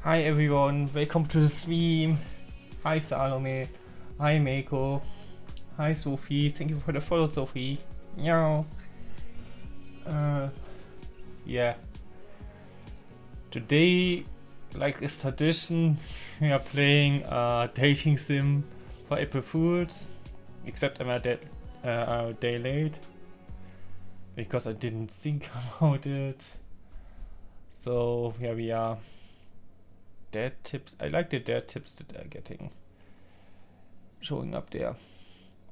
Hi everyone, welcome to the stream. Hi Salome. Hi Meiko. Hi Sophie. Thank you for the follow, Sophie. Meow. Yeah. Today, like a tradition, we are playing a dating sim for April Fools. Except I'm a day late because I didn't think about it. So here we are. Dad tips. I like the dad tips that they're getting. Showing up there.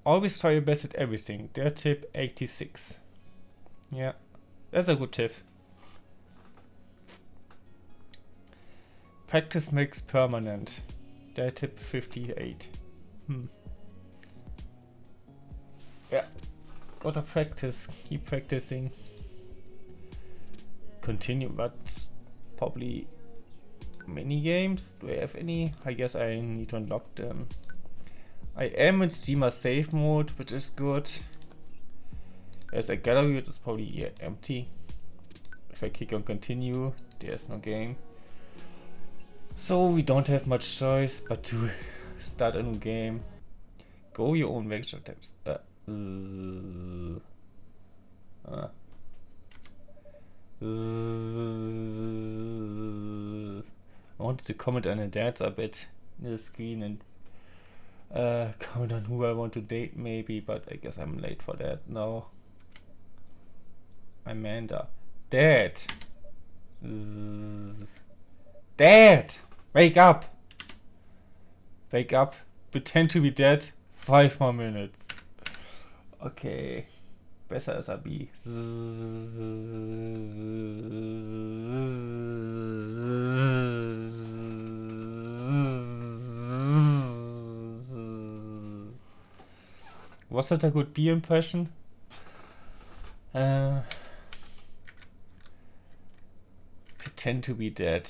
Always try your best at everything. Dad tip 86. Yeah, that's a good tip. Practice makes permanent. Dad tip 58. Yeah, gotta practice. Keep practicing. Continue, but probably mini games. Do I have any? I guess I need to unlock them. I am in streamer safe mode, which is good. There's a gallery which is probably empty. If I click on continue, there's no game. So we don't have much choice but to start a new game. Go your own workshop tabs. I wanted to comment on the dads a bit in the screen and comment on who I want to date maybe, but I guess I'm late for that now. Amanda. Dad! Dad! Wake up! Wake up. Pretend to be dead. 5 more minutes. Okay. Besser ist er B. Was that a good B impression? Pretend to be dead.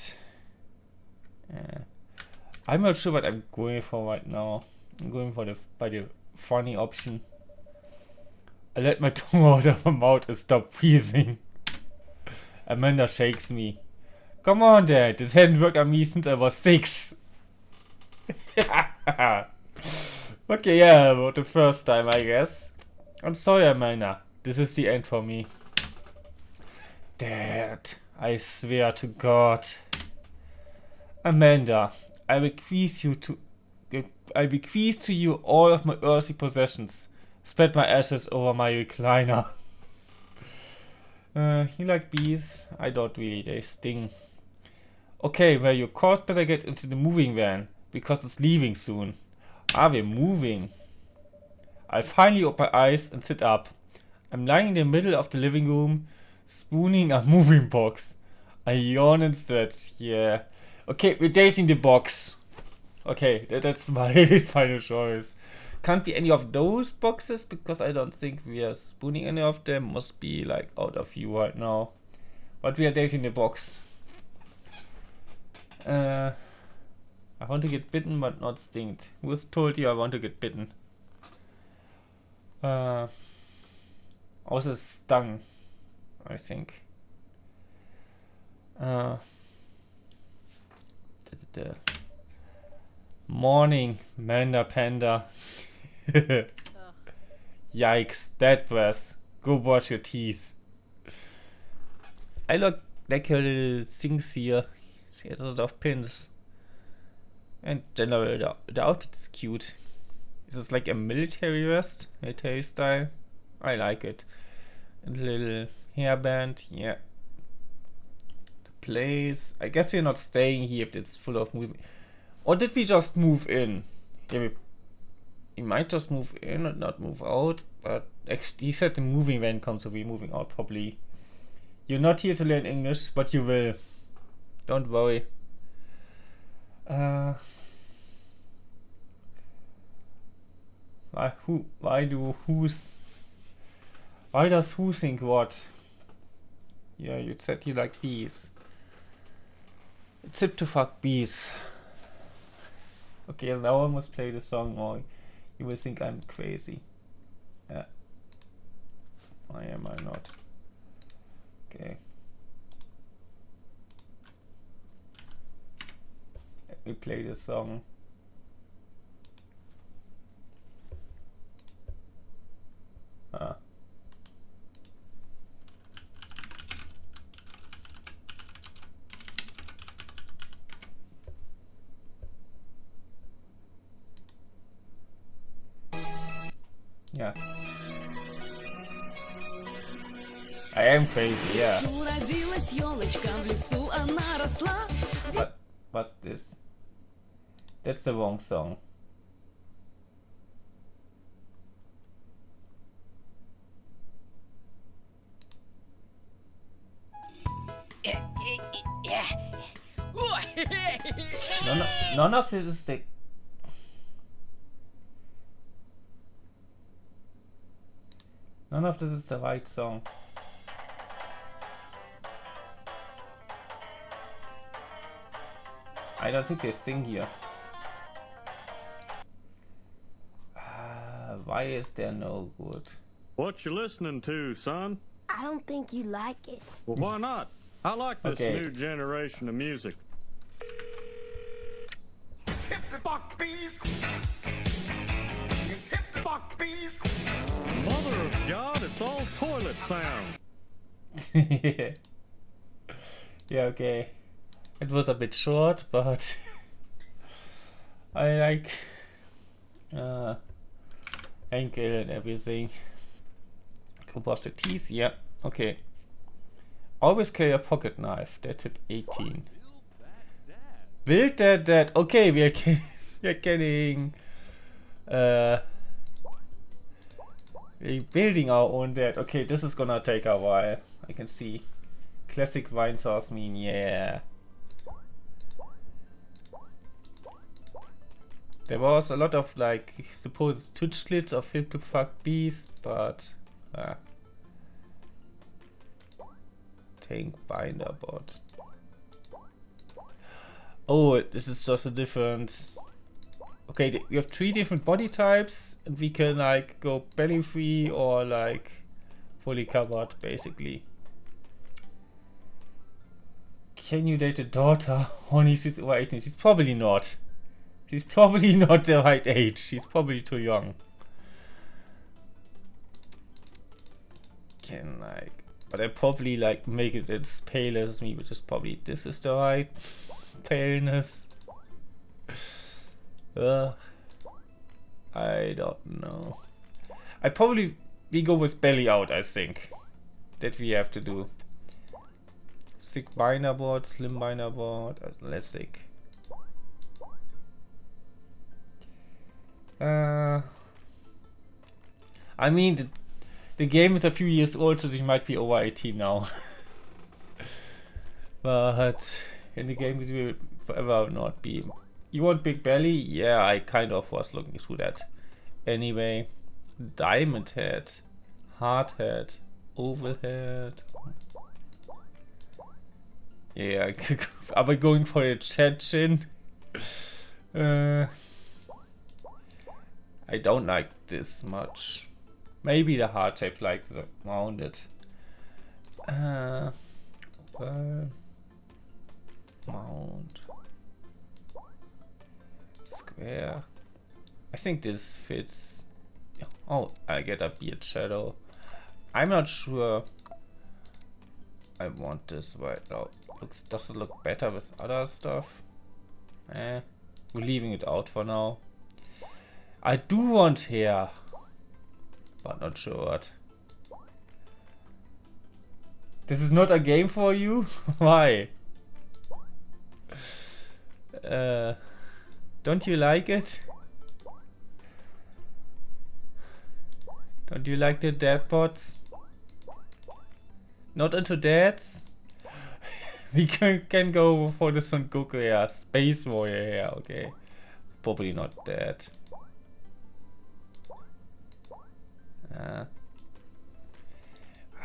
I'm not sure what I'm going for right now. I'm going for the funny option. I let my tongue out of my mouth and stop breathing. Amanda shakes me. Come on, Dad. This hadn't worked on me since I was 6. Okay, yeah, about the first time, I guess. I'm sorry, Amanda. This is the end for me. Dad, I swear to God. Amanda, I bequeath to you all of my earthly possessions. Spread my ashes over my recliner. You like bees? I don't really, they sting. Okay, well, your course better get into the moving van, because it's leaving soon. Are we moving? I finally open my eyes and sit up. I'm lying in the middle of the living room, spooning a moving box. I yawn and stretch, yeah. Okay, we're dating the box. Okay, that's my final choice. Can't be any of those boxes because I don't think we are spooning any of them. Must be like out of view right now. But we are dating the box. I want to get bitten but not stinged. Who's told you I want to get bitten? Also stung, I think. That's the morning, Manda Panda. Yikes, that was. Go brush your teeth. I like her little things here. She has a lot of pins. And generally, the outfit is cute. This is like a military vest, military style. I like it. And a little hairband, yeah. The place. I guess we're not staying here if it's full of moving. Or did we just move in? Yeah, we might just move in and not move out. But actually, he said the moving van comes, so we're moving out probably. You're not here to learn English, but you will. Don't worry. Why does who think what? Yeah, you said you like bees. It's hip to fuck bees. Okay, now I must play the song or you will think I'm crazy. Yeah. I am I not. Okay. play this song. Ah. Yeah. I am crazy, yeah. But what's this? That's the wrong song. None of this is the... None of this is the right song. I don't think they sing here. Why is there no good? What you listening to, son? I don't think you like it. Well, why not? I like this Okay. new generation of music. It's hip to fuck bees. It's hip to fuck bees. Mother of God, it's all toilet sound. Yeah, okay. It was a bit short, but I like ankle and everything. Composites, yeah, okay. Always carry a pocket knife. They're tip 18. Build that dad. Okay, we are getting we're building our own dad. Okay, this is gonna take a while. I can see. Classic wine sauce meme, yeah. There was a lot of like supposed Twitch slits of him to fuck bees, but tank binder bot. Oh, this is just a different. Okay, we have 3 different body types, and we can like go belly free or like fully covered, basically. Can you date a daughter? Only she's over 18. She's probably not. She's probably not the right age. She's probably too young. Can like, but I probably like make it as pale as me, which is probably this is the right paleness. I don't know. I probably we go with belly out. I think that we have to do. Thick binder board, slim binder board, less thick. I mean, the game is a few years old, so she might be over 18 now. But in the game, it will forever not be. You want big belly? Yeah, I kind of was looking through that. Anyway, diamond head, hard head, oval head. Yeah, are we going for a chat chin? I don't like this much. Maybe the heart shape like the rounded. Mount. Square. I think this fits. Oh, I get a beard shadow. I'm not sure I want this right now. Does it look better with other stuff? We're leaving it out for now. I do want hair, but not sure what. This is not a game for you? Why? Don't you like it? Don't you like the dad bots? Not into dads? We can go for the Son Goku hair, Space Warrior hair, okay. Probably not that.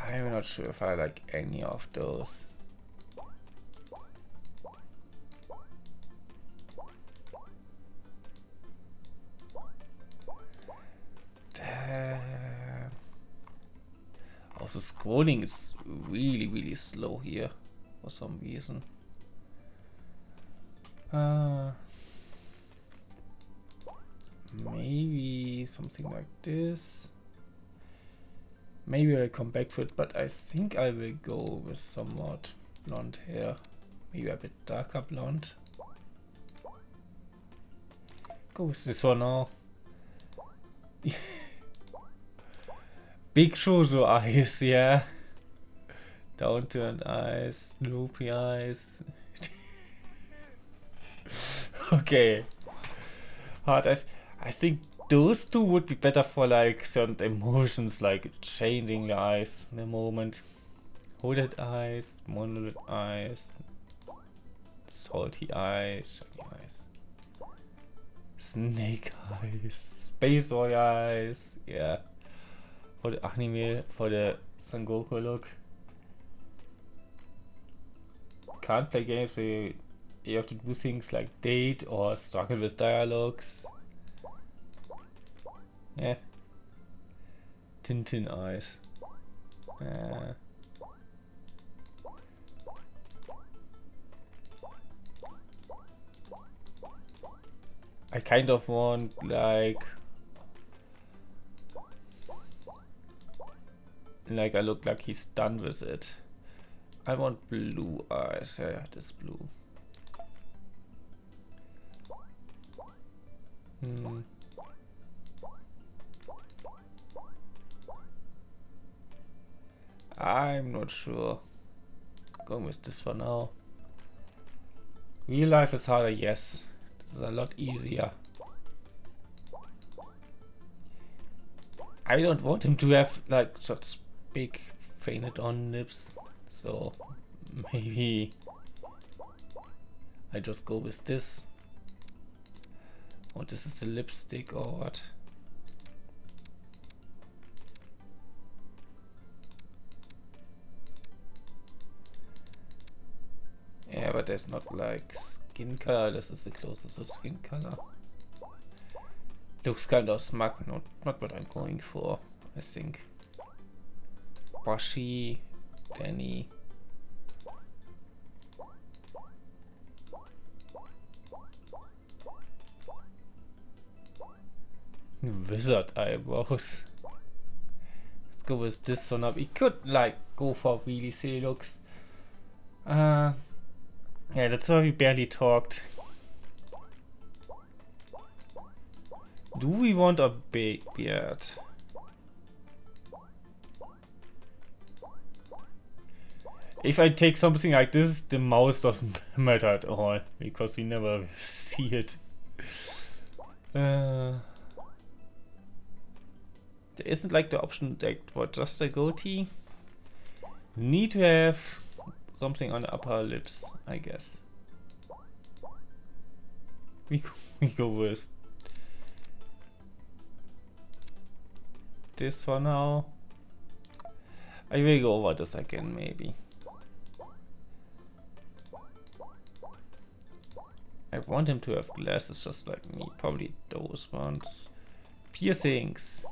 I'm not sure if I like any of those. Damn. Also, scrolling is really slow here for some reason. maybe something like this. Maybe I'll come back for it, but I think I will go with somewhat blonde hair. Maybe a bit darker blonde. Go with this for now. Big shoujo eyes, yeah. Downturned eyes, loopy eyes. Okay. Hard eyes. I think those two would be better for like certain emotions, like changing the eyes in a moment. Hooded eyes, monolith eyes, salty eyes, shiny eyes, snake eyes, space boy eyes, yeah. For the anime, for the Son Goku look. Can't play games where you have to do things like date or struggle with dialogues. Yeah. Tintin eyes. I kind of want like I look like he's done with it. I want blue eyes. Yeah, this blue. I'm not sure. Going with this for now. Real life is harder, yes. This is a lot easier. I don't want him to have like such big painted on lips, so maybe I just go with this. Or this is the lipstick or what? Yeah, but there's not like skin color. This is the closest of skin color. Looks kind of smug, not what I'm going for, I think. Bashi, Danny. Wizard eyebrows. Let's go with this one up. We could like go for really silly looks. Yeah, that's why we barely talked. Do we want a big beard? If I take something like this, the mouse doesn't matter at all, because we never see it. There isn't like the option like for just a goatee. Need to have something on the upper lips, I guess. We go with this for now. I will go over this again, maybe. I want him to have glasses just like me, probably those ones. Piercings.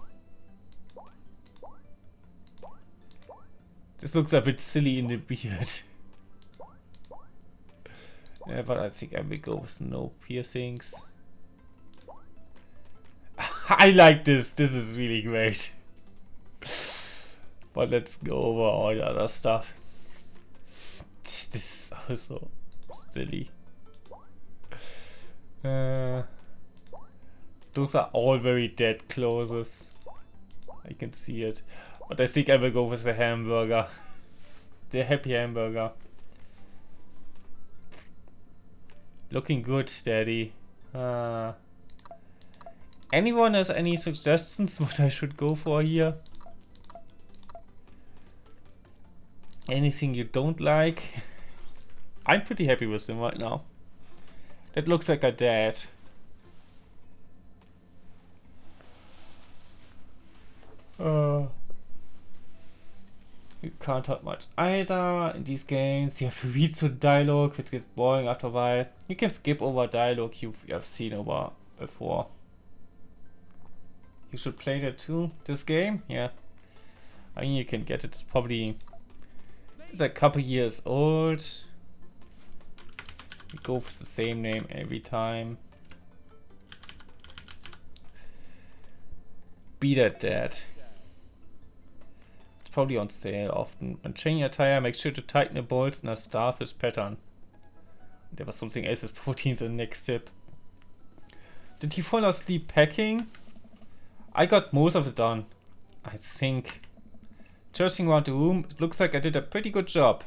This looks a bit silly in the beard. Yeah, but I think I will go with no piercings. I like this. This is really great. But let's go over all the other stuff. This is also silly. Those are all very dead closes. I can see it. But I think I will go with the hamburger. The happy hamburger. Looking good, Daddy. Anyone has any suggestions what I should go for here? Anything you don't like? I'm pretty happy with him right now. That looks like a dad. You can't talk much either. In these games you have to read through dialogue, which gets boring after a while. You can skip over dialogue you have seen over before. You should play that too, this game? Yeah. I mean, you can get it. Probably it's a couple years old. We go with the same name every time. be that dad. It's probably on sale often. When changing a tire, make sure to tighten the bolts in a starfish pattern. There was something else with proteins in the next tip. Did he fall asleep packing? I got most of it done, I think. Searching around the room, it looks like I did a pretty good job.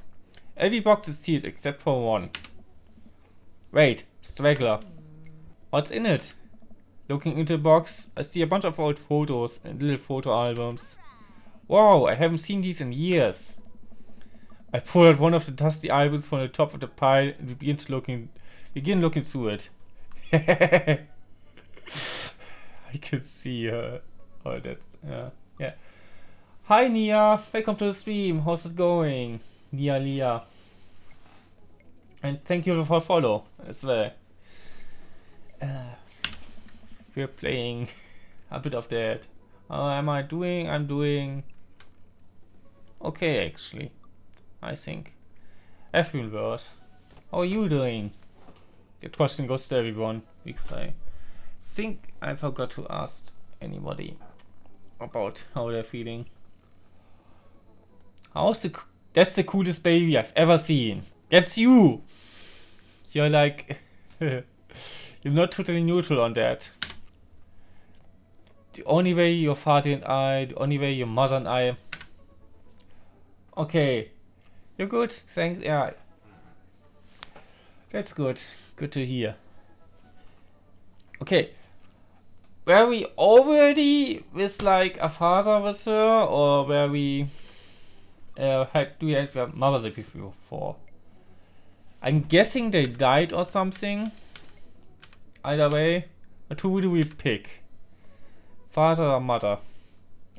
Every box is sealed except for one. Wait, straggler. What's in it? Looking into the box, I see a bunch of old photos and little photo albums. Wow, I haven't seen these in years. I pull out one of the dusty albums from the top of the pile and we begin looking through it. I can see her. Oh, that's yeah. Hi Nia, welcome to the stream. How's it going, Nia? And thank you for follow as well. We're playing a bit of that. How am I doing? I'm doing okay actually. I think. I've been worse. How are you doing? The question goes to everyone because I think I forgot to ask anybody about how they're feeling. That's the coolest baby I've ever seen. That's you. You're like you're not totally neutral on that. The only way your father and I, the only way your mother and I. Okay. You're good, thanks, yeah. That's good. Good to hear. Okay. Were we already with like a father with her, or were we do we have a mother before? I'm guessing they died or something. Either way. But who do we pick? Father or mother?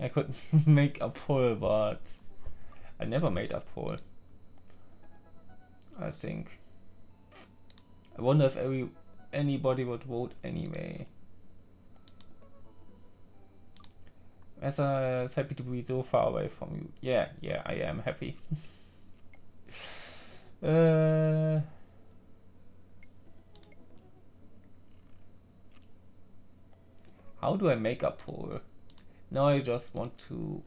I could make a poll, but I never made a poll. I think. I wonder if anybody would vote anyway. Esa is happy to be so far away from you. Yeah, I am happy. How do I make a poll? Now I just want to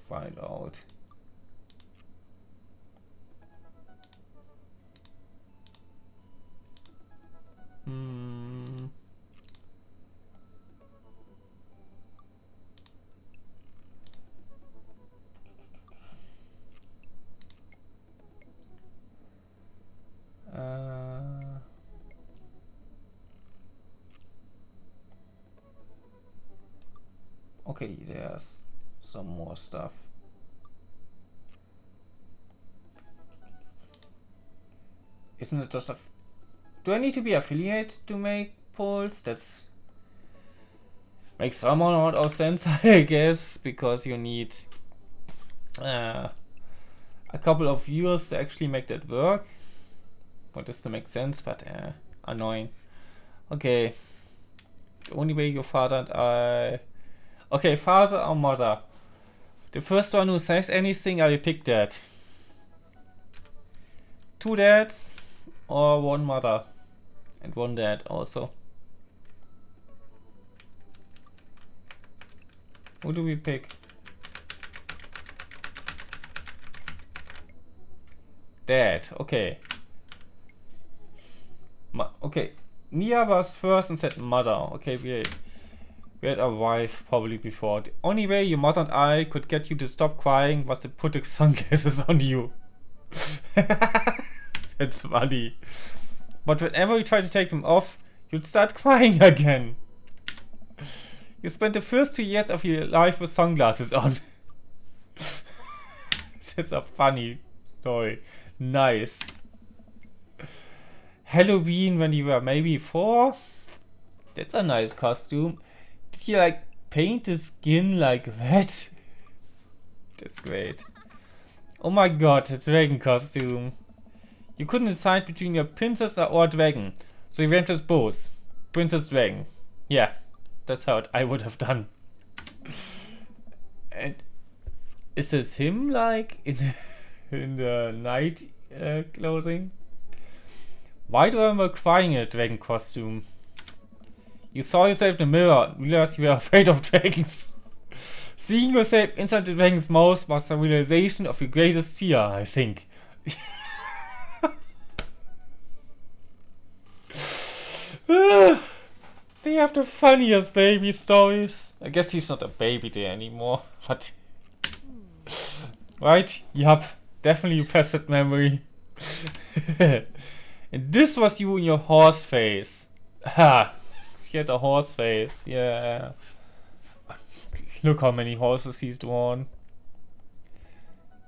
find out. Okay, there's some more stuff. Isn't it just a... Do I need to be affiliate to make polls? That's... makes some amount of sense, I guess, because you need a couple of viewers to actually make that work. Want this to make sense, but annoying. Okay. The only way your father and I... Okay, father or mother? The first one who says anything, I will pick that. 2 dads or 1 mother. And 1 dad also. Who do we pick? Dad, okay. Okay, Nia was first and said mother. Okay, we had a wife probably before. The only way your mother and I could get you to stop crying was to put the sunglasses on you. That's funny. But whenever you try to take them off, you'd start crying again. You spent the first 2 years of your life with sunglasses on. That's a funny story. Nice. Halloween when you were maybe 4? That's a nice costume. Did you like paint the skin like red? That's great. Oh my god, a dragon costume. You couldn't decide between your princess or dragon, so you went with both. Princess Dragon. Yeah, that's how I would have done. And is this him like in the night clothing? Why do I remember crying in a dragon costume? You saw yourself in the mirror and realized you were afraid of dragons. Seeing yourself inside the dragon's mouth was the realization of your greatest fear, I think. They have the funniest baby stories. I guess he's not a baby there anymore, but... Right? Yup. Definitely repressed memory. And this was you in your horse face. Ha! She had a horse face. Yeah. Look how many horses he's drawn.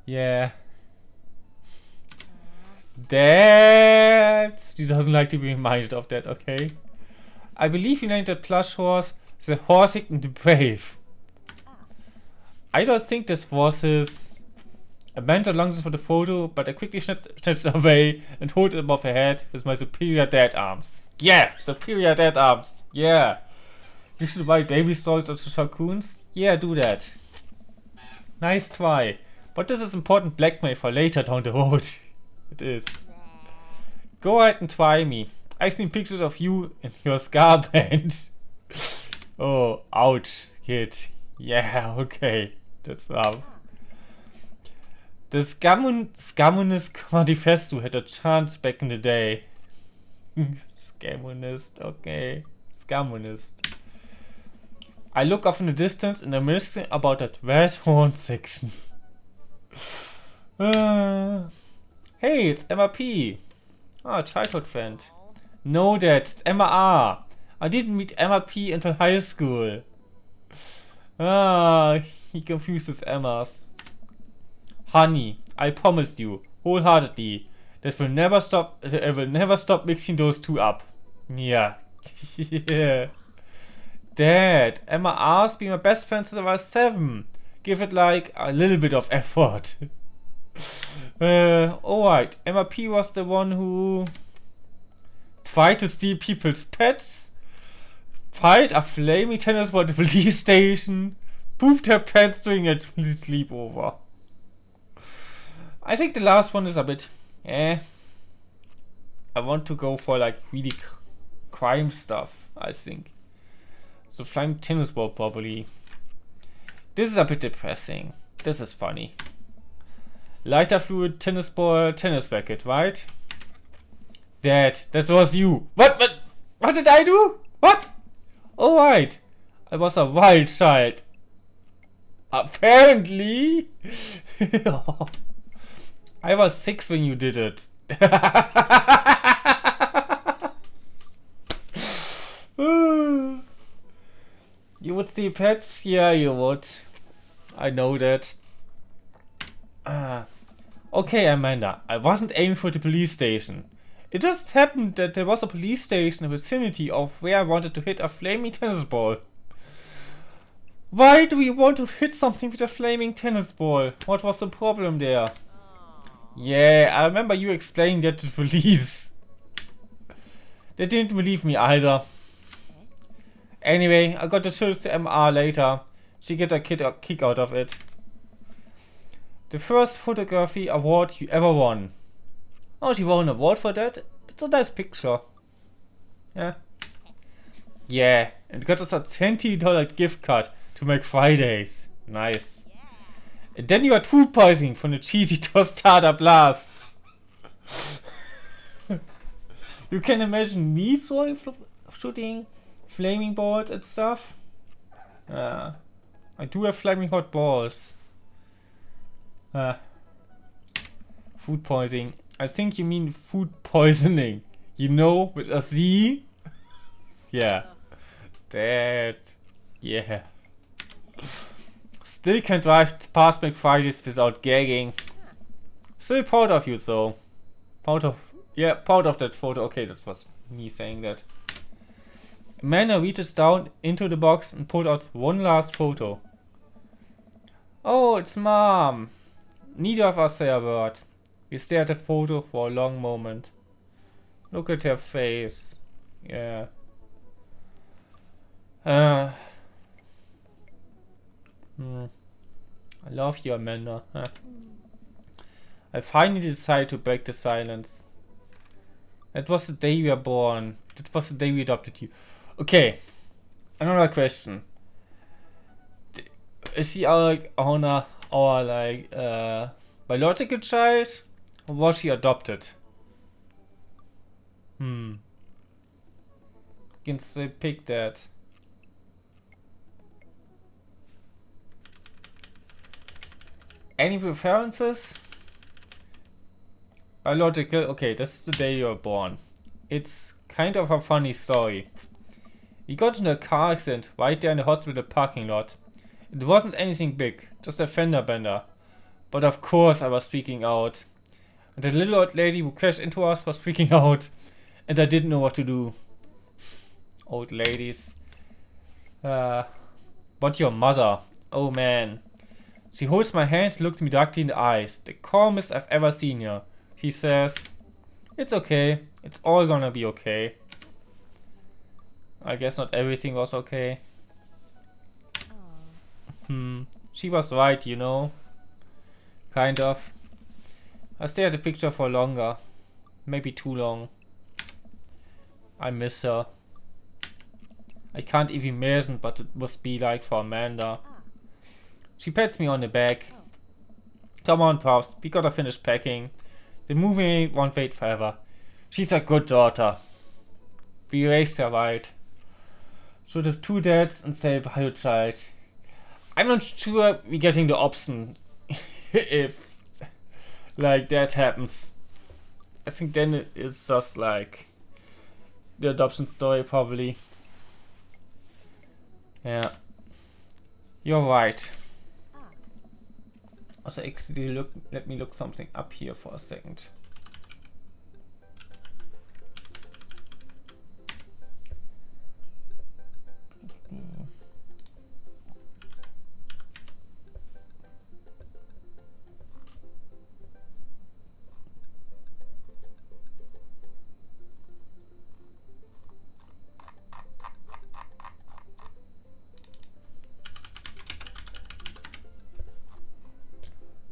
Yeah. That she doesn't like to be reminded of that, okay? I believe he named the plush horse the Horsing and the Brave. I don't think this was his. Amanda longs for the photo, but I quickly snatched it away and hold it above her head with my superior dad arms. Yeah, superior dad arms. Yeah. You should write baby stories of the raccoons? Yeah, do that. Nice try. But this is important blackmail for later down the road. It is. Go ahead and try me. I've seen pictures of you in your scar band. Oh, ouch, kid. Yeah, okay. That's rough. The Scammonist Manifesto had a chance back in the day. Scammonist, okay. Scammonist. I look off in the distance and I'm missing about that red horn section. Hey, it's Emma P. Ah, childhood friend. No, Dad, it's Emma R. I didn't meet Emma P until high school. Ah, he confuses Emmas. Honey, I promised you, wholeheartedly, that will never stop. I will never stop mixing those two up. Yeah. Yeah. Dad, Emma asked me my best friend since I was 7. Give it like a little bit of effort. Alright. Emma P was the one who tried to steal people's pets, fired a flaming tennis ball at the police station, pooped her pants during a sleepover. I think the last one is a bit I want to go for like really crime stuff, I think. So flying tennis ball probably. This is a bit depressing. This is funny. Lighter fluid, tennis ball, tennis racket, right? Dad, that was you. What did I do? What? Oh right. I was a wild child. Apparently. I was 6 when you did it. You would see pets? Yeah, you would. I know that. Okay, Amanda. I wasn't aiming for the police station. It just happened that there was a police station in the vicinity of where I wanted to hit a flaming tennis ball. Why do we want to hit something with a flaming tennis ball? What was the problem there? Yeah, I remember you explaining that to the police. They didn't believe me either. Anyway, I got the chills to MR later. She get a kick out of it. The first photography award you ever won. Oh, she won an award for that? It's a nice picture. Yeah. Yeah, and got us a $20 gift card to make Fridays. Nice. And then you got food poisoning from the cheesy tostada blast. You can imagine me shooting flaming balls and stuff. I do have flaming hot balls. Food poisoning. I think you mean food poisoning. You know, with a Z? Yeah. That. Yeah. Still can drive past McFridays without gagging. Still proud of you, though. Proud of that photo. Okay, this was me saying that. Amanda reaches down into the box and pulled out one last photo. Oh, it's Mom. Neither of us say a word. We stare at the photo for a long moment. Look at her face. Yeah. I love you, Amanda. I finally decided to break the silence. That was the day we were born. That was the day we adopted you. Okay. Another question. is she our like biological child, or was she adopted? You can say pick that. Any preferences? Biological. Okay, this is the day you were born. It's kind of a funny story. We got in a car accident right there in the hospital parking lot. It wasn't anything big, just a fender bender. But of course I was freaking out. And the little old lady who crashed into us was freaking out. And I didn't know what to do. Old ladies. But your mother. Oh man. She holds my hand and looks me directly in the eyes. The calmest I've ever seen her. She says, "It's okay. It's all gonna be okay." I guess not everything was okay. She was right, you know. Kind of. I stare at the picture for longer. Maybe too long. I miss her. I can't even imagine what it must be like for Amanda. She pats me on the back. Come on, Pops, we gotta finish packing. The movie won't wait forever. She's a good daughter. We raised her right. Should have 2 dads and say bio child. I'm not sure we're getting the option if like that happens. I think then it's just like the adoption story probably. Yeah. You're right. Also actually let me look something up here for a second.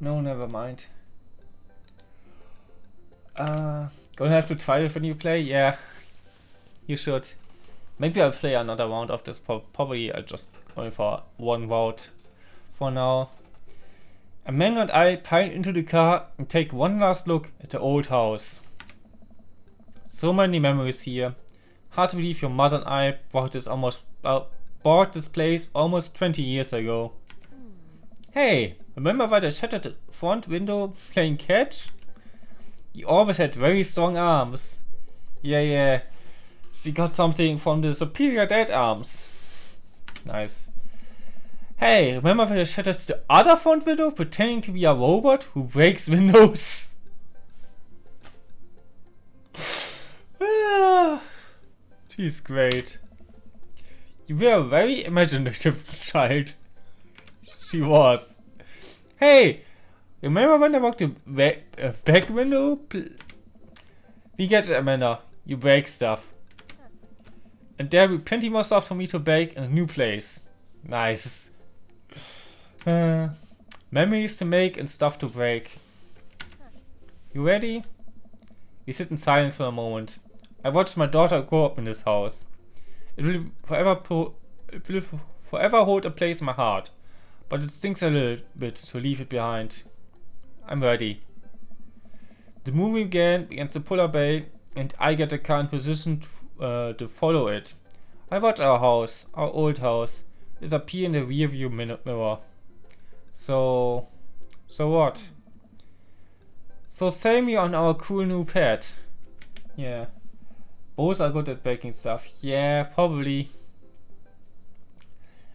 No, never mind. Gonna have to try it when you play? Yeah, you should. Maybe I'll play another round of this. Probably I'll just going for 1 round for now. Amanda and I pile into the car and take one last look at the old house. So many memories here. Hard to believe your mother and I bought this place almost 20 years ago. Hey, remember why I shattered the front window playing catch? You always had very strong arms. Yeah. She got something from the superior dad arms. Nice. Hey, remember when I shattered the other front window pretending to be a robot who breaks windows? She's great. You were a very imaginative child. She was. Hey, remember when I walked the back window? We get it, Amanda. You break stuff. And there will be plenty more stuff for me to bake in a new place. Nice. Memories to make and stuff to break. You ready? We sit in silence for a moment. I watched my daughter grow up in this house. It will forever hold a place in my heart. But it stings a little bit to leave it behind. I'm ready. The movie begins to pull away, and I get the car in position to follow it. I watch our house, our old house, disappear in the rearview mirror. So what? So save me on our cool new pet. Yeah. Both are good at baking stuff. Yeah, probably.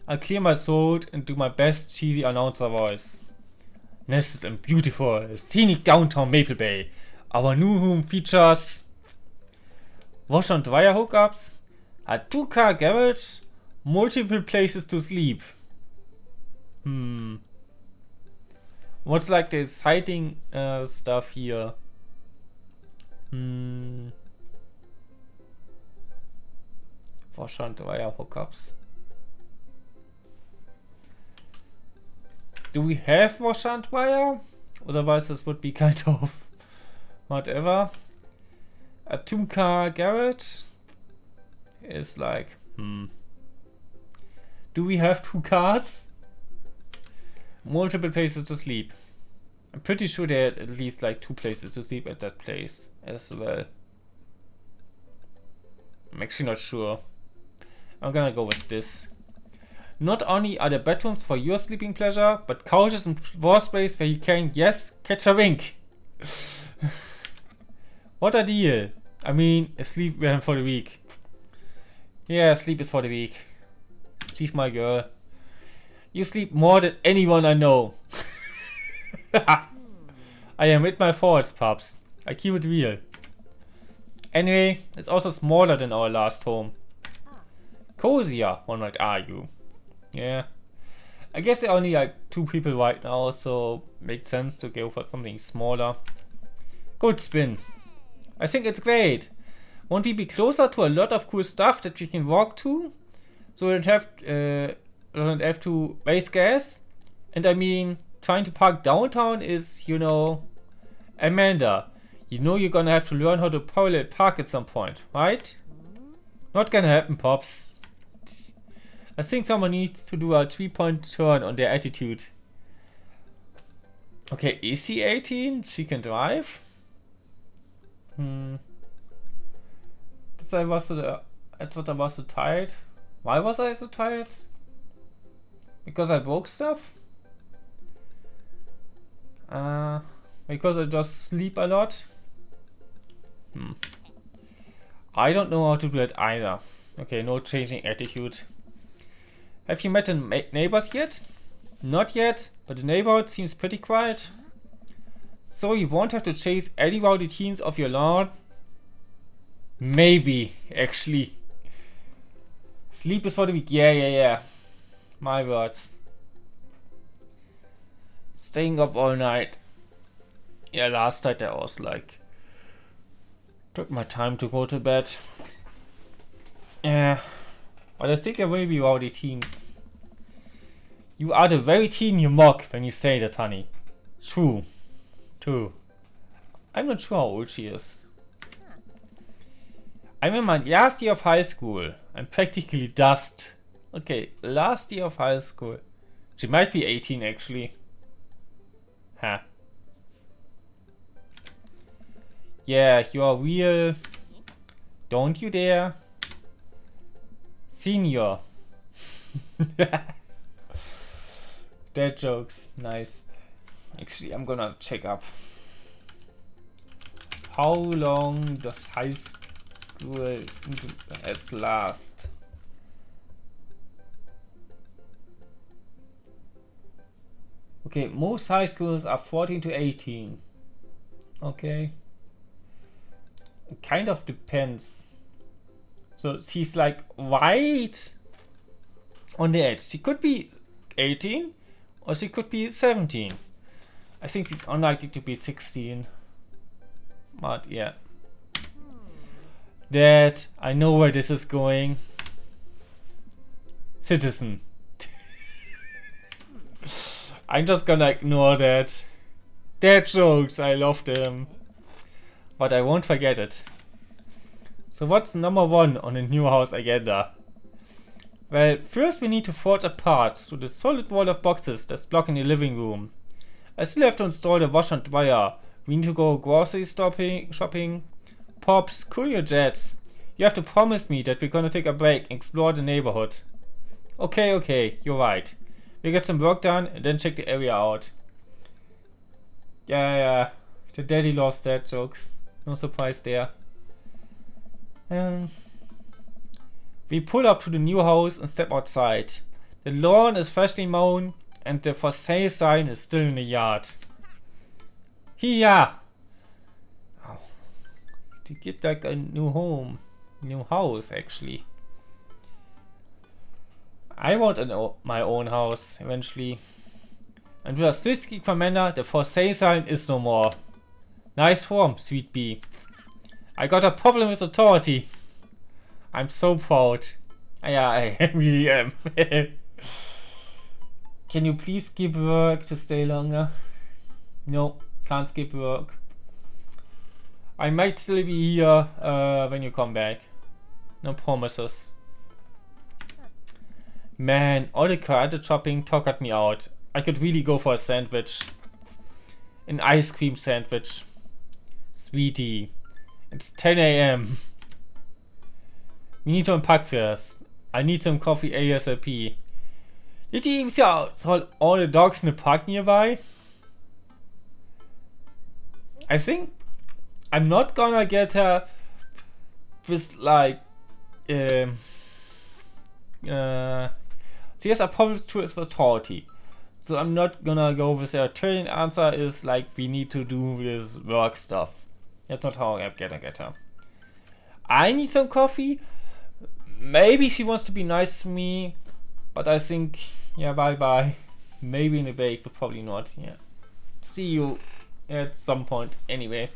I'll clear my throat and do my best cheesy announcer voice. Nested and beautiful, scenic downtown Maple Bay. Our new home features wash and dryer hookups, a 2-car garage, multiple places to sleep. What's like the exciting stuff here? Wash and dryer hookups. Do we have wash and dryer? Otherwise this would be kind of whatever. A 2-car garage is like, Do we have 2 cars? multiple places to sleep. I'm pretty sure they had at least like 2 places to sleep at that place as well. I'm actually not sure. I'm gonna go with this. Not only are there bedrooms for your sleeping pleasure, but couches and floor space where you can, yes, catch a wink. What a deal. I mean, sleep for the week. Yeah, sleep is for the week. She's my girl. You sleep more than anyone I know. I admit my faults, pups. I keep it real. Anyway, it's also smaller than our last home. Cozier, one might argue. Yeah. I guess there are only like 2 people right now, so makes sense to go for something smaller. Good spin. I think it's great. Won't we be closer to a lot of cool stuff that we can walk to? So we don't have to waste gas? And I mean, trying to park downtown is, you know... Amanda, you know you're gonna have to learn how to parallel park at some point, right? Not gonna happen, Pops. I think someone needs to do a 3-point turn on their attitude. Okay, is she 18? She can drive? That's what I was so tired. Why was I so tired? Because I broke stuff? Because I just sleep a lot? I don't know how to do that either. Okay, no changing attitude. Have you met the neighbors yet? Not yet, but the neighborhood seems pretty quiet. So you won't have to chase any rowdy teens off your lawn? Maybe, actually. Sleep is for the week. Yeah. My words. Staying up all night. Yeah, last night I was like... Took my time to go to bed. Yeah. But I think there will be rowdy teens. You are the very teen you mock when you say that, honey. True. I'm not sure how old she is. I'm in my last year of high school. I'm practically dust. Okay, last year of high school. She might be 18 actually. Huh. Yeah, you are real. Don't you dare. Senior. Dad jokes. Nice. Actually, I'm gonna check up. How long does high school last? Okay, most high schools are 14 to 18. Okay. It kind of depends. So she's like right on the edge. She could be 18 or she could be 17. I think she's unlikely to be 16. But yeah. Dad, I know where this is going. Citizen. I'm just gonna ignore that. Dad jokes, I love them. But I won't forget it. So what's number 1 on the new house agenda? Well, first we need to forge a path through the solid wall of boxes that's blocking the living room. I still have to install the washer and dryer. We need to go grocery shopping. Pops, cool your jets. You have to promise me that we're gonna take a break and explore the neighborhood. Okay, you're right. We get some work done and then check the area out. Yeah. The daddy loves dad jokes. No surprise there. We pull up to the new house and step outside. The lawn is freshly mown and the for sale sign is still in the yard. Here! Oh. To get like a new house actually. I want my own house eventually. And with a Swiss Commander, the for sale sign is no more. Nice form, sweet bee. I got a problem with authority. I'm so proud. Yeah, I really am. Can you please skip work to stay longer? No, can't skip work. I might still be here when you come back. No promises. Man, all the karate chopping tuckered me out. I could really go for a sandwich. An ice cream sandwich. Sweetie. It's 10 a.m. We need to unpack first. I need some coffee ASAP. Did you even see all the dogs in the park nearby? I think I'm not gonna get her with like she has a problem to its authority. So I'm not gonna go with her. Turn answer is like we need to do this work stuff. That's not how I'm gonna get her. I need some coffee. Maybe she wants to be nice to me, but I think, yeah, bye bye. Maybe in a bake, but probably not. Yeah. See you at some point anyway.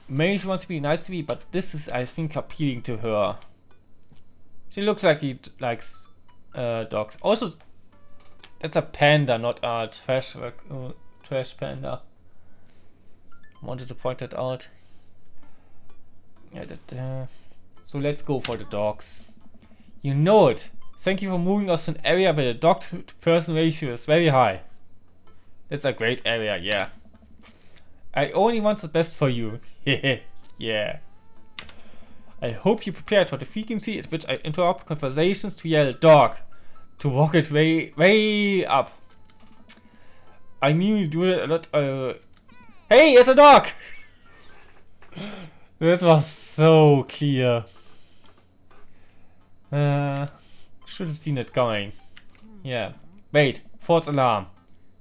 Maybe she wants to be nice to me, but this is, I think, appealing to her. She looks like he likes dogs. Also, that's a panda, not a trash panda. Wanted to point that out. Yeah, so let's go for the dogs. You know it. Thank you for moving us to an area where the dog to person ratio is very high. That's a great area, yeah. I only want the best for you. Yeah. I hope you're prepared for the frequency at which I interrupt conversations to yell dog, to walk it way up. I mean, you do it a lot. Hey, it's a dog! That was so clear. Should have seen it coming. Yeah. Wait, false alarm.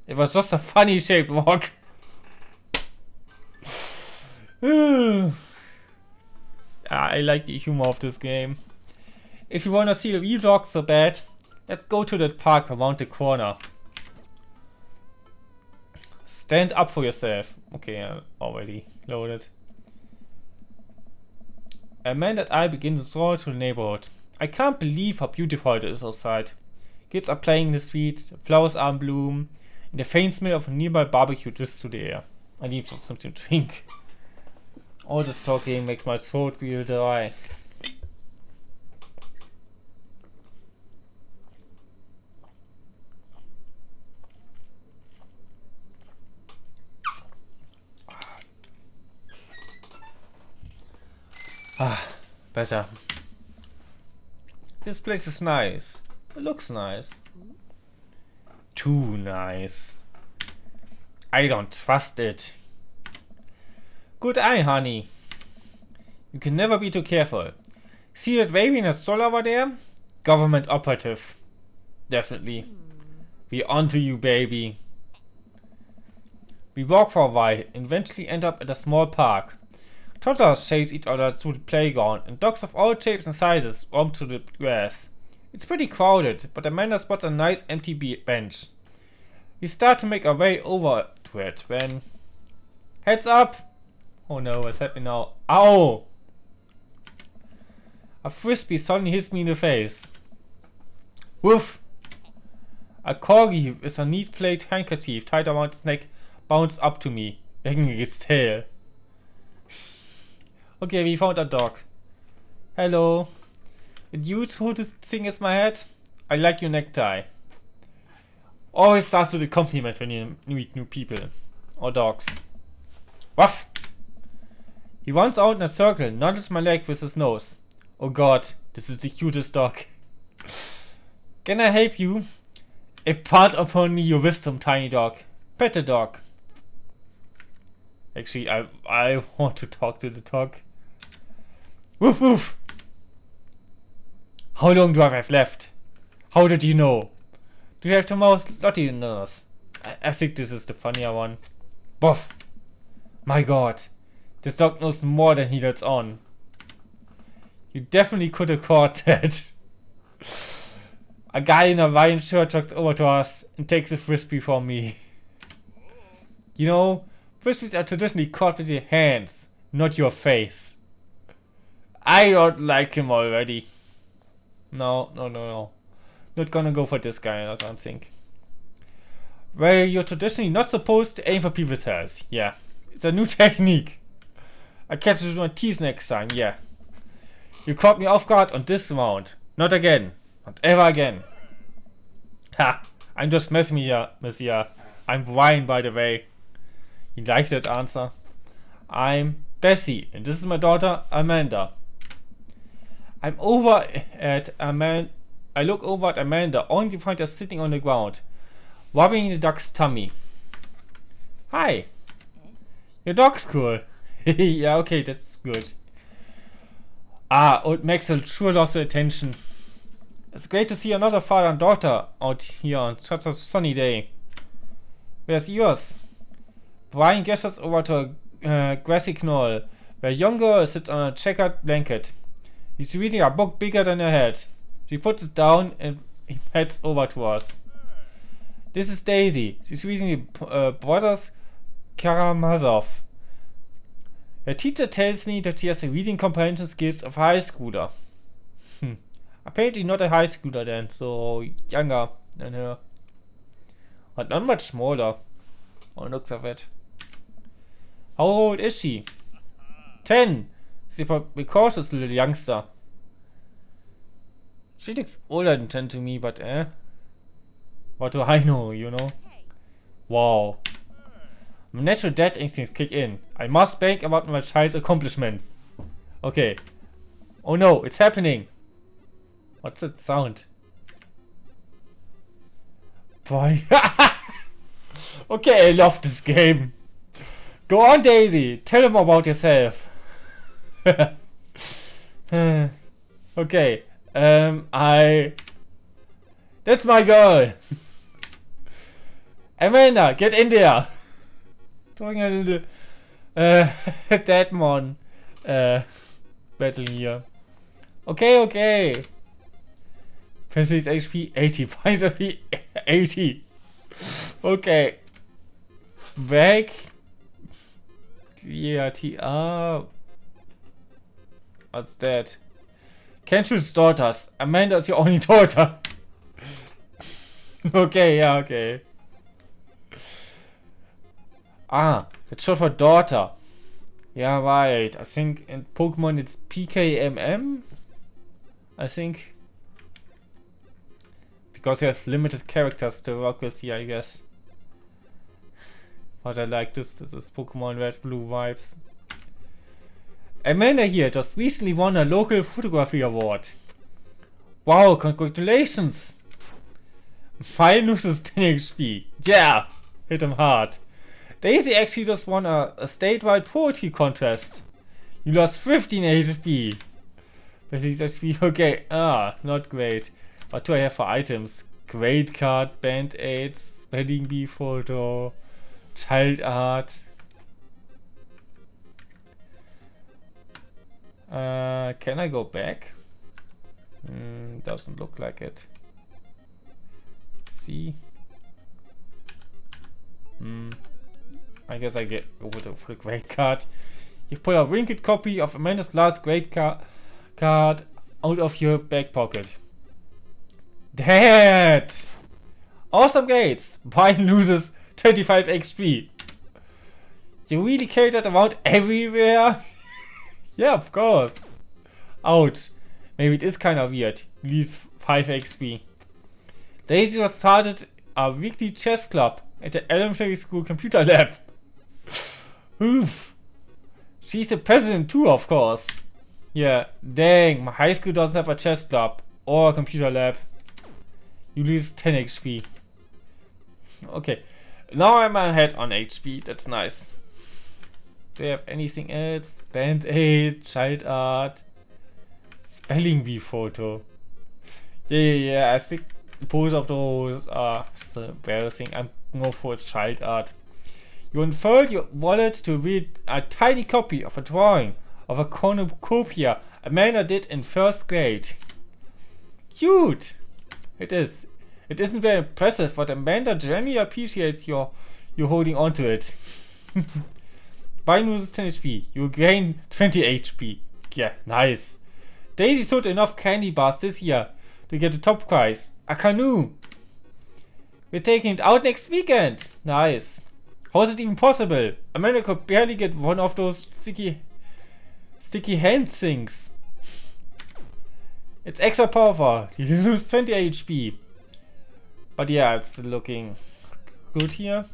It was just a funny shaped walk. I like the humor of this game. If you wanna see the real dog so bad, let's go to that park around the corner. Stand up for yourself. Okay, I already loaded. A man and I begin to stroll through the neighborhood. I can't believe how beautiful it is outside. Kids are playing in the street, flowers are in bloom, and the faint smell of a nearby barbecue drifts through the air. I need something to drink. All this talking makes my throat feel dry. Better. This place is nice. It looks nice. Too nice. I don't trust it. Good eye, honey. You can never be too careful. See that baby in a stall over there? Government operative. Definitely. We onto you, baby. We walk for a while and eventually end up at a small park. Toddlers chase each other through the playground, and dogs of all shapes and sizes roam through the grass. It's pretty crowded, but Amanda spots a nice empty bench. We start to make our way over to it when... Heads up! Oh no, what's happening now? Ow! A frisbee suddenly hits me in the face. Woof! A corgi with a neat plaid handkerchief tied around its neck bounced up to me, wagging its tail. Okay, we found a dog. Hello. Did you throw this thing at my head? I like your necktie. Always start with a compliment when you meet new people. Or dogs. Wuff! He runs out in a circle, nudges my leg with his nose. Oh god, this is the cutest dog. Can I help you? Impart upon me your wisdom, tiny dog. Pet the dog. Actually, I want to talk to the dog. Woof woof! How long do I have left? How did you know? Do you have the most Lottie nose? I think this is the funnier one. Boff! My god. This dog knows more than he lets on. You definitely could have caught that. A guy in a Hawaiian shirt walks over to us and takes a frisbee from me. You know, frisbees are traditionally caught with your hands, not your face. I don't like him already. No. Not gonna go for this guy or something. Well, you're traditionally not supposed to aim for people's heads. Yeah. It's a new technique. I catch it with my teeth next time. Yeah. You caught me off guard on this round. Not again. Not ever again. Ha! I'm just messing here, Monsieur. I'm Brian, by the way. You like that answer? I'm Bessie, and this is my daughter, Amanda. I look over at Amanda, only to find her sitting on the ground, rubbing the dog's tummy. Hi. Your dog's cool. Yeah, okay, that's good. Ah, old Maxwell sure lost the attention. It's great to see another father and daughter out here on such a sunny day. Where's yours? Brian gestures over to a grassy knoll, where a young girl sits on a checkered blanket. He's reading a book bigger than her head. She puts it down and he heads over to us. This is Daisy. She's reading the Brothers Karamazov. Her teacher tells me that she has the reading comprehension skills of a high schooler. Apparently not a high schooler then, so younger than her. But not much smaller, on looks of it. How old is she? 10. She's a precocious little youngster. She looks older than 10 to me, but what do I know, you know? Wow. My natural dad instincts kick in. I must brag about my child's accomplishments. Okay. Oh no, it's happening. What's that sound? Boy. Okay, I love this game. Go on, Daisy. Tell them about yourself. Okay. That's my girl. Amanda, get in there. Doing a little Deadmon battle here. Okay. Precis HP 80. Price HP 80. Okay. Back. Yeah, TR. What's that? Can't choose daughters. Amanda is your only daughter. Okay, yeah, okay. Ah, it's short for daughter. Yeah, right. I think in Pokemon it's PKMM. I think. Because you have limited characters to work with here, I guess. But I like this is Pokemon Red Blue vibes. Amanda here just recently won a local photography award. Wow, congratulations! File loses 10 HP. Yeah! Hit him hard. Daisy actually just won a statewide poetry contest. You lost 15 HP. Basic HP, okay. Ah, not great. What do I have for items? Grade card, band-aids, spelling bee photo, child art. Can I go back? Doesn't look like it. See? I guess I get over the grade card. You pull a wrinkled copy of Amanda's last grade card out of your back pocket. That! Awesome grades! Brian loses 25 XP. You really carry that around everywhere? Yeah, of course. Ouch. Maybe it is kind of weird. Lose 5 XP. Daisy just started a weekly chess club at the elementary school computer lab. Oof. She's the president too, of course. Yeah, dang, my high school doesn't have a chess club or a computer lab. You lose 10 HP. Okay, now I'm ahead on HP, that's nice. Do you have anything else? Band-aid, child art, spelling bee photo. Yeah, I think both of those are still embarrassing. I'm going for child art. You unfurled your wallet to read a tiny copy of a drawing of a cornucopia Amanda did in first grade. Cute! It is. It isn't very impressive, but Amanda genuinely appreciates you holding on to it. Brian loses 10 HP. You gain 20 HP. Yeah, nice. Daisy sold enough candy bars this year to get the top prize. A canoe. We're taking it out next weekend. Nice. How is it even possible? Amanda could barely get one of those sticky hand things. It's extra powerful. You lose 20 HP. But yeah, it's looking good here.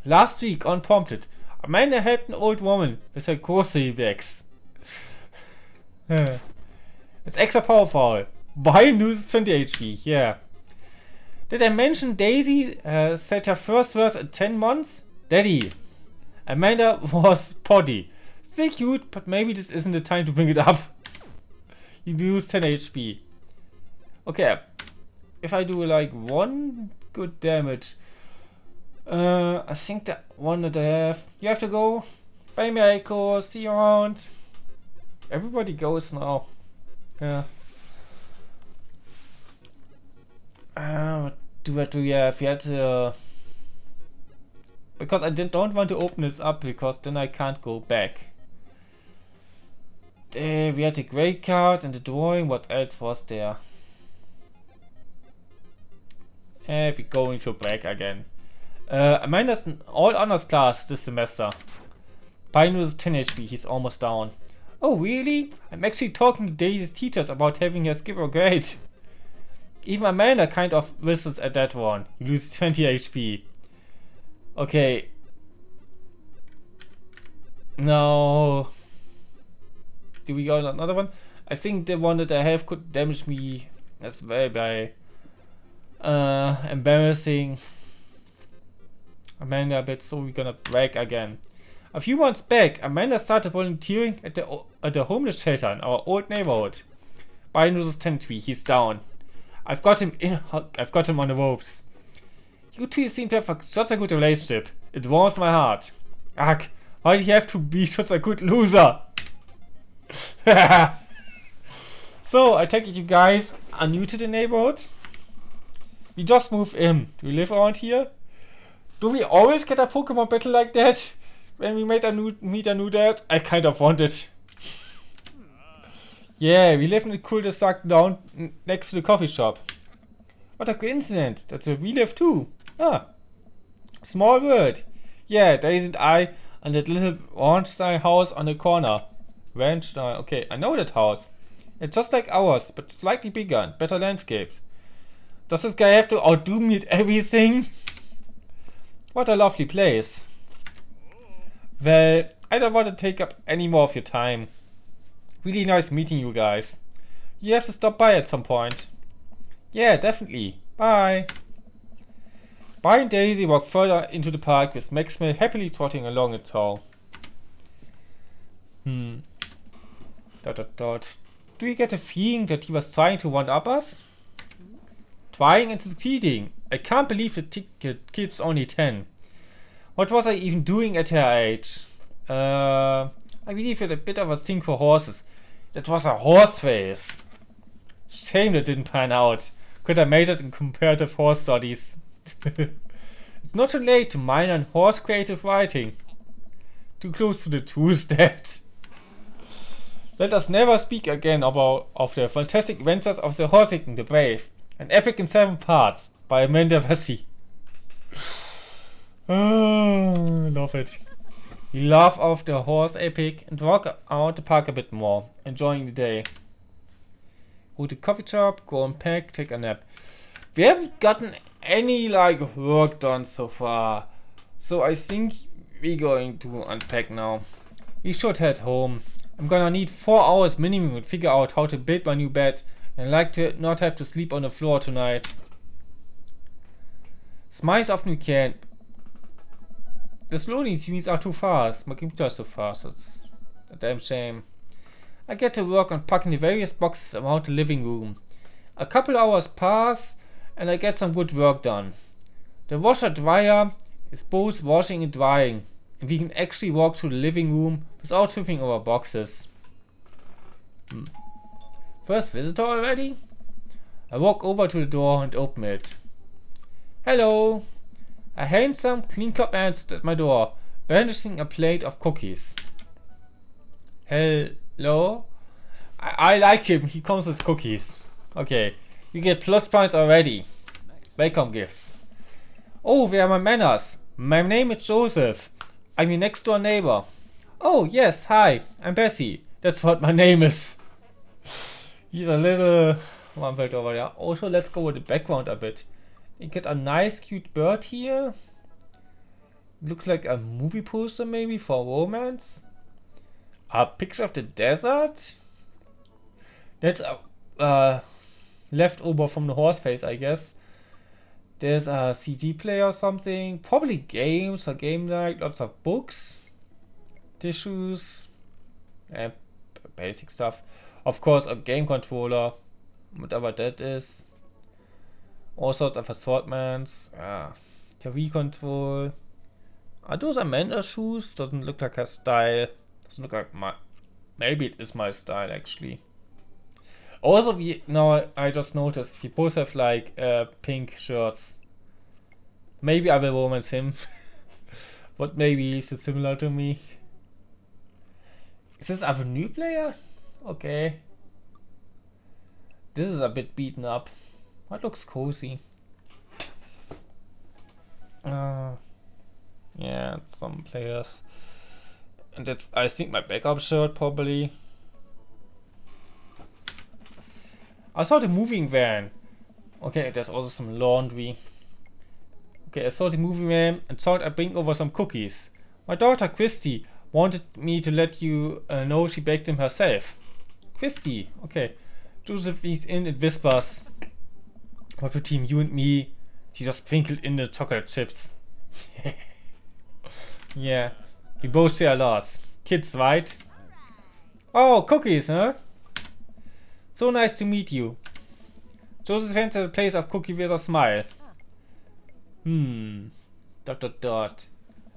Last week, unprompted, Amanda helped an old woman with her grocery bags. It's extra powerful. Brian loses 20 HP, yeah. Did I mention Daisy said her first verse in 10 months? Daddy. Amanda was potty. Still cute, but maybe this isn't the time to bring it up. You lose 10 HP. Okay. If I do like 1 good damage. I think that one that I have. You have to go. Bye, Meiko. See you around. Everybody goes now. Yeah. What do we have yet? Because I don't want to open this up because then I can't go back. We had the great card and the drawing. What else was there? We're going to back again. Amanda's an all honors class this semester. Brian loses 10 HP. He's almost down. Oh really? I'm actually talking to Daisy's teachers about having her skip a grade. Even Amanda kind of whistles at that one. He loses 20 HP. Okay. Now, do we go another one? I think the one that I have could damage me as well by embarrassing Amanda a bit, so we're gonna break again. A few months back, Amanda started volunteering at the homeless shelter in our old neighborhood. Brian loses 10 HP. He's down. I've got him on the ropes. You two seem to have such a good relationship. It warms my heart. Ugh, why do you have to be such a good loser? So, I take it you guys are new to the neighborhood? We just moved in. Do we live around here? Do we always get a Pokemon battle like that? When we meet a new dad? I kind of want it. Yeah, we live in the cul-de-sac down next to the coffee shop. What a coincidence. That's where we live too. Ah. Small world. Yeah, Daisy and I and that little ranch-style house on the corner. Ranch-style. Okay, I know that house. It's just like ours, but slightly bigger and better landscapes. Does this guy have to outdo me at everything? What a lovely place. Well, I don't want to take up any more of your time. Really nice meeting you guys. You have to stop by at some point. Yeah, definitely. Bye. Bye and Daisy walk further into the park with Maxwell happily trotting along its hall. Do you get a feeling that he was trying to one-up us? Trying and succeeding. I can't believe the kid's only 10. What was I even doing at her age? I believe it a bit of a thing for horses. That was a horse race. Shame that didn't pan out. Could have majored in comparative horse studies. It's not too late to minor in horse creative writing. Too close to the truth that. Let us never speak again of the fantastic adventures of the Horsican the Brave. An epic in 7 parts by Amanda Vesey. Oh, love it. We laugh off the horse epic and walk out the park a bit more, enjoying the day. Go to coffee shop, go unpack, take a nap. We haven't gotten any work done so far, so I think we're going to unpack now. We should head home. I'm gonna need 4 hours minimum to figure out how to build my new bed, and like to not have to sleep on the floor tonight. Smile as often we can. The loading screens are too fast. My computer is too fast. That's a damn shame. I get to work on packing the various boxes around the living room. A couple hours pass and I get some good work done. The washer dryer is both washing and drying, and we can actually walk through the living room without tripping over boxes. First visitor already? I walk over to the door and open it. Hello! A handsome, clean-cut man stood at my door, brandishing a plate of cookies. Hello? I like him, he comes with cookies. Okay, you get plus points already. Welcome gifts. Oh, where are my manners? My name is Joseph. I'm your next door neighbor. Oh, yes, hi, I'm Bessie. That's what my name is. He's a little one bit over there. Also, let's go with the background a bit. You get a nice cute bird here. Looks like a movie poster maybe for romance. A picture of the desert. That's a leftover from the horse face, I guess. There's a CD player or something. Probably games or game night. Lots of books. Tissues. And basic stuff. Of course, a game controller. Whatever that is. All sorts of assortments. TV control. Are those Amanda shoes? Doesn't look like her style. Doesn't look like my... Maybe it is my style, actually. Also, I just noticed we both have like pink shirts. Maybe I will romance him. But maybe he's similar to me. Is this a new player? Okay. This is a bit beaten up. That looks cozy. Yeah, some players. And that's, I think, my backup shirt probably. I saw the moving van. Okay, there's also some laundry. Okay, I saw the moving van and thought I'd bring over some cookies. My daughter Christy wanted me to let you know she baked them herself. Christy, okay. Joseph leans in and whispers. But between you and me, she just sprinkled in the chocolate chips. Yeah, we both share lots. Kids, right? Oh, cookies, huh? So nice to meet you. Joseph enters the place of cookie with a smile. Dot dot dot.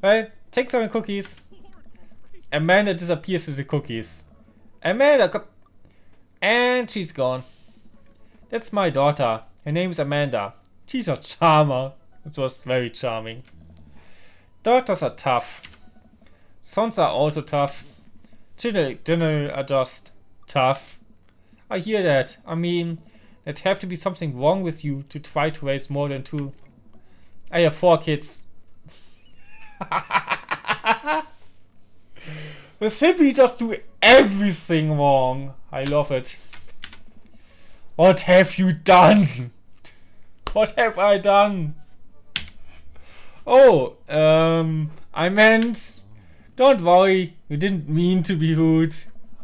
Well, take some cookies. Amanda disappears with the cookies. Amanda, and she's gone. That's my daughter. Her name is Amanda. She's a charmer. It was very charming. Daughters are tough. Sons are also tough. Children are just tough. I hear that. I mean, there'd have to be something wrong with you to try to raise more than 2. I have 4 kids. We simply just do everything wrong. I love it. What have you done? What have I done? Oh, I meant... Don't worry, you didn't mean to be rude.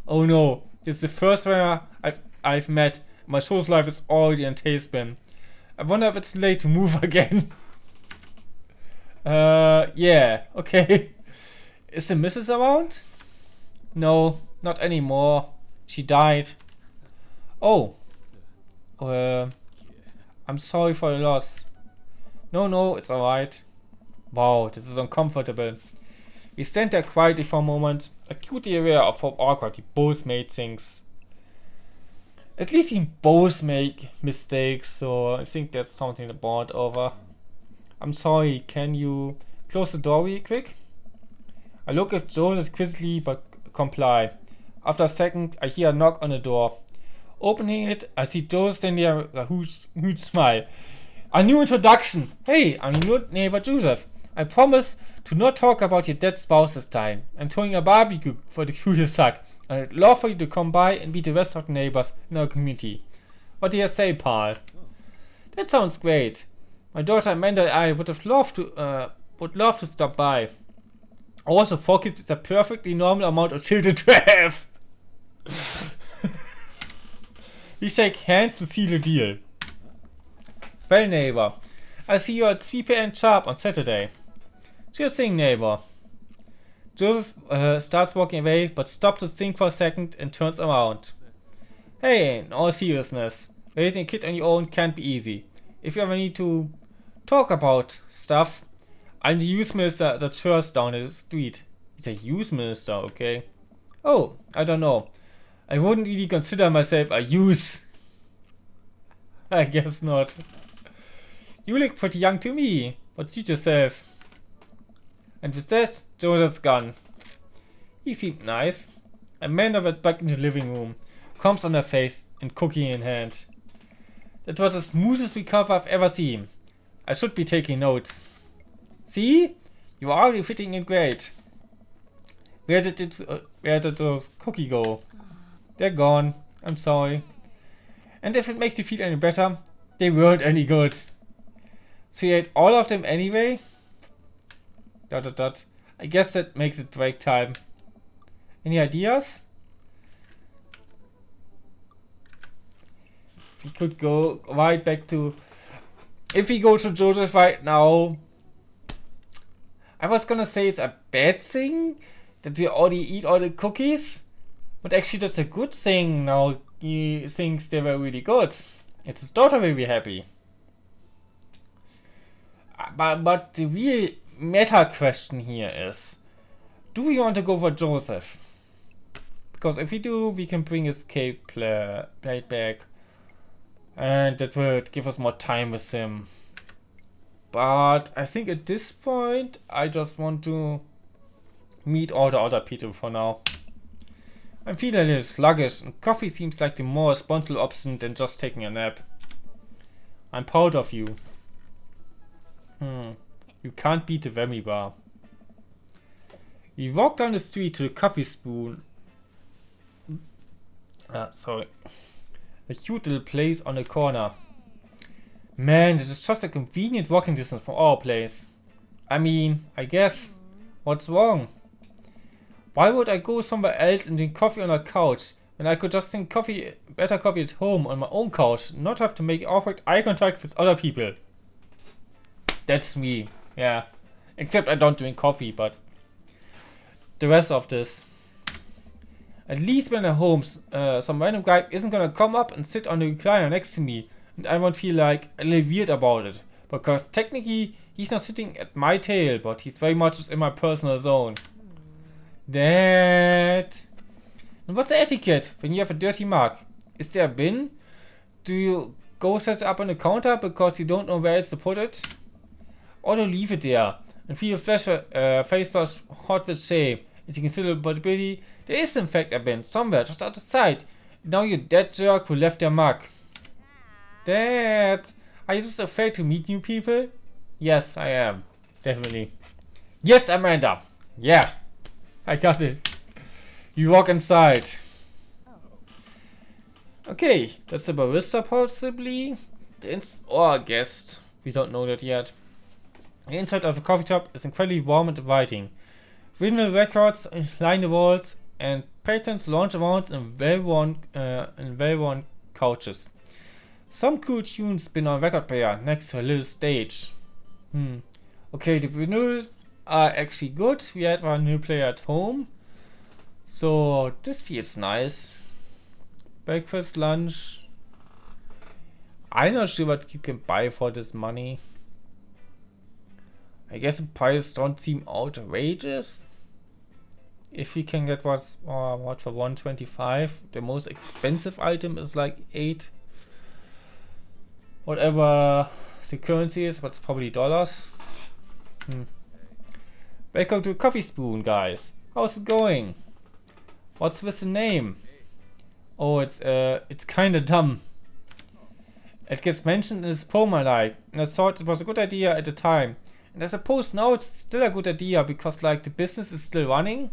Oh no, it's the first one I've met. My social life is already in tailspin. I wonder if it's late to move again. Yeah, okay. Is the missus around? No, not anymore. She died. Oh. I'm sorry for your loss. No, it's alright. Wow, this is uncomfortable. We stand there quietly for a moment, acutely aware of how awkward we both made things. At least we both make mistakes, so I think that's something to bond over. I'm sorry, can you close the door real quick? I look at Joseph quickly but comply. After a second, I hear a knock on the door. Opening it, I see Joseph standing there with a huge smile. A new introduction! Hey, I'm your new neighbor Joseph. I promise to not talk about your dead spouse this time. I'm throwing a barbecue for the curious sack. I'd love for you to come by and meet the rest of the neighbors in our community. What do you say, Paul? That sounds great. My daughter Amanda and I would love to stop by. Also, 4 kids is a perfectly normal amount of children to have. We shake hands to seal the deal. Well, neighbor, I see you at 3 p.m. sharp on Saturday. Sure thing, neighbor. Joseph starts walking away, but stops to think for a second and turns around. Hey, in all seriousness, raising a kid on your own can't be easy. If you ever need to talk about stuff, I'm the youth minister that church down the street. He's a youth minister, okay? Oh, I don't know. I wouldn't really consider myself a youth. I guess not. You look pretty young to me, but suit yourself. And with that, Joseph's gone. He seemed nice. Amanda went back in the living room, comps on her face and cookie in hand. That was the smoothest recovery I've ever seen. I should be taking notes. See? You're already fitting in great. Where did those cookies go? They're gone. I'm sorry. And if it makes you feel any better, they weren't any good. So we ate all of them anyway. ... I guess that makes it break time. Any ideas? We could go right back to... If we go to Joseph right now... I was gonna say it's a bad thing that we already eat all the cookies. But actually that's a good thing now. He thinks they were really good. It's his daughter will be happy. But the real meta question here is... Do we want to go for Joseph? Because if we do, we can bring his cape plate back. And that would give us more time with him. But I think at this point, I just want to meet all the other people for now. I'm feeling a little sluggish, and coffee seems like the more responsible option than just taking a nap. I'm proud of you. You can't beat the Whammy bar. We walk down the street to the coffee spoon. Sorry. A cute little place on the corner. Man, this is just a convenient walking distance from our place. I mean, I guess. What's wrong? Why would I go somewhere else and drink coffee on a couch when I could just drink better coffee at home on my own couch, not have to make awkward eye contact with other people? That's me, yeah. Except I don't drink coffee, but the rest of this. At least when I'm home, some random guy isn't gonna come up and sit on the recliner next to me, and I won't feel like a little weird about it. Because technically, he's not sitting at my tail, but he's very much within my personal zone. That. And what's the etiquette when you have a dirty mug? Is there a bin? Do you go set it up on the counter because you don't know where else to put it? Or do you leave it there and feel your face was hot with shame? As you consider the possibility, there is in fact a bin somewhere just outside. Now you dead jerk who left your mug. Dad, are you just afraid to meet new people? Yes, I am. Definitely. Yes, Amanda. Yeah. I got it. You walk inside. Okay, that's the barista possibly. Or a guest. We don't know that yet. The inside of a coffee shop is incredibly warm and inviting. Vinyl records line the walls, and patrons lounge around in well-worn couches. Some cool tunes spin on a record player next to a little stage. Okay, the vinyls are actually good. We had one new player at home, so this feels nice. Breakfast, lunch. I'm not sure what you can buy for this money. I guess the prices don't seem outrageous. If we can get what for 125, the most expensive item is like 8. Whatever the currency is, but it's probably dollars. Welcome to Coffee Spoon, guys. How's it going? What's with the name? Oh, it's kinda dumb. It gets mentioned in this poem I like, and I thought it was a good idea at the time. And I suppose now it's still a good idea because like the business is still running.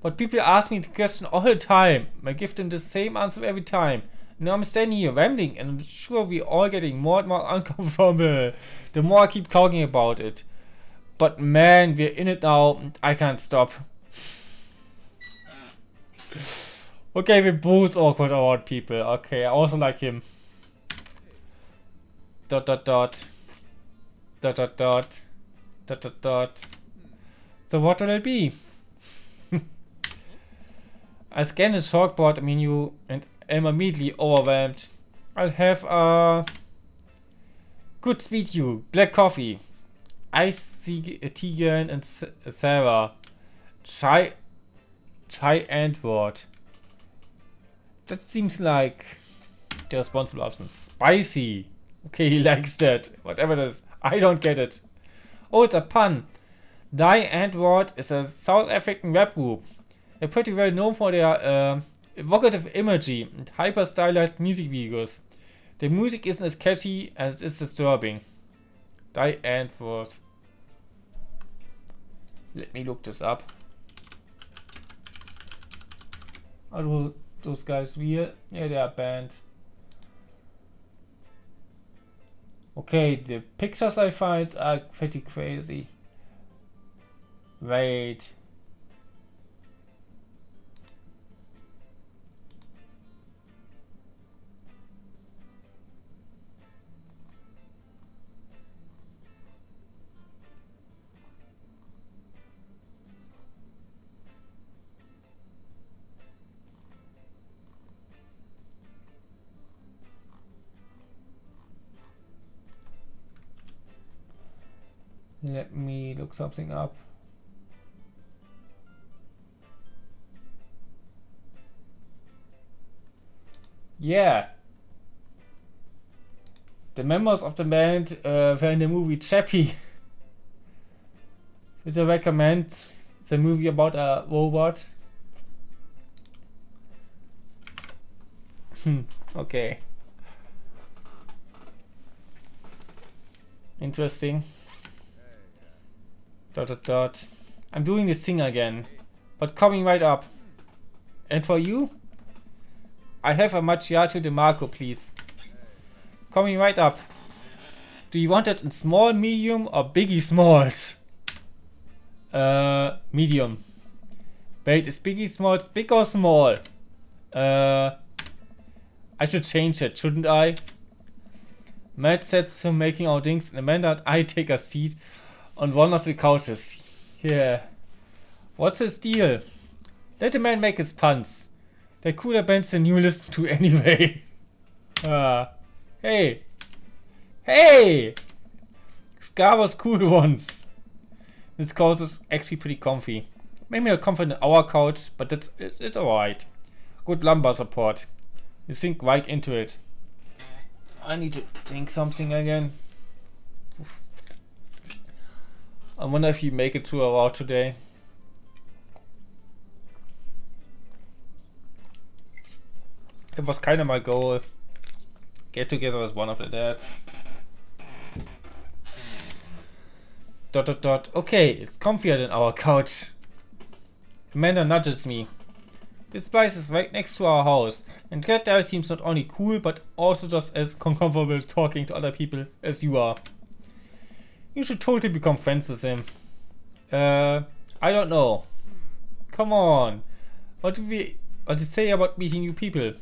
But people ask me the question all the time. I give them the same answer every time. Now I'm standing here rambling, and I'm sure we're all getting more and more uncomfortable the more I keep talking about it. But man, we're in it now, and I can't stop. Okay, we're both awkward around people. Okay, I also like him. ... So what will it be? I scan the chalkboard menu and am immediately overwhelmed. I'll have a good sweet you, black coffee, iced tea and Sarah, chai and what? That seems like the responsible option. Spicy. Okay, he likes that. Whatever it is, I don't get it. Oh, it's a pun. Die and Ward is a South African rap group. They're pretty well known for their evocative imagery and hyper-stylized music videos. The music isn't as catchy as it is disturbing. Die and Ward. Let me look this up. Are those guys real? Yeah, they are banned. Okay, the pictures I find are pretty crazy. Wait. Let me look something up. Yeah. The members of the band were in the movie Chappie. Which I recommend. It's a movie about a robot. Okay. Interesting. ... I'm doing this thing again, but coming right up. And for you? I have a macchiato de Marco, please. Coming right up. Do you want it in small, medium, or biggie smalls? Medium. Wait, is biggie smalls big or small? I should change it, shouldn't I? Matt sets to making our drinks and Amanda and I take a seat on one of the couches. Yeah. What's his deal? Let the man make his puns. They're cooler bands than you listen to anyway. Hey. Hey! Scar was cool once. This couch is actually pretty comfy. Maybe not comfy on our couch, but it's alright. Good lumbar support. You sink right into it. I need to drink something again. I wonder if you make it to our route today. It was kind of my goal. Get together with one of the dads. ... Okay, it's comfier than our couch. Amanda nudges me. This place is right next to our house, and that guy seems not only cool, but also just as comfortable talking to other people as you are. You should totally become friends with him. I don't know. Come on. What do you say about meeting new people?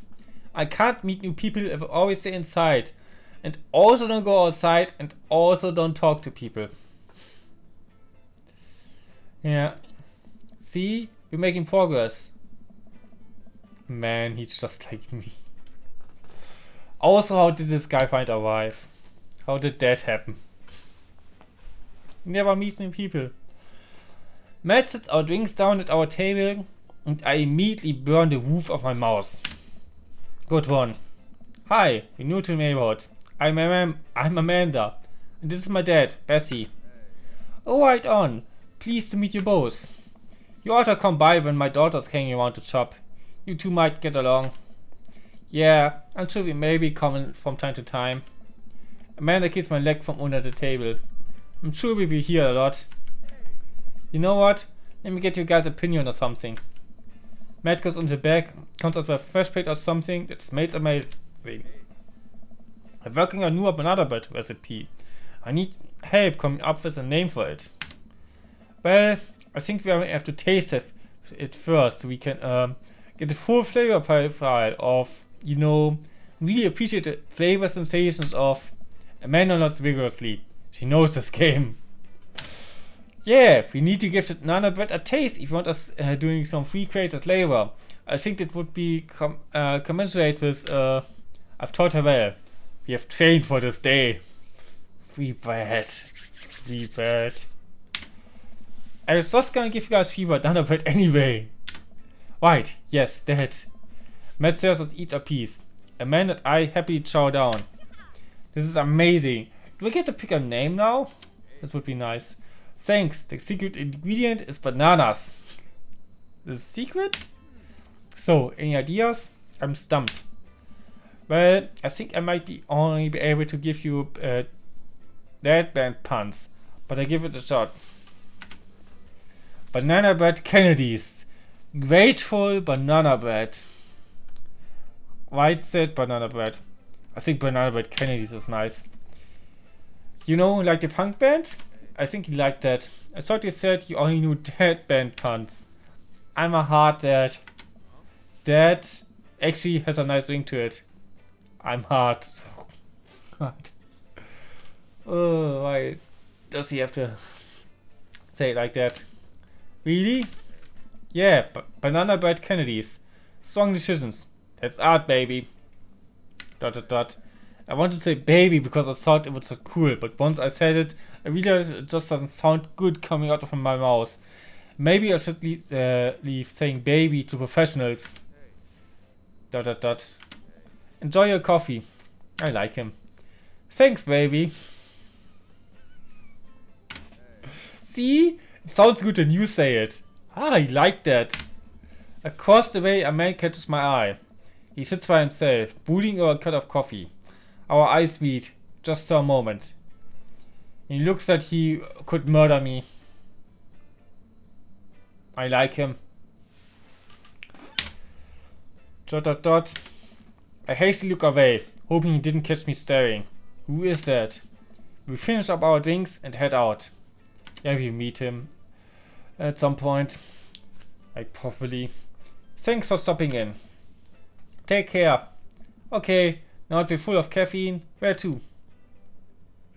I can't meet new people if I always stay inside. And also don't go outside, and also don't talk to people. Yeah. See? We're making progress. Man, he's just like me. Also, how did this guy find a wife? How did that happen? Never meets new people. Matt sits our drinks down at our table and I immediately burn the roof of my mouth. Good one. Hi, you're new to the neighborhood. I'm Amanda. And this is my dad, Bessie. Oh, right on. Pleased to meet you both. You ought to come by when my daughter's hanging around the shop. You two might get along. Yeah, I'm sure we may be coming from time to time. Amanda kissed my leg from under the table. I'm sure we'll be here a lot. You know what? Let me get you guys' opinion or something. Matt goes on the back, comes out with a fresh plate or something that smells amazing. I'm working on a new banana bread recipe. I need help coming up with a name for it. Well, I think we have to taste it first so we can get the full flavor profile of, you know, really appreciate the flavor sensations of Amanda nods vigorously. She knows this game. Yeah, we need to give the banana bread a taste if you want us doing some free created labor. I think that would be commensurate with, I've taught her well. We have trained for this day. Free bread. Free bread. I was just gonna give you guys free banana bread anyway. Right, yes, that. Matt serves us each a piece. Amanda and I happily chow down. This is amazing. Do we get to pick a name now? This would be nice. Thanks, the secret ingredient is bananas. The secret? So, any ideas? I'm stumped. Well, I think I might only be able to give you that band puns, but I give it a shot. Banana bread Kennedys. Grateful banana bread. White said banana bread. I think banana bread Kennedys is nice. You know, like the punk band? I think you liked that. I thought you said you only knew dead band cunts. I'm a hard dad. Dad actually has a nice ring to it. I'm hard. God. Oh, why does he have to say it like that? Really? Yeah, banana bread Kennedys. Strong decisions. That's art, baby. ... I wanted to say baby because I thought it would sound cool, but once I said it, I realized it just doesn't sound good coming out of my mouth. Maybe I should leave saying baby to professionals. ... Enjoy your coffee. I like him. Thanks, baby. See? It sounds good when you say it. Ah, I like that. Across the way, a man catches my eye. He sits by himself, brooding over a cup of coffee. Our eyes meet, just for a moment. He looks like he could murder me. I like him. ... I hastily look away, hoping he didn't catch me staring. Who is that? We finish up our drinks and head out. Yeah, we meet him at some point. Like, properly. Thanks for stopping in. Take care. Okay, now that we're full of caffeine, where to?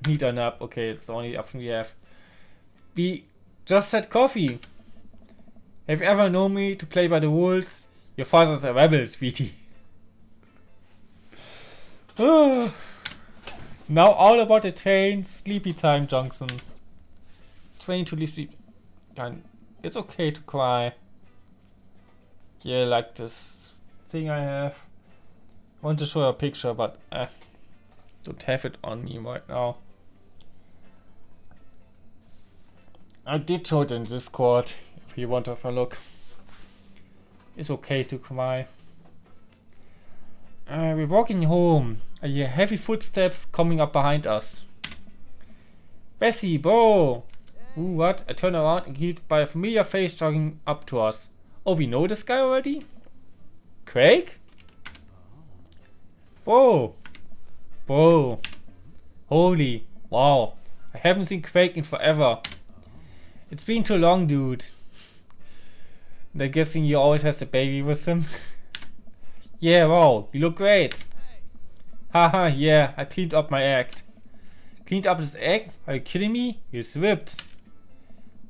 Need a nap. Okay, it's the only option we have. We just had coffee. Have you ever known me to play by the rules? Your father's a rebel, sweetie. Now all about the train. Sleepy time, Johnson. Train to leave sleep. It's okay to cry. Yeah, like this thing I have. I want to show a picture, but don't have it on me right now. I did show it in Discord if you want to have a look. It's okay to cry. We're walking home. I hear heavy footsteps coming up behind us. Bessie, bro! Ooh, what? I turn around and greeted by a familiar face jogging up to us. Oh, we know this guy already? Craig? Bro! Bro! Holy, wow. I haven't seen Craig in forever. It's been too long, dude. I'm guessing he always has the baby with him. Yeah, wow, you look great. Haha, yeah, I cleaned up my act. Cleaned up this egg? Are you kidding me? He's ripped.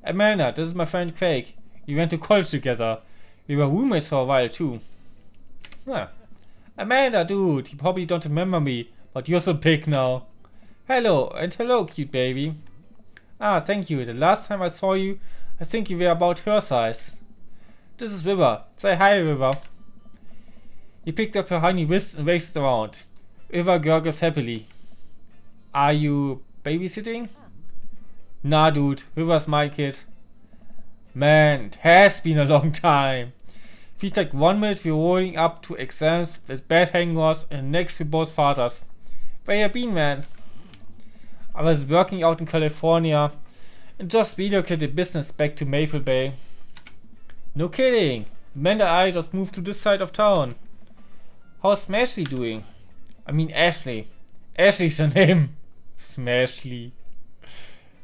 Amanda, this is my friend Craig. We went to college together. We were roommates for a while too. Huh. Amanda, dude, you probably don't remember me, but you're so big now. Hello, and hello, cute baby. Ah, thank you. The last time I saw you, I think you were about her size. This is River. Say hi, River. He picked up her honey wrist and raced around. River gurgles happily. Are you babysitting? Nah, dude. River's my kid. Man, it has been a long time. Feels like 1 minute we're rolling up to exams with bad hangovers and next we're both fathers. Where you been, man? I was working out in California and just relocated business back to Maple Bay. No kidding. Amanda and I just moved to this side of town. How's Smashley doing? I mean Ashley. Ashley's her name. Smashley.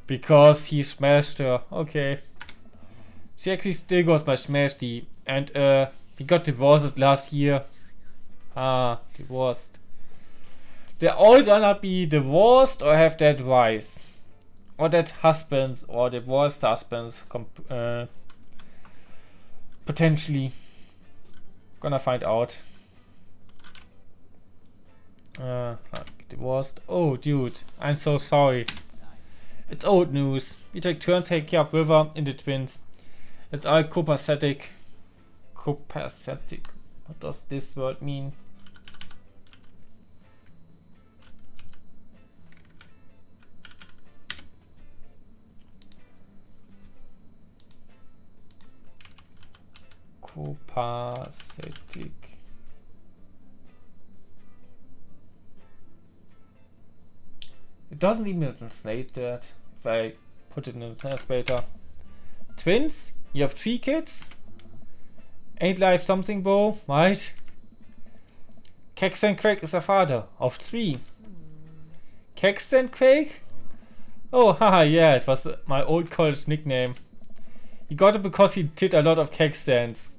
Because he smashed her. Okay. She actually still goes by Smashley. And we got divorced last year. Ah, divorced. They're all gonna be divorced or have dead wives. Or dead husbands or divorced husbands. Potentially. Gonna find out. Divorced. Oh, dude. I'm so sorry. It's old news. We take turns taking care of River and the twins. It's all copacetic. Copacetic. What does this word mean? Copacetic. It doesn't even translate that if I put it in the translator. Twins? You have 3 kids? Ain't life something, bro, right? Caxton Craig is a father of 3. Caxton Craig? Oh, haha, yeah, it was my old college nickname. He got it because he did a lot of keg stands.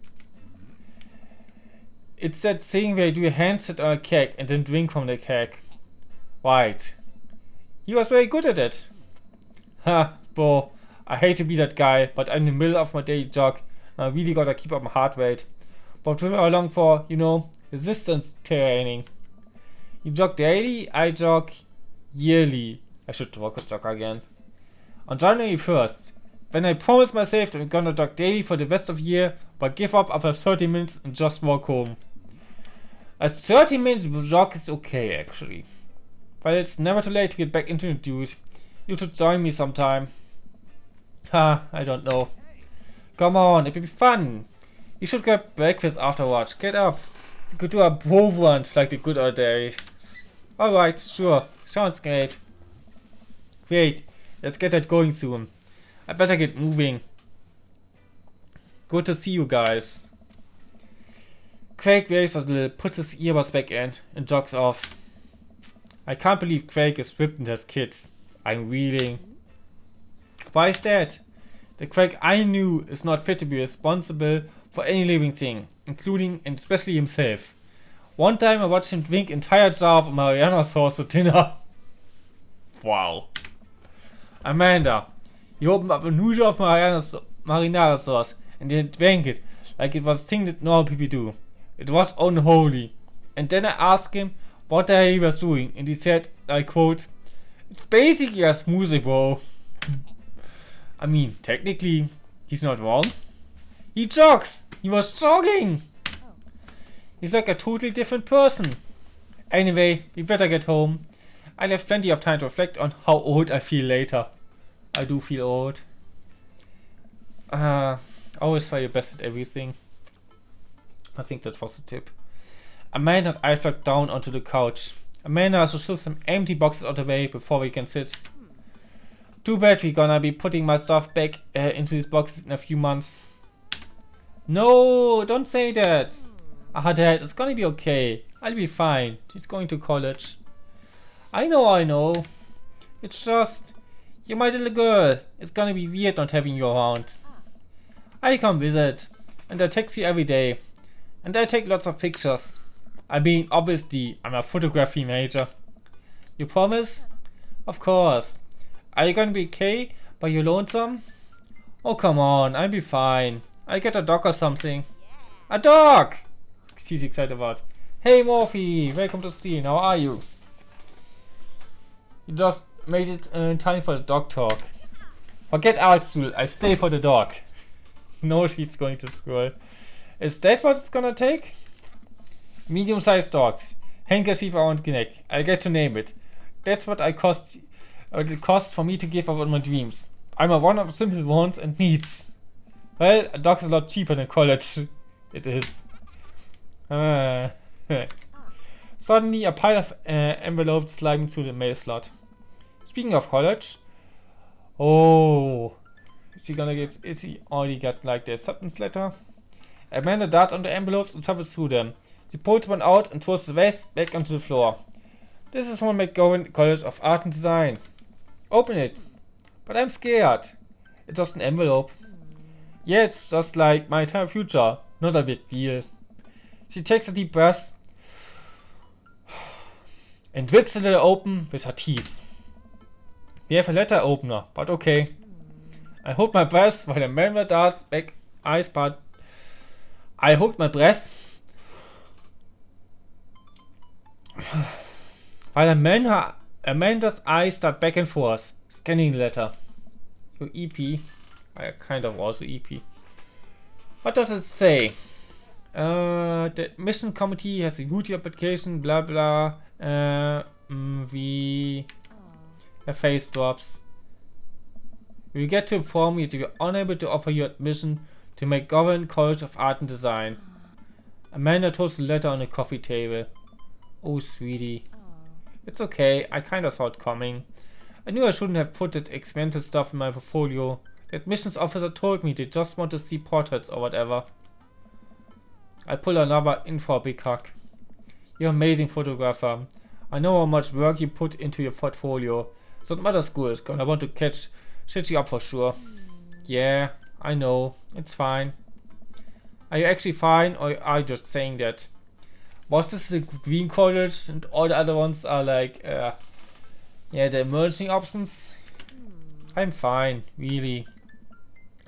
It's that thing where you do a handstand on a keg and then drink from the keg. Right. He was very good at it. Ha, bro. I hate to be that guy, but I'm in the middle of my daily jog and I really gotta keep up my heart rate. But we're along for, resistance training. You jog daily, I jog yearly. I should jog again. On January 1st, when I promised myself that I'm gonna jog daily for the rest of the year, but give up after 30 minutes and just walk home. A 30-minute jog is okay, actually. But it's never too late to get back into it, dude. You should join me sometime. Ha, I don't know. Come on, it will be fun. You should grab breakfast afterwards. Get up. We could do a bro brunch like the good old days. Alright, sure. Sounds great. Great. Let's get that going soon. I better get moving. Good to see you guys. Craig waves a little, puts his earbuds back in, and jogs off. I can't believe Craig is ripped and has kids. I'm reeling. Why is that? The Craig I knew is not fit to be responsible for any living thing, including and especially himself. One time I watched him drink entire jar of Mariana sauce for dinner. Wow. Amanda, he opened up a new jar of marinara sauce and then drank it like it was a thing that normal people do. It was unholy. And then I asked him what the hell he was doing, and he said, I quote, "It's basically a smoothie, bro." I mean, technically, he's not wrong. He jogs! He was jogging! He's like a totally different person. Anyway, we better get home. I'll have plenty of time to reflect on how old I feel later. I do feel old. Always try your best at everything. I think that was the tip. Amanda and I flopped down onto the couch. Amanda has to shove some empty boxes out of the way before we can sit. Too bad we're gonna be putting my stuff back into these boxes in a few months. No, don't say that. Dad, it's gonna be okay. I'll be fine. She's going to college. I know. It's just, you're my little girl. It's gonna be weird not having you around. I come visit, and I text you every day. And I take lots of pictures. I mean, obviously, I'm a photography major. You promise? Of course. Are you gonna be okay? But you lonesome? Oh, come on, I'll be fine. I'll get a dog or something. A dog! She's excited about. Hey, Morphe! Welcome to stream. How are you? You just made it in time for the dog talk. Forget Alex, I stay for the dog. No, she's going to school. Is that what it's gonna take? Medium-sized dogs. Handkerchief around the neck. I get to name it. That's what it costs for me to give up on my dreams. I'm a one of simple wants and needs. Well, a dog is a lot cheaper than college. It is. Suddenly, a pile of envelopes sliding through the mail slot. Speaking of college. Oh. Is he already got like the acceptance letter? Amanda darts on the envelopes and shuffles through them. She pulls one out and throws the rest back onto the floor. This is from McGowan College of Art and Design. Open it. But I'm scared. It's just an envelope. Yeah, it's just like my entire future. Not a big deal. She takes a deep breath and whips the letter open with her teeth. We have a letter opener, but okay. I hold my breath while Amanda darts back eyes, but I hold my breath while Amanda's eyes start back and forth, scanning the letter. Your EP. I kind of also EP. What does it say? The mission committee has a duty application, blah blah. Her face drops. We get to inform you that we are unable to offer you admission to McGowan College of Art and Design. Amanda tossed the letter on the coffee table. Oh, sweetie. It's okay, I kinda saw it coming. I knew I shouldn't have put that experimental stuff in my portfolio. The admissions officer told me they just want to see portraits or whatever. I pull another in for a big hug. You're an amazing photographer. I know how much work you put into your portfolio, So mother school is gone. I want to catch shit you up for sure. Yeah, I know. It's fine. Are you actually fine, or are you just saying that? Was this the Green College and all the other ones are like, yeah, the emerging options? I'm fine, really.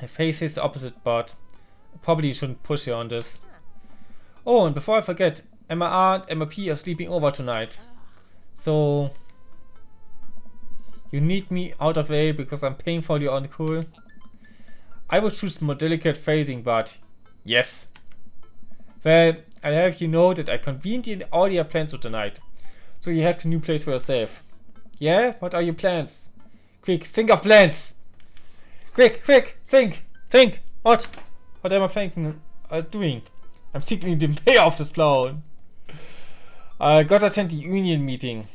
My face is the opposite, but I probably shouldn't push you on this. Oh, and before I forget, Emma R and Emma P are sleeping over tonight. So, you need me out of the way because I'm painfully uncool. I would choose more delicate phrasing, but yes. Well, I have you know that I conveniently already have plans for tonight. So you have the new place for yourself. Yeah? What are your plans? Quick, think of plans! Quick, quick, think! What? What am I thinking, doing? I'm seeking the payoff this plan. I gotta attend the union meeting.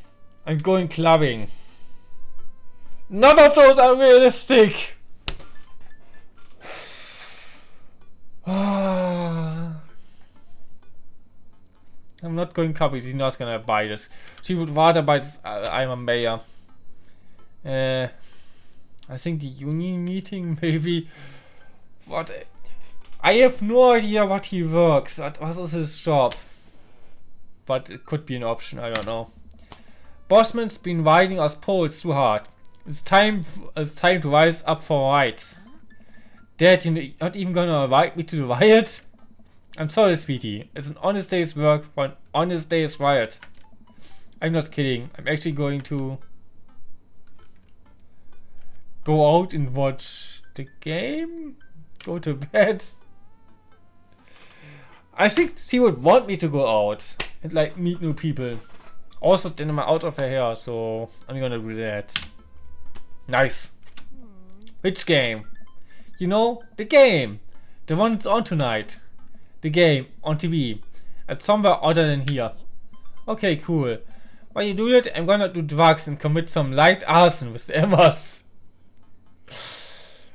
I'm going clubbing. None of those are realistic! I'm not going clubbing, she's not gonna buy this. She would rather buy this, I'm a mayor. I think the union meeting, maybe. What? I have no idea what he works. What is his job? But it could be an option, I don't know. Bossman's been riding us poles too hard. It's time to rise up for rights. Dad, you're not even gonna invite me to the riot? I'm sorry, sweetie. It's an honest day's work for an honest day's riot. I'm not kidding. I'm actually going to go out and watch the game? Go to bed? I think she would want me to go out and like meet new people. Also, then I'm out of her hair, so I'm gonna do that. Nice. Which game? You know, the game. The one that's on tonight. The game on TV. At somewhere other than here. Okay, cool. While you do it, I'm gonna do drugs and commit some light arson with the Emmas.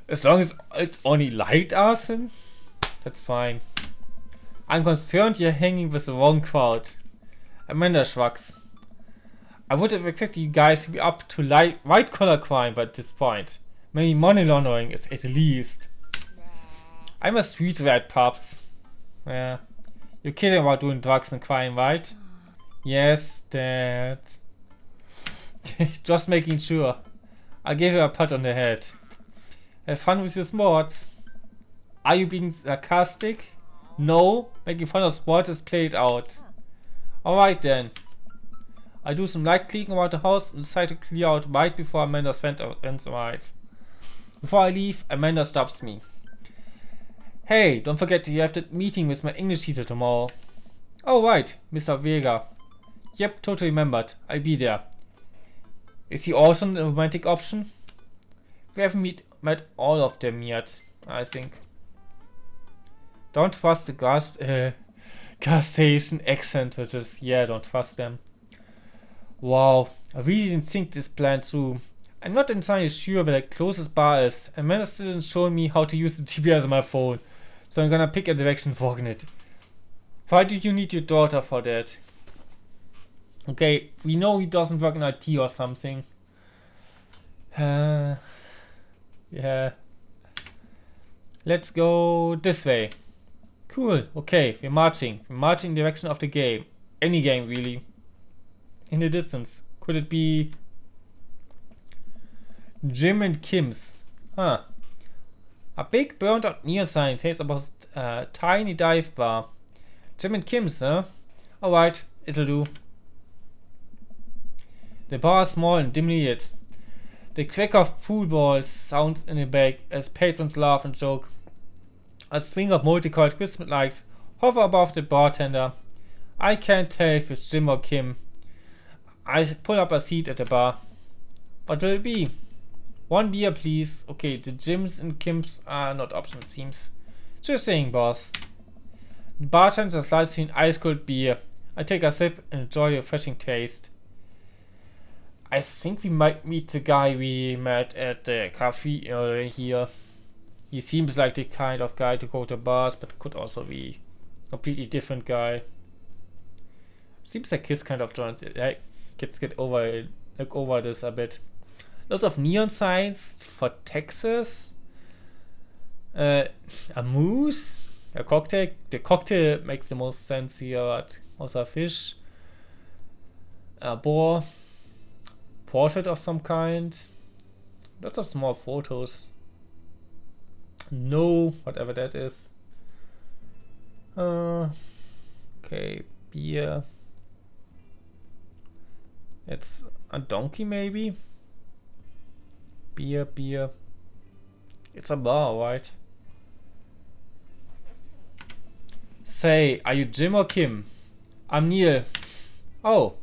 As long as it's only light arson, that's fine. I'm concerned you're hanging with the wrong crowd. Amanda shrugs. I would have expected you guys to be up to white collar crime by this point. Maybe money laundering is at least. I'm a street rat, pups. Yeah. You're kidding about doing drugs and crime, right? Yes, Dad. Just making sure. I'll give you a pat on the head. Have fun with your sports. Are you being sarcastic? No, making fun of sports is played out. Alright then. I do some light cleaning around the house and decide to clear out right before Amanda's friends arrive. Before I leave, Amanda stops me. Hey, don't forget you have that meeting with my English teacher tomorrow. Oh right, Mr. Vega. Yep, totally remembered. I'll be there. Is he also a romantic option? We haven't met all of them yet, I think. Don't trust the gas station accent, which is, yeah, don't trust them. Wow, I really didn't think this plan through. I'm not entirely sure where the closest bar is. Amanda still didn't show me how to use the GPS on my phone, so I'm gonna pick a direction for it. Why do you need your daughter for that? Okay, we know he doesn't work in IT or something. Yeah. Let's go this way. Cool, okay, we're marching. We're marching in the direction of the game. Any game, really. In the distance. Could it be Jim and Kim's? Huh. A big burnt out neon sign tells about a tiny dive bar. Jim and Kim's, huh? Alright, it'll do. The bar is small and dimly lit. The crack of pool balls sounds in the back as patrons laugh and joke. A swing of multicolored Christmas lights hover above the bartender. I can't tell if it's Jim or Kim. I pull up a seat at the bar. What will it be? One beer, please. Okay, the Jims and Kims are not options, it seems. Just saying, boss. The bartender slides me an ice cold beer. I take a sip and enjoy the refreshing taste. I think we might meet the guy we met at the cafe earlier here. He seems like the kind of guy to go to bars, but could also be a completely different guy. Seems like his kind of joints. Kids get over this a bit. Lots of neon signs for Texas. A moose. A cocktail. The cocktail makes the most sense here, but also a fish. A boar. Portrait of some kind. Lots of small photos. No, whatever that is. Okay, beer. It's a donkey maybe? Beer. It's a bar, right? Say, are you Jim or Kim? I'm Neil. Oh.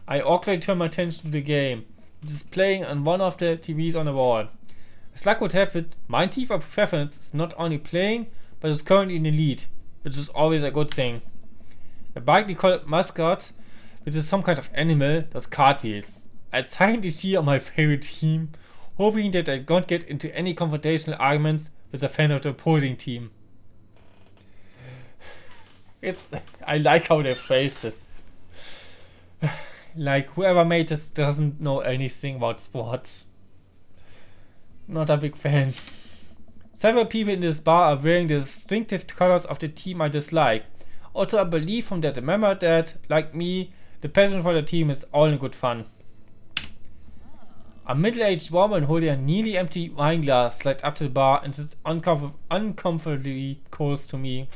I awkwardly turn my attention to the game. It is playing on one of the TVs on the wall. As luck would have it, my team of preference is not only playing, but is currently in the lead, which is always a good thing. A brightly colored mascot, which is some kind of animal, does cartwheels. I signed this year on my favorite team, hoping that I don't get into any confrontational arguments with a fan of the opposing team. I like how they phrase this. Like, whoever made this doesn't know anything about sports. Not a big fan. Several people in this bar are wearing the distinctive colors of the team I dislike. Also, I believe from that member that, like me, the passion for the team is all in good fun. A middle-aged woman holding a nearly empty wine glass slides up to the bar and sits uncomfortably close to me.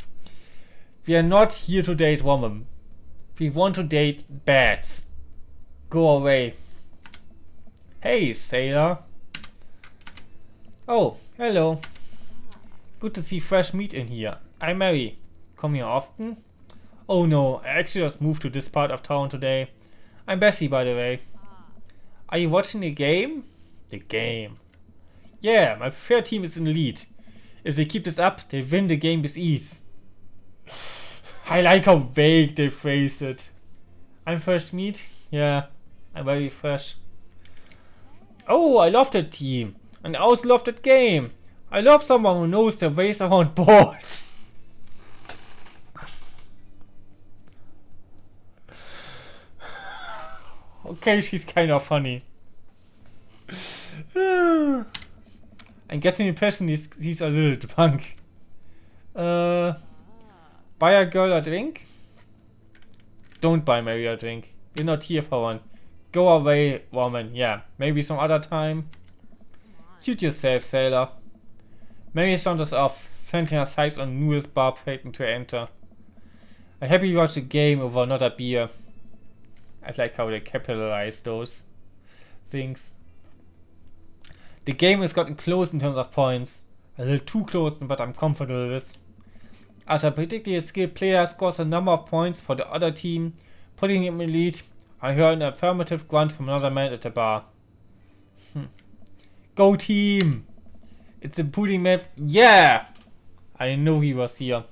We are not here to date women. We want to date bats. Go away. Hey, sailor. Oh, hello. Good to see fresh meat in here. I'm Mary. Come here often? Oh no, I actually just moved to this part of town today. I'm Bessie, by the way. Are you watching the game? The game. Yeah, my fair team is in the lead. If they keep this up, they win the game with ease. I like how vague they phrase it. I'm fresh meat? Yeah, I'm very fresh. Oh, I love that team. And I also love that game. I love someone who knows their ways around boards. Okay, she's kind of funny. I'm getting the impression he's a little drunk. Buy a girl a drink? Don't buy Mary a drink. You're not here for one. Go away, woman. Yeah, maybe some other time. Suit yourself, sailor. Mary saunters off, sending her sights on newest bar waiting to enter. I happily watch the game over another beer. I like how they capitalize those things. The game has gotten close in terms of points. A little too close, but I'm comfortable with. As a particularly skilled player scores a number of points for the other team, putting him in the lead, I heard an affirmative grunt from another man at the bar. Go team! It's the pudding man. Yeah! I knew he was here.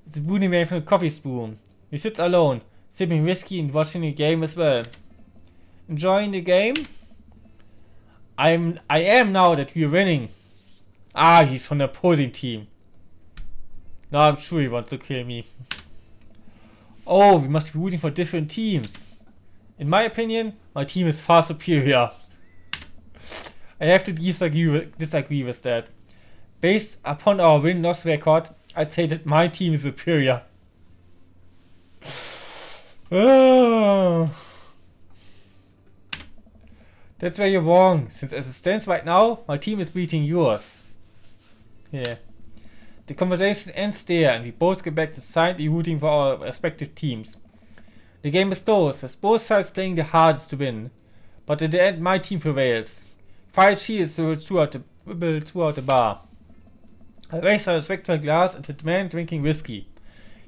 It's the pudding man from the coffee spoon. He sits alone, sipping whiskey and watching the game as well. Enjoying the game? I am now that we're winning. Ah, he's from the opposing team. No, I'm sure he wants to kill me. Oh, we must be rooting for different teams. In my opinion, my team is far superior. I have to disagree with that. Based upon our win-loss record, I'd say that my team is superior. Oh. That's where you're wrong, since as it stands right now, my team is beating yours. Yeah. The conversation ends there, and we both get back to silently rooting for our respective teams. The game is close, with both sides playing the hardest to win. But in the end, my team prevails. Fire cheers throughout the bar. I raise a respectful glass at the man drinking whiskey.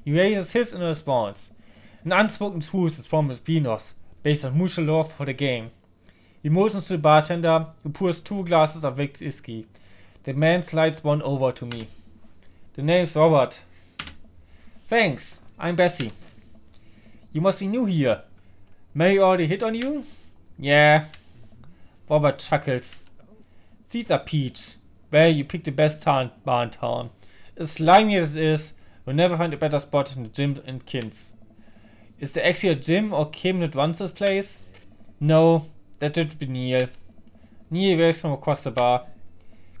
He raises his in response. An unspoken truce is formed between us, based on mutual love for the game. He motions to the bartender, who pours 2 glasses of whiskey. The man slides one over to me. The name's Robert. Thanks, I'm Bessie. You must be new here. Mary already hit on you? Yeah. Robert chuckles. These are Peach. Well, you picked the best bar in town. As slimy as it is, you'll never find a better spot than the gym and Kins. Is there actually a gym or Kim that runs this place? No, that would be Neil. Neil waves from across the bar.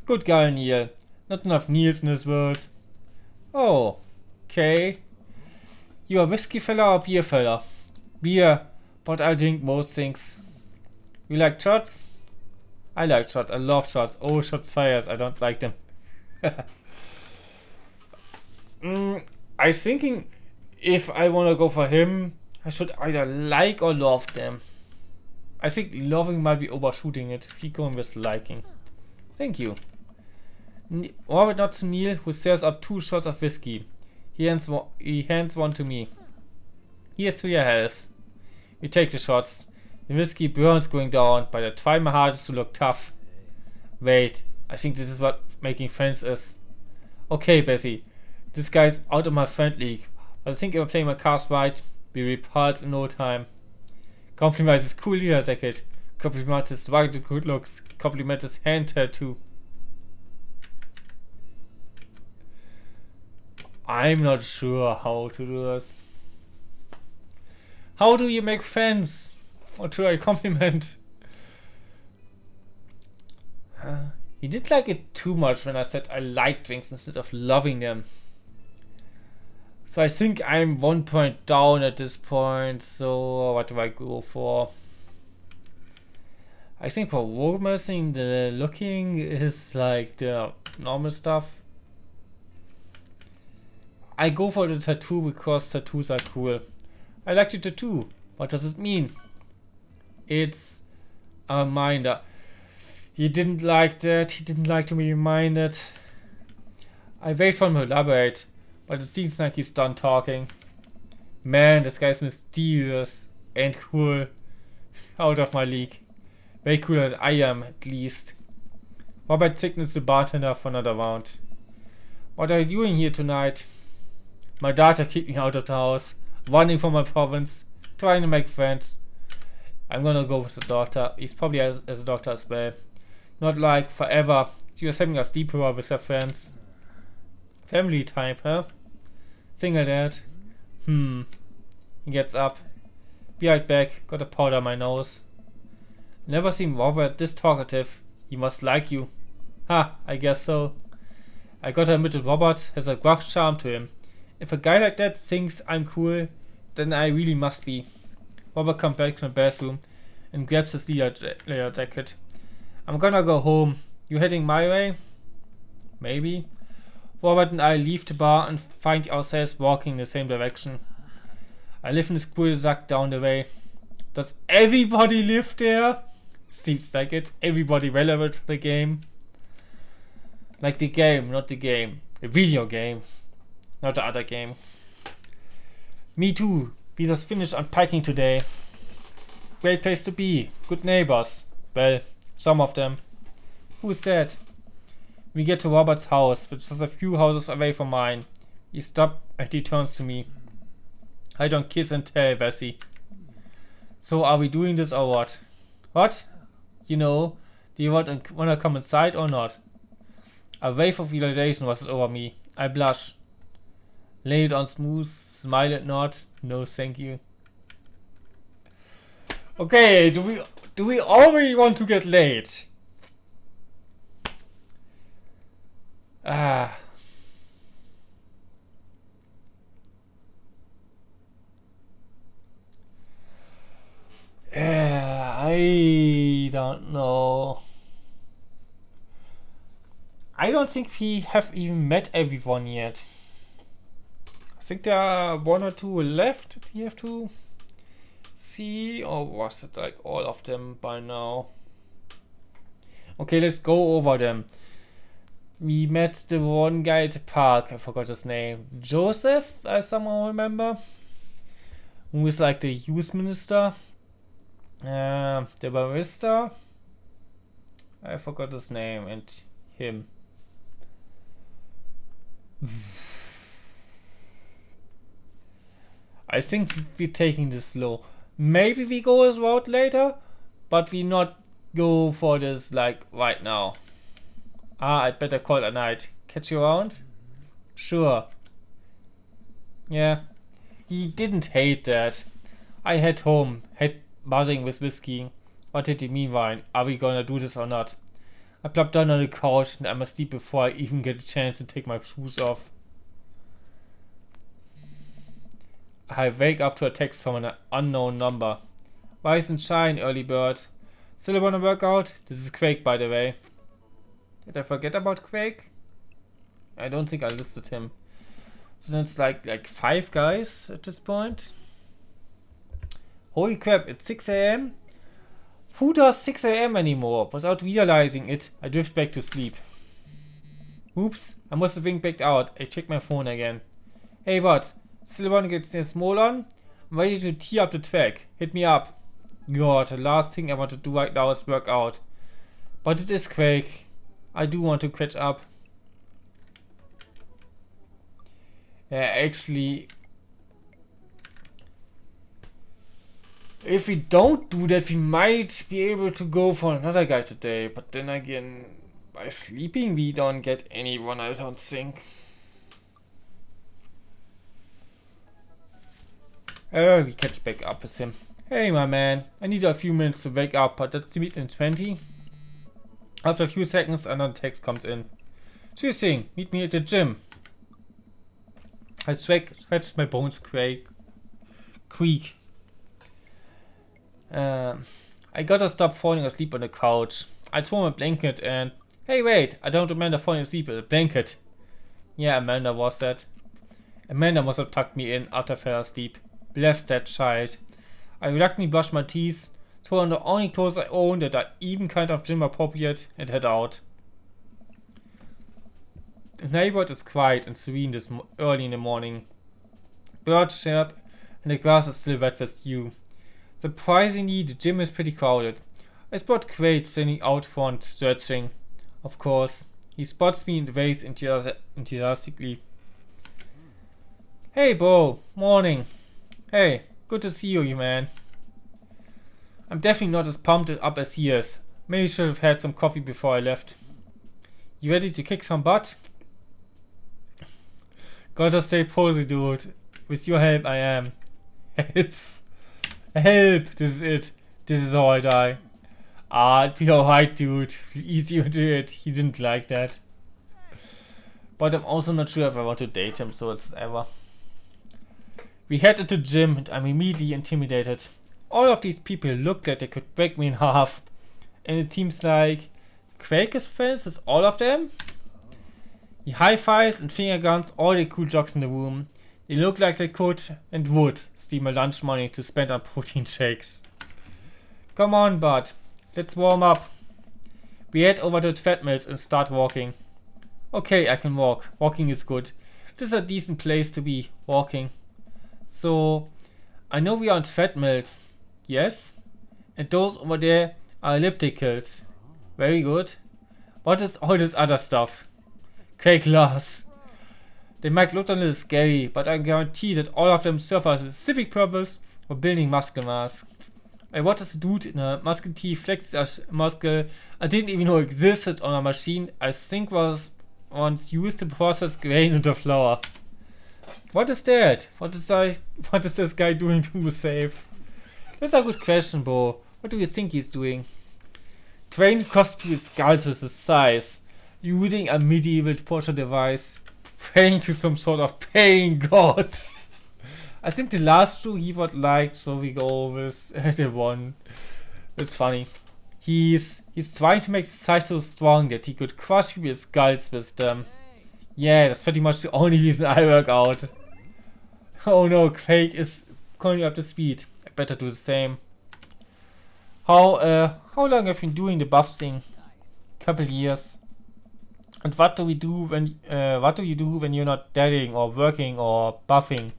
Good guy, Neil. Not enough Neils in this world. Oh, okay. You a whiskey fella or beer fella? Beer, but I drink most things. You like shots? I like shots. I love shots. Oh, shots fires. I don't like them. I thinking if I wanna go for him, I should either like or love them. I think loving might be overshooting it. Keep going with liking. Thank you. Or not to Neil, who serves up 2 shots of whiskey. He hands one to me. Here's to your health. We take the shots. The whiskey burns going down, but I try my hardest to look tough. Wait, I think this is what making friends is. Okay, Bessie. This guy's out of my friend league, but I think if I play my cards right, we repulse in no time. Compliment his cool leather jacket. Compliment his rugged good looks. Compliment his hand tattoo. I'm not sure how to do this. How do you make friends? Or do I compliment? He didn't like it too much when I said I like drinks instead of loving them. So I think I'm 1 point down at this point. So what do I go for? I think for romancing, the looking is like the normal stuff. I go for the tattoo because tattoos are cool. I like the tattoo. What does it mean? It's a reminder. He didn't like that. He didn't like to be reminded. I wait for him to elaborate, but it seems like he's done talking. Man, this guy's mysterious and cool. Out of my league. Way cooler than I am, at least. Robert signals the bartender for another round. What are you doing here tonight? My daughter kicked me out of the house. Running from my province. Trying to make friends. I'm gonna go with the doctor. He's probably as a doctor as well. Not like forever. She was having a sleepover with her friends. Family type, huh? Single dad. He gets up. Be right back. Got a powder on my nose. Never seen Robert this talkative. He must like you. Ha, I guess so. I gotta admit that Robert has a gruff charm to him. If a guy like that thinks I'm cool, then I really must be. Robert comes back to my bathroom and grabs his leather jacket. I'm gonna go home. You heading my way? Maybe. Robert and I leave the bar and find ourselves walking in the same direction. I live in this cul-de-sac down the way. Does everybody live there? Seems like it. Everybody relevant for the game. Like the game, not the game. The video game. Not the other game. Me too. We just finished unpacking today. Great place to be. Good neighbors. Well, some of them. Who's that? We get to Robert's house, which is a few houses away from mine. He stops and he turns to me. I don't kiss and tell, Bessie. So are we doing this or what? What? You know, do you wanna come inside or not? A wave of realization washes over me. I blush. Lay it on smooth, smile and nod. No, thank you. Okay, do we already want to get late? I don't know. I don't think we have even met everyone yet. I think there are 1 or 2 left that we have to see, or was it like all of them by now? Okay, let's go over them. We met the one guy at the park, I forgot his name. Joseph, I somehow remember. Who is like the youth minister. The barista. I forgot his name and him. I think we're taking this slow. Maybe we go this route later, but we not go for this like right now. I'd better call it a night. Catch you around? Sure. Yeah. He didn't hate that. I head home, head buzzing with whiskey. What did he mean by, are we gonna do this or not? I plop down on the couch and I'm asleep before I even get a chance to take my shoes off. I wake up to a text from an unknown number. Rise and shine, early bird. Still wanna work out? This is Quake, by the way. Did I forget about Quake? I don't think I listed him. So then it's like 5 guys at this point. Holy crap, it's 6 AM? Who does 6 AM anymore? Without realizing it, I drift back to sleep. Oops, I must have winked back out. I check my phone again. Hey bud, still wanna get near small on? I'm ready to tee up the track. Hit me up. God, the last thing I want to do right now is work out. But it is Quake. I do want to catch up. Yeah, actually, if we don't do that, we might be able to go for another guy today. But then again, by sleeping, we don't get anyone, I don't think. We catch back up with him. Hey, my man, I need a few minutes to wake up, but that's meet in 20. After a few seconds, another text comes in. Sure thing, meet me at the gym. I stretched my bones creak. I gotta stop falling asleep on the couch. I throw my blanket and... Hey wait, I don't remember falling asleep with a blanket. Yeah, Amanda was that. Amanda must have tucked me in after I fell asleep. Bless that child. I reluctantly brush my teeth, throw on the only clothes I own that are even kind of gym appropriate, and head out. The neighborhood is quiet and serene this early in the morning. Birds chirp and the grass is still wet with dew. Surprisingly, the gym is pretty crowded. I spot Quaid standing out front, searching. Of course, he spots me and waves enthusiastically. Hey Bo, morning. Hey, good to see you, man. I'm definitely not as pumped up as he is. Maybe should have had some coffee before I left. You ready to kick some butt? Gotta stay posy, dude. With your help, I am. Help. Help. This is it. This is how I die. Ah, it'd be alright, dude. Easy to do it. He didn't like that. But I'm also not sure if I want to date him, so it's whatever. We head into the gym and I'm immediately intimidated. All of these people look like they could break me in half. And it seems like Quake is friends with all of them. He high-fives and finger guns all the cool jocks in the room. They look like they could and would steal my lunch money to spend on protein shakes. Come on, bud. Let's warm up. We head over to the treadmills and start walking. Okay, I can walk. Walking is good. This is a decent place to be walking. So, I know we are on treadmills. Yes? And those over there are ellipticals. Very good. What is all this other stuff? Quake glass. They might look a little scary, but I guarantee that all of them serve a specific purpose for building muscle mass. I watched this dude in a muscle tee flex a muscle I didn't even know existed on a machine I think was once used to process grain into flour. What is that? What is this guy doing to be safe? That's a good question, bro. What do you think he's doing? Train cosplay skulls with his size, using a medieval torture device, praying to some sort of paying god. I think the last two he would like, so we go with the one. It's funny. He's trying to make his size so strong that he could crush people's skulls with them. Yeah, that's pretty much the only reason I work out. Oh no, Quake is going up to speed. I better do the same. How long have you been doing the buff thing? Couple years. And what do you do when you're not dadding or working or buffing?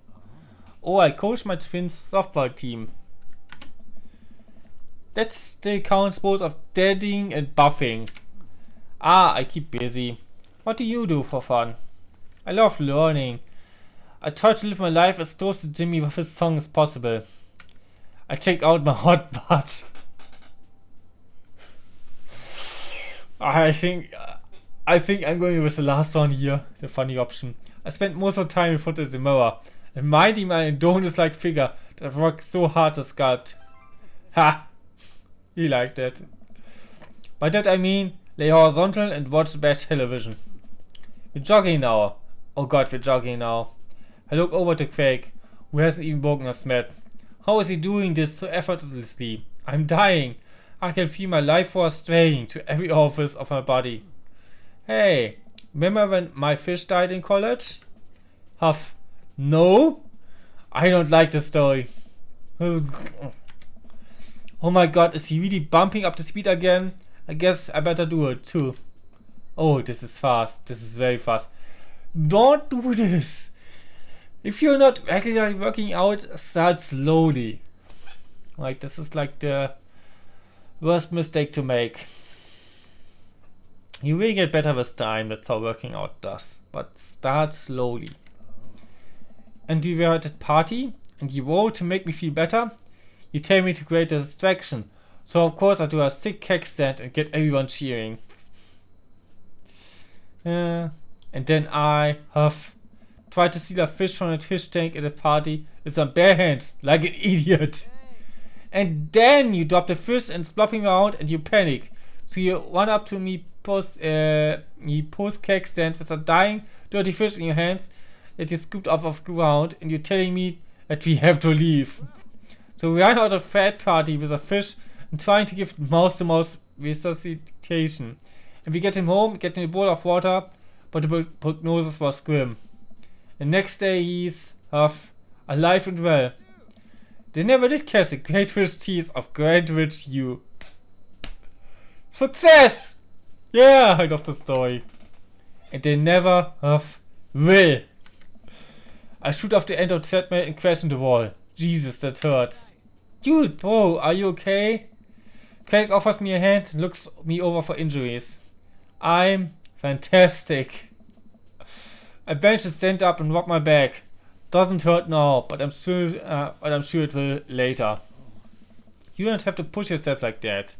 Oh, I coach my twins softball team. That still counts both of dadding and buffing. Ah, I keep busy. What do you do for fun? I love learning. I try to live my life as close to Jimmy with his song as possible. I check out my hot butt. I think I'm going with the last one here, the funny option. I spent most of the time in front of the mirror, admiring my Adonis-like figure that I've worked so hard to sculpt. Ha! He liked that. By that I mean lay horizontal and watch bad television. We're jogging now. Oh god, we're jogging now. I look over to Quake, who hasn't even broken a sweat. How is he doing this so effortlessly? I'm dying. I can feel my life force straying to every orifice of my body. Hey, remember when my fish died in college? Huff. No? I don't like the story. Oh my god, is he really bumping up the speed again? I guess I better do it too. Oh, this is fast. This is very fast. Don't do this. If you're not regularly working out, start slowly. Like, this is like the worst mistake to make. You will get better with time, that's how working out does. But start slowly. And we were at a party, and you roll to make me feel better. You tell me to create a distraction. So of course I do a sick keg stand and get everyone cheering. And then I, Huff, try to steal a fish from a fish tank at a party with some bare hands, like an idiot. And then you drop the fish and it's flopping around and you panic. So you run up to me post keg stand with a dying, dirty fish in your hands that you scooped off of the ground, and you're telling me that we have to leave. So we run out of fat party with a fish and trying to give mouse to mouse resuscitation. And we get him home, get him a bowl of water, but the prognosis was grim. The next day he's alive and well. They never did catch the great fish teeth of Grand Rich U. Success! Yeah, I love the story. And they never will. I shoot off the end of the treadmill and crash in the wall. Jesus, that hurts. Dude, bro, are you okay? Craig offers me a hand and looks me over for injuries. I'm fantastic. I bench and stand up and rock my back. Doesn't hurt now, but I'm sure it will later. You don't have to push yourself like that.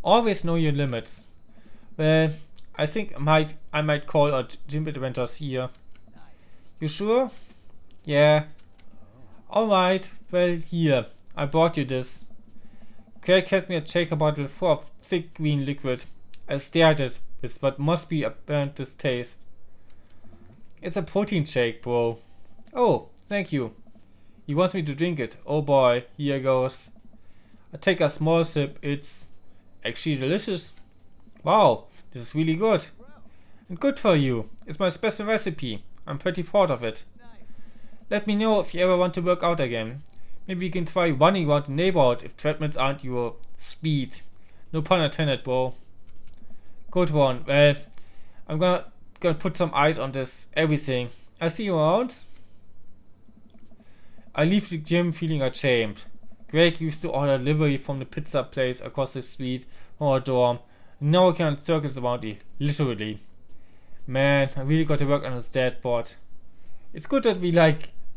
Always know your limits. Well, I think I might call out gym adventures here. You sure? Yeah. Alright, well here. I brought you this. Craig has me a shaker bottle full of thick green liquid. I stared at it with what must be apparent distaste. It's a protein shake, bro. Oh, thank you. He wants me to drink it. Oh boy, here goes. I take a small sip. It's actually delicious. Wow, this is really good. And good for you. It's my special recipe. I'm pretty proud of it. Let me know if you ever want to work out again. Maybe you can try running around the neighborhood if treadmills aren't your speed. No pun intended, bro. Good one. Well, I'm gonna put some eyes on this everything. I'll see you around. I leave the gym feeling ashamed. Greg used to order delivery from the pizza place across the street from our dorm. Now I can circles around it, literally. Man, I really got to work on this dad board. It's good that we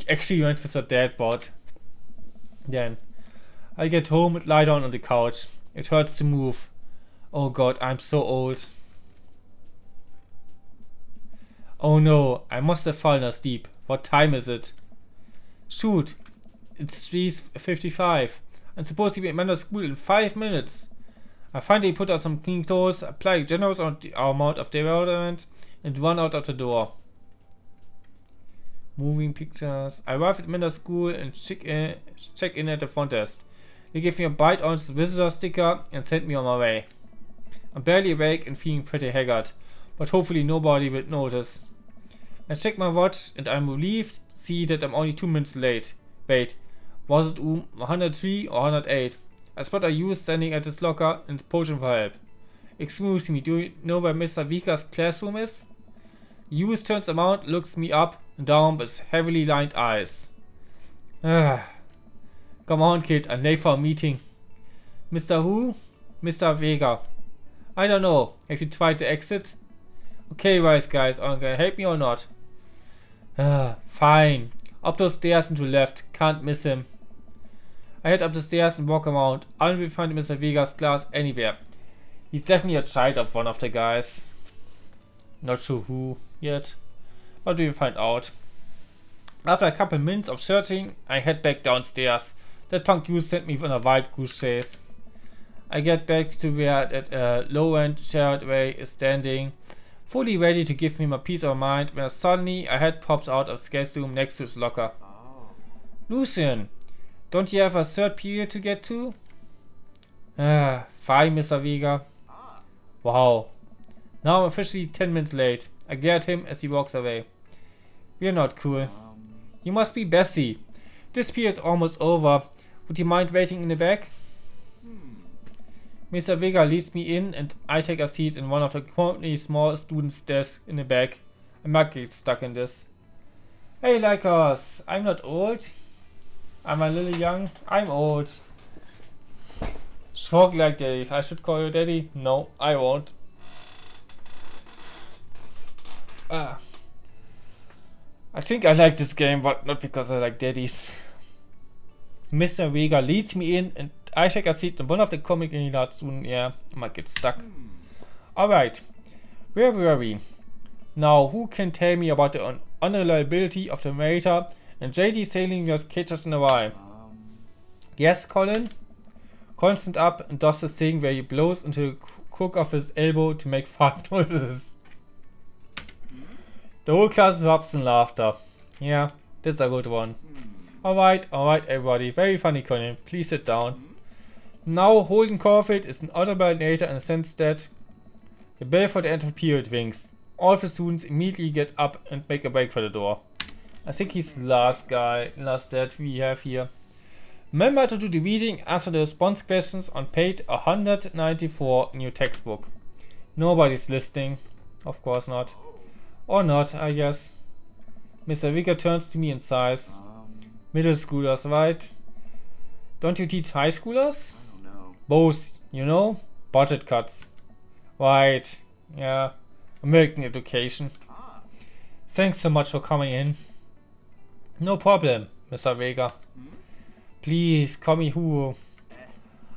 actually went with a dad board. Then I get home and lie down on the couch. It hurts to move. Oh god, I'm so old. Oh no, I must have fallen asleep. What time is it? Shoot, it's 3:55. I'm supposed to be at Amanda school in 5 minutes. I finally put on some clean clothes, apply a generous amount of deodorant, and run out of the door. Moving pictures. I arrive at Amanda school and check in at the front desk. They give me a bite on the visitor sticker and send me on my way. I'm barely awake and feeling pretty haggard, but hopefully nobody will notice. I check my watch and I'm relieved to see that I'm only 2 minutes late. Wait, was it 103 or 108? I spot a youth standing at his locker and potion for help. Excuse me, do you know where Mr. Vika's classroom is? The youth turns around, looks me up and down with heavily lined eyes. Come on kid, I'm late for a meeting. Mr. Who? Mr. Vega. I don't know, have you tried the exit? Okay wise guys, are you gonna help me or not? Fine. Up those stairs and to the left, can't miss him. I head up the stairs and walk around. I will find Mr. Vega's class anywhere. He's definitely a child of one of the guys. Not sure who yet, but we will find out. After a couple minutes of searching, I head back downstairs. That punk youth sent me on a wild goose chase. I get back to where that low-end shared way is standing, fully ready to give me my peace of mind, when suddenly a head pops out of Scare's room next to his locker. Lucian, don't you have a third period to get to? Fine, Mr. Vega. Wow. Now I'm officially 10 minutes late. I glare at him as he walks away. We're not cool. You must be Bessie. This period is almost over. Would you mind waiting in the back? Mr. Vega leads me in and I take a seat in one of the currently small students' desks in the back. I might get stuck in this. Hey Lycos, I'm not old. I'm a little young. I'm old. Shrug like Daddy. I should call you Daddy? No, I won't. I think I like this game, but not because I like daddies. Mr. Vega leads me in and I take a seat in one of the comic yards soon. Yeah, I might get stuck. Alright, where were we? Now, who can tell me about the unreliability of the narrator and JD sailing just catches in a while? Yes, Colin? Colin stands up and does this thing where he blows into the crook of his elbow to make fart noises. The whole class erupts in laughter. Yeah, that's a good one. Alright, everybody. Very funny, Colin. Please sit down. Now, Holden Caulfield is an audible narrator in the sense that the bell for the end of the period rings. All the students immediately get up and make a break for the door. I think he's the last that we have here. Remember to do the reading, answer the response questions on page 194 in your textbook. Nobody's listening. Of course not. Or not, I guess. Mr. Vega turns to me and sighs. Middle schoolers, right? Don't you teach high schoolers? I don't know. Both, you know? Budget cuts. Right. Yeah. American education. Thanks so much for coming in. No problem, Mr. Vega. Please, call me Hugo.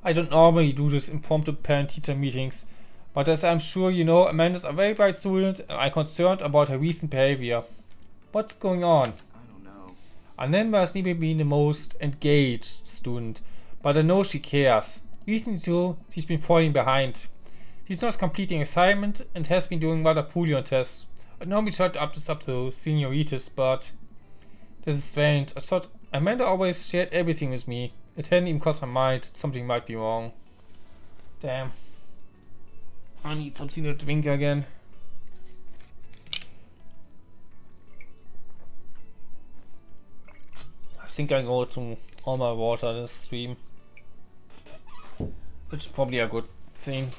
I don't normally do this impromptu parent-teacher meetings, but as I'm sure you know, Amanda's a very bright student and I'm concerned about her recent behavior. What's going on? I don't know. Amanda has never been the most engaged student, but I know she cares. Recently too, she's been falling behind. She's not completing assignment and has been doing rather poorly on tests. I normally try to up this up to senioritis, but this is strange. I thought Amanda always shared everything with me. It hadn't even crossed my mind that something might be wrong. Damn. I need something to drink again. I think I go to all my water this stream. Which is probably a good thing.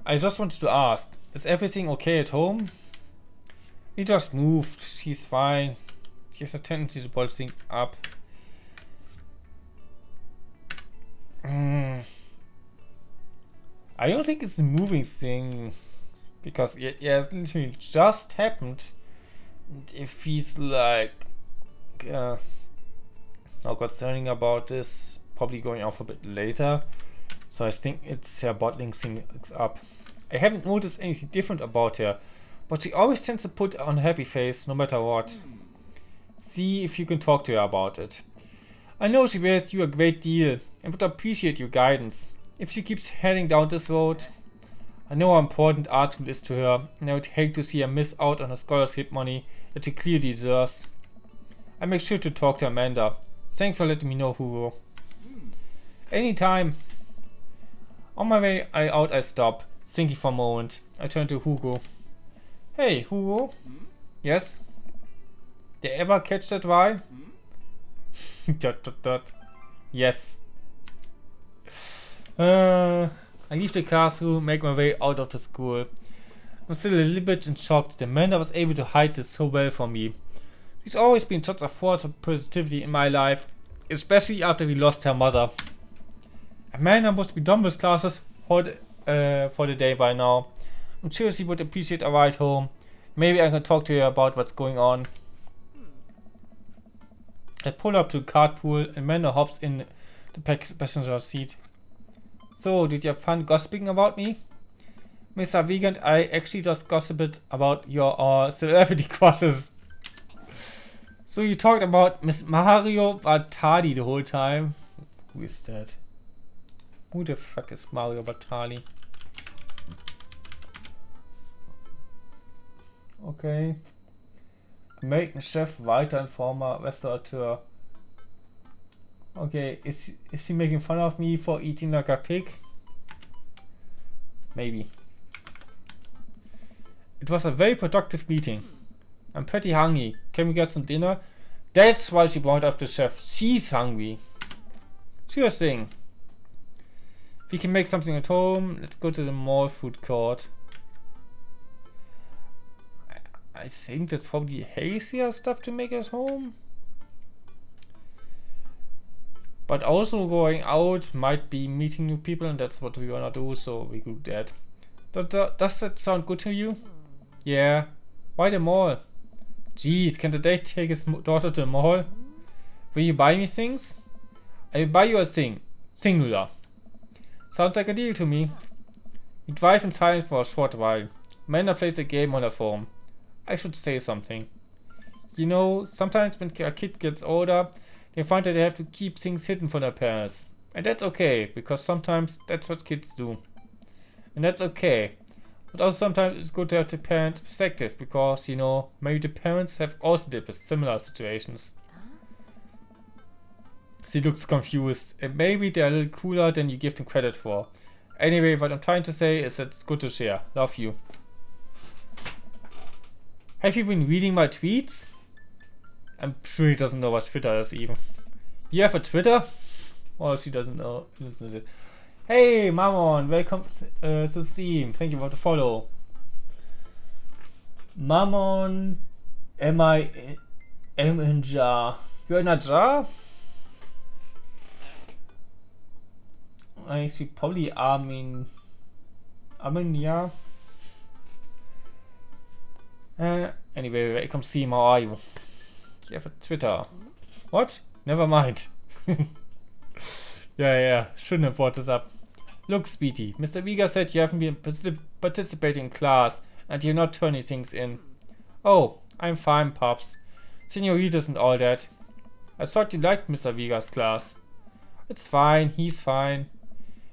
I just wanted to ask, is everything okay at home? We just moved, she's fine. She has a tendency to bottle things up. I don't think it's a moving thing, because yeah, it literally just happened. And it feels like now concerning about this, probably going off a bit later. So I think it's her bottling things up. I haven't noticed anything different about her, but she always tends to put on a happy face no matter what. See if you can talk to her about it. I know she values you a great deal and would appreciate your guidance. If she keeps heading down this road, I know how important art school is to her, and I would hate to see her miss out on her scholarship money that she clearly deserves. I make sure to talk to Amanda. Thanks for letting me know, Hugo. Anytime. On my way out, I stop, thinking for a moment. I turn to Hugo. Hey, Hugo? Yes? Did you ever catch that Y? Yes. I leave the classroom, make my way out of the school. I'm still a little bit in shock that Amanda was able to hide this so well from me. She's always been such a force of positivity in my life, especially after we lost her mother. Amanda must be done with classes for the day by now. I'm sure she would appreciate a ride home. Maybe I can talk to her about what's going on. I pull up to the carpool and Amanda hops in the passenger seat. So, did you have fun gossiping about me? Mr. Vega and I actually just gossiped about your celebrity crushes. So you talked about Miss Mario Batali the whole time? Who is that? Who the fuck is Mario Batali? Okay. American Chef, weiter Informer, Restaurateur. Okay, is he making fun of me for eating like a pig? Maybe. It was a very productive meeting. I'm pretty hungry. Can we get some dinner? That's why she brought up the chef. She's hungry. Sure thing. We can make something at home. Let's go to the mall food court. I think that's probably hazier stuff to make at home. But also going out might be meeting new people, and that's what we wanna do, so we do that. Does that sound good to you? Yeah. Why the mall? Jeez, can the dad take his daughter to the mall? Will you buy me things? I will buy you a thing. Singular. Sounds like a deal to me. We drive in silence for a short while. Amanda plays a game on her phone. I should say something. You know, sometimes when a kid gets older, they find that they have to keep things hidden from their parents. And that's okay, because sometimes that's what kids do. And that's okay. But also sometimes it's good to have the parent perspective, because, you know, maybe the parents have also dealt with similar situations. She looks confused, and maybe they're a little cooler than you give them credit for. Anyway, what I'm trying to say is that it's good to share. Love you. Have you been reading my tweets? I'm sure he doesn't know what Twitter is even. You have a Twitter? Or she doesn't know. Hey, Mammon, welcome to the stream. Thank you for the follow. Mammon, am in jar? You're in a jar? I actually probably Armin, yeah. Anyway, welcome stream. How are you? You have a Twitter. What? Never mind. Yeah, shouldn't have brought this up. Look, Speedy, Mr. Vega said you haven't been participating in class and you're not turning things in. Oh, I'm fine, Pops. Senoritas and all that. I thought you liked Mr. Vega's class. It's fine, he's fine.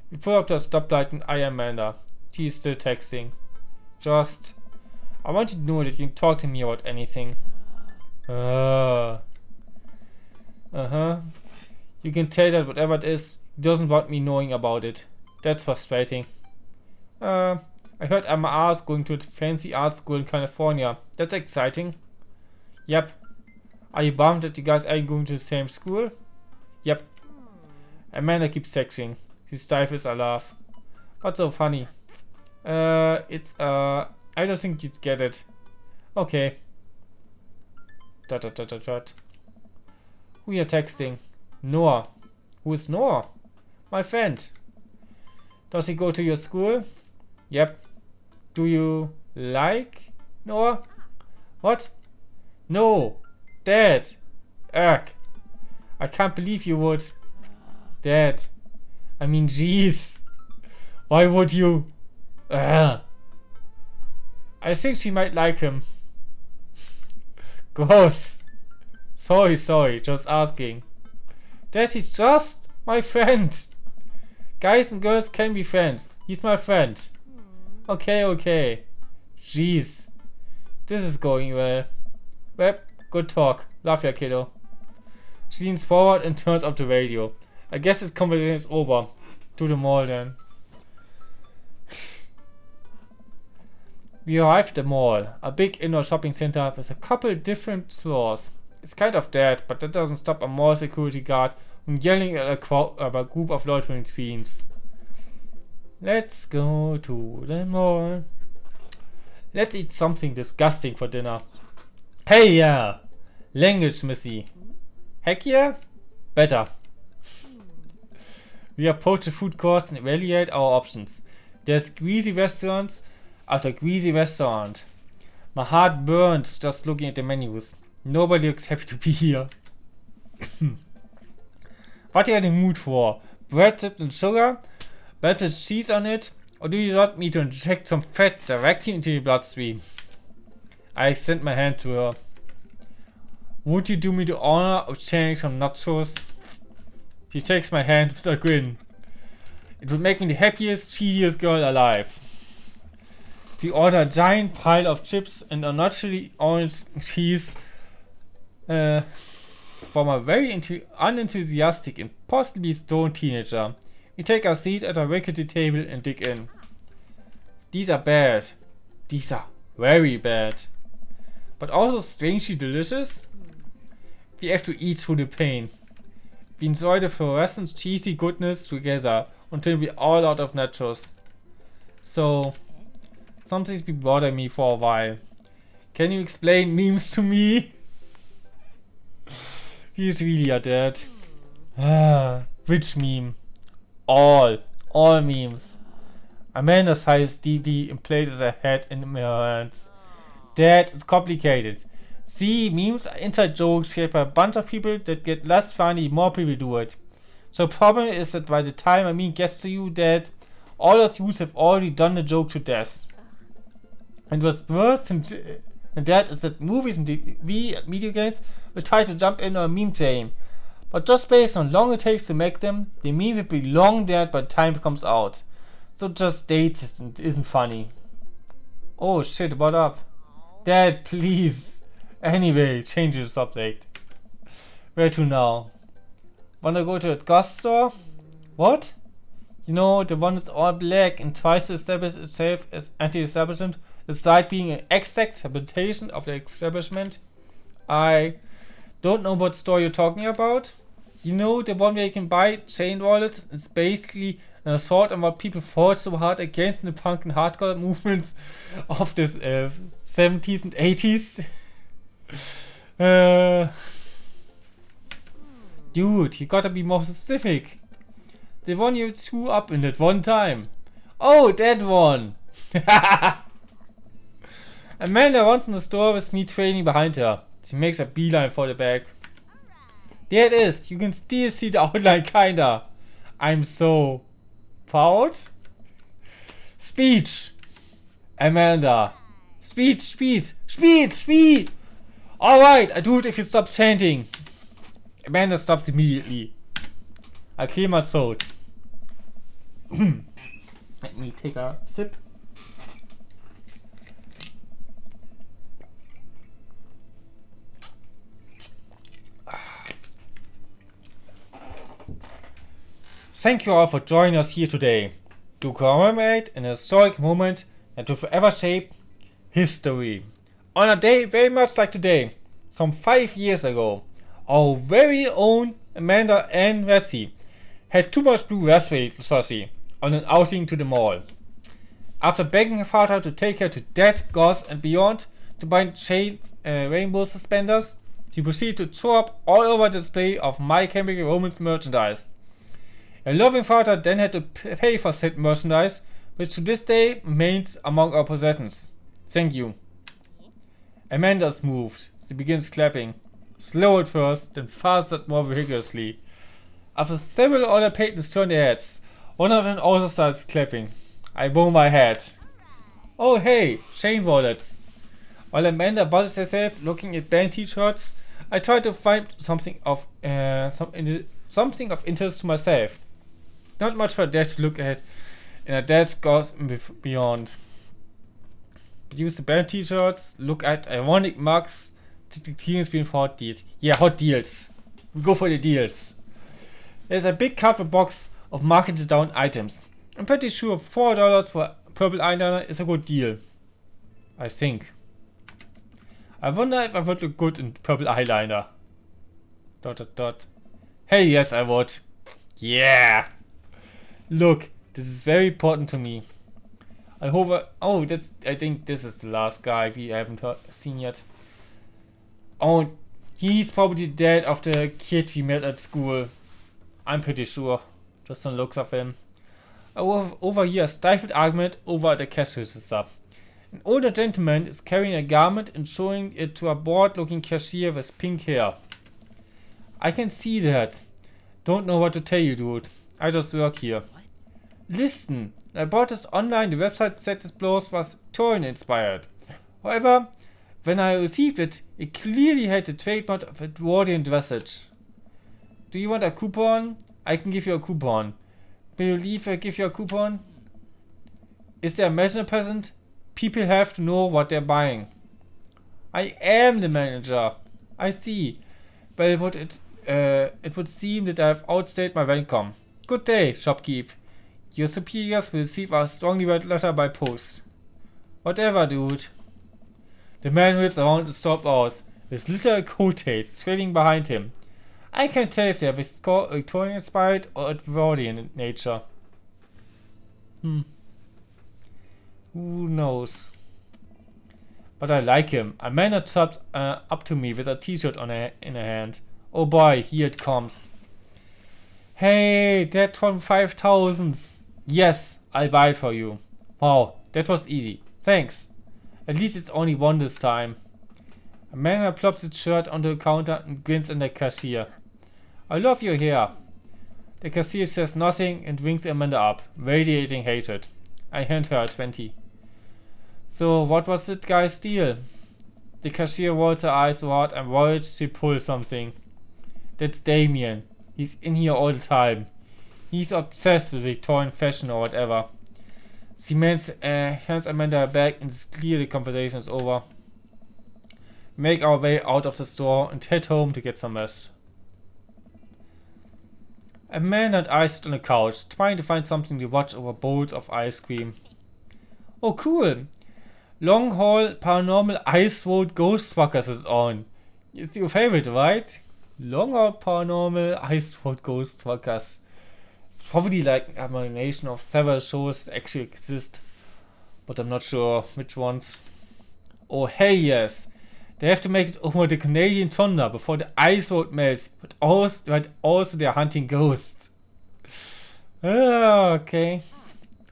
We pull up to a stoplight and I am Amanda. She's still texting. Just, I want you to know that you can talk to me about anything. You can tell that whatever it is, he doesn't want me knowing about it. That's frustrating. I heard Emma is going to a fancy art school in California. That's exciting. Yep. Are you bummed that you guys aren't going to the same school? Yep. Amanda keeps texting. She stifles a laugh. What's so funny? I don't think you'd get it. Okay. ... Who are texting? Noah. Who is Noah? My friend. Does he go to your school? Yep. Do you like Noah? What? No. Dad. Ugh. I can't believe you would. Dad. I mean, jeez. Why would you? Ugh. I think she might like him. Gross. Sorry, just asking. That is just my friend. Guys and girls can be friends. He's my friend. Okay. Jeez. This is going well. Well, good talk. Love ya, kiddo. She leans forward and turns up the radio. I guess this conversation is over. To the mall then. We arrived at the mall, a big indoor shopping center with a couple different floors. It's kind of dead, but that doesn't stop a mall security guard from yelling at a group of loitering tweens. Let's go to the mall. Let's eat something disgusting for dinner. Hey, yeah! Language, missy. Heck yeah? Better. We approach the food courts and evaluate our options. There's greasy restaurants after greasy restaurant. My heart burns just looking at the menus. Nobody looks happy to be here. What are you in the mood for? Bread dipped in sugar? Bread with cheese on it? Or do you want me to inject some fat directly into your bloodstream? I extend my hand to her. Would you do me the honor of sharing some nachos? She takes my hand with a grin. It would make me the happiest, cheesiest girl alive. We order a giant pile of chips and a naturally orange cheese from a very unenthusiastic and possibly stoned teenager. We take our seat at a rickety table and dig in. These are bad. These are very bad. But also strangely delicious. We have to eat through the pain. We enjoy the fluorescent cheesy goodness together until we're all out of nachos. So, something's been bothering me for a while. Can you explain memes to me? He's really a dad. Which meme? All memes. Amanda sighs deeply and places her head in her hands. Dad, it's complicated. See, memes are inside jokes shaped by a bunch of people that get less funny, more people do it. So the problem is that by the time a meme gets to you, Dad, all of you have already done the joke to death. And what's worse than that is that movies and video games will try to jump in on a meme train. But just based on how long it takes to make them, the meme will be long dead by the time it comes out. So just dates and isn't funny. Oh shit, what up? Dad, please. Anyway, change the subject. Where to now? Wanna go to a ghost store? What? You know, the one that's all black and tries to establish itself as anti-establishment, despite being an exact habitation of the establishment? I don't know what store you're talking about. You know, the one where you can buy chain wallets? It's basically an assault on what people fought so hard against in the punk and hardcore movements of the 70s and 80s. Dude, you gotta be more specific. The one you threw up in at one time. Oh, that one! Amanda runs in the store with me trailing behind her. She makes a beeline for the bag. There it is. You can still see the outline kinda. I'm so proud. Speech. Amanda. Speech. Alright, I do it if you stop chanting. Amanda stops immediately. I clear my throat. Let me take a sip. Thank you all for joining us here today to commemorate an historic moment that will forever shape history. On a day very much like today, some 5 years ago, our very own Amanda Ann Vesey had too much blue raspberry saucy on an outing to the mall. After begging her father to take her to Dead, Goss and Beyond to buy shades rainbow suspenders, she proceeded to throw up all over the display of My Chemical Romance merchandise. A loving father then had to pay for said merchandise, which to this day remains among our possessions. Thank you. Amanda's moved. She begins clapping. Slow at first, then faster more vigorously. After several other patrons turn their heads, one of them also starts clapping. I bow my head. Oh hey, chain wallets. While Amanda buzzes herself looking at band t-shirts, I try to find something of interest to myself. Not much for Dad to look at in a Dead, Goss and Beyond. Use the band t-shirts, look at ironic mugs, the teams being for hot deals. Yeah, hot deals. We go for the deals. There's a big cardboard box of marketed down items. I'm pretty sure $4 for purple eyeliner is a good deal. I think. I wonder if I would look good in purple eyeliner. ... Hey, yes I would. Yeah. Look, this is very important to me. I hope I think this is the last guy we haven't seen yet. Oh, he's probably the dad of the kid we met at school. I'm pretty sure. Just on looks of him. I overhear a stifled argument over the cash register. An older gentleman is carrying a garment and showing it to a bored-looking cashier with pink hair. I can see that. Don't know what to tell you, dude. I just work here. Listen, I bought this online. The website said this blouse was Victorian inspired. However, when I received it, it clearly had the trademark of Edwardian dressage. Do you want a coupon? I can give you a coupon. Will you leave or give your coupon? Is there a manager present? People have to know what they're buying. I am the manager. I see. Well, it would seem that I have outstayed my welcome. Good day, shopkeep. Your superiors will receive a strongly worded letter by post. Whatever, dude. The man wheels around and stopped out, with little coattails trailing behind him. I can't tell if they are Victorian inspired or Edwardian in nature. Who knows? But I like him. A man that chopped up to me with a t-shirt in a hand. Oh boy, here it comes. Hey, that from 5,000. Yes, I'll buy it for you. Wow, that was easy. Thanks. At least it's only one this time. A man plops his shirt onto the counter and grins at the cashier. I love your hair. The cashier says nothing and winks Amanda up, radiating hatred. I hand her a 20. So, what was that guy's deal? The cashier rolls her eyes so hard I'm worried she pulls something. That's Damien. He's in here all the time. He's obsessed with Victorian fashion or whatever. She hands Amanda a bag and it's clear the conversation is over. Make our way out of the store and head home to get some rest. Amanda and I sit on the couch, trying to find something to watch over bowls of ice cream. Oh cool! Long Haul Paranormal Ice Road Ghost Truckers is on. It's your favorite, right? Long Haul Paranormal Ice Road Ghost Truckers. It's probably like an amalgamation of several shows that actually exist, but I'm not sure which ones. Oh hey yes! They have to make it over the Canadian tundra before the ice road melts, but also they're hunting ghosts. Okay.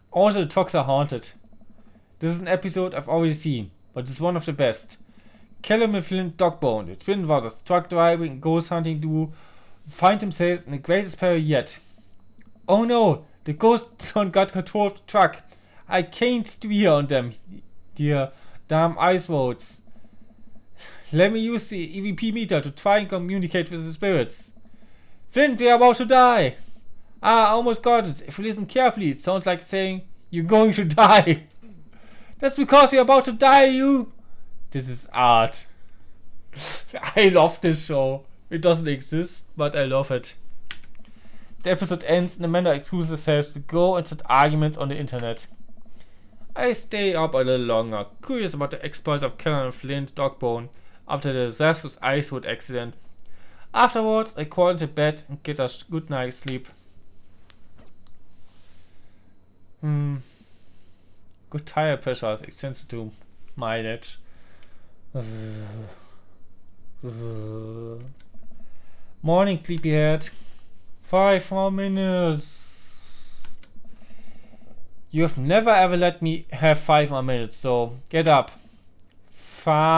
Also the trucks are haunted. This is an episode I've already seen, but it's one of the best. Callum and Flint Dogbone, the twin brothers, truck driving and ghost hunting duo, find themselves in the greatest peril yet. Oh no, the ghost son got control of the truck. I can't steer on them, dear damn ice roads. Let me use the EVP meter to try and communicate with the spirits. Flint, we are about to die. Ah, I almost got it. If you listen carefully, it sounds like saying, you're going to die. That's because we're about to die, you. This is art. I love this show. It doesn't exist, but I love it. The episode ends and Amanda excuses herself to go and set arguments on the internet. I stay up a little longer, curious about the exploits of Callum and Flint Dogbone after the disastrous ice road accident. Afterwards, I crawl into bed and get a good night's sleep. Good tire pressure is extended to mileage. Morning, sleepyhead. 5 more minutes. You have never ever let me have 5 more minutes, so get up. Fine.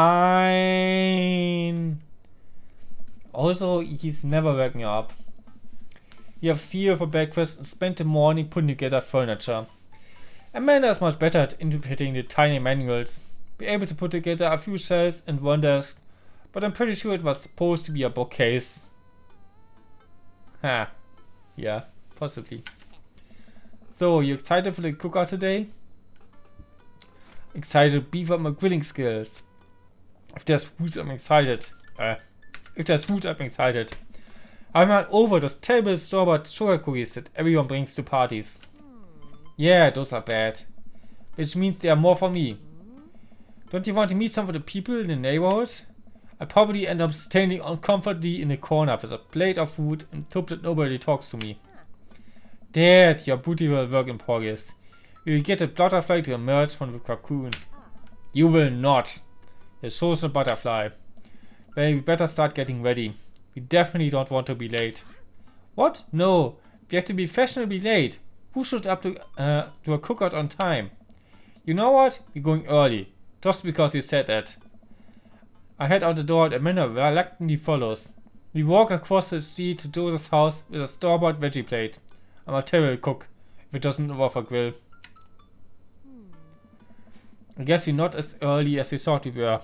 Also, he's never waking up. You have cereal for breakfast and spent the morning putting together furniture. Amanda is much better at interpreting the tiny manuals. Be able to put together a few shelves and one desk, but I'm pretty sure it was supposed to be a bookcase. Yeah, possibly. So, you excited for the cookout today? Excited to beef up my grilling skills. If there's food, I'm excited. I'm excited. I'm not over those terrible store-bought sugar cookies that everyone brings to parties. Yeah, those are bad. Which means they are more for me. Don't you want to meet some of the people in the neighborhood? I probably end up standing uncomfortably in the corner with a plate of food and hope that nobody talks to me. Dad, your beautiful work in progress. We will get a butterfly to emerge from the cocoon. You will not. The show's a butterfly. Well, we better start getting ready. We definitely don't want to be late. What? No. We have to be fashionably late. Who should up to a cookout on time? You know what? We're going early. Just because you said that. I head out the door and Amanda reluctantly follows. We walk across the street to Joseph's house with a store-bought veggie plate. I'm a terrible cook if it doesn't involve a grill. I guess we're not as early as we thought we were.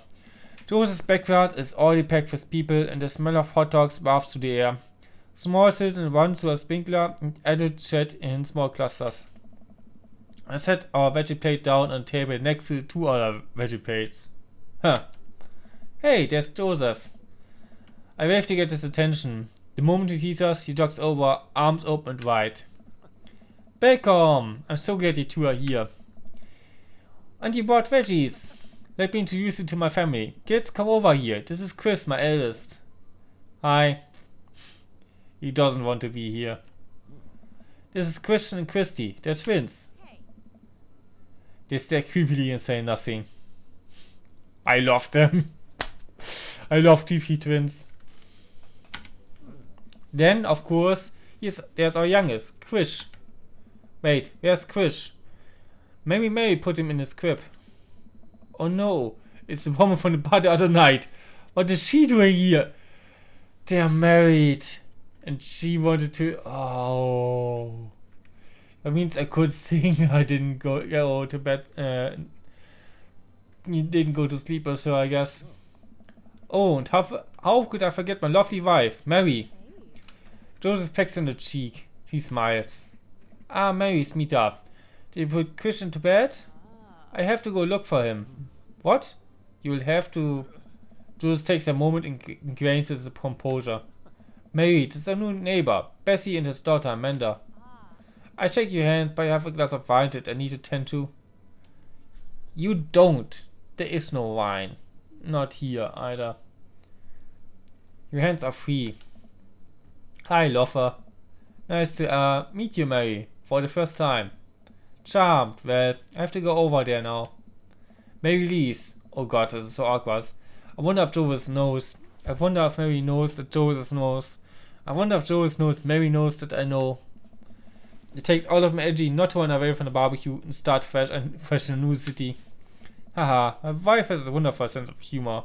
Joseph's backyard is already packed with people and the smell of hot dogs wafts through the air. Small citizens run through a sprinkler and adult chat in small clusters. I set our veggie plate down on a table next to 2 other veggie plates. Huh. Hey, there's Joseph. I wave to get his attention. The moment he sees us, he jogs over, arms open and wide. Welcome! I'm so glad you two are here. And you brought veggies. Let me introduce you to my family. Kids, come over here. This is Chris, my eldest. Hi. He doesn't want to be here. This is Christian and Christy. They're twins. They stare creepily and say nothing. I love them. I love creepy twins. Then, of course, there's our youngest, Quish. Wait, where's Quish? Maybe Mary put him in his crib. Oh no, it's the woman from the bar the other night. What is she doing here? They're married. And she wanted to... Oh... That means I could sing. I didn't go to bed. You didn't go to sleep or so, I guess. Oh, and how could I forget my lovely wife, Mary? Joseph pecks on the cheek. He smiles. Ah, Mary's meet up. Did you put Christian to bed? I have to go look for him. What? You will have to... Joseph takes a moment and gains his composure. Mary, this is a new neighbor, Bessie and his daughter, Amanda. I shake your hand, but I have a glass of wine that I need to tend to. You don't. There is no wine. Not here, either. Your hands are free. Hi, Loafer. Nice to, meet you, Mary, for the first time. Charmed. Well, I have to go over there now. Mary leaves. Oh god, this is so awkward. I wonder if Joseph knows. I wonder if Mary knows that Joseph knows. I wonder if Joseph knows Mary knows that I know. It takes all of my energy not to run away from the barbecue and start fresh in a new city. Haha, my wife has a wonderful sense of humor.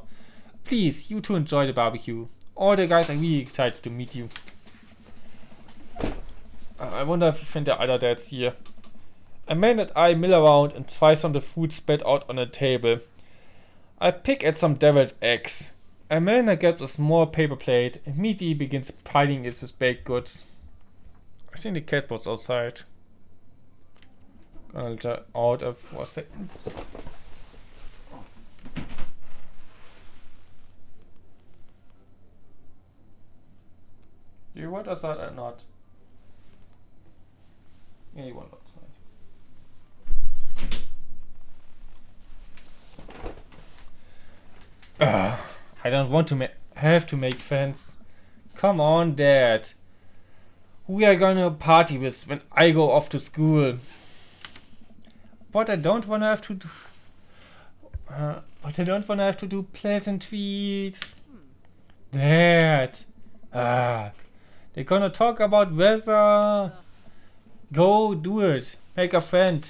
Please, you two enjoy the barbecue. All the guys are really excited to meet you. I wonder if you find the other dads here. A man and I mill around and try some of the food spread out on the table. I pick at some deviled eggs. Amanda grabs a small paper plate and immediately begins piling it with baked goods. I think the cat was outside. Gonna let her out for a second. Do you want outside or not? Yeah, you want outside. I don't want to have to make friends. Come on, Dad. We are gonna party with when I go off to school. But I don't wanna have to do. But I don't wanna have to do pleasantries. Dad. They're gonna talk about weather. Go do it. Make a friend.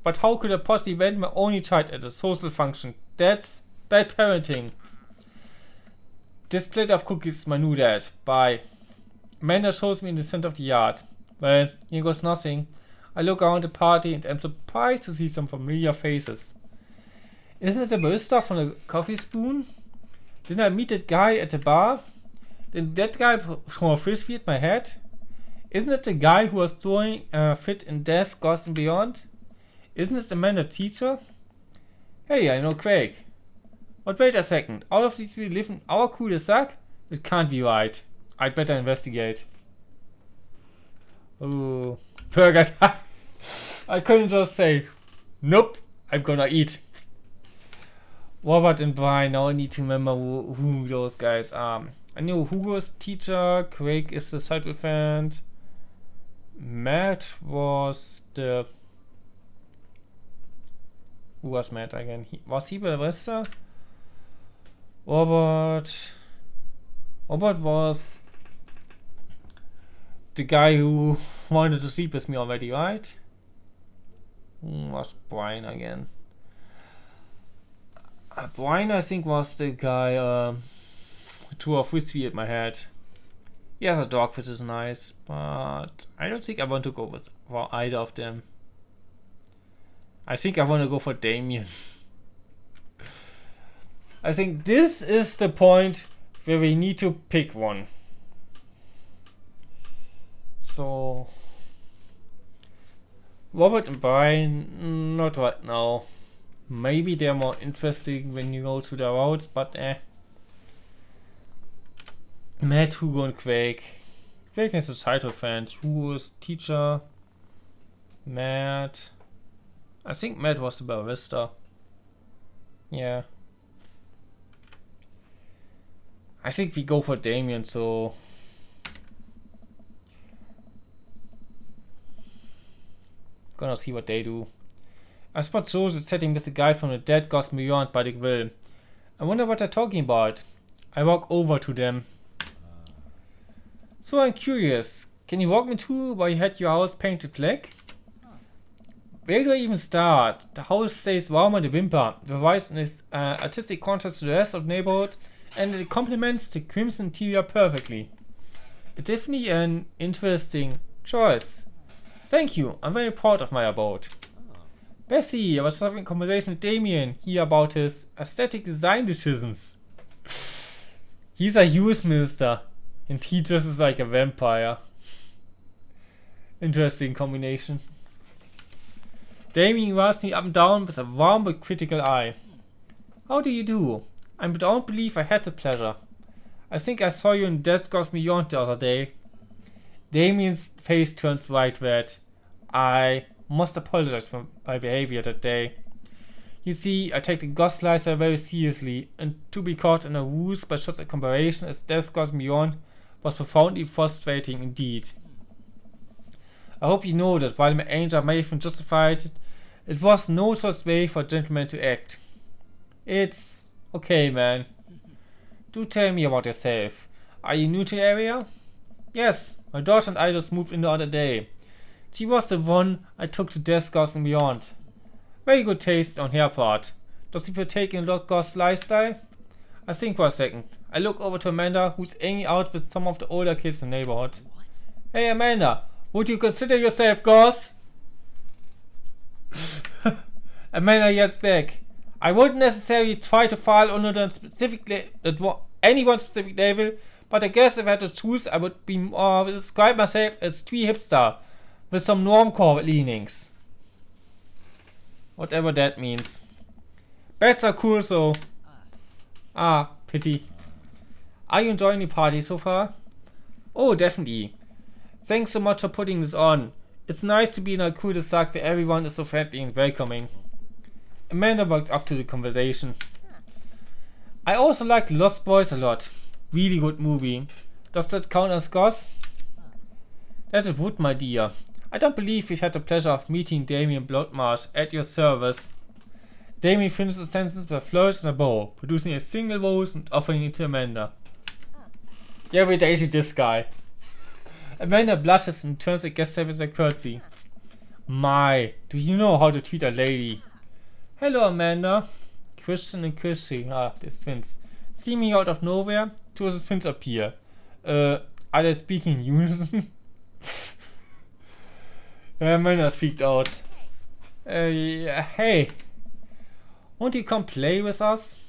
But how could I possibly invite my only child at a social function? That's bad parenting. This plate of cookies is my new dad. Bye. Amanda shows me in the center of the yard. Well, here goes nothing. I look around the party and am surprised to see some familiar faces. Isn't it the barista from the Coffee Spoon? Didn't I meet that guy at the bar? Didn't that guy throw a frisbee at my head? Isn't it the guy who was throwing a fit in Death, Ghost and Beyond? Isn't it the man the teacher? Hey, I know Craig. But wait a second, all of these people live in our cul-de-sac? It can't be right. I'd better investigate. Oh, burger time. I couldn't just say, nope, I'm gonna eat. Robert and Brian, now I need to remember who those guys are. I know Hugo's teacher, Craig is the sidewalk fan. Matt was the... Who was Matt again? Was he the barista? Robert was the guy who wanted to sleep with me already, right? Who was Brian again? Brian, I think, was the guy who threw a frisbee at my head. Yeah, the dog, which is nice, but I don't think I want to go for either of them. I think I want to go for Damien. I think this is the point where we need to pick one. So Robert and Brian, not right now. Maybe they're more interesting when you go to the routes, but Matt, Hugo, and Quake. Quake is the title fans. Hugo is teacher. Matt. I think Matt was the barista. Yeah. I think we go for Damien, so. Gonna see what they do. I spot Joseph sitting with the guy from the Dead Gods Beyond by the grill. I wonder what they're talking about. I walk over to them. So I'm curious. Can you walk me through why you had your house painted black? Where do I even start? The house stays warm on the whimper, provides an artistic contrast to the rest of the neighborhood, and it complements the crimson interior perfectly. It's definitely an interesting choice. Thank you, I'm very proud of my abode. Bessie, I was having a conversation with Damien here about his aesthetic design decisions. He's a youth minister, and he dresses like a vampire. Interesting combination. Damien runs me up and down with a warm but critical eye. How do you do? I don't believe I had the pleasure. I think I saw you in Death Goes Beyond the other day. Damien's face turns bright red. I must apologize for my behavior that day. You see, I take the Ghost Slicer very seriously, and to be caught in a ruse by such a comparison as Death Goes Beyond was profoundly frustrating indeed. I hope you know that while my anger may have been justified, it was no trust way for a gentleman to act. It's okay, man. Do tell me about yourself. Are you new to the area? Yes, my daughter and I just moved in the other day. She was the one I took to Death Goes and Beyond. Very good taste on her part. Does he partake in Lord Ghost lifestyle? I think for a second. I look over to Amanda, who's hanging out with some of the older kids in the neighborhood. What? Hey Amanda, would you consider yourself Ghost? Amanda yells back. I wouldn't necessarily try to fall under the any one specific label, but I guess if I had to choose, I would be describe myself as twee hipster with some normcore leanings. Whatever that means. Bats are cool, so. Ah, pity. Are you enjoying the party so far? Oh, definitely. Thanks so much for putting this on. It's nice to be in a cul-de-sac where everyone is so friendly and welcoming. Amanda walks up to the conversation. I also like Lost Boys a lot. Really good movie. Does that count as goss? That it would, my dear. I don't believe we had the pleasure of meeting Damien Bloodmarsh at your service. Damien finishes the sentence with a flourish and a bow, producing a single rose and offering it to Amanda. Yeah, we're dating this guy. Amanda blushes and turns against her with a curtsy. My, do you know how to treat a lady? Hello, Amanda. Christian and Chrissy, they're twins. Seeming out of nowhere, two of the twins appear. Are they speaking in unison? Amanda speaks out. Yeah, hey. Won't you come play with us?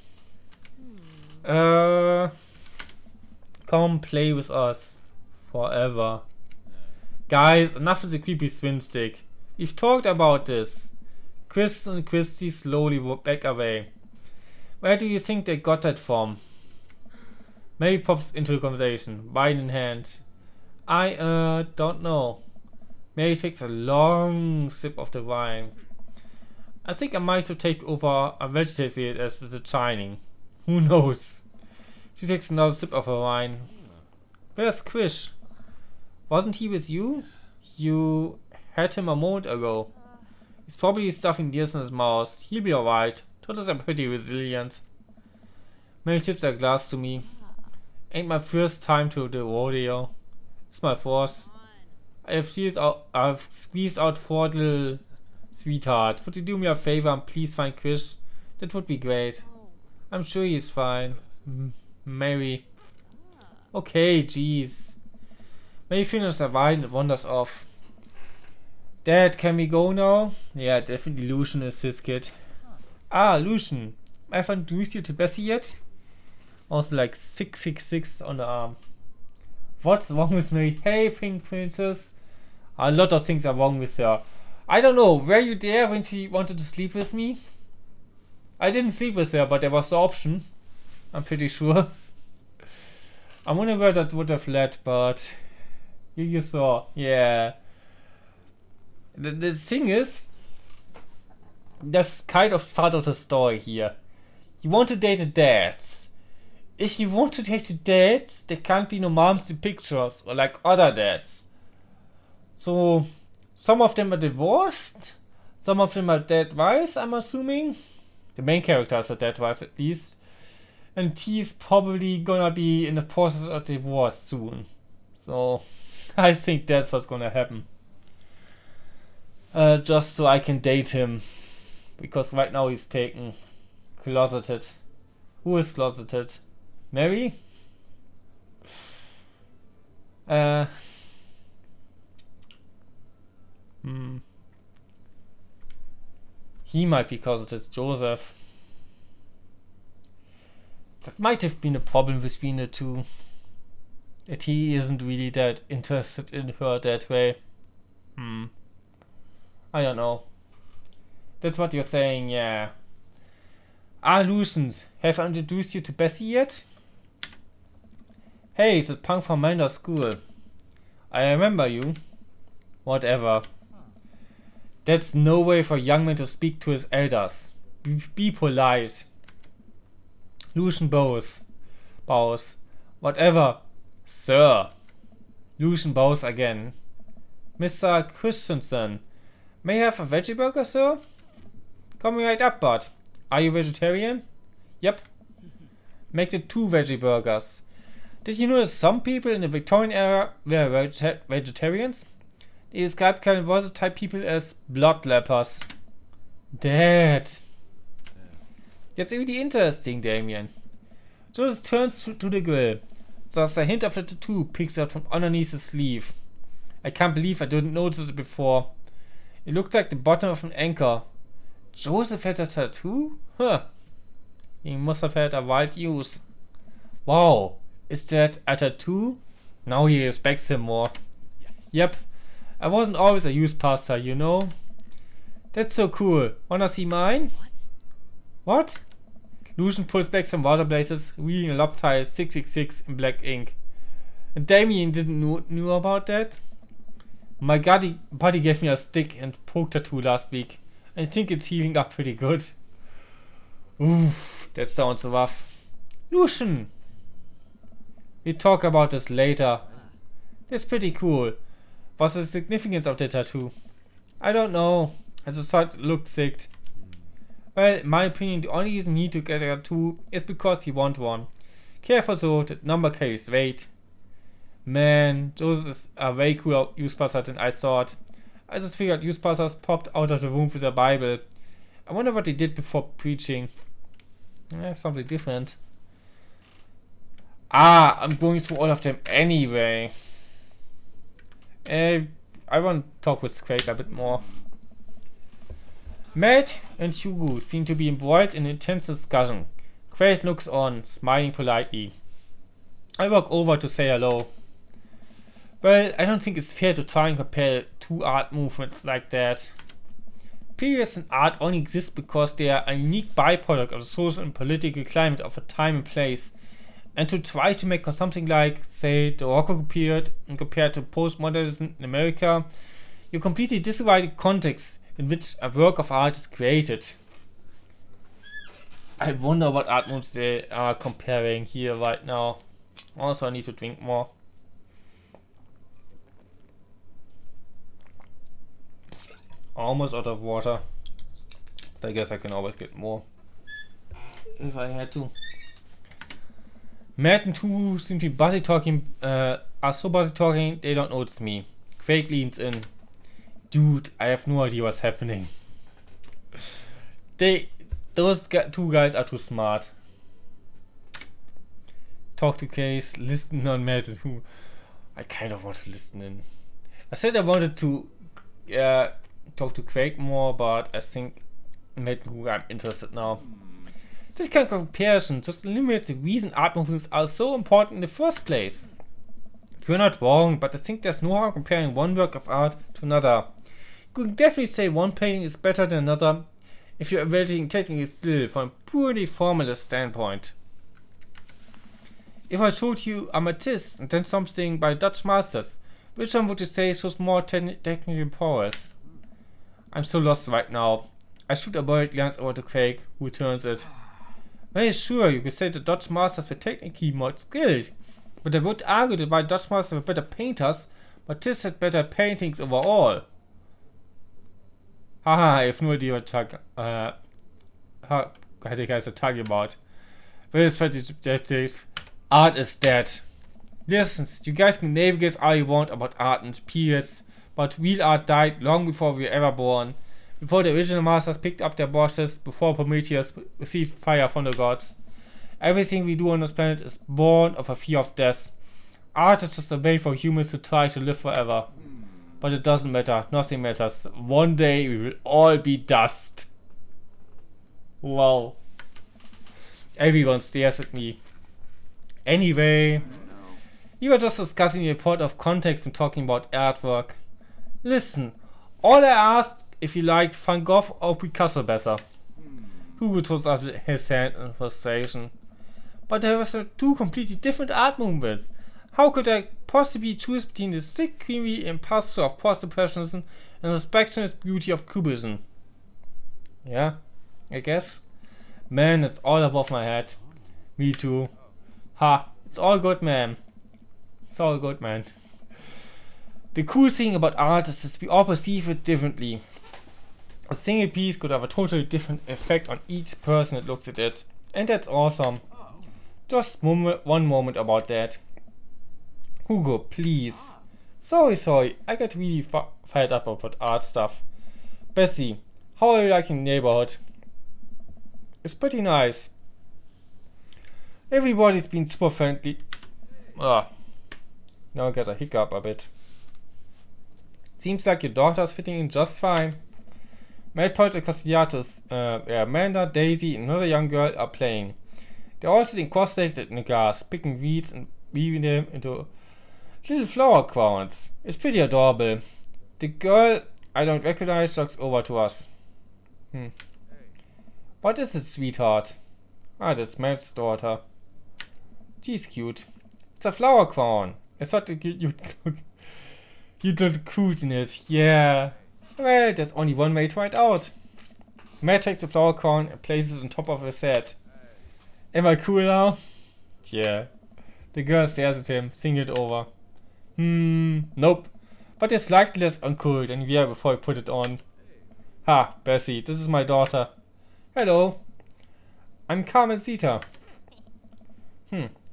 Come play with us. Forever. Guys, enough with the creepy swim stick. We've talked about this. Chris and Christy slowly back away. Where do you think they got that from? Mary pops into the conversation, wine in hand. I don't know. Mary takes a long sip of the wine. I think I might have taken over a vegetative field as with the Shining. Who knows? She takes another sip of her wine. Where's Quish? Wasn't he with you? You had him a moment ago. He's probably stuffing ears in his mouth. He'll be alright. Turtles are pretty resilient. Mary tips her glass to me. Ain't my first time to the rodeo. It's my fourth. I've squeezed out 4 little sweetheart. Would you do me a favor and please find Quish? That would be great. I'm sure he's fine. Mary. Okay, jeez. Mary finishes a wine and wanders off. Dad, can we go now? Yeah, definitely Lucian is his kid. Ah, Lucian. Have I introduced you to Bessie yet? Also like 666 on the arm. What's wrong with me? Hey, Pink Princess. A lot of things are wrong with her. I don't know. Were you there when she wanted to sleep with me? I didn't sleep with her, but there was the option. I'm pretty sure. I wonder where that would have led, but you saw. Yeah. The thing is, that's kind of part of the story here. You want to date the dads. If you want to date the dads, there can't be no moms in pictures or like other dads. So, some of them are divorced. Some of them are dead wives, I'm assuming. The main character is a dead wife at least. And he's probably gonna be in the process of divorce soon. So, I think that's what's gonna happen. Just so I can date him. Because right now he's taken. Closeted. Who is closeted? Mary? He might be closeted. Joseph. That might have been a problem between the two. That he isn't really that interested in her that way. I don't know. That's what you're saying, yeah. Lucians, have I introduced you to Bessie yet? Hey, it's a punk from Minder School. I remember you. Whatever. That's no way for a young man to speak to his elders. Be polite. Lucian bows. Whatever. Sir. Lucian bows again. Mr. Christensen. May I have a veggie burger, sir? Coming right up, bud. Are you vegetarian? Yep. Make it 2 veggie burgers. Did you know that some people in the Victorian era were vegetarians? They described kind of versatile people as blood lepers. That. That's really interesting, Damien. Joseph turns to the grill. There's a hint of the tattoo peeks out from underneath his sleeve. I can't believe I didn't notice it before. It looked like the bottom of an anchor. Joseph had a tattoo? Huh. He must have had a wild youth. Wow. Is that a tattoo? Now he respects him more. Yes. Yep. I wasn't always a youth pastor, you know? That's so cool. Wanna see mine? What? Lucian pulls back some water blazes, reading a lopsided 666 in black ink. And Damien didn't knew about that? My buddy gave me a stick and poke tattoo last week. I think it's healing up pretty good. Oof, that sounds rough. Lucian! We talk about this later. That's pretty cool. What's the significance of the tattoo? I don't know. I just thought it looked sick. Well, in my opinion, the only reason he need to get a tattoo is because he want one. Careful though, that number carries weight. Man, Joseph is a way cooler youth pastor than I thought. I just figured youth pastors popped out of the room with a Bible. I wonder what they did before preaching. Something different. I'm going through all of them anyway. I want to talk with Craig a bit more. Matt and Hugo seem to be embroiled in intense discussion. Craig looks on, smiling politely. I walk over to say hello. Well, I don't think it's fair to try and compare 2 art movements like that. Periods in art only exist because they are a unique byproduct of the social and political climate of a time and place. And to try to make something like, say, the Rococo period and compared to postmodernism in America, you completely disregard the context in which a work of art is created. I wonder what art movements they are comparing here right now. Also, I need to drink more. Almost out of water. But I guess I can always get more if I had to. Matt and Tugu seem to be busy talking, are so busy talking they don't notice me. Quake leans in. Dude, I have no idea what's happening. Those 2 guys are too smart. Talk to Case, listen on Matt and Tugu. I kind of want to listen in. I said I wanted to talk to Quake more, but I think Matt and Tugu I'm interested now. This kind of comparison just eliminates the reason art movements are so important in the first place. You're not wrong, but I think there's no harm comparing one work of art to another. You can definitely say one painting is better than another if you're evaluating technical skill from a purely formalist standpoint. If I showed you a Matisse and then something by Dutch masters, which one would you say shows more technical prowess? I'm so lost right now. I shoot a boy glance over to Craig, who turns it. Well, sure, you could say the Dutch masters were technically more skilled, but I would argue that while Dutch masters were better painters, Matisse had better paintings overall. Haha, I have no idea what you guys are talking about. Very subjective. Art is dead. Listen, you guys can navigate all you want about art and periods, but real art died long before we were ever born. Before the original masters picked up their brushes, before Prometheus received fire from the gods. Everything we do on this planet is born of a fear of death. Art is just a way for humans to try to live forever. But it doesn't matter, nothing matters. One day we will all be dust. Wow. Everyone stares at me. Anyway, we were just discussing the report of context when talking about artwork. Listen, all I asked if you liked Van Gogh or Picasso better. Hugo throws up his hand in frustration. But there were two completely different art movements. How could I possibly choose between the thick, creamy impasto of post-impressionism and the spectronist beauty of cubism? Yeah, I guess. Man, it's all above my head. Me too. Ha, it's all good, man. It's all good, man. The cool thing about art is we all perceive it differently. A single piece could have a totally different effect on each person that looks at it. And that's awesome. Just one moment about that. Hugo, please. Sorry, I get really fired up about art stuff. Bessie, how are you liking the neighborhood? It's pretty nice. Everybody's been super friendly. Now I get a hiccup a bit. Seems like your daughter's fitting in just fine. Madpoint and Castellanos, Amanda, Daisy, and another young girl are playing. They're all sitting cross-legged in the grass, picking weeds and weaving them into little flower crowns. It's pretty adorable. The girl I don't recognize walks over to us. What is it, sweetheart? Ah, that's Matt's daughter. She's cute. It's a flower crown. I thought you'd look cute in it. Yeah. Well, there's only one way to find out. Matt takes the flower crown and places it on top of his head. Am I cool now? Yeah. The girl stares at him, thinking it over. Nope. But you're slightly less uncool than we were before I put it on. Ha, Bessie, this is my daughter. Hello. I'm Carmen Zeta.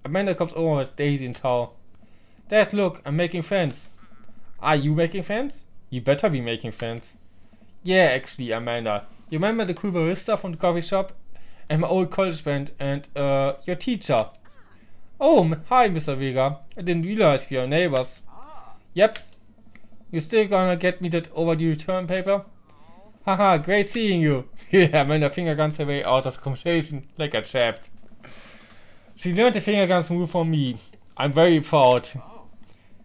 Amanda comes over with Daisy in tow. Dad, look, I'm making friends. Are you making friends? You better be making friends. Yeah, actually, Amanda. You remember the cool barista from the coffee shop? And my old college friend and, your teacher. Oh, hi, Mr. Vega. I didn't realize we are neighbors. Yep. You still gonna get me that overdue return paper? Haha, great seeing you. Yeah, Amanda finger guns her way out of the conversation like a chap. She learned the finger guns move from me. I'm very proud.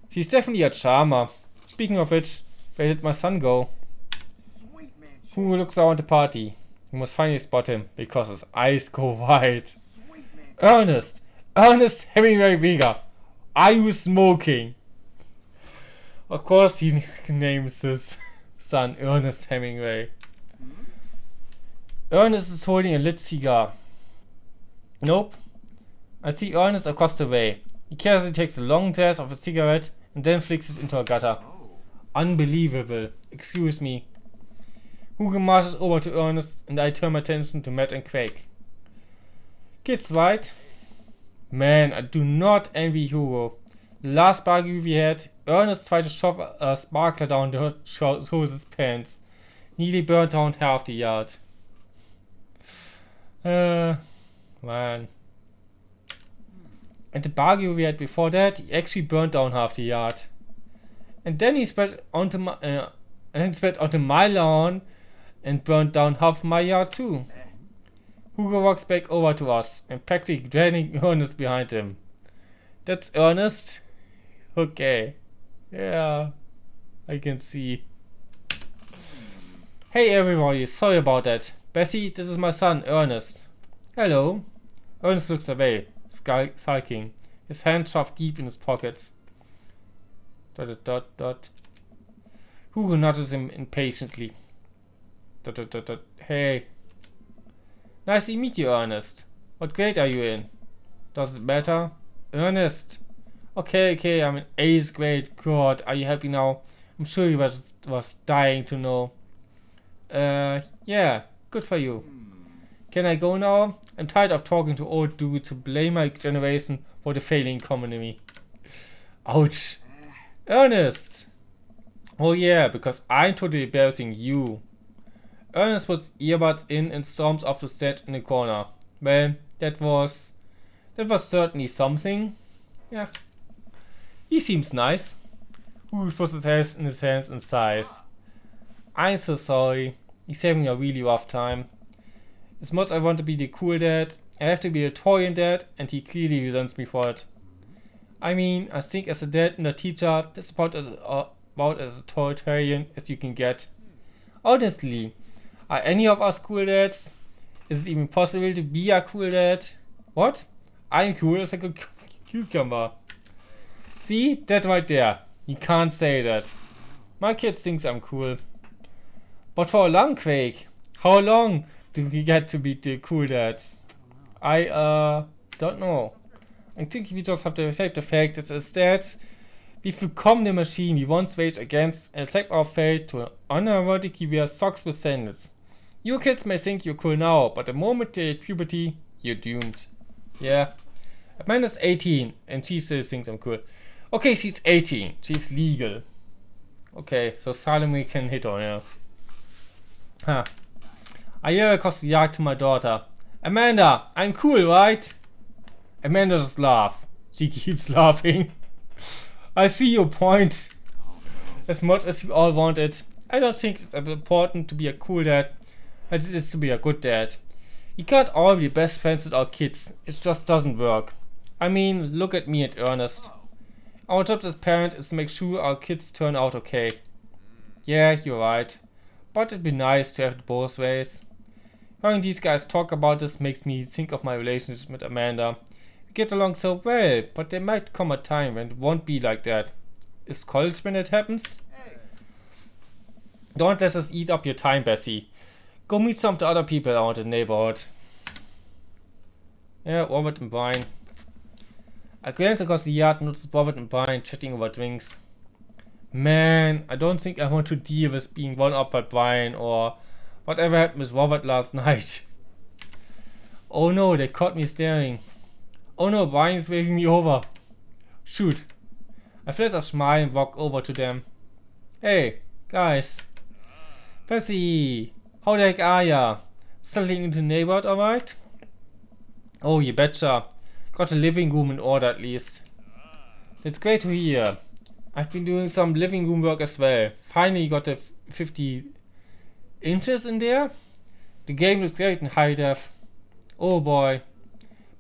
She's definitely a charmer. Speaking of which, where did my son go? Who looks around the party? You must finally spot him, because his eyes go wide. Ernest Hemingway Vega. Are you smoking? Of course he names his son Ernest Hemingway. Ernest is holding a lit cigar. Nope. I see Ernest across the way. He casually takes a long drag of a cigarette and then flicks it into a gutter. Unbelievable. Excuse me. Hugo marches over to Ernest and I turn my attention to Matt and Craig. Kids, right? Man, I do not envy Hugo. The last barbecue we had, Ernest tried to shove a sparkler down the his pants. Nearly burnt down half the yard. Man. And the barbecue we had before that, he actually burnt down half the yard. And then he spread onto my lawn and burnt down half my yard too. Hugo walks back over to us and practically dragging Ernest behind him. That's Ernest. Okay. Yeah, I can see. Hey everybody, sorry about that. Bessie, this is my son, Ernest. Hello. Ernest looks away, sulking, his hand shoved deep in his pockets. ... Hugo nudges him impatiently. ... Hey. Nice to meet you, Ernest. What grade are you in? Does it matter? Ernest. Okay, I'm in 8th grade. God, are you happy now? I'm sure you was dying to know. Yeah, good for you. Can I go now? I'm tired of talking to old dudes who blame my generation for the failing economy. Ouch. Ernest! Oh yeah, because I'm totally embarrassing you. Ernest puts earbuds in and storms off to stand in the corner. Well, that was certainly something. Yeah. He seems nice. Who puts his hands and sighs. I'm so sorry. He's having a really rough time. As much as I want to be the cool dad, I have to be a Torian dad, and he clearly resents me for it. I mean, I think as a dad and a teacher, that's about as authoritarian as you can get. Honestly, are any of us cool dads? Is it even possible to be a cool dad? What? I'm cool as a cucumber. See? That right there. You can't say that. My kid thinks I'm cool. But for a long, Quake, how long do we get to be the cool dads? I don't know. I think we just have to accept the fact that as dads, we've become the machine we once waged against and accept our fate to unironically wear socks with sandals. You kids may think you're cool now, but the moment they hit puberty, you're doomed. Yeah. Amanda's 18 and she still thinks I'm cool. Okay, she's 18. She's legal. Okay, so Salome can hit on her. Huh. I yell across the yard to my daughter. Amanda, I'm cool, right? Amanda just laughs. She keeps laughing. I see your point. As much as we all want it, I don't think it's as important to be a cool dad as it is to be a good dad. You can't all be best friends with our kids. It just doesn't work. I mean, look at me and Ernest. Our job as parents is to make sure our kids turn out okay. Yeah, you're right. But it'd be nice to have it both ways. Hearing these guys talk about this makes me think of my relationship with Amanda. We get along so well, but there might come a time when it won't be like that. Is college when it happens? Don't let us eat up your time, Bessie. Go meet some of the other people around the neighborhood. Yeah, Robert and Brian. I glance across the yard and notice Robert and Brian chatting over drinks. Man, I don't think I want to deal with being one up by Brian or whatever happened with Robert last night. Oh no, they caught me staring. Oh no, Brian's waving me over. Shoot. I flash a smile and walk over to them. Hey, guys. Bessie, how the heck are ya? Settling into the neighborhood alright? Oh, you betcha. Got a living room in order at least. It's great to hear. I've been doing some living room work as well. Finally got the 50 inches in there. The game looks great in high def. Oh boy.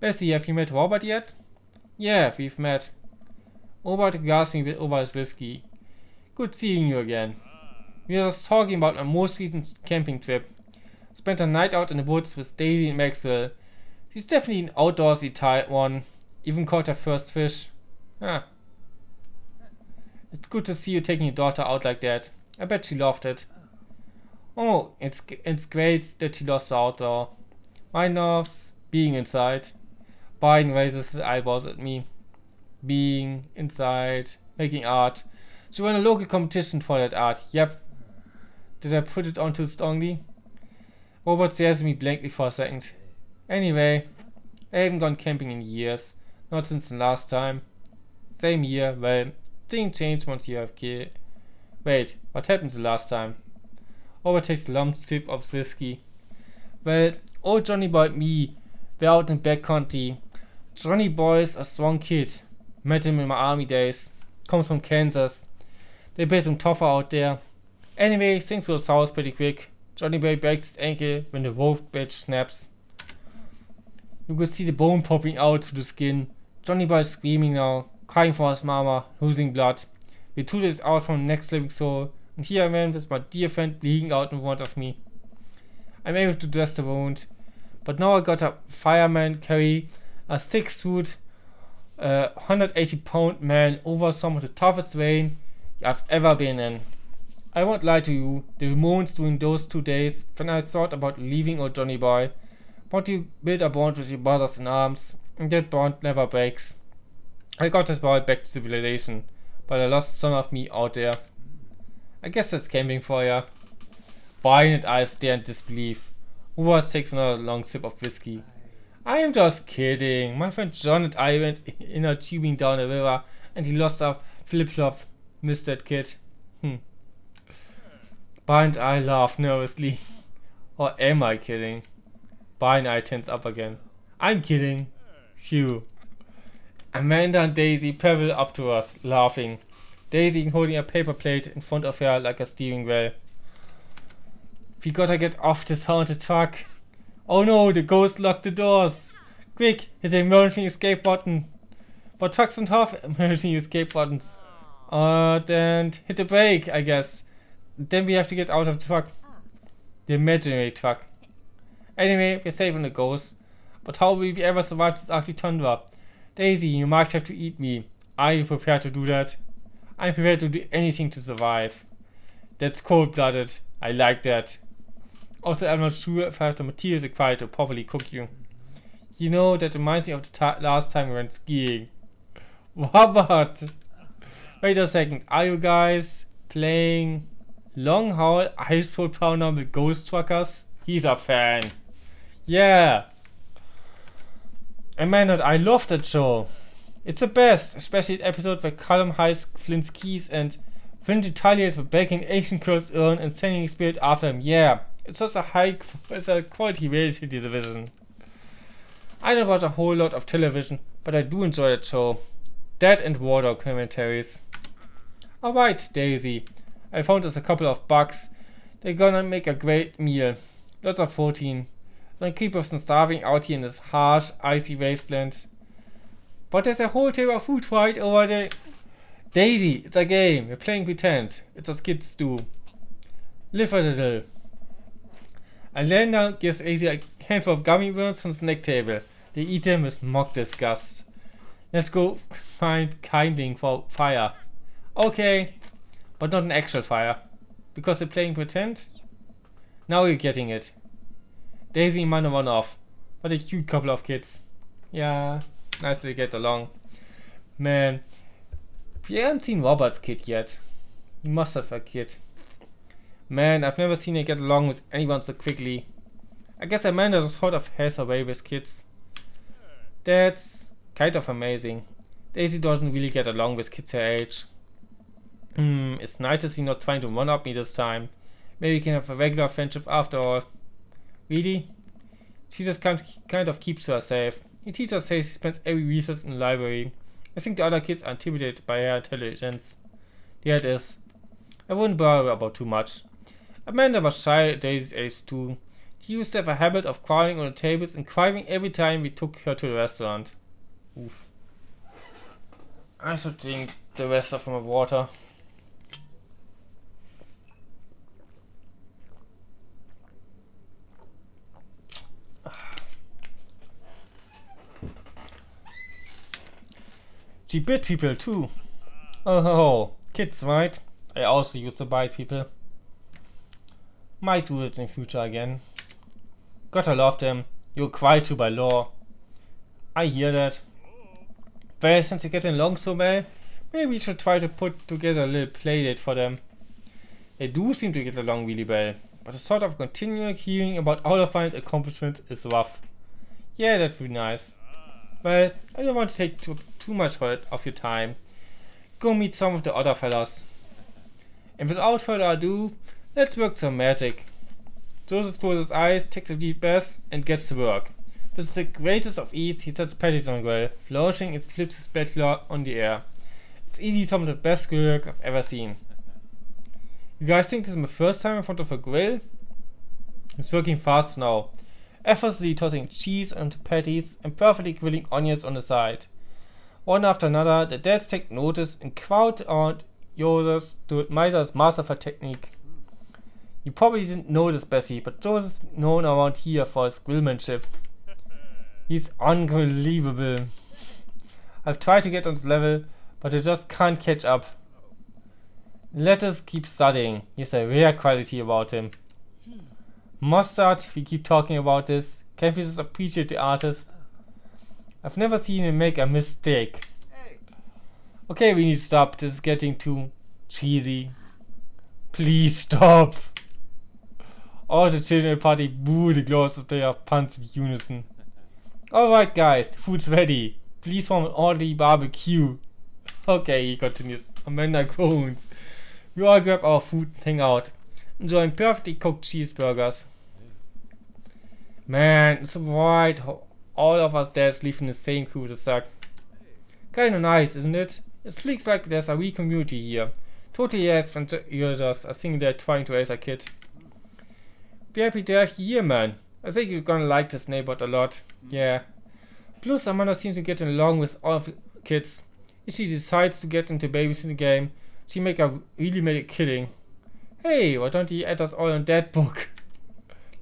Bessie, have you met Robert yet? Yeah, we've met. Robert regards me over his whiskey. Good seeing you again. We were just talking about my most recent camping trip. Spent a night out in the woods with Daisy and Maxwell. She's definitely an outdoorsy type one. Even caught her first fish. Huh. It's good to see you taking your daughter out like that. I bet she loved it. Oh, it's great that she loves the outdoor. Mine loves being inside. Biden raises his eyebrows at me. Being inside, making art. She won a local competition for that art. Yep. Did I put it on too strongly? Robert stares at me blankly for a second. Anyway, I haven't gone camping in years. Not since the last time. Same year, well, things change once you have kids. Wait, what happened the last time? Robert takes a lump sip of whiskey. Well, old Johnny Boy and me were out in backcountry. Johnny Boy's a strong kid. Met him in my army days. Comes from Kansas. They built him tougher out there. Anyway, things go south pretty quick. Johnny Boy breaks his ankle when the wolf badge snaps. You could see the bone popping out through the skin. Johnny Boy is screaming now. crying for his mama, losing blood. vtuber is out from the next living soul, and here I am with my dear friend bleeding out in front of me. I'm able to dress the wound, but now I got a fireman carry a 6-foot, 180-pound man over some of the toughest terrain I've ever been in. I won't lie to you, the moments during those 2 days when I thought about leaving old Johnny Boy, but you build a bond with your brothers in arms, and that bond never breaks. I got this boy back to civilization, but I lost some of me out there. I guess that's camping for ya. Brian and I stare in disbelief. Hoover takes another long sip of whiskey. I am just kidding. My friend John and I went in a tubing down a river and he lost a flip-flop. Missed that kid. Brian and I laugh nervously. Or am I kidding? Brian and I tense up again. I'm kidding. Phew. Amanda and Daisy paddle up to us, laughing. Daisy holding a paper plate in front of her like a steering wheel. We gotta get off this haunted truck. Oh no, the ghost locked the doors. Quick, hit the emergency escape button. But trucks don't have emergency escape buttons. Then hit the brake, I guess. Then we have to get out of the truck. The imaginary truck. Anyway, we're safe on the ghost. But how will we ever survive this Arctic tundra? Daisy, you might have to eat me. Are you prepared to do that? I'm prepared to do anything to survive. That's cold-blooded. I like that. Also, I'm not sure if I have the materials required to properly cook you. You know, that reminds me of the last time we went skiing. What? Wait a second. Are you guys playing Long Haul Ice Road Paranormal Ghost Truckers? He's a fan. Yeah. Amanda, I love that show. It's the best, especially the episode where Callum hides Flint's keys and Flint retaliates by breaking Asian Curse urn and sending his spirit after him. Yeah, it's just it's a quality reality television. I don't watch a whole lot of television, but I do enjoy that show. That and war dog commentaries. Alright, Daisy. I found us a couple of bugs. They're gonna make a great meal. Lots of protein. Don't keep us from starving out here in this harsh, icy wasteland. But there's a whole table of food right over there. Daisy, it's a game. We're playing pretend. It's what kids do. Live a little. Alena gives Daisy a handful of gummy worms from the snack table. They eat them with mock disgust. Let's go find kindling for fire. Okay, but not an actual fire. Because they're playing pretend? Now you're getting it. Daisy and Mano run off. What a cute couple of kids. Yeah, nice to get along. Man, we haven't seen Robert's kid yet. He must have a kid. Man, I've never seen her get along with anyone so quickly. I guess Amanda just sort of has her way with kids. That's kind of amazing. Daisy doesn't really get along with kids her age. It's nice to see not trying to one-up me this time. Maybe we can have a regular friendship after all. Really? She just kind of keeps her safe. The teacher says she spends every recess in the library. I think the other kids are intimidated by her intelligence. There it is. I wouldn't worry about too much. Amanda was shy at Daisy's age too. She used to have a habit of crawling on the tables and crying every time we took her to the restaurant. Oof. I should drink the rest of my water. She bit people too. Oh, kids, right? I also used to bite people. Might do it in future again. Gotta love them. You're required to by law. I hear that. Well, since they're getting along so well, maybe we should try to put together a little playdate for them. They do seem to get along really well, but the sort of continual hearing about all of my accomplishments is rough. Yeah, that'd be nice. Well, I don't want to take too much of your time. Go meet some of the other fellas. And without further ado, let's work some magic. Joseph closes his eyes, takes a deep breath, and gets to work. With the greatest of ease, he sets patties on the grill, flourishing and flips his spatula on the air. It's easily some of the best grill work I've ever seen. You guys think this is my first time in front of a grill? It's working fast now. Effortlessly tossing cheese onto patties and perfectly grilling onions on the side. One after another, the dads take notice and crowd around Joseph to admire his masterful technique. You probably didn't know this, Bessie, but Joseph's known around here for his grillmanship. He's unbelievable. I've tried to get on his level, but I just can't catch up. Let us keep studying. He has a rare quality about him. Mustard, we keep talking about this. Can't we just appreciate the artist? I've never seen him make a mistake. Okay, we need to stop. This is getting too cheesy. Please stop. All the children at the party boo the clothes of their pants in unison. Alright guys, food's ready. Please form an orderly barbecue. Okay, he continues. Amanda groans. We all grab our food and hang out, enjoying perfectly cooked cheeseburgers. Man, it's right how all of us dads live in the same cul-de-sac. Kinda nice, isn't it? It looks like there's a real community here. Totally adventurous, a single dad trying to raise a kid. Be happy to have you here, man. I think you're gonna like this neighborhood a lot. Yeah. Plus, Amanda seems to get along with all of the kids. If she decides to get into babysitting game, she really make a killing. Hey, why don't you add us all on that book?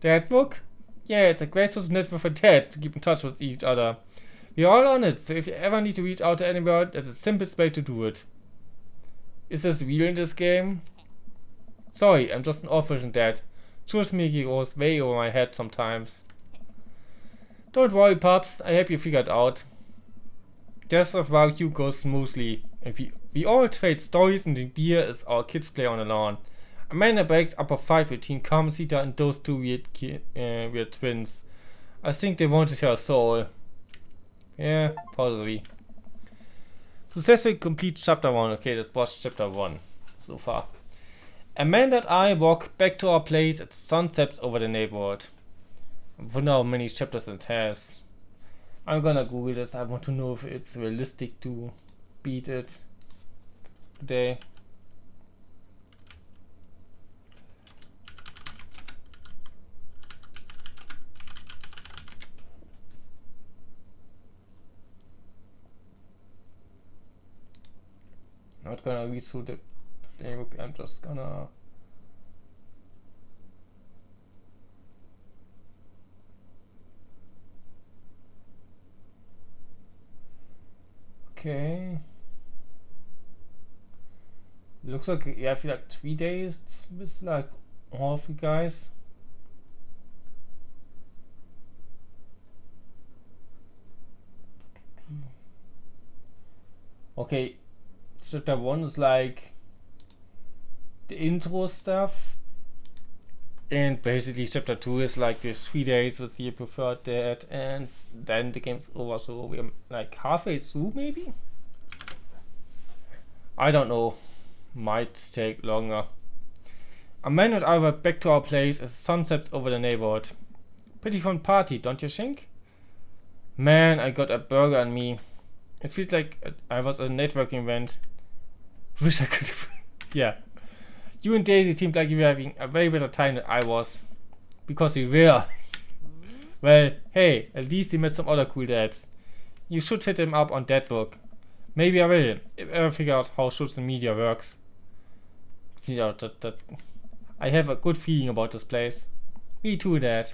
That book? Yeah, it's a great social network for dads to keep in touch with each other. We're all on it, so if you ever need to reach out to anyone, that's the simplest way to do it. Is this real in this game? Sorry, I'm just an old-fashioned dad. Choose me goes way over my head sometimes. Don't worry, pups, I hope you figured out. Death of barbecue goes smoothly, and we all trade stories and drink beer as our kids play on the lawn. Amanda breaks up a fight between Carmencita and those two weird twins. I think they wanted her soul. Yeah, probably. Successfully complete chapter 1. Okay, that was chapter 1 so far. Amanda and I walk back to our place at sunsets over the neighborhood. I wonder how many chapters it has. I'm gonna Google this. I want to know if it's realistic to beat it today. Not gonna read through the playbook, I'm just gonna okay. Looks like you have like 3 days with like all of you guys. Okay, chapter 1 is like the intro stuff, and basically chapter 2 is like the 3 days with your preferred dad, and then the game's over, so we're like halfway through maybe? I don't know, might take longer. Amanda and I were back to our place as sunsets over the neighborhood. Pretty fun party, don't you think? Man, I got a burger on me. It feels like I was at a networking event. Wish I could. Yeah. You and Daisy seemed like you were having a way better time than I was. Because we were. Well, hey, at least you met some other cool dads. You should hit him up on that book. Maybe I will, if I ever figure out how social media works. Yeah, I have a good feeling about this place. Me too, Dad.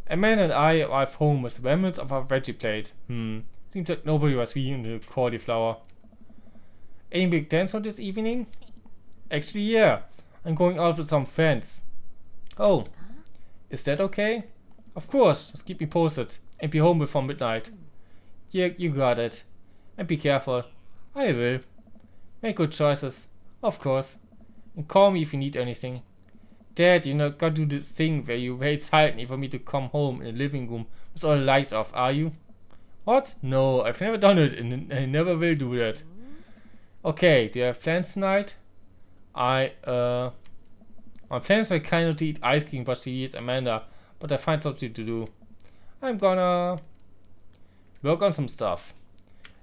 Amanda and I arrived home with remnants of our veggie plate. Seems like nobody was eating the cauliflower. Any big plans for this evening? Actually, yeah. I'm going out with some friends. Oh, is that okay? Of course, just keep me posted. And be home before midnight. Yeah, you got it. And be careful. I will. Make good choices. Of course. And call me if you need anything. Dad, you're not gonna do this thing where you wait silently for me to come home in the living room with all the lights off, are you? What? No, I've never done it and I never will do that. Okay, do you have plans tonight? My plans are kind of to eat ice cream, but she is Amanda, but I find something to do. I'm gonna work on some stuff.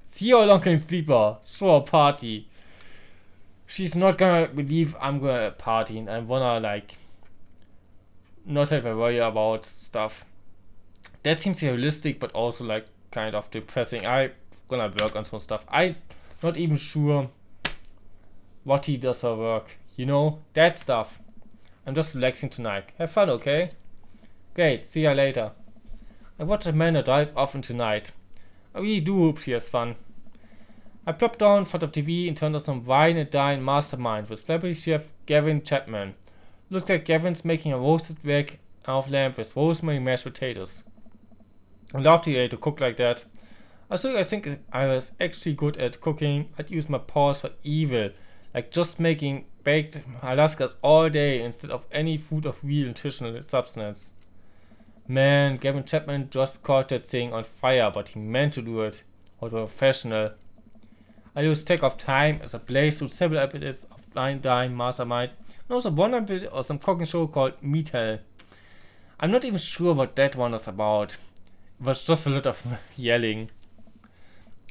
See you along in sleeper, throw a party. She's not gonna believe I'm gonna party and I wanna like not have a worry about stuff. That seems realistic, but also like kind of depressing. I gonna work on some stuff. I'm not even sure what he does for work. You know, that stuff. I'm just relaxing tonight. Have fun, okay? Great, see ya later. I watched Amanda drive off in tonight. I really do hope she has fun. I plopped down in front of TV and turned on some wine and dine mastermind with celebrity chef Gavin Chapman. Looks like Gavin's making a roasted back of lamb with rosemary mashed potatoes. I love to to cook like that. I think if I was actually good at cooking, I'd use my paws for evil, like just making baked Alaskas all day instead of any food of real nutritional substance. Man, Gavin Chapman just caught that thing on fire, but he meant to do it. What a professional. I use Tech of Time as a place through several episodes of Blind Dine Mastermind, and also one episode of some cooking show called Meat Hell. I'm not even sure what that one was about. It was just a lot of yelling.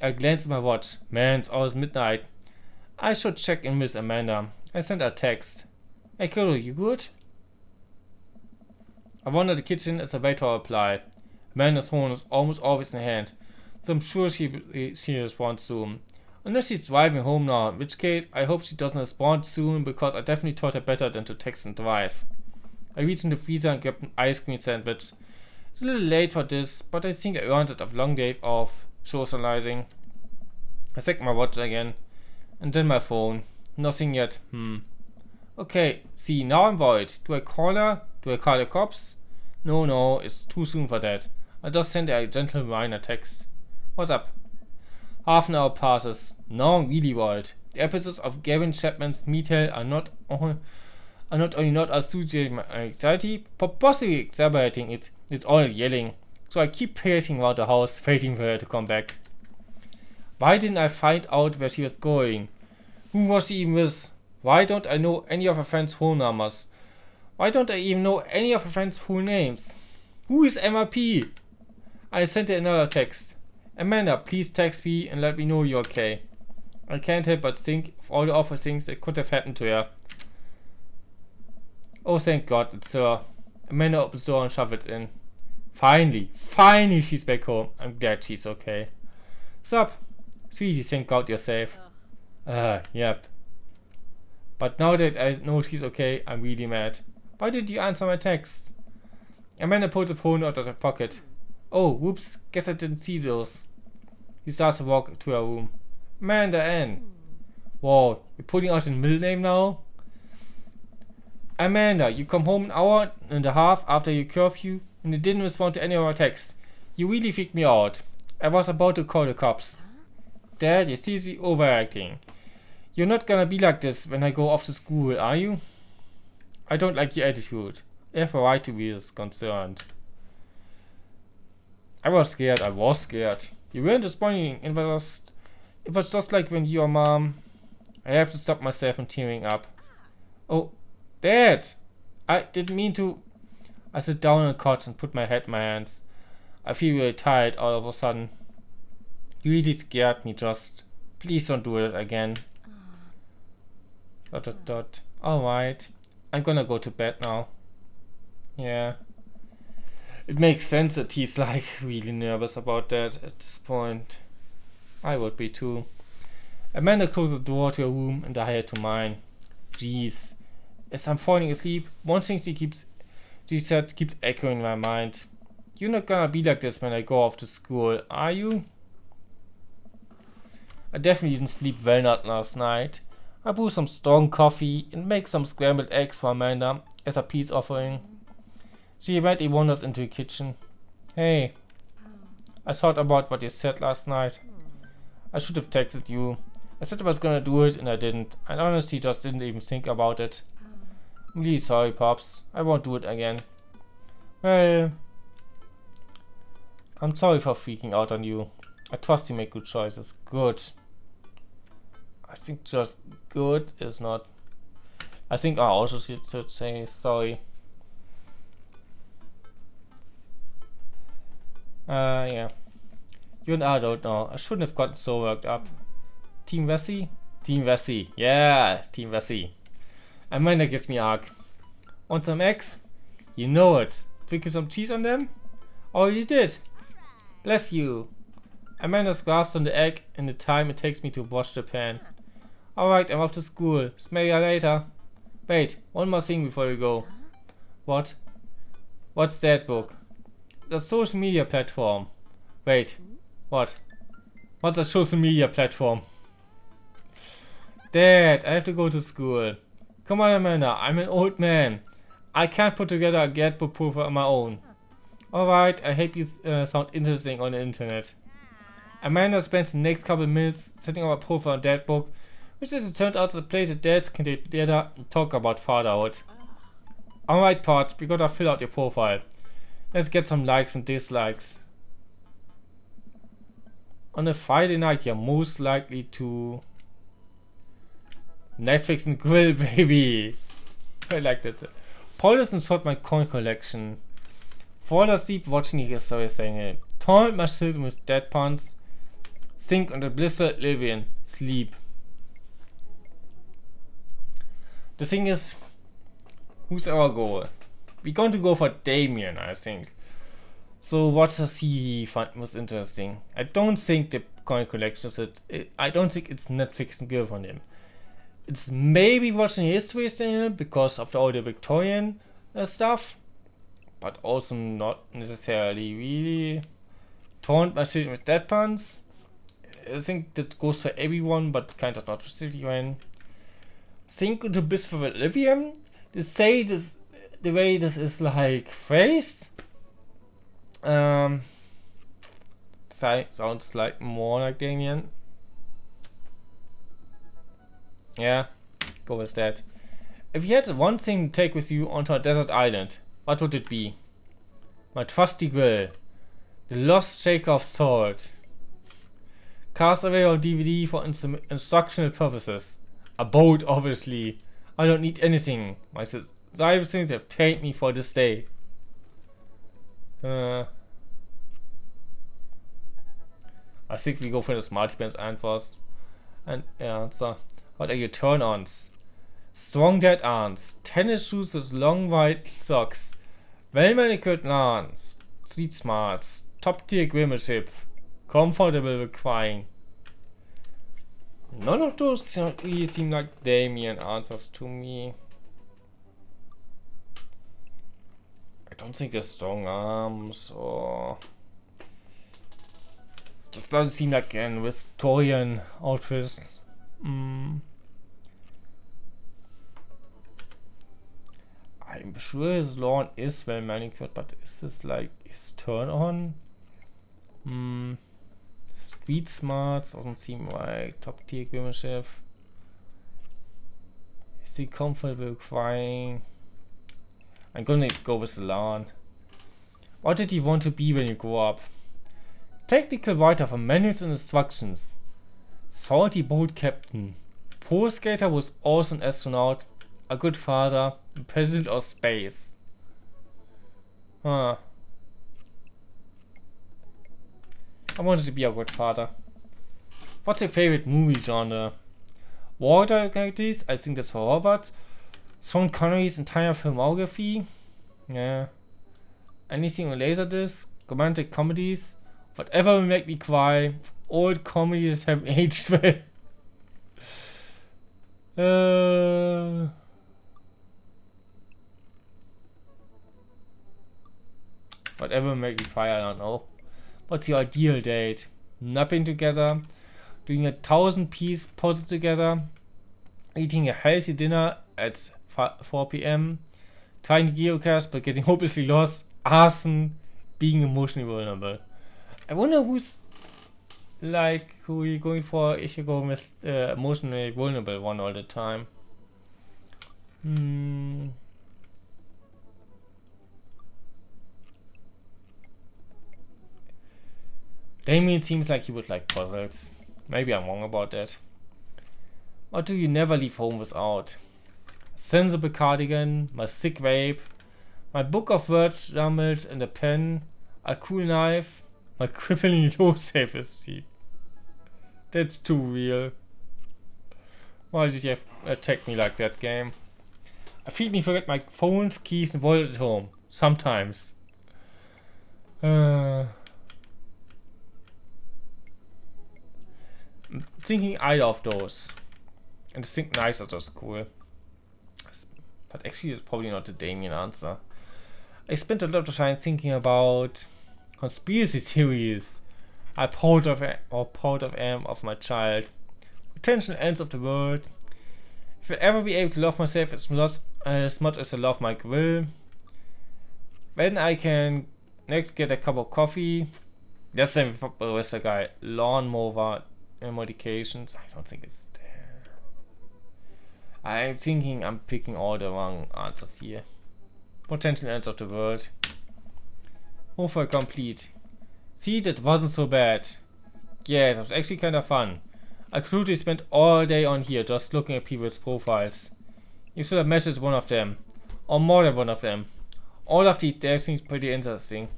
I glanced at my watch. Man, it's almost midnight. I should check in with Amanda. I sent her a text. Hey Kuro, you good? I wander the kitchen as I wait for a reply. Amanda's phone is almost always in hand, so I'm sure she responds soon. Unless she's driving home now, in which case I hope she doesn't respond soon because I definitely taught her better than to text and drive. I reached in the freezer and grabbed an ice cream sandwich. It's a little late for this, but I think I earned it a long day of socializing. I checked my watch again, and then my phone. Nothing yet. Okay, see, now I'm worried. Do I call her? Do I call the cops? No, it's too soon for that. I just sent a gentle reminder text. What's up? Half an hour passes. Now I'm really worried. The episodes of Gavin Chapman's Meat Hell are not only not associating my anxiety, but possibly exacerbating it. It's all yelling. So I keep pacing around the house, waiting for her to come back. Why didn't I find out where she was going? Who was she even with? Why don't I know any of her friends' phone numbers? Why don't I even know any of her friends' full names? Who is MRP? I sent her another text. Amanda, please text me and let me know you're okay. I can't help but think of all the awful things that could have happened to her. Oh, thank God, it's her. Amanda opens the door and shovels in. Finally she's back home. I'm glad she's okay. Sup? Sweetie, thank God you're safe. Yep. But now that I know she's okay, I'm really mad. Why did you answer my text? Amanda pulls the phone out of her pocket. Oh, whoops, guess I didn't see those. He starts to walk to her room. Amanda Ann. Whoa, you're putting out a middle name now? Amanda, you come home an hour and a half after your curfew and you didn't respond to any of our texts. You really freaked me out. I was about to call the cops. Dad, you're seriously overacting. You're not gonna be like this when I go off to school, are you? I don't like your attitude. You have a right to be concerned. I was scared. You weren't responding. It was just like when your mom... I have to stop myself from tearing up. Oh, Dad! I didn't mean to... I sit down on the couch and put my head in my hands. I feel really tired all of a sudden. You really scared me, just... Please don't do it again. ... Alright. I'm gonna go to bed now. Yeah. It makes sense that he's like really nervous about that at this point. I would be too. Amanda closed the door to her room and I head to mine. Jeez. As I'm falling asleep, one thing she said keeps echoing in my mind. You're not gonna be like this when I go off to school, are you? I definitely didn't sleep well last night. I brew some strong coffee and make some scrambled eggs for Amanda as a peace offering. She immediately wanders into the kitchen. Hey, I thought about what you said last night. I should have texted you. I said I was gonna do it and I didn't. I honestly just didn't even think about it. I'm really sorry, Pops. I won't do it again. Well, I'm sorry for freaking out on you. I trust you make good choices. Good. I think just good is not... I think I also should say sorry. Yeah. You and I don't know. I shouldn't have gotten so worked up. Team Vessi? Team Vessi. Yeah, Team Vessi. Amanda gives me arc. Want some eggs? You know it. Picking some cheese on them? Oh, you did. Bless you. Amanda's grasped on the egg in the time it takes me to wash the pan. Alright, I'm off to school. Smell you later. Wait, one more thing before you go. What? What's that book? The social media platform. Wait, what? What's a social media platform? Dad, I have to go to school. Come on, Amanda, I'm an old man. I can't put together a guidebook profile on my own. Alright, I hope you sound interesting on the internet. Amanda spends the next couple minutes setting up a profile on that book, which as it turned out the place that dads can get together and talk about fatherhood. Alright, Parts, we gotta fill out your profile. Let's get some likes and dislikes. On a Friday night, you're most likely to Netflix and grill, baby. I like that. Paul doesn't sort my coin collection. Fall asleep watching his story saying it. Torment my children with dead puns. Sink on the blissful oblivion. Sleep. The thing is, who's our goal? We're going to go for Damien, I think. So what does he find most interesting? I don't think the coin collection is it. I don't think it's Netflix and grill from him. It's maybe watching History Channel because of all the Victorian stuff, but also not necessarily really. Taunt my children with dead puns. I think that goes for everyone, but kind of not specifically when. Think into Bliss for Oblivion. To say this, the way this is like phrased, sounds like more like Damien. Yeah, go with that. If you had one thing to take with you onto a desert island, what would it be? My trusty grill. The lost shaker of salt. Castaway or DVD for instructional purposes. A boat, obviously. I don't need anything. My subscribers have taken me for this day. I think we go for the Smarty-Pants answers. And yeah, so what are your turn-ons? Strong dead aunts, tennis shoes with long white socks, well-manicured lawns, street smarts, top-tier grillmanship, comfortable with crying. None of those really seem like Damien answers to me. I don't think there's strong arms or just doesn't seem like an Victorian outfit. I'm sure his lawn is well manicured, but is this like his turn on? Street smarts doesn't seem right. Top tier grillmanship. Is he comfortable crying? I'm gonna go with the lawn. What did you want to be when you grow up? Technical writer for menus and instructions. Salty boat captain. Pro skater was also an astronaut. A good father. President of space. Huh. I wanted to be a good father. What's your favorite movie genre? War documentaries? I think that's for Robert. Sean Connery's entire filmography? Yeah. Anything on Laserdisc? Romantic comedies? Whatever will make me cry. Old comedies have aged well. Whatever will make me cry, I don't know. What's your ideal date? Napping together, doing a 1000-piece puzzle together, eating a healthy dinner at 4 p.m, trying to geocache but getting hopelessly lost, arson, being emotionally vulnerable. I wonder who's like who you're going for if you go with emotionally vulnerable one all the time. Damien seems like he would like puzzles. Maybe I'm wrong about that. What do you never leave home without? A sensible cardigan, my sick vape, my book of words jumbled in a pen, a cool knife, my crippling low self-esteem. That's too real. Why did you have attacked me like that, game? I frequently forget my phone's keys and wallet at home. Sometimes. I'm thinking either of those. And I think knives are just cool. But actually it's probably not the Damien answer. I spent a lot of time thinking about conspiracy theories. I'm proud of am of my child. Potential ends of the world. If I'll ever be able to love myself as much as I love my grill. When I can next get a cup of coffee. That's the rest of the guy. Lawnmower modifications. I don't think it's there. I'm thinking I'm picking all the wrong answers here. Potential ends of the world. Hofer complete. See, that wasn't so bad. Yeah, that was actually kind of fun. I could have spent all day on here just looking at people's profiles. You should have messaged one of them. Or more than one of them. All of these devs seems pretty interesting.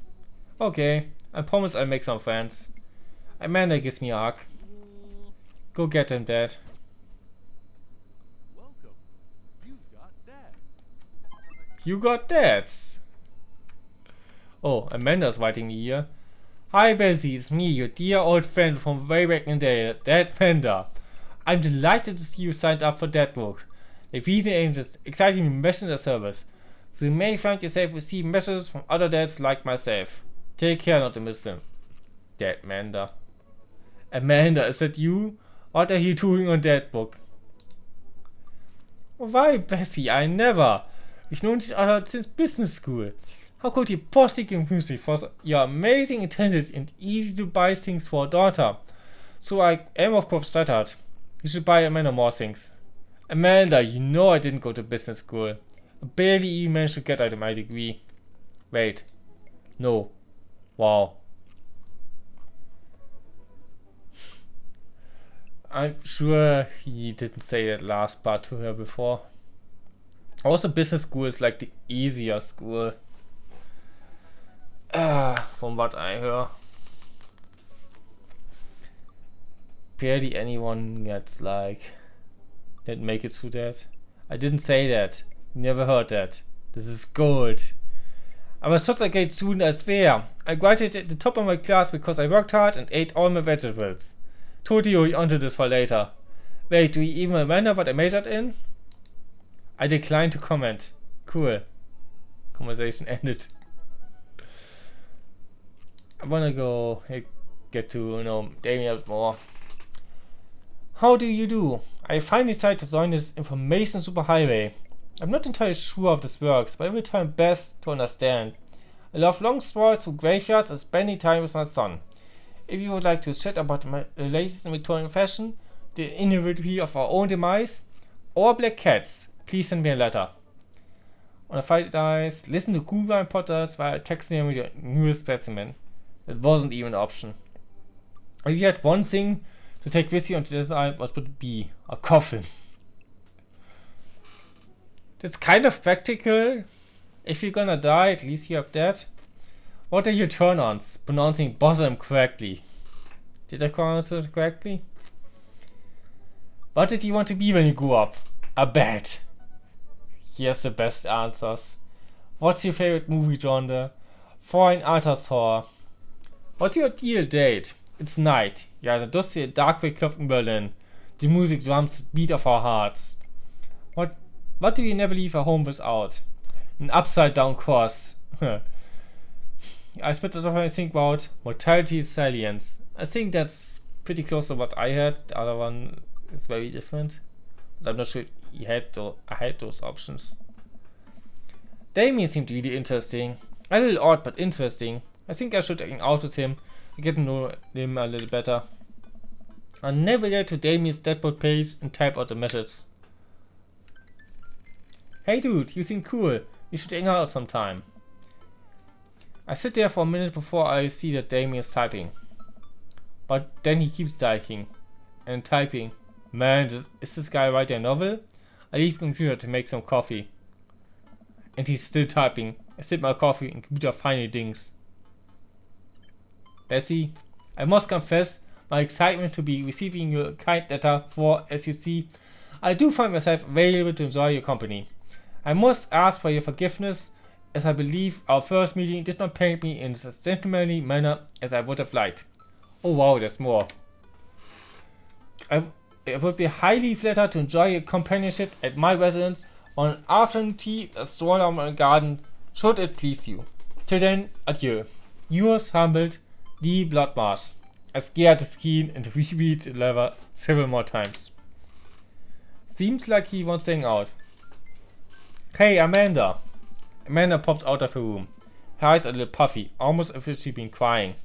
Okay, I promise I'll make some friends. Amanda gives me a hug. Go get them, Dad. Welcome. You got dads. You got dads. Oh, Amanda's writing me here. Hi Bessie, it's me, your dear old friend from way back in the day, Dad Panda. I'm delighted to see you signed up for that book. The reason ain't just exciting messenger service, so you may find yourself receiving messages from other dads like myself. Take care not to miss them. Dad Amanda. Amanda, is that you? What are you doing on that book? Why, Bessie, I never. We've known each other since business school. How could you possibly give music for your amazing, talented, and easy to buy things for a daughter? So I am of course flattered. You should buy Amanda more things. Amanda, you know I didn't go to business school. I barely even managed to get out of my degree. Wait. No. Wow. I'm sure he didn't say that last part to her before. Also, business school is like the easier school. From what I heard. Barely anyone gets like that make it through that. I didn't say that. You never heard that. This is gold. I was such a great student I swear. I graduated at the top of my class because I worked hard and ate all my vegetables. Told you onto this for later. Wait, do you even remember what I majored in? I declined to comment. Cool. Conversation ended. I wanna go get to know Damien more. How do you do? I finally decided to join this information superhighway. I'm not entirely sure if this works, but I will try my best to understand. I love long strolls through graveyards and spending time with my son. If you would like to chat about my latest in Victorian fashion, the inevitability of our own demise, or black cats, please send me a letter. On a Friday night, listen to Cool Blind Potters while texting with your newest specimen. That wasn't even an option. If you had one thing to take with you onto this island, what would it be? A coffin. That's kind of practical. If you're gonna die, at least you have that. What are your turn-ons? Pronouncing bosom correctly. Did I pronounce it correctly? What did you want to be when you grew up? A bat. Here's the best answers. What's your favorite movie genre? Foreign artist horror. What's your ideal date? It's night. Yeah, the dusty dark club in Berlin. The music drums the beat of our hearts. What do you never leave a home without? An upside down cross. I spent a lot of time thinking about mortality salience. I think that's pretty close to what I had. The other one is very different. But I'm not sure I had those options. Damien seemed really interesting. A little odd but interesting. I think I should hang out with him to get to know him a little better. I'll never get to Damien's Deadpool page and type out the message. Hey dude, you seem cool. You should hang out sometime. I sit there for a minute before I see that Damien is typing. But then he keeps typing. And typing. Man, is this guy writing a novel? I leave the computer to make some coffee. And he's still typing. I sip my coffee and computer finally dings. Bessie, I must confess my excitement to be receiving your kind letter, for, as you see, I do find myself available to enjoy your company. I must ask for your forgiveness as I believe our first meeting did not paint me in as gentlemanly manner as I would have liked. Oh wow, there's more. I would be highly flattered to enjoy your companionship at my residence on an afternoon tea, a stroll around my garden, should it please you. Till then, adieu. Yours humbled, D. Bloodmarsh. I scared the skin and repeat the lever several more times. Seems like he wants to hang out. Hey, Amanda. Amanda pops out of her room. Her eyes are a little puffy, almost as if she'd been crying.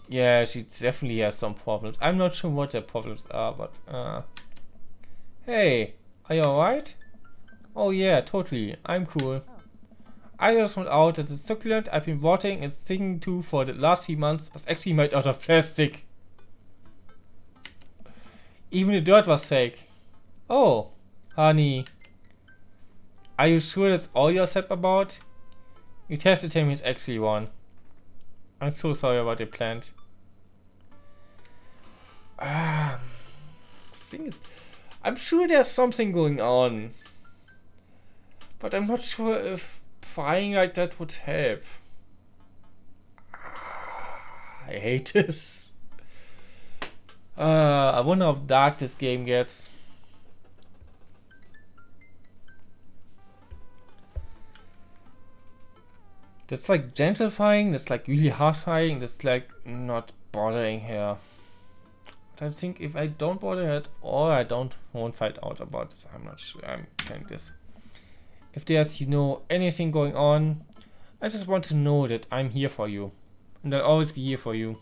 Yeah, she definitely has some problems. I'm not sure what their problems are, but hey, are you alright? Oh yeah, totally. I'm cool. I just found out that the succulent I've been watering and singing to for the last few months was actually made out of plastic. Even the dirt was fake. Oh, honey. Are you sure that's all you're sad about? You'd have to tell me it's actually one. I'm so sorry about your plant. The thing is, I'm sure there's something going on. But I'm not sure if crying like that would help. I hate this. I wonder how dark this game gets. That's like gentlifying, that's like really harshifying, that's like not bothering her. But I think if I don't bother her at all, I won't find out about this. I'm not sure I'm playing this. If there's, anything going on, I just want to know that I'm here for you. And I'll always be here for you.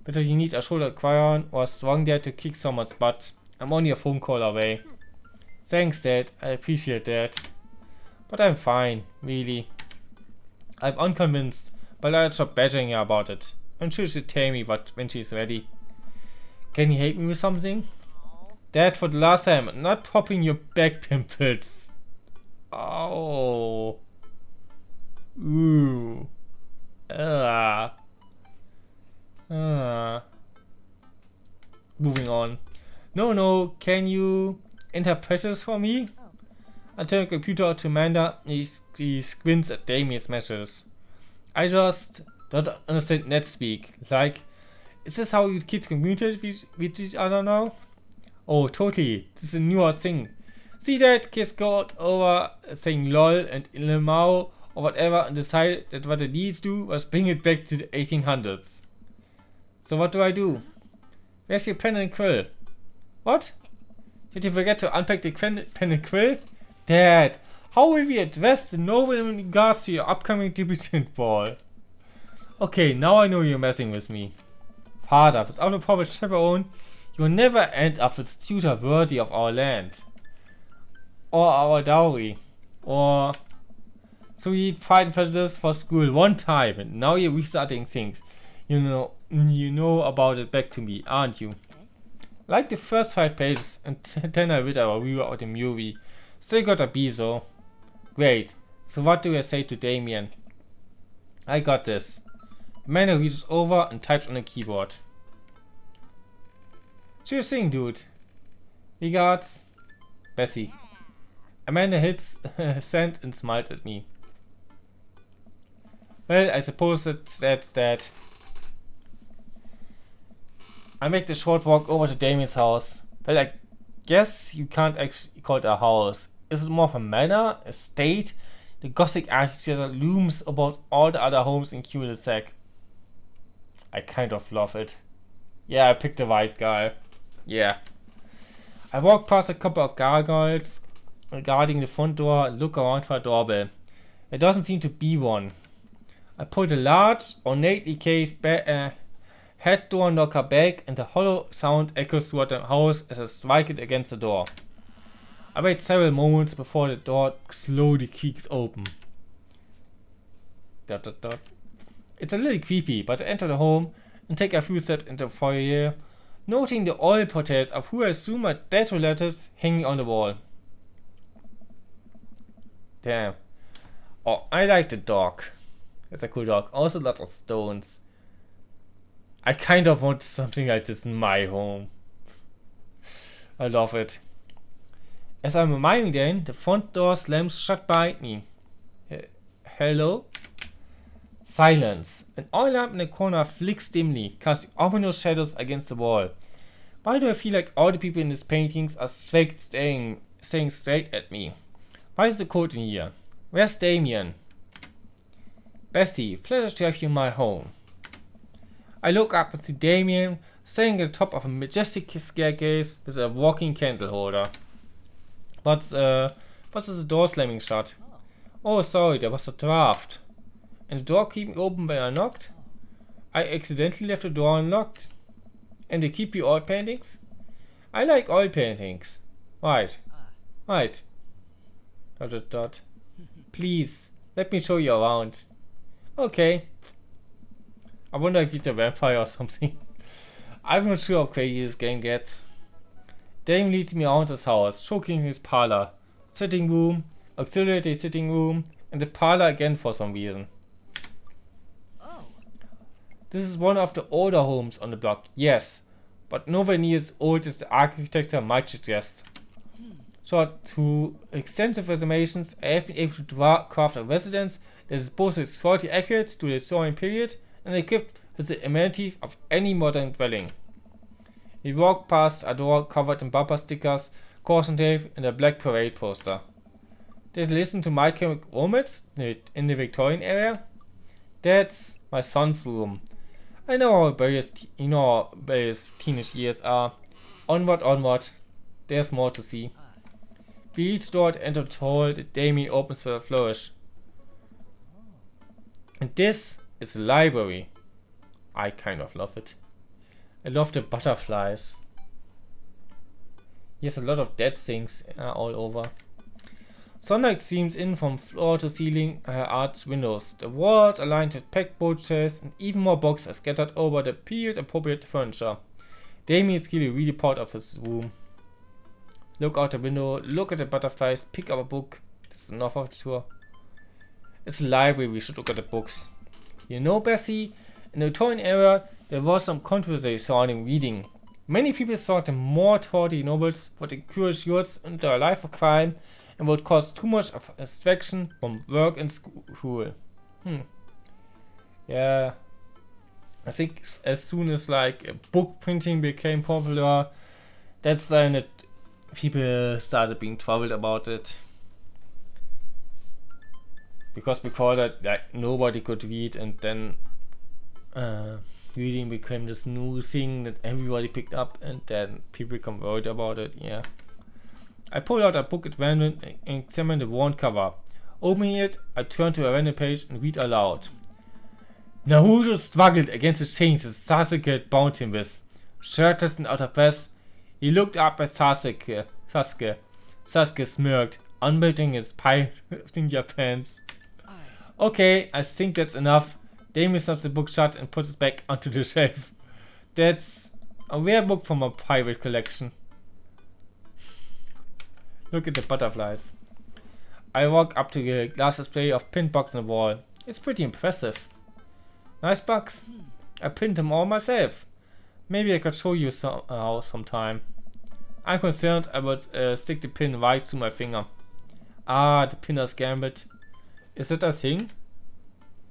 Whether you need a shoulder to cry on or a strong dad to kick someone's butt, I'm only a phone call away. Thanks, Dad. I appreciate that. But I'm fine, really. I'm unconvinced, but I'll stop badgering her about it. I'm sure she'll tell me when she's ready. Can you help me with something? Dad, for the last time, I'm not popping your back pimples. Oh. Ooh. Moving on. No, can you interpret this for me? I turn the computer to Amanda. He squints at Damien's messages. I just don't understand net speak. Like, is this how you kids communicate with each other now? Oh, totally. This is a newer thing. See that kids got over saying lol and lemao or whatever and decided that what they needed to do was bring it back to the 1800s. So what do? Where's your pen and quill? What? Did you forget to unpack the pen and quill? Dad, how will we address the novel in regards to your upcoming debutant ball? Okay, now I know you're messing with me. Father, without a proper chaperone, you'll never end up with a tutor worthy of our land. Or our dowry. Or... So you eat Pride and Prejudice for school one time and now you're restarting things. You know about it back to me, aren't you? Like the first 5 pages and then I read a review of the movie. Still got a B though. Great. So what do I say to Damien? I got this. Amanda reaches over and types on the keyboard. Sure thing, dude. Regards, Bessie. Amanda hits send and smiles at me. Well, I suppose that's that. I make the short walk over to Damien's house. Well, I guess you can't actually call it a house. Is it more of a manor, a estate? The Gothic architecture looms above all the other homes in cul-de-sac. I kind of love it. Yeah, I picked the right guy. Yeah. I walk past a couple of gargoyles guarding the front door and look around for a doorbell. There doesn't seem to be one. I pull the large, ornately caved head door knocker back and a hollow sound echoes throughout the house as I strike it against the door. I wait several moments before the door slowly creaks open. Dot, dot, dot. It's a little creepy, but I enter the home and take a few steps into the foyer, noting the oil portraits of who I assume are dead relatives hanging on the wall. Damn. Oh, I like the dog. It's a cool dog. Also lots of stones. I kind of want something like this in my home. I love it. As I'm reminding Dan, the front door slams shut behind me. Hello? Silence. An oil lamp in the corner flicks dimly, casting ominous shadows against the wall. Why do I feel like all the people in these paintings are staring straight at me? Why is the code in here? Where's Damien? Bessie, pleasure to have you in my home. I look up and see Damien standing at the top of a majestic staircase with a walking candle holder. What's the door slamming shut? Oh, sorry, there was a draft. And the door keeping open when I knocked? I accidentally left the door unlocked. And they keep the oil paintings? I like oil paintings. Right. Right. ... Please, let me show you around. Okay. I wonder if he's a vampire or something. I'm not sure how crazy this game gets. Dame leads me around his house, showcasing his parlor, sitting room, auxiliary sitting room, and the parlor again for some reason. This is one of the older homes on the block, yes, but nowhere near as old as the architecture might suggest. So through extensive resumations, I have been able to craft a residence that is both historically accurate to the Victorian period and equipped with the amenities of any modern dwelling. We walk past a door covered in bumper stickers, caution tape, and a black parade poster. Did I listen to My Chemical Romance in the Victorian era? That's my son's room. I know how various teenage years are. Onward. There's more to see. We reach the door at the end of the hall that Damien opens with a flourish. And this is the library. I kind of love it. I love the butterflies. He has a lot of dead things all over. Sunlight streams in from floor to ceiling arched windows. The walls are lined with packed bookshelves and even more books are scattered over the period appropriate furniture. Damien is clearly really proud of his room. Look out the window, look at the butterflies, pick up a book. This is enough of the tour. It's a library, we should look at the books. You know, Bessie, in the Victorian era, there was some controversy surrounding reading. Many people thought the more tawdry novels would encourage youths into a life of crime and would cause too much of a distraction from work and school. Yeah. I think as soon as like book printing became popular, that's when people started being troubled about it. Because before that, like, nobody could read, and then reading became this new thing that everybody picked up, and then people become worried about it. Yeah. I pulled out a book at random and examined the worn cover. Opening it, I turned to a random page and read aloud. Naruto struggled against the chains that Sasuke had bound him with. Shirtless and out of breath, he looked up at Sasuke. Sasuke smirked, unbuttoning his pie ninja pants. Okay, I think that's enough. Damien snaps the book shut and puts it back onto the shelf. That's a rare book from a private collection. Look at the butterflies. I walk up to the glass display of pinned bugs on the wall. It's pretty impressive. Nice bugs. I pinned them all myself. Maybe I could show you sometime. I'm concerned I would stick the pin right through my finger. Ah, the pinner's gambit. Is that a thing?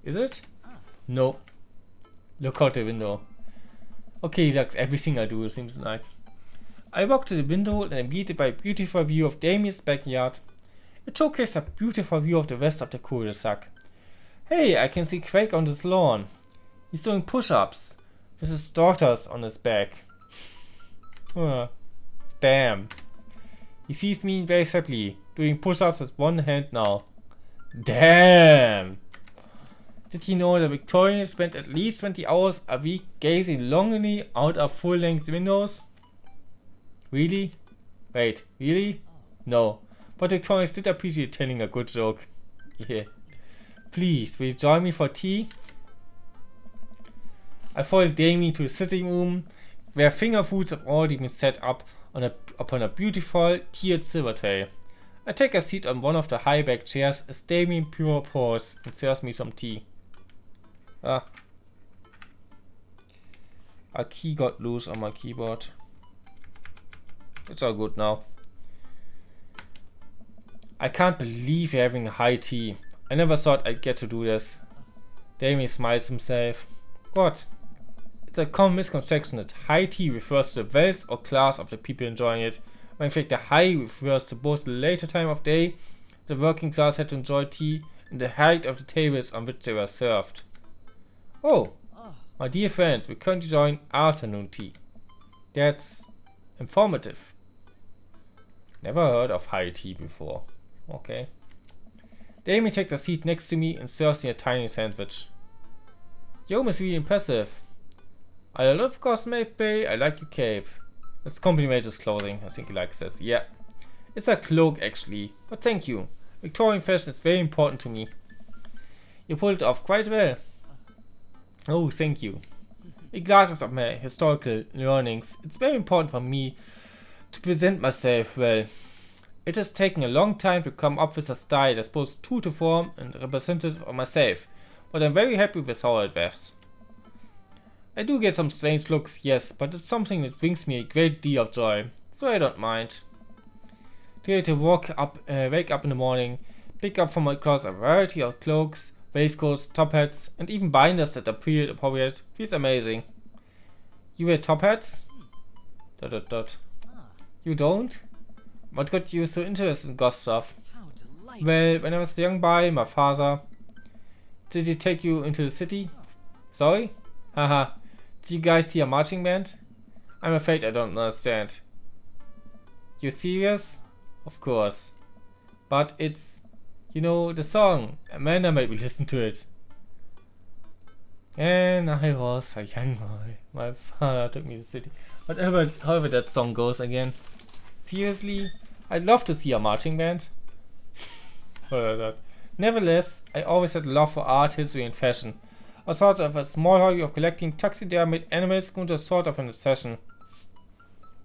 Is it? No. Look out the window. Okay, that's everything I do, it seems like. I walk to the window and am greeted by a beautiful view of Damien's backyard. It showcases a beautiful view of the rest of the cul-de-sac. Hey, I can see Craig on this lawn. He's doing push-ups with his daughters on his back. Damn. He sees me very happily, doing push-ups with one hand now. Damn. Did you know that Victorians spent at least 20 hours a week gazing longingly out of full-length windows? Really? Wait, really? No. But Victorians did appreciate telling a good joke. Yeah. Please, will you join me for tea? I follow Damien to the sitting room, where finger foods have already been set up upon a beautiful tiered silver tray. I take a seat on one of the high-back chairs as Damien pure pours and serves me some tea. Ah. A key got loose on my keyboard. It's all good now. I can't believe you're having a high tea. I never thought I'd get to do this. Damien smiles himself. What? It's a common misconception that high tea refers to the wealth or class of the people enjoying it, when in fact the high refers to both the later time of day the working class had to enjoy tea and the height of the tables on which they were served. Oh, my dear friends, we're currently enjoying afternoon tea. That's informative. Never heard of high tea before. Okay. Damien takes a seat next to me and serves me a tiny sandwich. Your home is really impressive. I love cosmetic, I like your cape. Let's compliment his clothing. I think he likes this. Yeah. It's a cloak actually, but thank you. Victorian fashion is very important to me. You pulled it off quite well. Oh, thank you. Regardless of my historical learnings, it's very important for me to present myself well. It has taken a long time to come up with a style that's both true to form and representative of myself, but I'm very happy with how it was. I do get some strange looks, yes, but it's something that brings me a great deal of joy, so I don't mind. Today to wake up in the morning, pick up from my closet a variety of cloaks, waistcoats, top hats, and even binders that appeared appropriate feels amazing. You wear top hats? ... You don't? What got you so interested in goth stuff? Well, when I was a young boy, my father... Did he take you into the city? Sorry? Haha. Did you guys see a marching band? I'm afraid I don't understand. You serious? Of course. But it's... You know, the song. Amanda made me listen to it. And I was a young boy. My father took me to the city. However that song goes again. Seriously? I'd love to see a marching band. Nevertheless, I always had a love for art, history and fashion. I thought of a small hobby of collecting taxidermied animals grew into a sort of an obsession.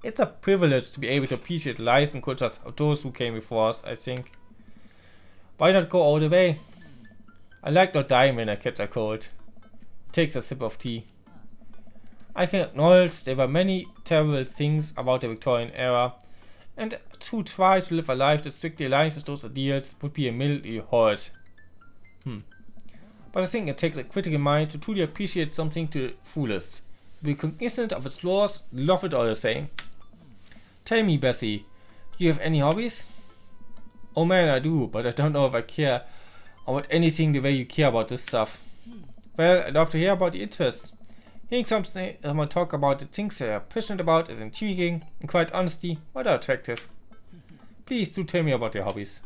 It's a privilege to be able to appreciate the lives and cultures of those who came before us, I think. Why not go all the way? I like not dying when I catch a cold. It takes a sip of tea. I can acknowledge there were many terrible things about the Victorian era, and to try to live a life that strictly aligns with those ideals would be immediately horrid. But I think it takes a critical mind to truly appreciate something to the fullest. Be cognizant of its flaws, love it all the same. Tell me, Bessie, do you have any hobbies? Oh man, I do, but I don't know if I care about anything the way you care about this stuff. Well, I'd love to hear about your interests. Hearing someone talk about the things they are passionate about is intriguing and quite honestly, rather attractive. Please do tell me about your hobbies.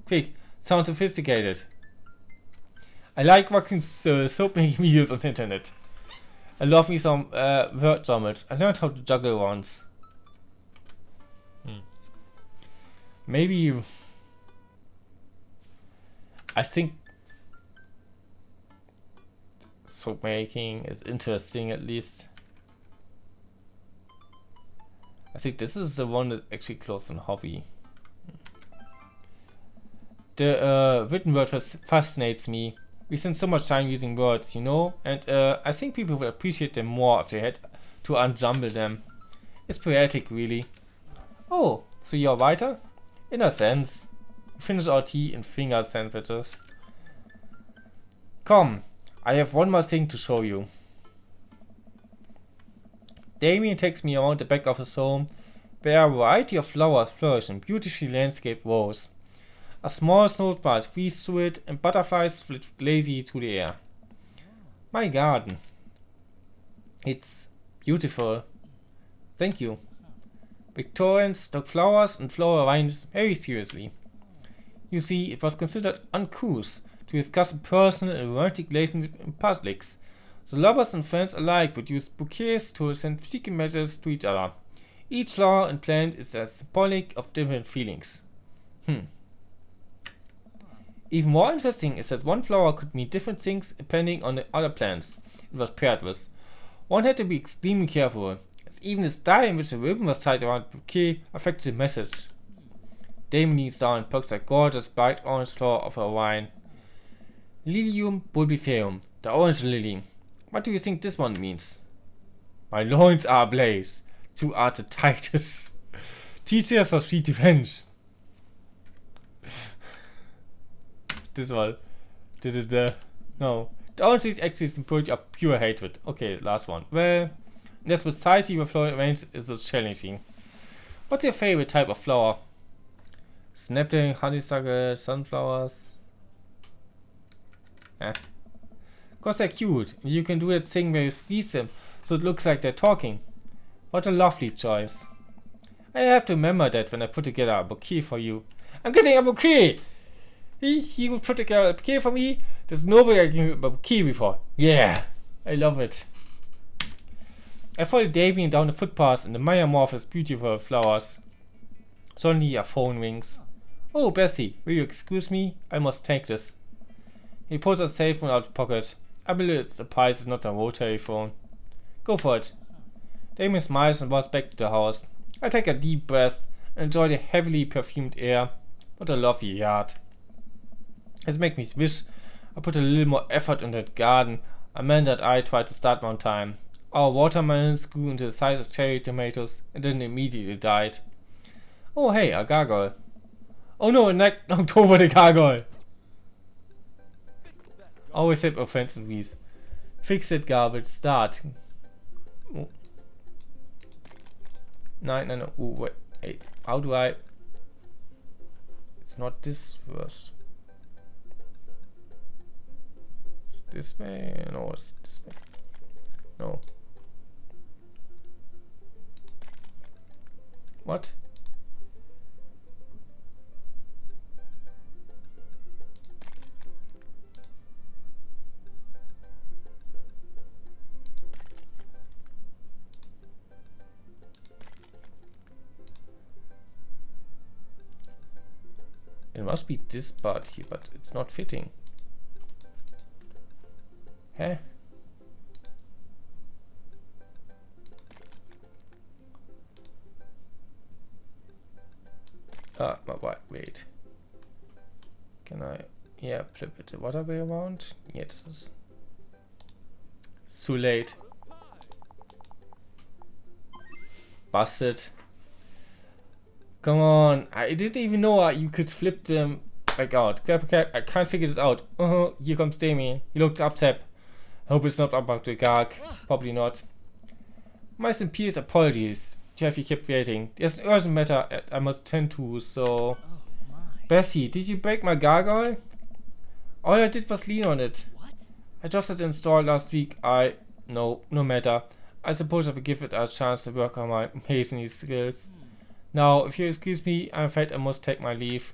Quick, sound sophisticated. I like watching soap making videos on the internet. I love me some word summit. I learned how to juggle once. Maybe you... I think soap making is interesting at least. I think this is the one that actually close on hobby. The written word fascinates me. We spend so much time using words, you know, and I think people would appreciate them more if they had to unjumble them. It's poetic, really. Oh, so you're a writer? In a sense. We finish our tea in finger sandwiches. Come, I have one more thing to show you. Damien takes me around the back of his home, where a variety of flowers flourish in beautifully landscaped rows. A small snowdrop breathes through it, and butterflies flit lazily through the air. My garden. It's beautiful. Thank you. Victorians took flowers and flower arrangements very seriously. You see, it was considered uncouth to discuss a personal and romantic relationship in public. The lovers and friends alike would use bouquets to send secret messages to each other. Each flower and plant is as symbolic of different feelings. Even more interesting is that one flower could mean different things depending on the other plants it was paired with. One had to be extremely careful, as even the style in which the ribbon was tied around the bouquet affected the message. Damien leans down and pokes a gorgeous bright orange flower of her wine. Lilium bulbifeum, the orange lily. What do you think this one means? My loins are ablaze. To art the Titus. Teach us of sweet revenge. this one. No. The orange is actually symbolic of pure hatred. Okay, last one. Well, in this society where flower arranged is so challenging. What's your favorite type of flower? Snapdragon, honeysuckle, sunflowers. Eh. Cause they're cute. You can do that thing where you squeeze them so it looks like they're talking. What a lovely choice. I have to remember that when I put together a bouquet for you. I'm getting a bouquet! He would put together a bouquet for me. There's nobody I gave a bouquet before. Yeah! I love it. I followed Damien down the footpath in the Meyermorph's beautiful flowers. Suddenly a phone rings. Oh, Bessie, will you excuse me? I must take this. He pulls a cell phone out of his pocket. I believe the price is not a rotary phone. Go for it. Damien smiles and walks back to the house. I take a deep breath and enjoy the heavily perfumed air. What a lovely yard. It makes me wish I put a little more effort in that garden. A man that I tried to start one time. Our watermelons grew into the size of cherry tomatoes and then immediately died. Oh hey, a gargoyle. Oh no, in October the gargoyle. Always have offense and these. Fix that garbage, start. Oh. No. Oh, wait. Hey, how do I? It's not this first. It's this way. No, it's this way. No. What? It must be this part here, but it's not fitting. Huh? Wait. Can I? Yeah, flip it the other way around. Yeah, this is. It's too late. Busted. Come on, I didn't even know you could flip them back out. Grab, I can't figure this out. Here comes Damien. He looks upset. Hope it's not about the gag. Probably not. My sincerest apologies to have you kept waiting. There's an urgent matter I must tend to, so... Bessie, did you break my gargoyle? All I did was lean on it. What? I just had it installed last week. No matter. I suppose I will give it a chance to work on my masonry skills. Now, if you excuse me, I'm afraid I must take my leave.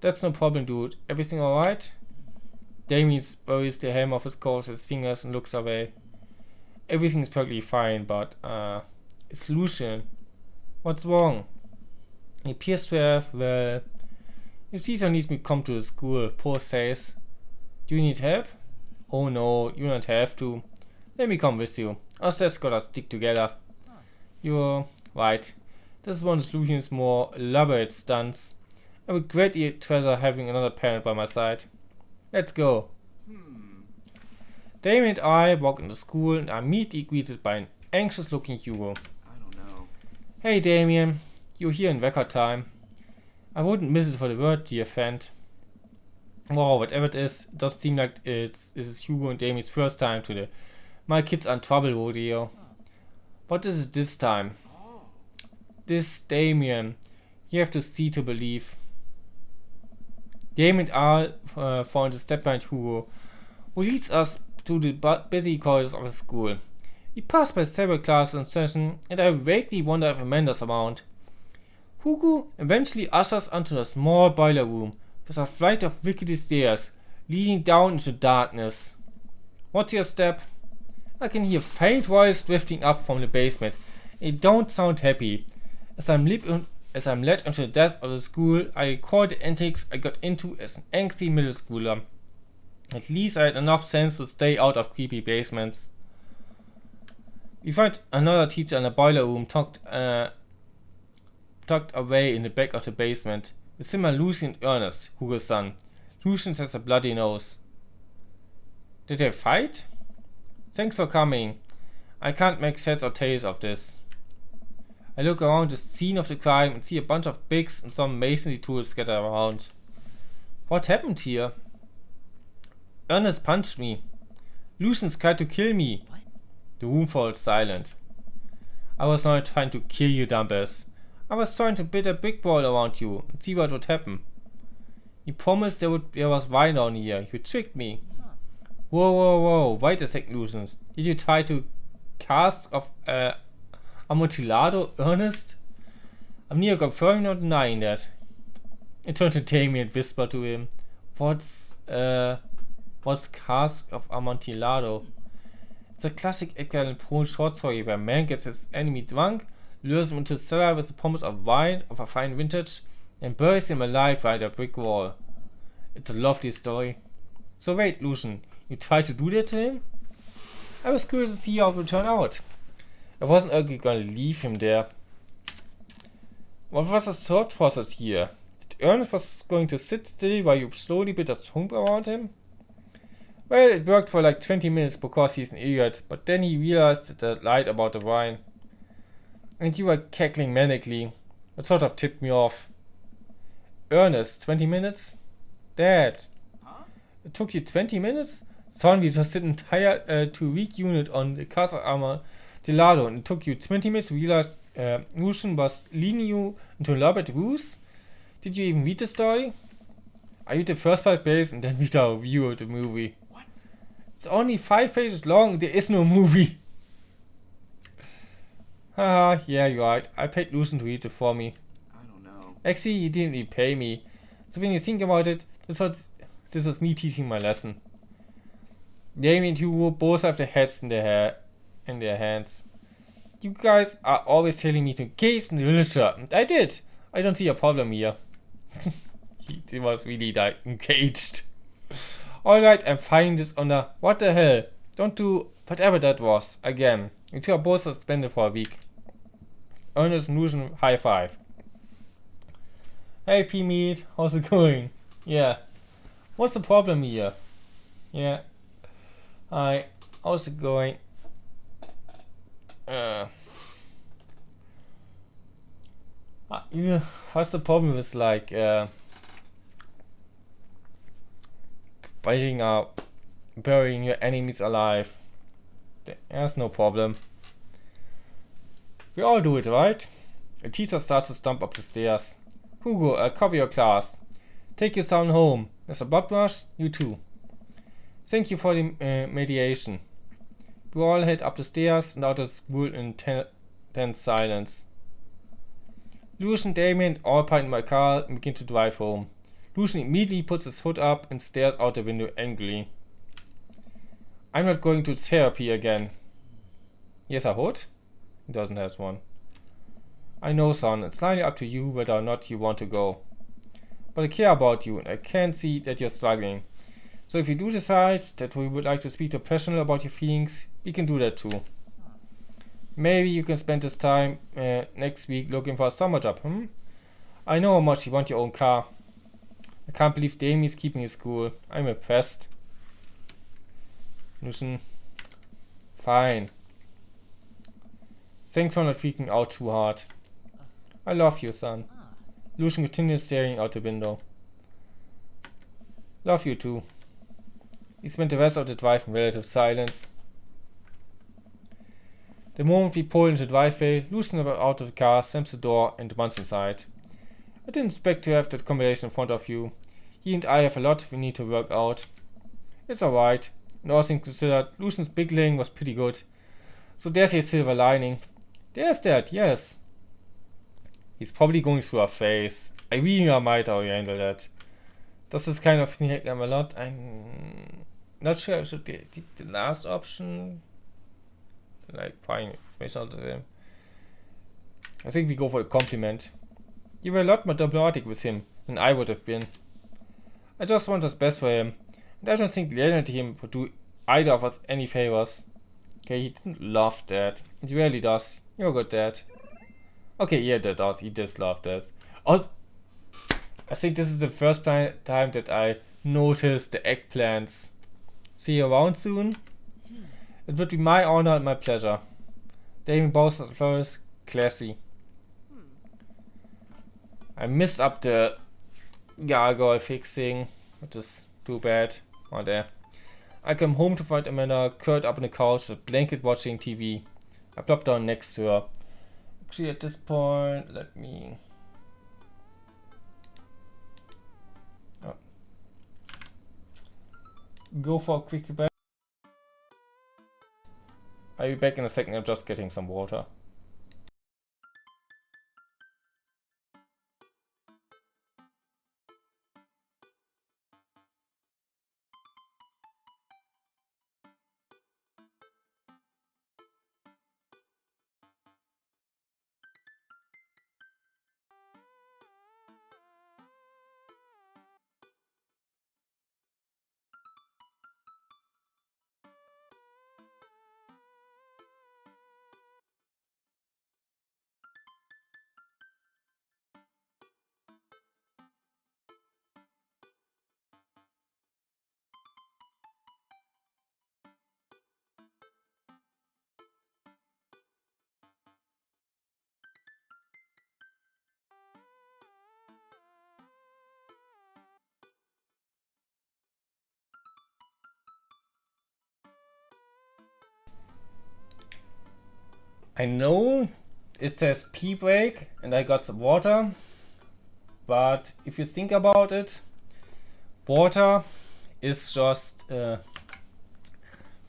That's no problem, dude. Everything alright? Damien buries the hem of his coat with his fingers and looks away. Everything's perfectly fine, but, it's Lucian. What's wrong? He appears to have, well... His teacher needs me to come to the school, poor says. Do you need help? Oh no, you don't have to. Let me come with you. Us just gotta stick together. You're right. This is one of Lucian's more elaborate stunts. I would greatly treasure having another parent by my side. Let's go. Damien and I walk into school and are immediately greeted by an anxious looking Hugo. I don't know. Hey Damien, you're here in record time. I wouldn't miss it for the world, dear friend. Wow, whatever it is, it does seem like this is Hugo and Damien's first time to the My Kids Are in Trouble rodeo. What is it this time? This Damien. You have to see to believe. Damien and I found a step behind Hugo, who leads us to the busy corridors of the school. We pass by several classes in session, and I vaguely wonder if Amanda's around. Hugo eventually ushers onto a small boiler room with a flight of rickety stairs leading down into darkness. What's your step? I can hear faint voice drifting up from the basement. It don't sound happy. As I'm led into the depths of the school, I recall the antics I got into as an angsty middle schooler. At least I had enough sense to stay out of creepy basements. We find another teacher in a boiler room tucked away in the back of the basement. With him are Lucy and Ernest, Hugo's son. Lucian has a bloody nose. Did they fight? Thanks for coming. I can't make heads or tails of this. I look around the scene of the crime and see a bunch of pigs and some masonry tools scattered around. What happened here? Ernest punched me. Lucius tried to kill me. What? The room falls silent. I was not trying to kill you, dumbass. I was trying to build a brick wall around you and see what would happen. You promised there was wine down here. You tricked me. Whoa, whoa, whoa. Wait a second, Lucius. Did you try to cast of Amontillado, Ernest? I'm neither confirming nor denying that. I turned to Tammy and whispered to him, What's Cask of Amontillado? It's a classic Edgar Allan Poe short story where a man gets his enemy drunk, lures him into a cellar with a promise of wine of a fine vintage, and buries him alive by a brick wall. It's a lovely story. So wait, Lucian, you tried to do that to him? I was curious to see how it would turn out. I wasn't only gonna leave him there. What was the thought process here? Did Ernest was going to sit still while you slowly built a tomb around him? Well, it worked for like 20 minutes because he's an idiot, but then he realized the light about the wine. And you were cackling manically. It sort of tipped me off. Ernest, 20 minutes? Dad. Huh? It took you 20 minutes? Son, we just did an entire 2-week unit on the Casa Amontillado, and it took you 20 minutes to realize Lucian was leading you into an elaborate ruse? Did you even read the story? I read the first 5 pages and then read a review of the movie. What? It's only 5 pages long, there is no movie. Haha, yeah, you're right. I paid Lucian to read it for me. I don't know. Actually, he didn't even pay me. So when you think about it, this was me teaching my lesson. Damien and Hugo both have their heads in their hands. You guys are always telling me to engage in the literature, and I did. I don't see a problem here. He was really like engaged. Alright, I'm finding this on the what the hell? Don't do whatever that was again. You two are both suspended for a week. Ernest and Lucian, high five. Hey P-Meat, how's it going? Yeah. What's the problem here? Yeah. Hi, how's it going? Yeah, what's the problem with like burying your enemies alive? There's no problem. We all do it, right? A teacher starts to stomp up the stairs. Hugo, cover your class. Take your son home. Mr. Bloodbrush, you too. Thank you for the mediation. We all head up the stairs and out of school in tense silence. Lucian, Damien, all pile in my car and begin to drive home. Lucian immediately puts his hood up and stares out the window angrily. I'm not going to therapy again. He has a hood? He doesn't have one. I know, son, it's slightly up to you whether or not you want to go. But I care about you and I can see that you're struggling. So if you do decide that we would like to speak to a professional about your feelings, we can do that too. Maybe you can spend this time next week looking for a summer job, I know how much you want your own car. I can't believe Damie's keeping his cool. I'm impressed. Lucian. Fine. Thanks for not freaking out too hard. I love you, son. Lucian continues staring out the window. Love you too. He spent the rest of the drive in relative silence. The moment we pull into the driveway, Lucian got out of the car, slams the door, and runs inside. I didn't expect to have that conversation in front of you. He and I have a lot we need to work out. It's alright. And all things considered, Lucian's big laying was pretty good. So there's his silver lining. There's that, yes. He's probably going through a phase. I really might how you handle that. Does this kind of thing help him a lot? I'm not sure I should take the last option. Like prying information out of him. I think we go for a compliment. You were a lot more diplomatic with him than I would have been. I just want what's best for him. And I don't think yelling at him would do either of us any favors. Okay, he didn't love that. He really does. You're a good dad. Okay, yeah, that does. He does love that. Also, I think this is the first time that I noticed the eggplants. See you around soon? It would be my honor and my pleasure. Damien bows at Flores, classy. I messed up the gargoyle fixing. which is too bad. Oh, there. I come home to find Amanda curled up on the couch with a blanket watching TV. I plop down next to her. Actually, at this point, let me... go for a quick back. I'll be back in a second. I'm just getting some water. I know it says pee break and I got some water, but if you think about it, water is just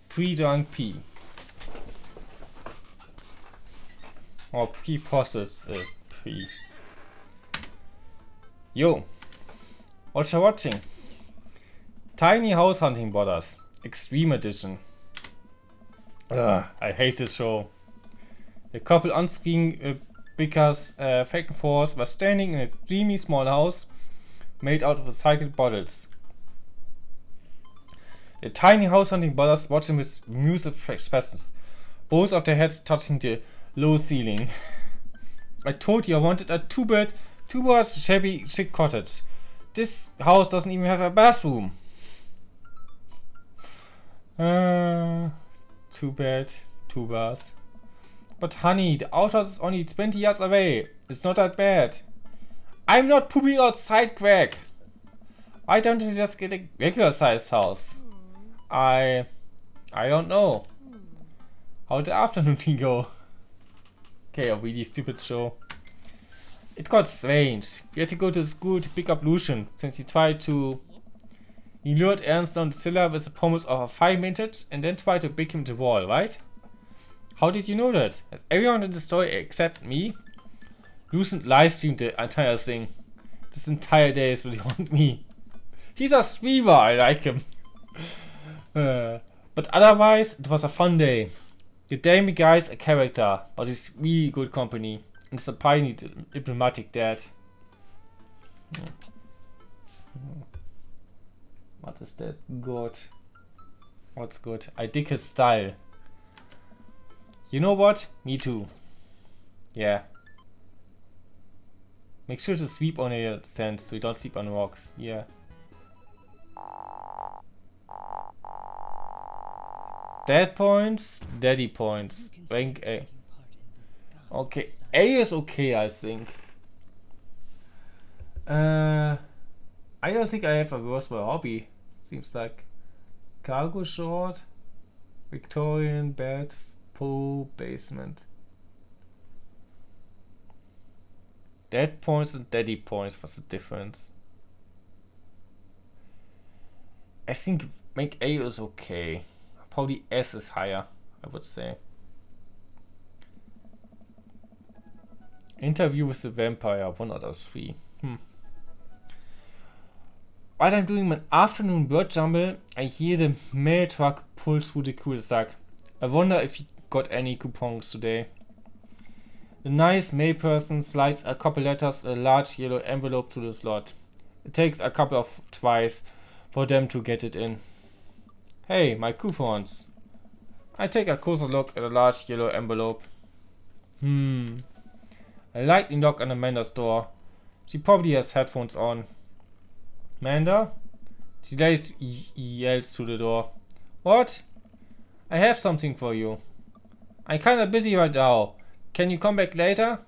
pre-drunk pee. Or pre-processed pee. Yo, what you watching? Tiny House Hunting Brothers Extreme Edition. Ugh, I hate this show. The couple on screen because Fake Force was standing in a extremely small house made out of recycled bottles. The tiny house hunting brothers watch them with amused expressions, both of their heads touching the low ceiling. I told you I wanted a two-bed, two-bath shabby chic cottage. This house doesn't even have a bathroom. Too bad, two baths. But honey, the outhouse is only 20 yards away. It's not that bad. I'm not pooping outside, Greg. Why don't you just get a regular sized house? I don't know. How'd the afternoon tea go? Okay, a really stupid show. It got strange. We had to go to school to pick up Lucian since he lured Ernst down the cellar with a promise of a 5 minutes and then tried to pick him to the wall, right? How did you know that? Has everyone in the story except me? Lucent live streamed the entire thing. This entire day is really on me. He's a streamer, I like him. But otherwise, it was a fun day. The Damie guy's a character, but he's really good company. And it's a pioneer diplomatic dad. What is that? Good. What's good? I dig his style. You know what? Me too. Yeah. Make sure to sweep on your sand so you don't sleep on rocks. Yeah. Dad points, daddy points. Rank A. Okay, A is okay, I think. I don't think I have a worthwhile hobby. Seems like cargo short, Victorian bed, pool, basement. Dad points and daddy points. What's the difference? I think make A is okay. Probably S is higher, I would say. Interview with the vampire, 1 out of 3. While I'm doing my afternoon bird jumble, I hear the mail truck pull through the cul-de-sac. I wonder if he got any coupons today. The nice mail person slides a couple letters in a large yellow envelope to the slot. It takes a couple of tries for them to get it in. Hey, my coupons. I take a closer look at a large yellow envelope. A lightning knock on Amanda's door. She probably has headphones on. Amanda? She yells through the door. What? I have something for you. I'm kinda busy right now. Can you come back later?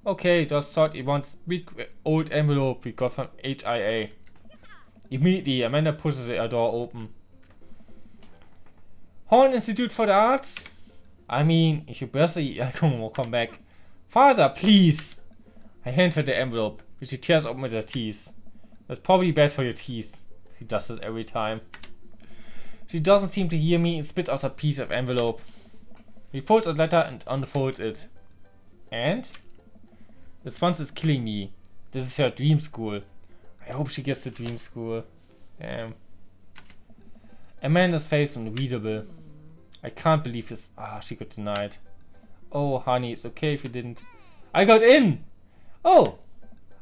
Okay, just thought it wants big old envelope we got from HIA. Immediately, Amanda pushes the door open. Horn Institute for the Arts? I mean, if you busy, I will come back. Father, please! I hand her the envelope, which she tears open with her teeth. That's probably bad for your teeth. She does this every time. She doesn't seem to hear me and spits out a piece of envelope. He folds a letter and unfolds it. And? This one is killing me. This is her dream school. I hope she gets the dream school. Damn. Amanda's face is unreadable. I can't believe this. She got denied. Oh, honey, it's okay if you didn't. I got in! Oh!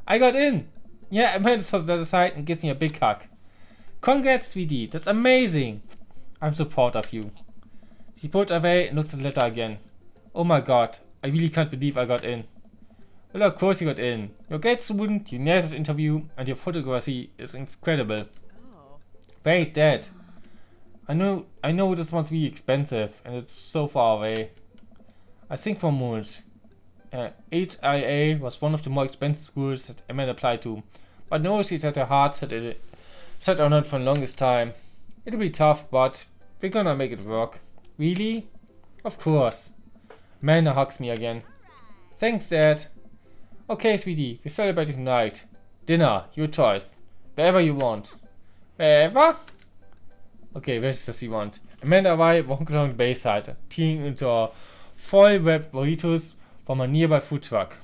I got in! Yeah, Amanda tosses that aside and gives me a big hug. Congrats, sweetie. That's amazing. I'm so proud of you. She puts away and looks at the letter again. Oh my god. I really can't believe I got in. Well, of course you got in. You're a great student, you nailed the interview, and your photography is incredible. Wait, Dad. I know this one's really expensive, and it's so far away. I think for a moment. HIA was one of the more expensive schools that Amanda applied to, but no, she set her heart set on it for the longest time. It'll be tough, but we're gonna make it work. Really? Of course. Amanda hugs me again. Thanks, Dad. Okay, sweetie, we're celebrating tonight. Dinner, your choice. Wherever you want. Wherever? Okay, where does she want? Amanda and I walk along the bayside, teeing into our foil-wrapped burritos from a nearby food truck.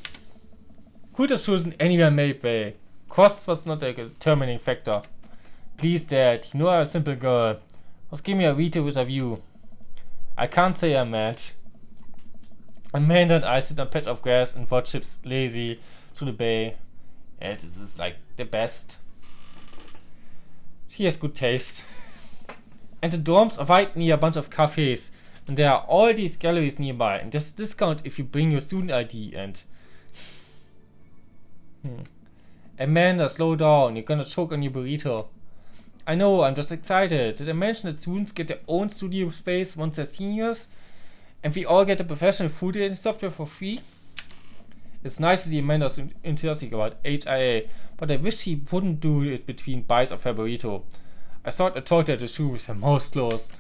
Could have chosen anywhere made by. Cost was not a determining factor. Please, Dad, you know I'm a simple girl. Just give me a burrito with a view. I can't say I'm mad. Amanda and I sit on a patch of grass and watch ships lazy through the bay. Yeah, this is like the best. She has good taste. And the dorms are right near a bunch of cafes. And there are all these galleries nearby. And there's a discount if you bring your student ID and... Amanda, slow down. You're gonna choke on your burrito. I know, I'm just excited. Did I mention that students get their own studio space once they're seniors? And we all get the professional food editing software for free? It's nice to see Amanda's enthusiastic about HIA, but I wish she wouldn't do it between bites of her burrito. I thought I told her the shoe with her mouth closed.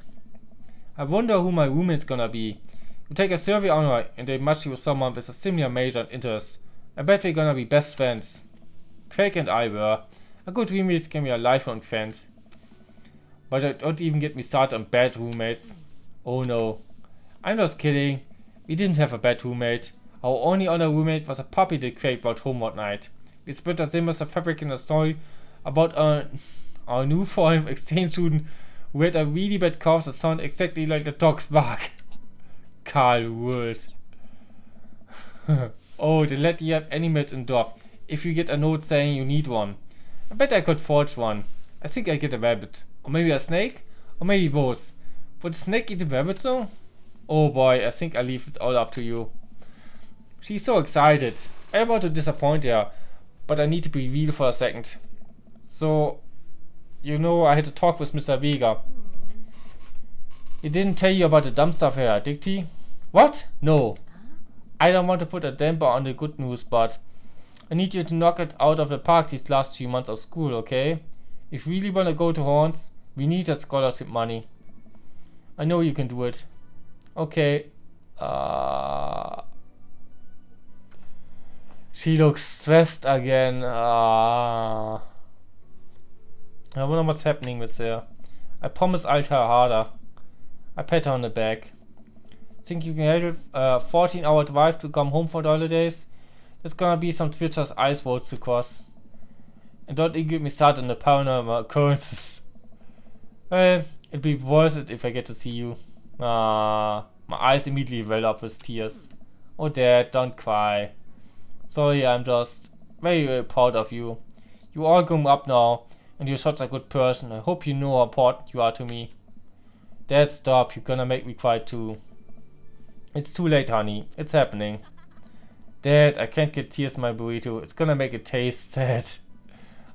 I wonder who my roommate's gonna be. You take a survey on her and they match you with someone with a similar major and interest. I bet we're gonna be best friends. Craig and I were. A good roommate can be a lifelong friend. But don't even get me started on bad roommates. Oh no. I'm just kidding. We didn't have a bad roommate. Our only other roommate was a puppy that Craig brought home one night. We split the same as a fabric in a story about our new foreign exchange student who had a really bad cough that sounded exactly like the dog's bark. Carl Wood. Oh, they let you have animals in Dorf if you get a note saying you need one. I bet I could forge one. I think I get a rabbit. Or maybe a snake? Or maybe both. Would the snake eat a rabbit though? Oh boy, I think I leave it all up to you. She's so excited. I want to disappoint her, but I need to be real for a second. So, you know, I had a talk with Mr. Vega. He didn't tell you about the dumb stuff here, did he? What? No. I don't want to put a damper on the good news, but I need you to knock it out of the park these last 3 months of school, okay? If you really want to go to Horns, we need that scholarship money. I know you can do it. Okay. She looks stressed again. I wonder what's happening with her. I promise I'll try harder. I pat her on the back. Think you can handle a 14-hour drive to come home for the holidays? There's gonna be some Twitchers ice roads to cross. And don't even get me started on the paranormal occurrences. Well, it'll be worth it if I get to see you. My eyes immediately well up with tears. Oh Dad, don't cry. Sorry, I'm just very, very proud of you. You are grown up now, and you're such a good person. I hope you know how important you are to me. Dad, stop, you're gonna make me cry too. It's too late, honey. It's happening. Dad, I can't get tears in my burrito. It's gonna make it taste sad.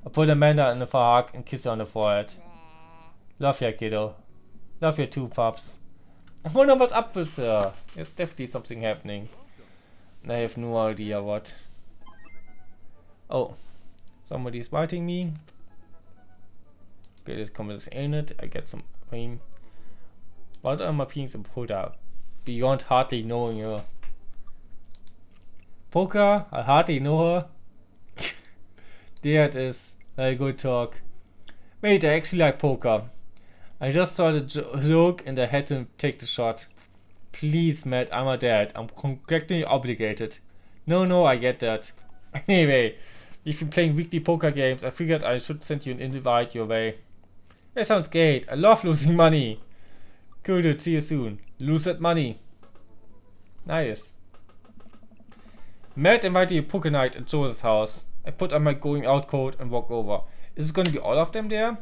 I put Amanda in the hug and kiss her on the forehead. Love ya, kiddo. Love you too, pups. I wonder what's up with her. There's definitely something happening. I have no idea what. Oh, somebody's writing me. Okay, this comes in it. I get some aim. What are my pings and put out? Beyond hardly knowing her. Poker? I hardly know her. There it is. Very good talk. Wait, I actually like poker. I just saw the joke and I had to take the shot. Please, Matt, I'm a dad. I'm contractually obligated. No, I get that. Anyway, if you're playing weekly poker games, I figured I should send you an invite your way. That sounds great. I love losing money. Cool, dude. See you soon. Lose that money. Nice. Matt invited a poker night at Jose's house. I put on my going out coat and walk over. Is it going to be all of them there?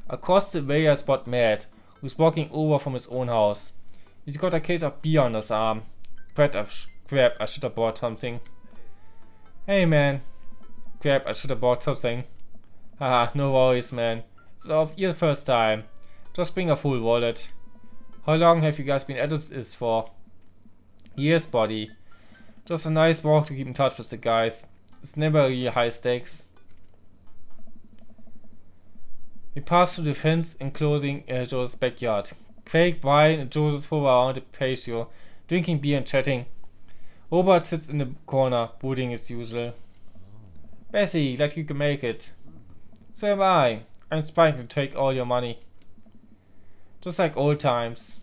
Across the way I spot Matt, who's walking over from his own house. He's got a case of beer on his arm. Crap, I should have bought something. Hey man. Crap, I should have bought something. Haha, no worries man. It's your first time. Just bring a full wallet. How long have you guys been at this for? Years, buddy. Just a nice walk to keep in touch with the guys. It's never really high stakes. We passed through the fence enclosing Joe's backyard. Craig, Brian, and Joseph hover around the patio, drinking beer and chatting. Robert sits in the corner, brooding as usual. Bessie, glad you can make it. So am I. I'm trying to take all your money. Just like old times.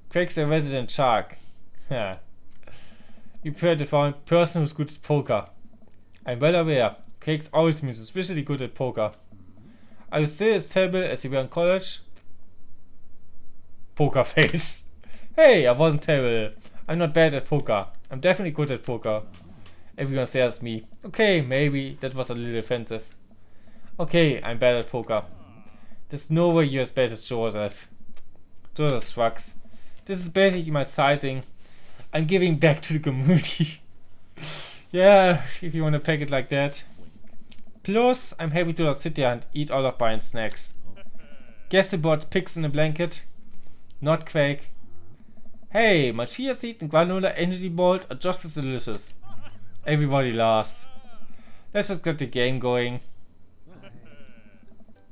Craig's a resident shark. Yeah. You prepared to find a person who's good at poker. I'm well aware. Craig's always been suspiciously good at poker. Are you still as terrible as you were in college? Poker face. Hey, I wasn't terrible. I'm not bad at poker. I'm definitely good at poker. Everyone stares at me. Okay, maybe that was a little offensive. Okay, I'm bad at poker. There's no way you're as bad as Joseph. Joseph shrugs. This is basically my sizing. I'm giving back to the community. Yeah, if you want to pack it like that. Plus, I'm happy to just sit there and eat all of Brian's snacks. Guess they bought pigs in a blanket? Not Quake. Hey, my chia seed and granola energy balls are just as delicious. Everybody laughs. Let's just get the game going.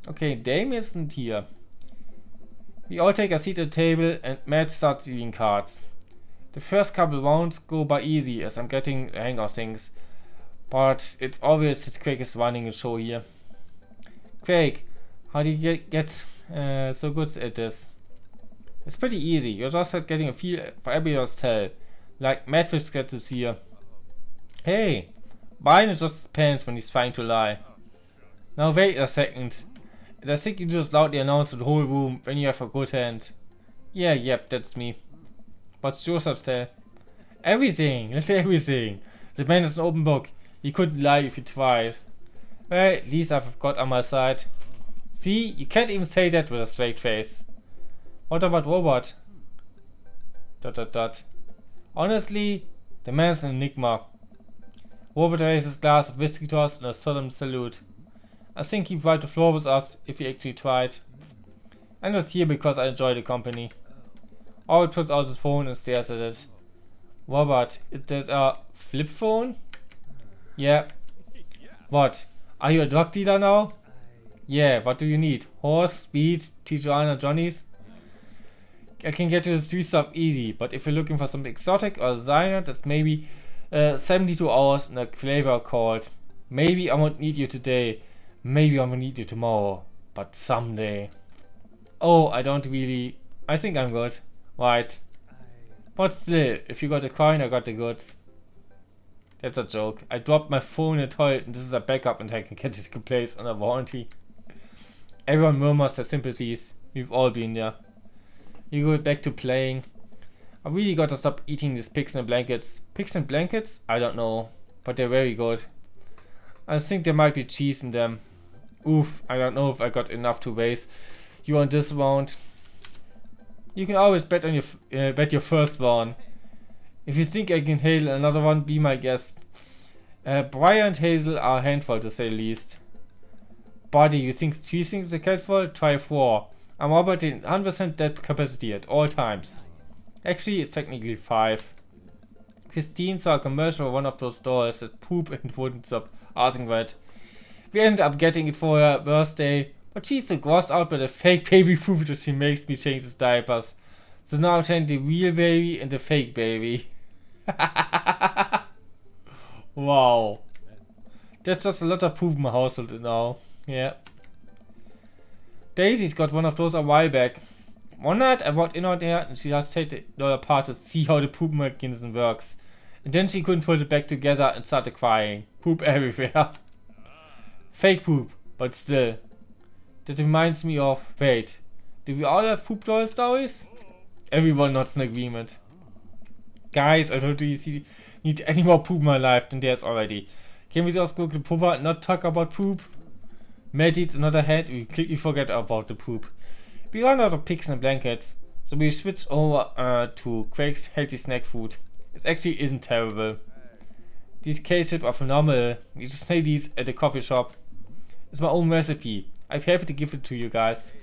Okay, Dame isn't here. We all take a seat at the table and Matt starts dealing cards. The first couple rounds go by easy as I'm getting the hang of things. But it's obvious that Craig is running the show here. Craig, how did you get so good at this? It's pretty easy. You're just getting a feel for everyone's tell. Like Matt was get to see her. Hey, Brian is just his pants when he's trying to lie. Now wait a second. And I think you just loudly announce to the whole room when you have a good hand. Yeah, yep, that's me. What's Joseph's tell? Everything, literally everything. The man is an open book. He couldn't lie if he tried. Well, at least I've got on my side. See, you can't even say that with a straight face. What about Robert? ... Honestly, the man's an enigma. Robert raises his glass of whiskey to us in a solemn salute. I think he'd wipe the floor with us if he actually tried. I'm just here because I enjoy the company. Robert puts out his phone and stares at it. Robert, is that a flip phone? Yeah. What? Are you a drug dealer now? Yeah, what do you need? Horse, speed, Tijuana Johnny's? I can get you the street stuff easy, but if you're looking for something exotic or designer, that's maybe 72 hours in a flavor called. Maybe I won't need you today. Maybe I will need you tomorrow. But someday. Oh, I don't really. I think I'm good. Right. But still, if you got a coin, I got the goods. That's a joke. I dropped my phone in the toilet and this is a backup and I can get it replaced on a warranty. Everyone murmurs their sympathies. We've all been there. You go back to playing. I really gotta stop eating these pigs and blankets. Pigs and blankets? I don't know. But they're very good. I think there might be cheese in them. Oof, I don't know if I got enough to waste you on this round. You can always bet on your first one. If you think I can handle another one, be my guest. Brian and Hazel are a handful to say the least. Buddy, you think 3 things a handful? Try 4. I'm operating 100% dead capacity at all times. Actually, it's technically 5. Christine saw a commercial for one of those dolls that poop and wouldn't stop asking for it. We ended up getting it for her birthday, But she's so grossed out by the fake baby poop that she makes me change his diapers. So now I'm changing the real baby and the fake baby. Wow. That's just a lot of poop in my household now. Yeah. Daisy's got one of those a while back. One night I walked in on there and she just take the other part to see how the poop mechanism works. And then she couldn't put it back together and started crying. Poop everywhere. Fake poop, but still. That reminds me of, wait, do we all have poop doll stories? Everyone nods in agreement. Guys, I don't really need any more poop in my life than there's already. Can we just go to Puma and not talk about poop? Medits, on the other hand, we quickly forget about the poop. We run out of pigs and blankets, so we switch over to Quake's healthy snack food. It actually isn't terrible. These K-chips are phenomenal. You just made these at the coffee shop. It's my own recipe. I'm happy to give it to you guys.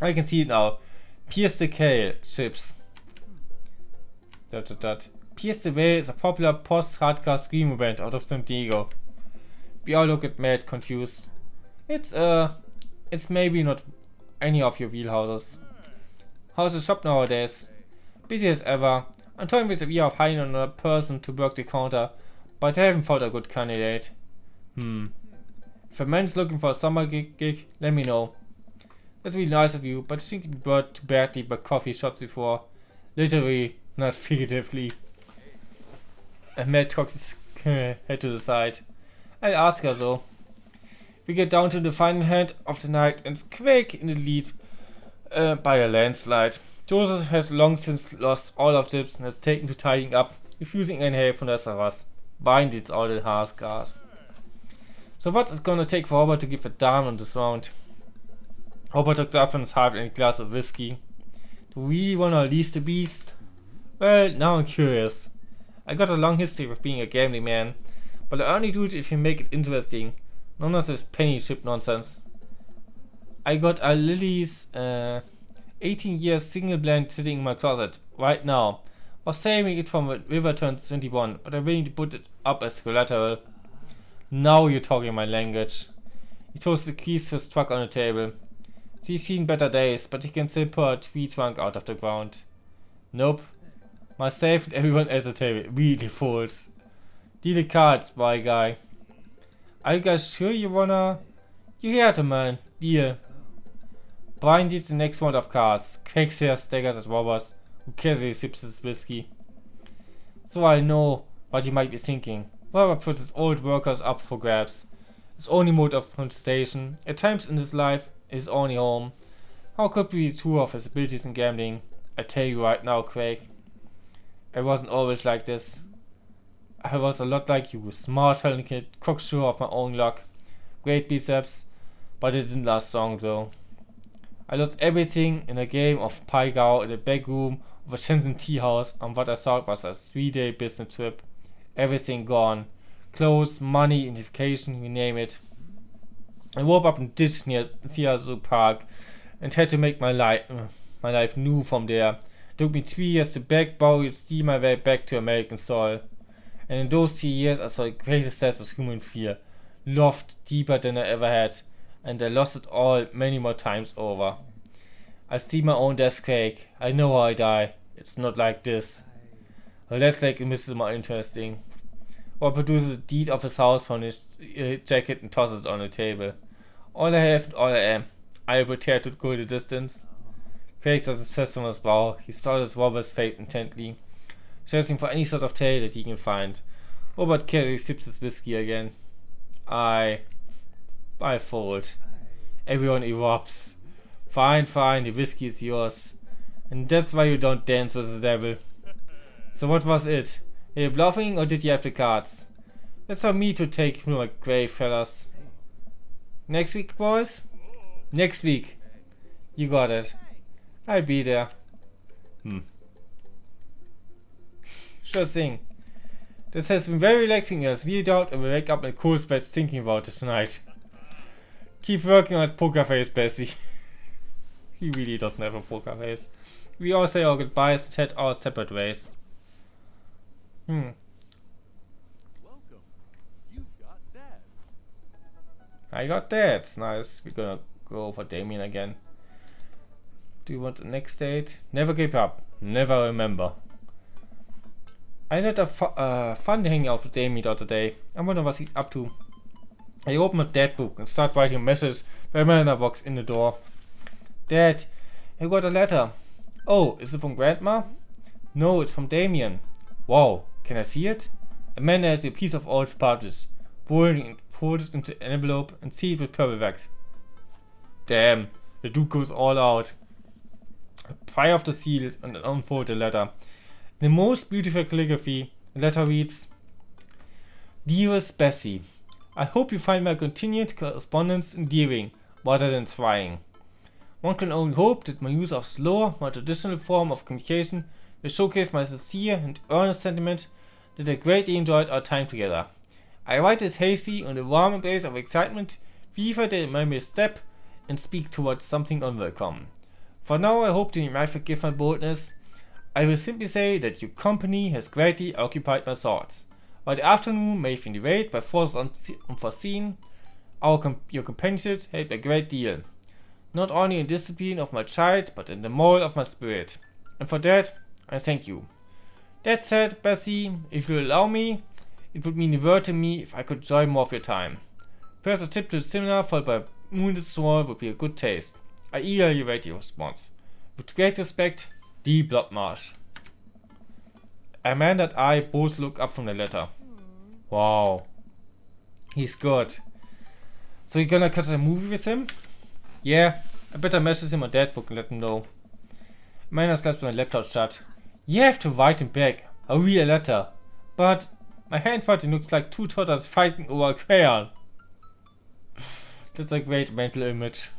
I can see it now. Pierce the Kale chips. Pierce the Veil is a popular post-hardcore screamo band out of San Diego. We all look at mad confused. It's maybe not any of your wheelhouses. How's the shop nowadays? Busy as ever. I'm toying with the idea of hiring another person to work the counter, but I haven't found a good candidate. If a man's looking for a summer gig, let me know. That's really nice of you, but I seem to be burned too badly by coffee shops before. Literally, not figuratively. And Matt cocks his head to the side. I'll ask her though. We get down to the final hand of the night and it's Quake in the lead by a landslide. Joseph has long since lost all of Chips and has taken to tidying up, refusing any help from the rest of us. Bind it's all the hard scars. So what's it gonna take for Robert to give a damn on this round? Robert looks up from his half and a glass of whiskey. Do we wanna release the beast? Well, now I'm curious. I got a long history of being a gambling man, but I only do it if you make it interesting. None of this penny chip nonsense. I got a Lily's 18 years single blend sitting in my closet right now. I was saving it from when River turns 21, but I'm willing to put it up as collateral. Now you're talking my language. He throws the keys to his truck on the table. She's seen better days, but he can still pull a tree trunk out of the ground. Nope. Myself and everyone at the table really folds. Deal the cards, my guy. Are you guys sure you wanna? You heard the man. Deal. Brian deals the next round of cards. Quake staggers at Roberts, who casually sips his whiskey. So I know what you might be thinking. Robert puts his old workers up for grabs. His only mode of transportation, at times in his life, his only home. How could we be sure of his abilities in gambling? I tell you right now, Quake. I wasn't always like this. I was a lot like you, smart, talented, cocksure of my own luck. Great biceps, but it didn't last long though. I lost everything in a game of Pai Gao in the back room of a Shenzhen tea house on what I thought was a 3-day business trip. Everything gone. Clothes, money, identification, you name it. I woke up in a ditch near Seattle Park and had to make my life new from there. It took me 3 years to backbow steal my way back to American soil. And in those 3 years I saw the greatest depths of human fear. Loved deeper than I ever had. And I lost it all many more times over. I see my own death, Quake. I know how I die. It's not like this. Well, that's like a bit more interesting. Or produces a deed of his house from his jacket and tosses it on the table. All I have and all I am. I am prepared to go the distance. Quake does his fist on his brow. He studies Robert's face intently, searching for any sort of tale that he can find. Robert casually sips his whiskey again. I fold. Everyone erupts. Fine, the whiskey is yours. And that's why you don't dance with the devil. So what was it? Were you bluffing or did you have the cards? That's for me to take my grave, fellas. Next week, boys? Next week. You got it. I'll be there. Sure thing. This has been very relaxing as I out and will wake up in a cool sweat thinking about it tonight. Keep working on that poker face, Bessie. He really doesn't have a poker face. We all say our goodbyes and head our separate ways. Welcome. You've got dads. I got that. Nice. We're gonna go for Damien again. Do you want the next date? Never give up. Never remember. I had a fun hanging out with Damien the other day. I wonder what he's up to. I open a dad book and start writing a message when Amanda walks in the door. Dad, I got a letter. Oh, is it from Grandma? No, it's from Damien. Wow, can I see it? Amanda has a piece of old parchment, folded into an envelope and sealed with purple wax. Damn, the dude goes all out. I pry off the seal and unfold the letter. In the most beautiful calligraphy, the letter reads, Dearest Bessie, I hope you find my continued correspondence endearing rather than trying. One can only hope that my use of slower, more traditional form of communication will showcase my sincere and earnest sentiment that I greatly enjoyed our time together. I write this hasty on the warm embrace of excitement, fever that I may step and speak towards something unwelcome. For now I hope that you might forgive my boldness. I will simply say that your company has greatly occupied my thoughts. While the afternoon may have been delayed by forces unforeseen, your companionship helped a great deal. Not only in discipline of my child, but in the moral of my spirit. And for that, I thank you. That said, Bessie, if you allow me, it would mean the world to me if I could enjoy more of your time. Perhaps a trip to the cinema followed by a moonlit stroll would be a good taste. I eagerly await your response. With great respect, D. Bloodmarsh. Amanda and I both look up from the letter. Wow. He's good. So you're gonna catch a movie with him? Yeah, I better message him on that book and let him know. Amanda slaps my laptop shut. You have to write him back. A real letter. But my handwriting looks like two toddlers fighting over a crayon. That's a great mental image.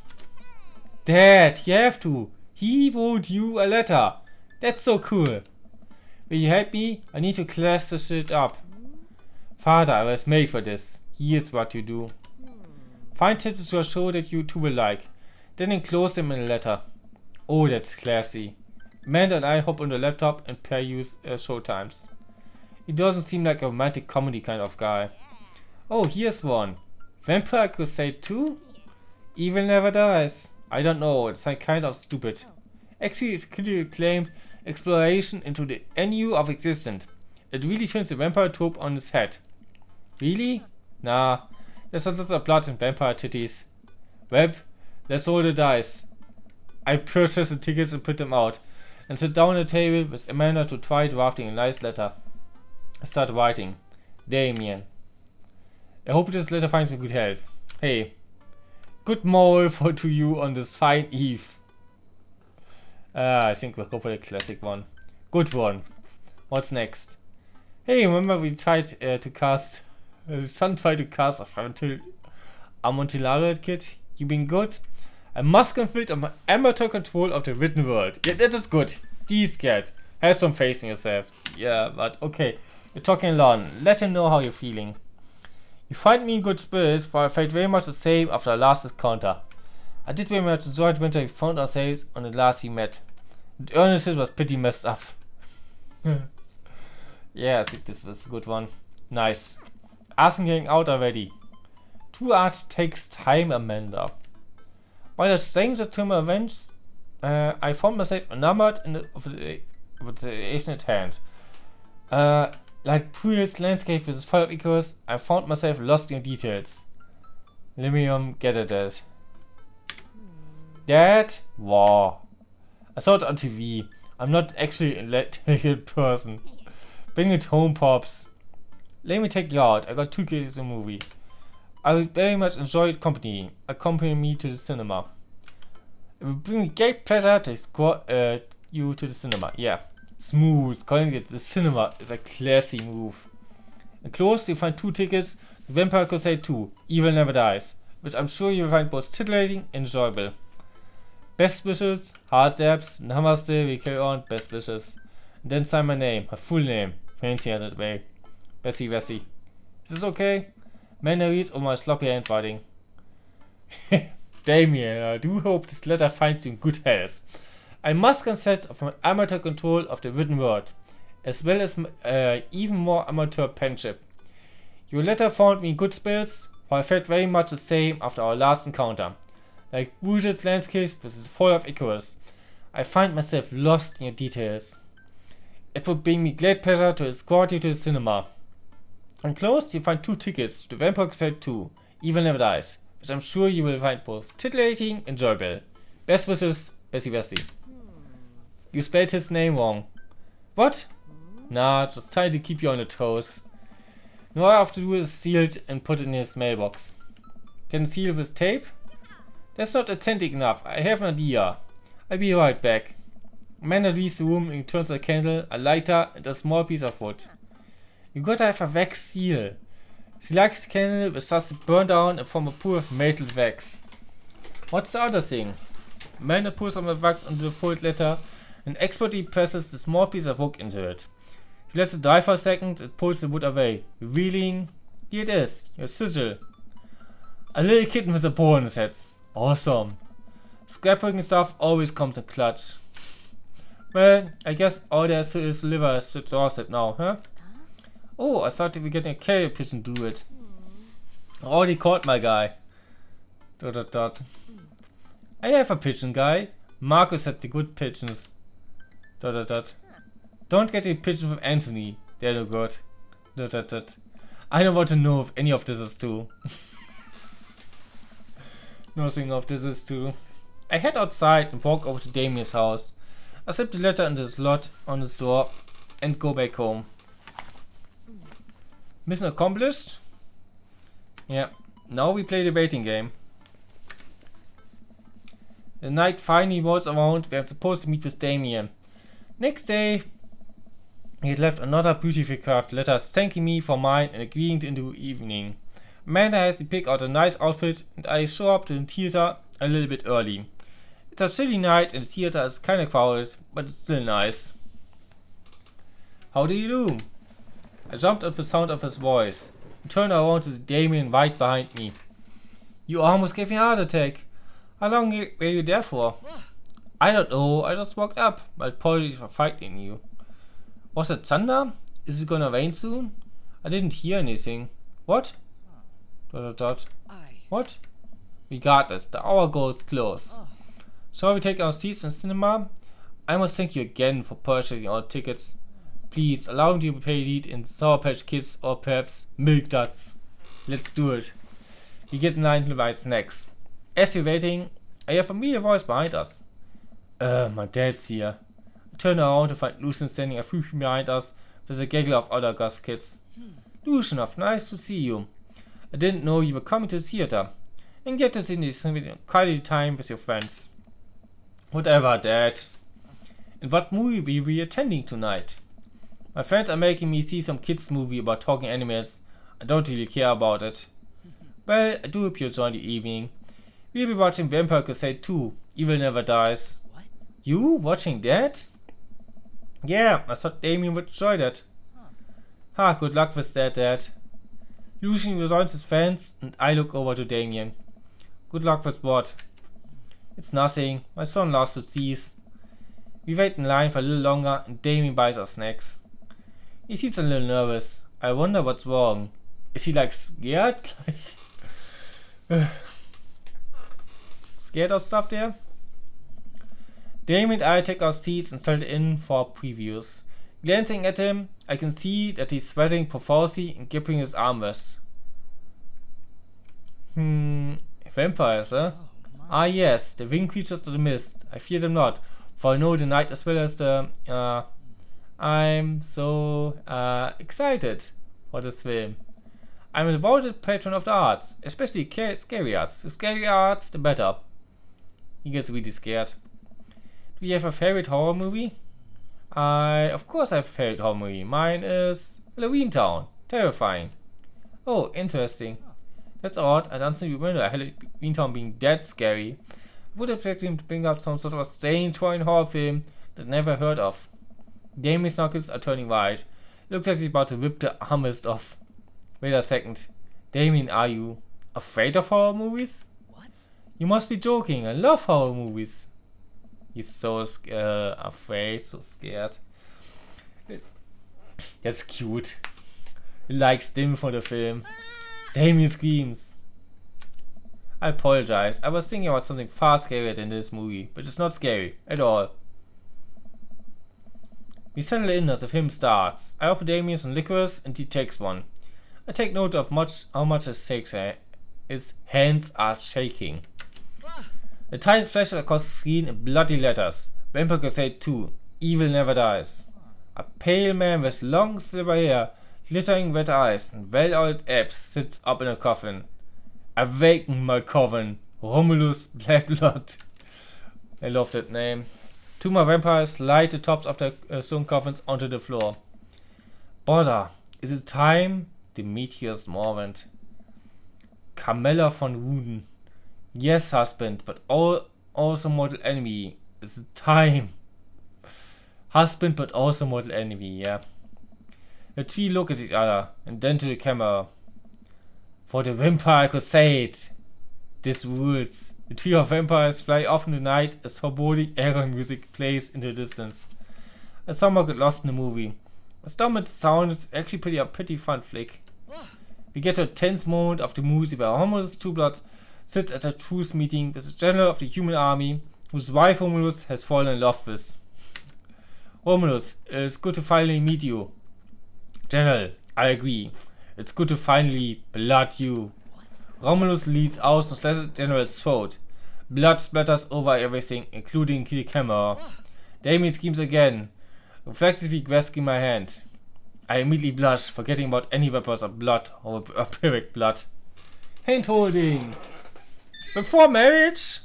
Dad, you have to. He wrote you a letter. That's so cool. Will you help me? I need to class this shit up. Father, I was made for this. Here's what you do. Find tips to a show that you two will like. Then enclose them in a letter. Oh, that's classy. Amanda and I hop on the laptop and pair use show times. He doesn't seem like a romantic comedy kind of guy. Oh, here's one. Vampire Crusade 2? Evil Never Dies. I don't know, it's like kind of stupid. Actually, it's critically acclaimed exploration into the ennui of existence. It really turns the vampire trope on its head. Really? Nah, there's lots of blood and vampire titties. Well, let's roll the dice. I purchase the tickets and put them out, and sit down at the table with Amanda to try drafting a nice letter. I start writing. Damien. I hope this letter finds you good health. Hey. Good morrow to you on this fine eve. I think we'll go for the classic one. Good one. What's next? Hey, remember we tried to cast... Son tried to cast a Amontillado kid? You been good? I must conflict on my amateur control of the written word. Yeah, that is good. D scared. Have some faith in yourselves. Yeah, but okay. You're talking a lot. Let him know how you're feeling. You find me in good spirits, for I felt very much the same after our last encounter. I did very much enjoy the winter we found ourselves on the last we met. The earnestness was pretty messed up. Yeah, I think this was a good one. Nice. Asking getting out already. 2 art takes time, Amanda. While I was saying the to my events, I found myself enamored with the Asian at hand. Like previous landscape with fire echoes, I found myself lost in details. Let me get at that. That? Wow. I saw it on TV. I'm not actually a intelligent person. Bring it home, Pops. Let me take you out. I got 2 kids in the movie. I would very much enjoy your company. Accompany me to the cinema. It would bring me great pleasure to escort you to the cinema. Yeah. Smooth. Calling it the cinema is a classy move. Enclosed you find 2 tickets to Vampire Crusade 2, Evil Never Dies, which I'm sure you'll find both titillating and enjoyable. Best wishes, heart dabs, namaste, we carry on, best wishes. And then sign my name, my full name, fancy that way. Bessie. Is this okay? Amanda reads over my sloppy handwriting. Damien, I do hope this letter finds you in good health. I must consent of my amateur control of the written word, as well as even more amateur penmanship. Your letter found me in good spirits, for I felt very much the same after our last encounter. like gorgeous landscapes with the fall of Icarus. I find myself lost in your details. It would bring me great pleasure to escort you to the cinema. Enclosed, you find 2 tickets to the Vampire Crusade 2, Evil Never Dies, which I'm sure you will find both titillating and enjoyable. Best wishes, Bessie Bessie. You spelled his name wrong. What? Nah, just trying to keep you on your toes. Now all I have to do is seal it and put it in his mailbox. Can seal with tape? That's not authentic enough. I have an idea. I'll be right back. Amanda leaves the room and returns a candle, a lighter, and a small piece of wood. You gotta have a wax seal. She likes the candle, which starts to burn down and form a pool of melted wax. What's the other thing? Amanda pours some of the wax onto the folded letter and expertly presses the small piece of wood into it. She lets it dry for a second and pulls the wood away, revealing, here it is, your sigil. A little kitten with a bow on his head. Awesome. Scrapbooking stuff always comes in clutch. Well, I guess all there is to deliver is to the doorstep now, huh? Oh, I thought we were getting a carrier pigeon to do it. I already called my guy. ... I have a pigeon guy. Marcus has the good pigeons. ... Don't get a pigeon from Anthony. They're no good. ... I don't want to know if any of this is true. Nothing of this is true. I head outside and walk over to Damien's house. I slip the letter into the slot on his door and go back home. Mission accomplished? Yeah. Now we play the waiting game. The night finally rolls around. We are supposed to meet with Damien. Next day, he had left another beautifully crafted letter thanking me for mine and agreeing to do evening. Amanda has to pick out a nice outfit and I show up to the theater a little bit early. It's a chilly night and the theater is kinda crowded, but it's still nice. How do you do? I jumped at the sound of his voice and turned around to see Damien right behind me. You almost gave me a heart attack. How long were you there for? I don't know, I just walked up, but apologies for frightening you. Was it thunder? Is it gonna rain soon? I didn't hear anything. What? ... What? Regardless, the hour goes close. Shall we take our seats in the cinema? I must thank you again for purchasing our tickets. Please allow me to pay lead in Sour Patch Kids or perhaps Milk Duds. Let's do it. We get in line to buy snacks. As we're waiting, I hear a familiar voice behind us. My dad's here. I turn around to find Lucian standing a few feet behind us with a gaggle of other Gus kids. Lucianov, nice to see you. I didn't know you were coming to the theater. And yet to spend quality time with your friends. Whatever, Dad. And what movie will we be attending tonight? My friends are making me see some kids movie about talking animals. I don't really care about it. Well, I do hope you'll join the evening. We'll be watching Vampire Crusade 2, Evil Never Dies. What? You watching that? Yeah, I thought Damien would enjoy that. Ha, good luck with that, Dad. Lucian rejoins his friends and I look over to Damien. Good luck with what? It's nothing, my son lost his teeth. We wait in line for a little longer and Damien buys our snacks. He seems a little nervous. I wonder what's wrong. Is he like scared? Scared of stuff there? Damien and I take our seats and settle in for previews. Glancing at him, I can see that he's sweating profusely and gripping his armrest. Vampires, huh? Ah yes, the winged creatures of the mist. I fear them not, for I know the night as well as the... I'm so excited for this film. I'm a devoted patron of the arts, especially scary arts. The scary arts, the better. He gets really scared. Do you have a favorite horror movie? Of course I have a favorite horror movie. Mine is Halloween Town. Terrifying. Oh, interesting. That's odd. I don't remember Halloween Town being that scary. I would expect him to bring up some sort of a strange foreign horror film that I never heard of. Damien's knuckles are turning white. Looks like he's about to rip the armrest off. Wait a second. Damien, are you afraid of horror movies? What? You must be joking. I love horror movies. He's so afraid, so scared. That's cute. He likes Dim for the film. Damien screams. I apologize. I was thinking about something far scarier than this movie, but it's not scary at all. We settle in as the film starts. I offer Damien some licorice and he takes one. I take note of how much it shakes. His hands are shaking. The title flashes across the screen in bloody letters. Vampire Crusade 2. Evil never dies. A pale man with long silver hair, glittering red eyes, and well-oiled abs sits up in a coffin. Awaken, my coven. Romulus Blackblood. I love that name. Two more vampires slide the tops of their stone coffins onto the floor. Bother, is it time? Demetrius Morvant. Carmella von Wuden. Yes, husband, but also mortal enemy. Is it time? Husband, but also mortal enemy, yeah. The three look at each other, and then to the camera. For the Vampire Crusade. This rules. The trio of vampires fly off in the night as foreboding era music plays in the distance. I somehow got lost in the movie. As dumb as it sounds, it's actually a pretty fun flick. We get to a tense moment of the movie where Romulus Two-Blood sits at a truce meeting with the general of the human army, whose wife Romulus has fallen in love with. Romulus, it's good to finally meet you. General, I agree. It's good to finally blood you. Romulus leads out and slashes General's throat. Blood splatters over everything, including the camera. Damien screams again, reflexively grasping my hand. I immediately blush, forgetting about any vapors of blood or vampiric blood. Hand holding! Before marriage?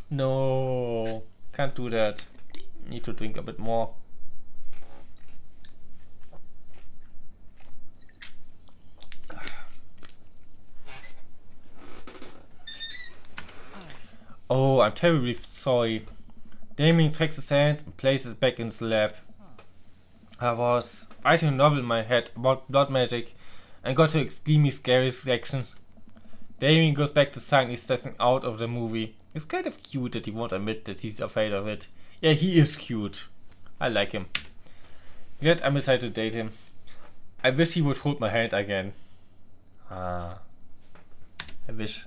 No, can't do that. Need to drink a bit more. Oh, I'm terribly sorry. Damien takes his hand and places it back in his lap. I was writing a novel in my head about blood magic and got to an extremely scary section. Damien goes back to silently stressing out of the movie. It's kind of cute that he won't admit that he's afraid of it. Yeah, he is cute. I like him. Glad I decided to date him. I wish he would hold my hand again. I wish.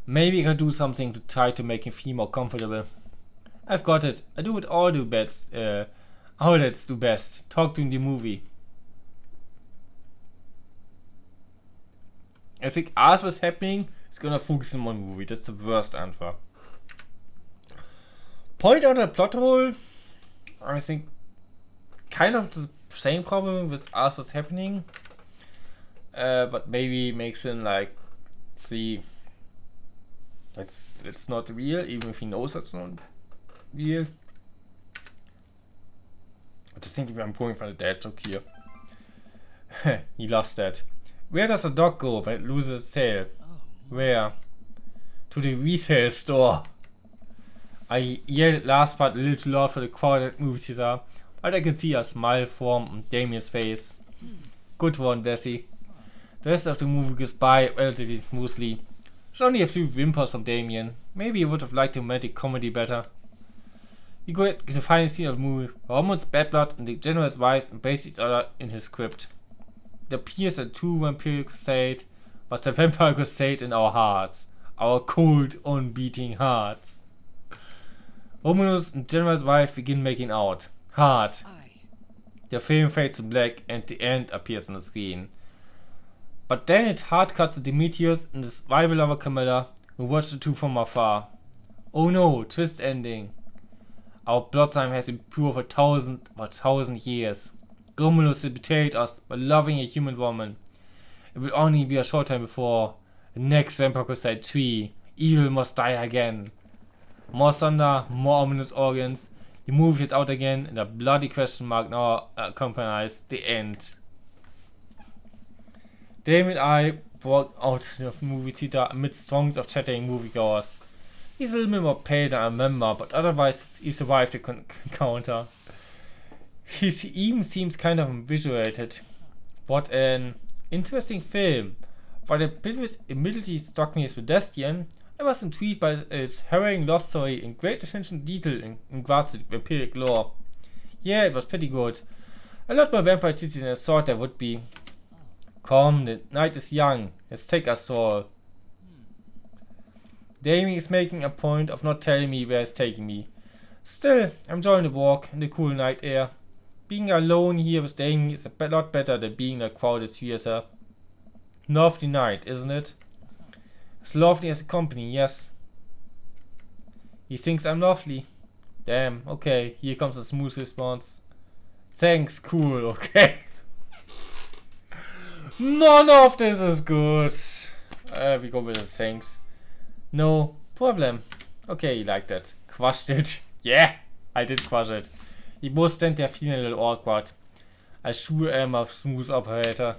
Maybe I can do something to try to make him feel more comfortable. I've got it. I do what all do best. All that's do best. Talk to him in the movie. I think ask what's happening is gonna focus on one movie. That's the worst answer. Point out a plot hole. I think kind of the same problem with ask what's happening. But maybe makes him like see it's not real, even if he knows it's not real. I just think I'm going for the dad joke here. He lost that. Where does the dog go when it loses its tail? Where? To the retail store. I yelled last part a little too loud for the crowded movie theater, but I could see a smile form on Damien's face. Good one, Bessie. The rest of the movie goes by relatively smoothly. There's only a few whimpers from Damien. Maybe he would have liked the romantic comedy better. We go to the final scene of the movie. Romulus, Badblood, and the General's wives embrace each other in his crypt. It appears that true Vampire Crusade was the Vampire Crusade in our hearts. Our cold, unbeating hearts. Romulus and General's wife begin making out. Hard. The film fades to black and the end appears on the screen. But then it hard cuts to Demetrius and his rival lover Carmella, who watch the two from afar. Oh no, twist ending. Our bloodline has been pure for 1,000 years. Romulus betrayed us by loving a human woman. It will only be a short time before the next Vampire Crusade 3. Evil must die again. More thunder, more ominous organs. The movie is out again and a bloody question mark now accompanies the end. Damien and I walked out of the movie theater amidst throngs of chatting moviegoers. He's a little bit more pale than I remember, but otherwise he survived the encounter. He even seems kind of invigorated. What an interesting film. While the bit immediately struck me as pedestrian, I was intrigued by its harrowing love story and great attention to detail in regards to vampiric lore. Yeah, it was pretty good. A lot more vampire titties than I thought there would be. Come, the night is young. Let's take us all. Damien is making a point of not telling me where it's taking me. Still, I'm enjoying the walk in the cool night air. Being alone here with Damien is a lot better than being in a crowded theater. Lovely night, isn't it? As lovely as a company, yes. He thinks I'm lovely. Damn, okay, here comes a smooth response. Thanks, cool, okay. None of this is good. We go with the thanks. No problem. Okay, you like that. Crushed it. Yeah, I did crush it. We both stand there feeling a little awkward. I sure am a smooth operator.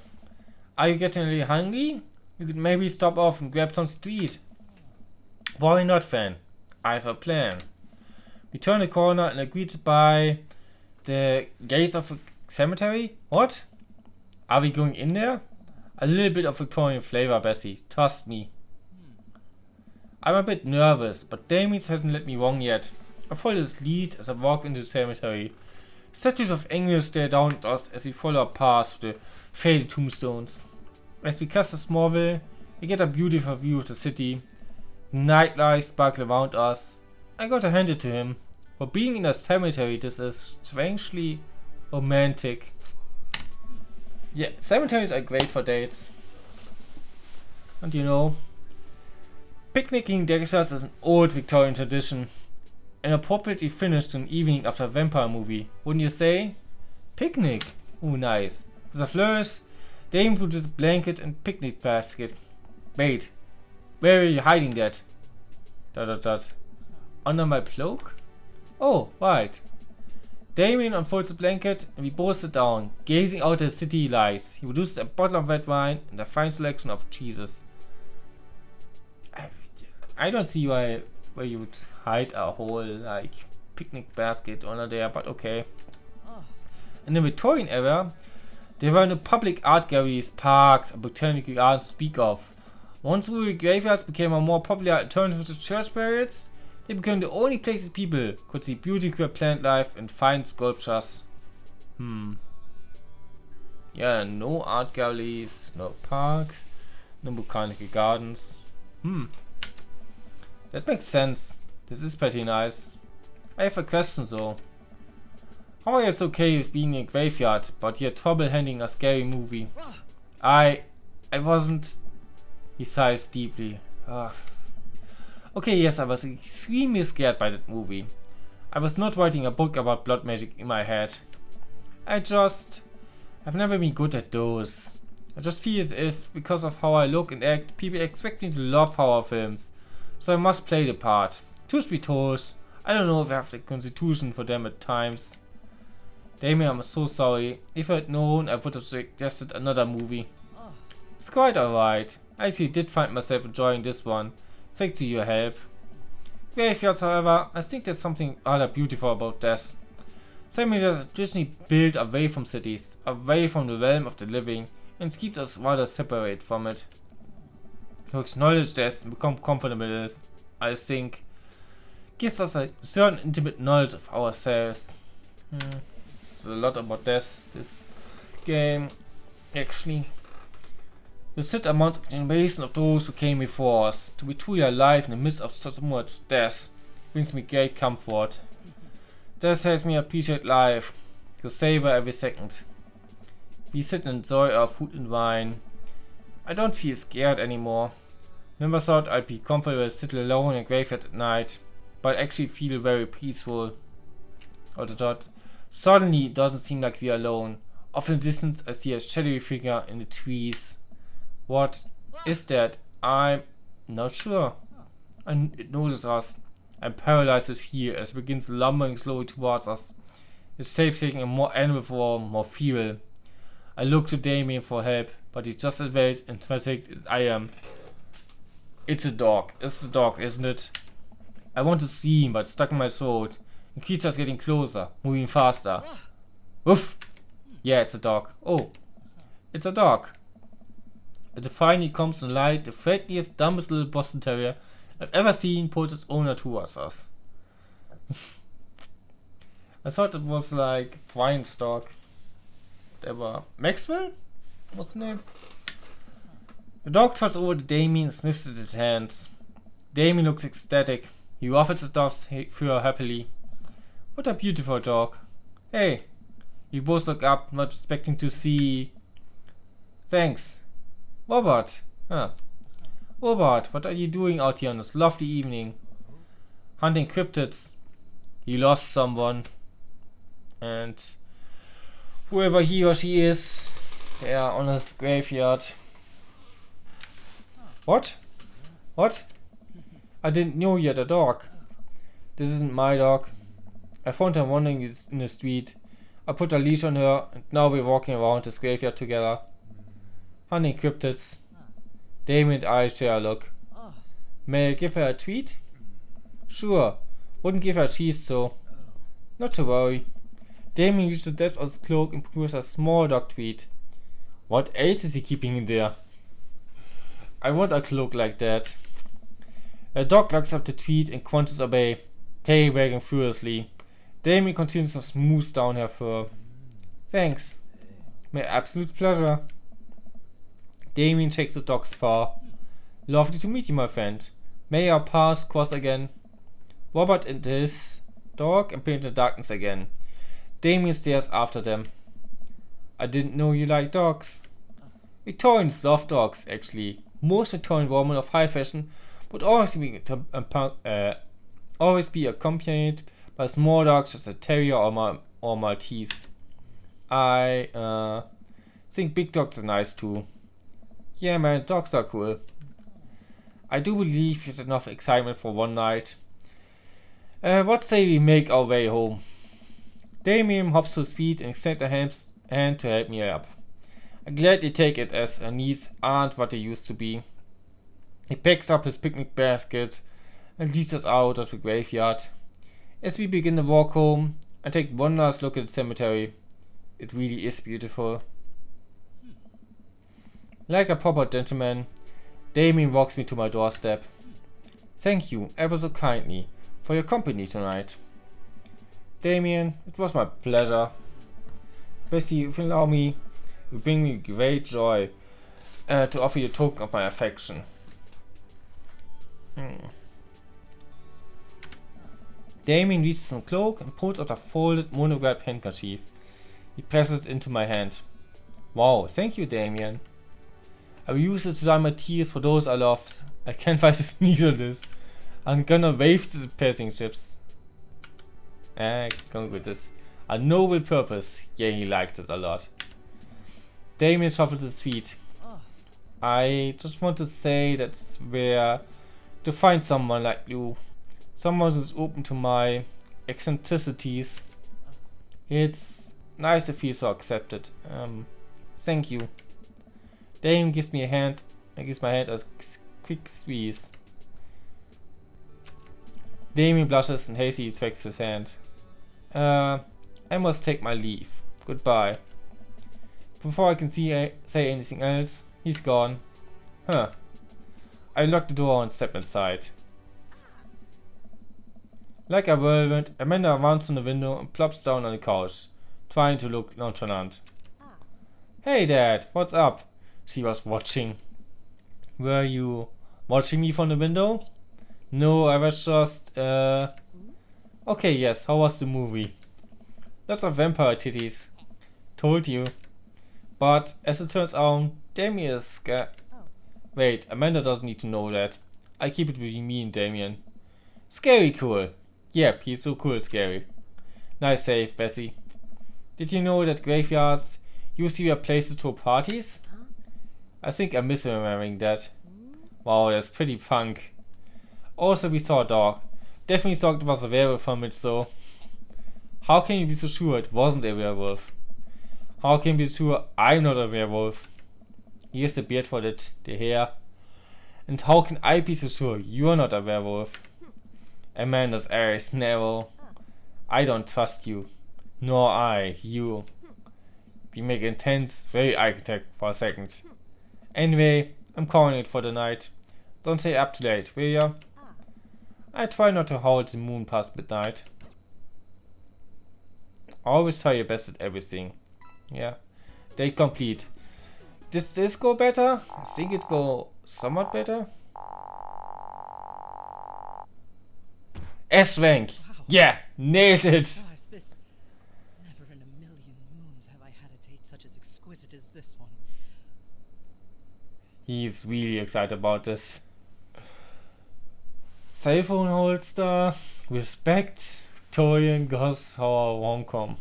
Are you getting a little hungry? You could maybe stop off and grab something to eat. Why not, fan? I have a plan. We turn the corner and are greeted by the gates of a cemetery? What? Are we going in there? A little bit of Victorian flavor, Bessie. Trust me. I'm a bit nervous, but Damien hasn't let me wrong yet. I follow his lead as I walk into the cemetery. Statues of angels stare down at us as we follow a path through the faded tombstones. As we cross the Smallville, we get a beautiful view of the city. Nightlights sparkle around us. I gotta hand it to him. For being in a cemetery, this is strangely romantic. Yeah, cemeteries are great for dates. And you know, picnicking deckers is an old Victorian tradition. And appropriately finished an evening after a vampire movie, wouldn't you say? Picnic! Ooh, nice. With a flourish, Dame put his blanket and picnic basket. Wait, where are you hiding that? Under my cloak? Oh, right. Damien unfolds the blanket and we both sit down, gazing out at the city lights. He produces a bottle of red wine and a fine selection of cheeses. I don't see why you would hide a whole like picnic basket under there, but okay. In the Victorian era, there were no public art galleries, parks, and botanical gardens to speak of. Once rural graveyards became a more popular alternative to church burials, they became the only places people could see beautiful plant life and fine sculptures. Yeah, no art galleries, no parks, no botanical gardens. That makes sense. This is pretty nice. I have a question though. How are you so okay with being in a graveyard, but you had trouble handling a scary movie? I wasn't. He sighs deeply. Okay, yes, I was extremely scared by that movie. I was not writing a book about blood magic in my head. I've never been good at those. I just feel as if, because of how I look and act, people expect me to love horror films. So I must play the part. Truth be told, I don't know if I have the constitution for them at times. Damien, I'm so sorry. If I had known, I would have suggested another movie. It's quite alright. I actually did find myself enjoying this one, thanks to your help. Graveyards, however, I think there's something rather beautiful about death. Cemeteries are traditionally built away from cities, away from the realm of the living, and keeps us rather separate from it. To acknowledge death and become comfortable with it, I think, gives us a certain intimate knowledge of ourselves. There's a lot about death, this game, actually. We sit amongst the generation of those who came before us. To be truly alive in the midst of so much death brings me great comfort. Death helps me appreciate life, to savor every second. We sit and enjoy our food and wine. I don't feel scared anymore. Never thought I'd be comfortable sitting alone in a graveyard at night, but I actually feel very peaceful. Suddenly it doesn't seem like we are alone. Off in the distance I see a shadowy figure in the trees. What is that? I'm not sure. And it notices us. I'm paralyzed with fear as it begins lumbering slowly towards us. Its shape taking a more animal form, more feeble. I look to Damien for help, but he's just as wet and fatigued as I am. It's a dog. It's a dog, isn't it? I want to scream, but it's stuck in my throat. The creature's getting closer, moving faster. Woof! Yeah, it's a dog. Oh, it's a dog. As it finally comes to light, the friendliest, dumbest little Boston Terrier I've ever seen pulls its owner towards us. I thought it was like Brian's dog. Whatever. Maxwell? What's the name? The dog toss over to Damien and sniffs at his hands. Damien looks ecstatic. He ruffles his dog's fur happily. What a beautiful dog. Hey, you both look up, not expecting to see... Thanks. Robert. Huh. Robert, what are you doing out here on this lovely evening? Hunting cryptids. You lost someone. And whoever he or she is, they are on his graveyard. What? What? I didn't know you had a dog. This isn't my dog. I found her wandering in the street. I put a leash on her, and now we're walking around this graveyard together. Hunting cryptids. Damien and I share a look. May I give her a treat? Sure. Wouldn't give her cheese though. Not to worry. Damien reaches the depth of his cloak and pulls a small dog treat. What else is he keeping in there? I want a cloak like that. The dog locks up the treat and crunches obey, tail wagging furiously. Damien continues to smooth down her fur. Thanks. My absolute pleasure. Damien shakes the dog's paw. Lovely to meet you, my friend. May our paths cross again. Robert and his dog appear in the darkness again. Damien stares after them. I didn't know you liked dogs. Victorians love dogs, actually. Most Victorian women of high fashion would always be accompanied by small dogs such as a terrier or Maltese. I think big dogs are nice too. Yeah man, dogs are cool. I do believe there's enough excitement for one night. What say we make our way home? Damien hops to his feet and extends a hand to help me up. I'm glad they take it as her knees aren't what they used to be. He picks up his picnic basket and leads us out of the graveyard. As we begin the walk home, I take one last look at the cemetery. It really is beautiful. Like a proper gentleman, Damien walks me to my doorstep. Thank you ever so kindly for your company tonight. Damien, it was my pleasure. Bessie, if you allow me, it will bring me great joy to offer you a token of my affection. Damien reaches in the cloak and pulls out a folded monogrammed handkerchief. He passes it into my hand. Wow, thank you, Damien. I will use it to dry my tears for those I loved. I can't find the sneeze on this. I'm gonna wave to the passing ships. Come with this. A noble purpose. Yeah, he liked it a lot. Damien shuffles his feet. I just want to say that's where to find someone like you. Someone who's open to my eccentricities. It's nice to feel so accepted. Thank you. Damien gives me a hand. I gives my hand a quick squeeze. Damien blushes and hastily takes his hand. I must take my leave. Goodbye. Before I can say anything else, he's gone. Huh. I lock the door and step inside. Like a whirlwind, Amanda runs from the window and plops down on the couch, trying to look nonchalant. Hey Dad, what's up? She was watching. Were you watching me from the window? No, I was just, Okay, yes, how was the movie? Lots of vampire titties. Told you. But, as it turns out, Damien is scared. Wait, Amanda doesn't need to know that. I keep it between me and Damien. Scary cool. Yep, he's so cool scary. Nice save, Bessie. Did you know that graveyards usually were places to parties? I think I'm misremembering that. Wow, that's pretty punk. Also, we saw a dog. Definitely thought it was a werewolf from it, so... How can you be so sure it wasn't a werewolf? How can you be sure I'm not a werewolf? Here's the beard for it, the hair. And how can I be so sure you're not a werewolf? Amanda's eye is narrow. I don't trust you. Nor I, you. We make intense, very eye contact for a second. Anyway, I'm calling it for the night. Don't stay up too late, will ya? I try not to howl at the moon past midnight. Always try your best at everything. Yeah. Date complete. Did this go better? I think it go somewhat better. S-rank. Yeah, nailed it. Gosh, this. Never in a million moons have I had a date such as exquisite as this one. He's really excited about this. Cell phone holster, respect, Victorian Goss Horror rom-com.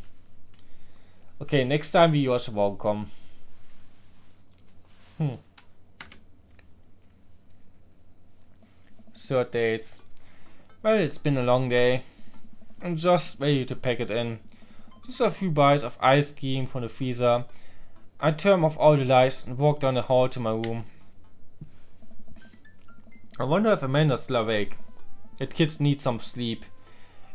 Okay, next time we watch a rom-com. Third dates. Well, it's been a long day. I'm just ready to pack it in. Just a few bites of ice cream from the freezer. I turn off all the lights and walk down the hall to my room. I wonder if Amanda's still awake. That kids need some sleep.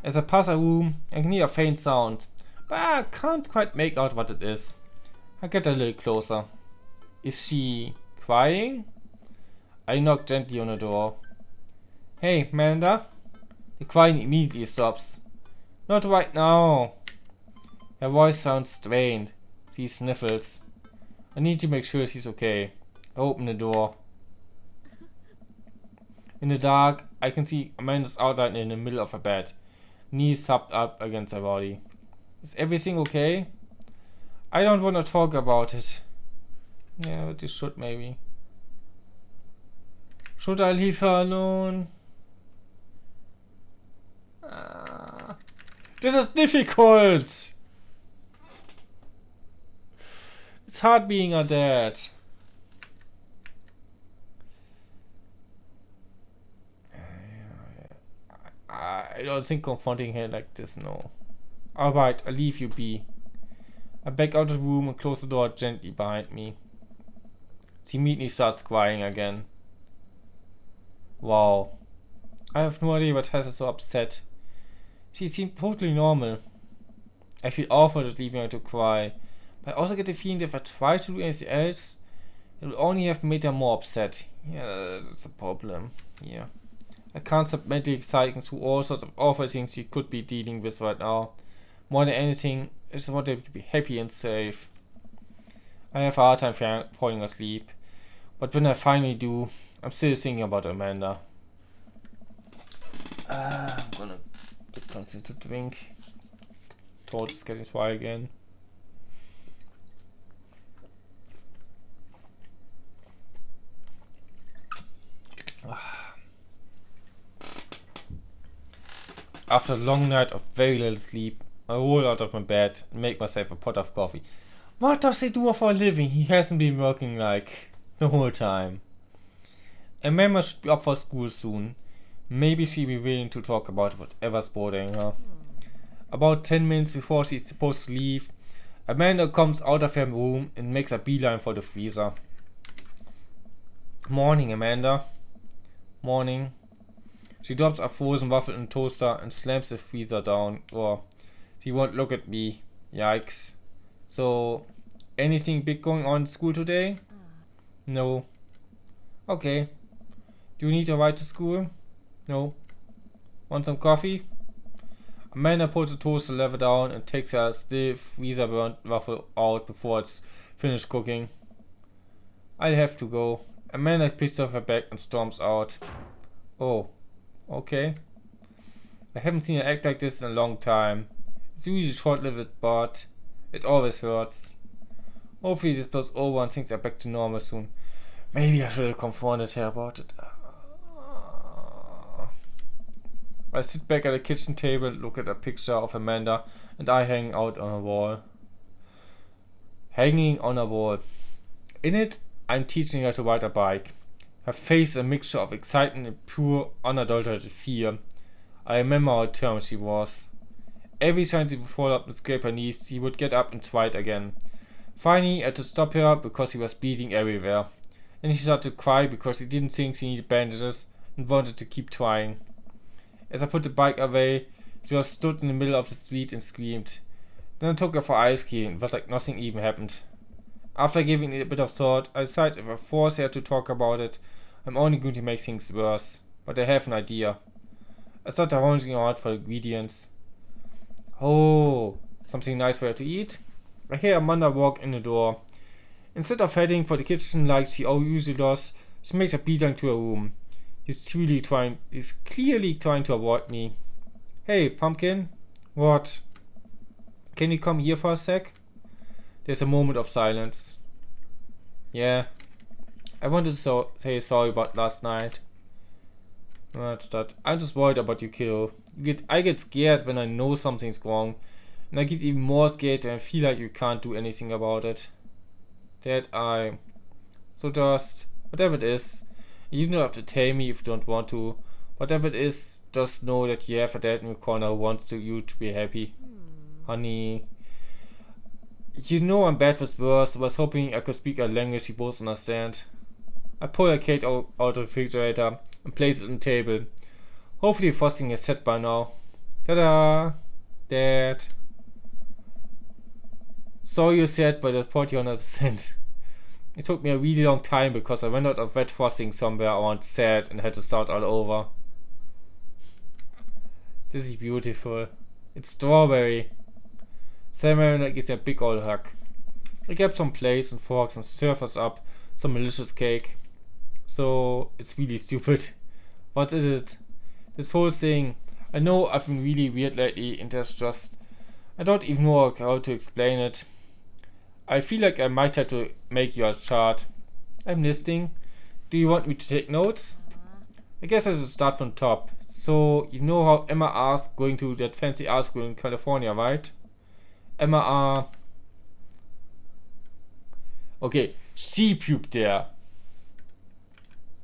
As I pass her room, I can hear a faint sound, but I can't quite make out what it is. I get a little closer. Is she crying? I knock gently on the door. Hey, Amanda? The crying immediately stops. Not right now. Her voice sounds strained. She sniffles. I need to make sure she's okay. I open the door. In the dark, I can see Amanda's outline in the middle of her bed, knees hugged up against her body. Is everything okay? I don't want to talk about it. Yeah, but you should maybe. Should I leave her alone? This is difficult! It's hard being a dad. I don't think confronting her like this, no. Alright, I'll leave you be. I back out of the room and close the door gently behind me. She immediately starts crying again. Wow. I have no idea what has her so upset. She seemed totally normal. I feel awful just leaving her to cry, but I also get the feeling that if I try to do anything else, it will only have made her more upset. Yeah, that's a problem. Yeah. I can't stop mentally cycling through all sorts of awful things she could be dealing with right now. More than anything, I just want her to be happy and safe. I have a hard time falling asleep, but when I finally do, I'm still thinking about Amanda. I'm gonna get something to drink. Throat is getting dry again. After a long night of very little sleep, I roll out of my bed and make myself a pot of coffee. What does he do for a living? He hasn't been working like the whole time. Emma should be up for school soon. Maybe she'll be willing to talk about whatever's bothering her. About 10 minutes before she's supposed to leave, Amanda comes out of her room and makes a beeline for the freezer. Morning, Amanda. Morning. She drops a frozen waffle in the toaster and slams the freezer down. Or she won't look at me. Yikes. So, anything big going on in school today? No. Okay. Do you need a ride to school? No. Want some coffee? Amanda pulls the toaster lever down and takes her still freezer burnt waffle out before it's finished cooking. I'll have to go. Amanda picks up her bag and storms out. Oh. Okay. I haven't seen her act like this in a long time. It's usually short-lived, but it always hurts. Hopefully this blows over and things are back to normal soon. Maybe I should have confronted her about it. I sit back at the kitchen table, look at a picture of Amanda and I hanging out on a wall. Hanging on a wall. In it, I'm teaching her to ride a bike. Her face is a mixture of excitement and pure, unadulterated fear. I remember how determined she was. Every time she would fall up and scrape her knees, she would get up and try it again. Finally, I had to stop her because she was bleeding everywhere. Then she started to cry because she didn't think she needed bandages and wanted to keep trying. As I put the bike away, she just stood in the middle of the street and screamed. Then I took her for ice cream. It was like nothing even happened. After giving it a bit of thought, I decided if I force her to talk about it, I'm only going to make things worse. But I have an idea. I started hunting around for ingredients. Oh, something nice for her to eat? I hear Amanda walk in the door. Instead of heading for the kitchen like she usually does, she makes a beeline to her room. He's clearly trying to avoid me. Hey, Pumpkin. What? Can you come here for a sec? There's a moment of silence. Yeah. I wanted to say sorry about last night. That I'm just worried about you, kiddo. I get scared when I know something's wrong. And I get even more scared when I feel like you can't do anything about it. So just, whatever it is, you don't have to tell me if you don't want to. Whatever it is, just know that you have a dad in your corner who wants you to be happy. Honey. You know I'm bad with words, so I was hoping I could speak a language you both understand. I pull a cake out of the refrigerator and place it on the table. Hopefully the frosting is set by now. Ta-da! Dad. Sorry you said, but that's 100%. It took me a really long time because I ran out of wet frosting somewhere around sad and had to start all over. This is beautiful. It's strawberry. Samuel gives me a big old hug. I grab some plates and forks and serve us up some delicious cake. So it's really stupid. What is it? This whole thing. I know I've been really weird lately and there's just... I don't even know how to explain it. I feel like I might have to make you a chart. I'm listening. Do you want me to take notes? I guess I should start from top. So, you know how Emma asked going to that fancy art school in California, right? Emma Okay, she puked there.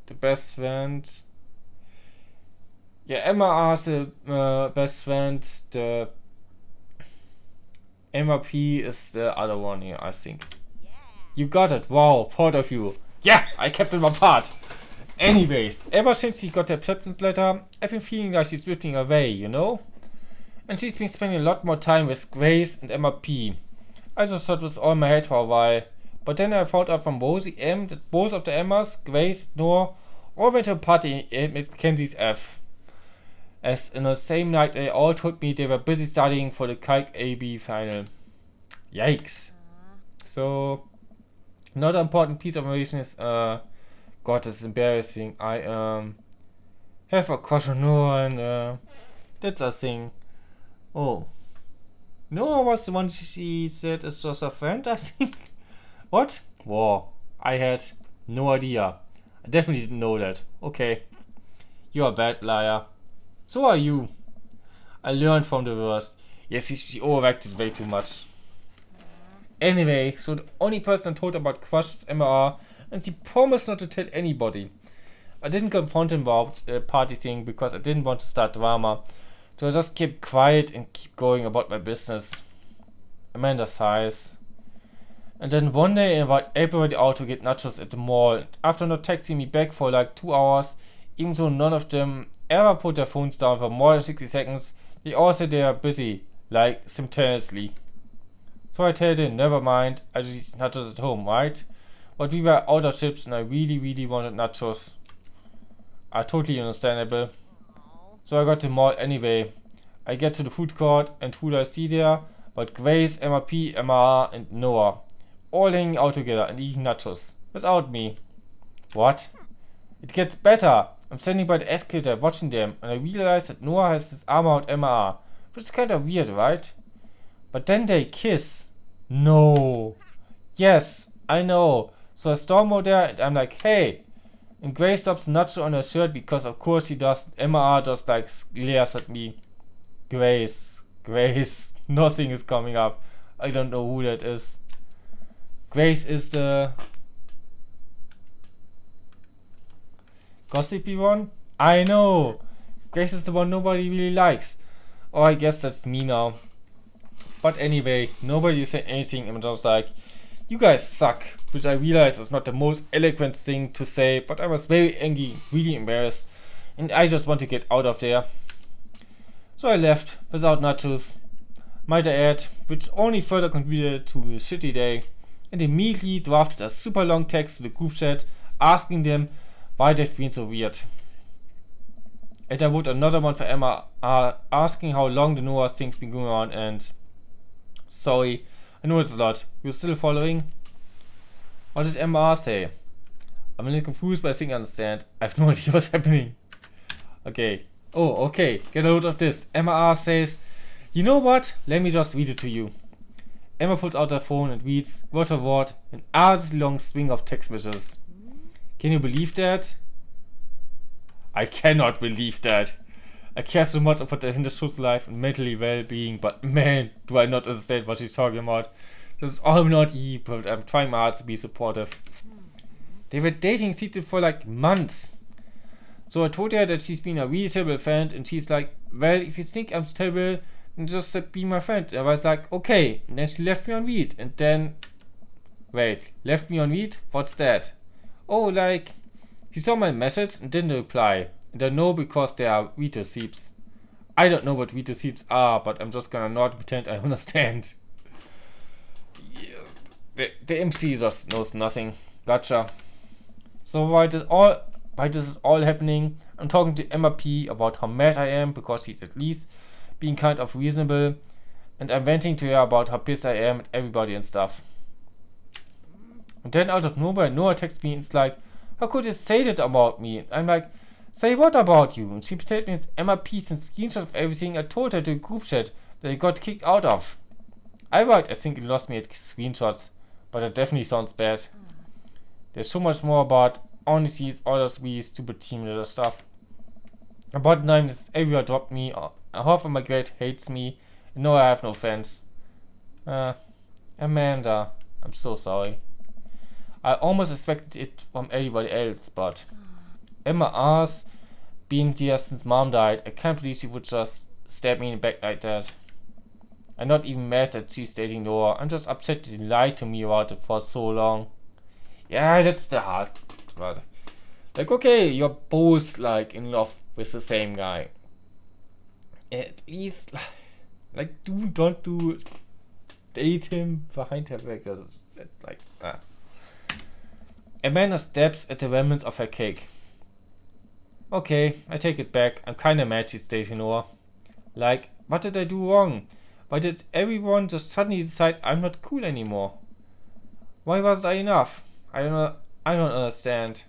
The best friend... Yeah, Emma asked the best friend, the... MRP is the other one here, I think. Yeah. You got it. Wow, proud of you. Yeah, I kept it my part. Anyways, ever since she got the acceptance letter, I've been feeling like she's drifting away, you know? And she's been spending a lot more time with Grace and MRP. I just thought it was all in my head for a while. But then I found out from Rosie M that both of the Emmas, Grace, Noah, all went to a party at Mackenzie's F. As in the same night they all told me they were busy studying for the Kike AB final. Yikes. So, another important piece of information is, God, this is embarrassing. I have a crush on Noah and that's a thing. Oh. Noah was the one she said is just a friend, I think. What? Whoa. I had no idea. I definitely didn't know that. Okay. You're a bad liar. So are you. I learned from the worst. Yes, she overacted way too much. Anyway, so the only person I told about crushes is MR, and she promised not to tell anybody. I didn't confront him about the party thing because I didn't want to start drama. So I just kept quiet and keep going about my business. Amanda sighs. And then one day I invite everybody out to get nachos at the mall. After not texting me back for like 2 hours, even though none of them ever put their phones down for more than 60 seconds, they all said they are busy, like simultaneously. So I tell them, never mind, I just eat nachos at home, right? But we were out of chips and I really wanted nachos. Totally understandable. So I got to the mall anyway. I get to the food court and who do I see there? But Grace, MRP, MR and Noah. All hanging out together and eating nachos. Without me. What? It gets better. I'm standing by the escalator watching them and I realize that Noah has his arm out MR. Which is kind of weird, right? But then they kiss. No. Yes, I know. So I storm over there and I'm like, hey. And Grace stops the nacho on her shirt because of course she does. MR just like glares at me. Grace. Nothing is coming up. I don't know who that is. Grace is the gossipy one? I know! Grace is the one nobody really likes. Oh, I guess that's me now. But anyway, nobody said anything. I'm just like, you guys suck. Which I realize is not the most eloquent thing to say, but I was very angry, really embarrassed. And I just want to get out of there. So I left without nachos. Might I add, which only further contributed to a shitty day. And immediately drafted a super long text to the group chat asking them why they've been so weird. And I wrote another one for Emma asking how long the Noah thing's been going on and sorry, I know it's a lot. You're still following? What did Emma say? I'm a little confused but I think I understand. I have no idea what's happening. Okay, Oh, okay, get a load of this. Emma R says, you know what? Let me just read it to you. Emma pulls out her phone and reads, word for word, an arduously long string of text messages. Can you believe that? I cannot believe that. I care so much about the social life and mentally well-being, but man, do I not understand what she's talking about. This is all not E, but I'm trying my hardest to be supportive. They were dating secretly for like months. So I told her that she's been a really terrible friend, and she's like, well, if you think I'm terrible, then just be my friend. I was like, okay. And then she left me on read, and then... Wait, left me on read? What's that? Oh, like... She saw my message and didn't reply. And I know because they are veto seeps. I don't know what veto seeps are, but I'm just gonna not pretend I understand. Yeah, the MC just knows nothing. Gotcha. So while this is all happening, I'm talking to Emma P about how mad I am because she's at least being kind of reasonable, and I'm venting to her about how pissed I am at everybody and stuff. And then out of nowhere, Noah texts me and it's like, how could you say that about me? I'm like, say what about you? And she sent me Emma P's and screenshots of everything I told her to a group chat that I got kicked out of. I think it lost me at screenshots, but that definitely sounds bad. There's so much more about honestly all this really stupid team leader stuff. About 9 is everywhere dropped me, half of my grade hates me, and no I have no friends. Amanda, I'm so sorry. I almost expected it from everybody else, but Emma R's being dear since mom died. I can't believe she would just stab me in the back like that. I'm not even mad that she's dating Noah. I'm just upset that she lied to me about it for so long. Yeah, that's the hard part. Like, okay, you're both like in love with the same guy. At least, like, don't date him behind her back. That's like, Amanda stabs at the remnants of her cake. Okay, I take it back. I'm kinda mad she's dating Noah. Like, what did I do wrong? Why did everyone just suddenly decide I'm not cool anymore? Why wasn't I enough? I don't understand.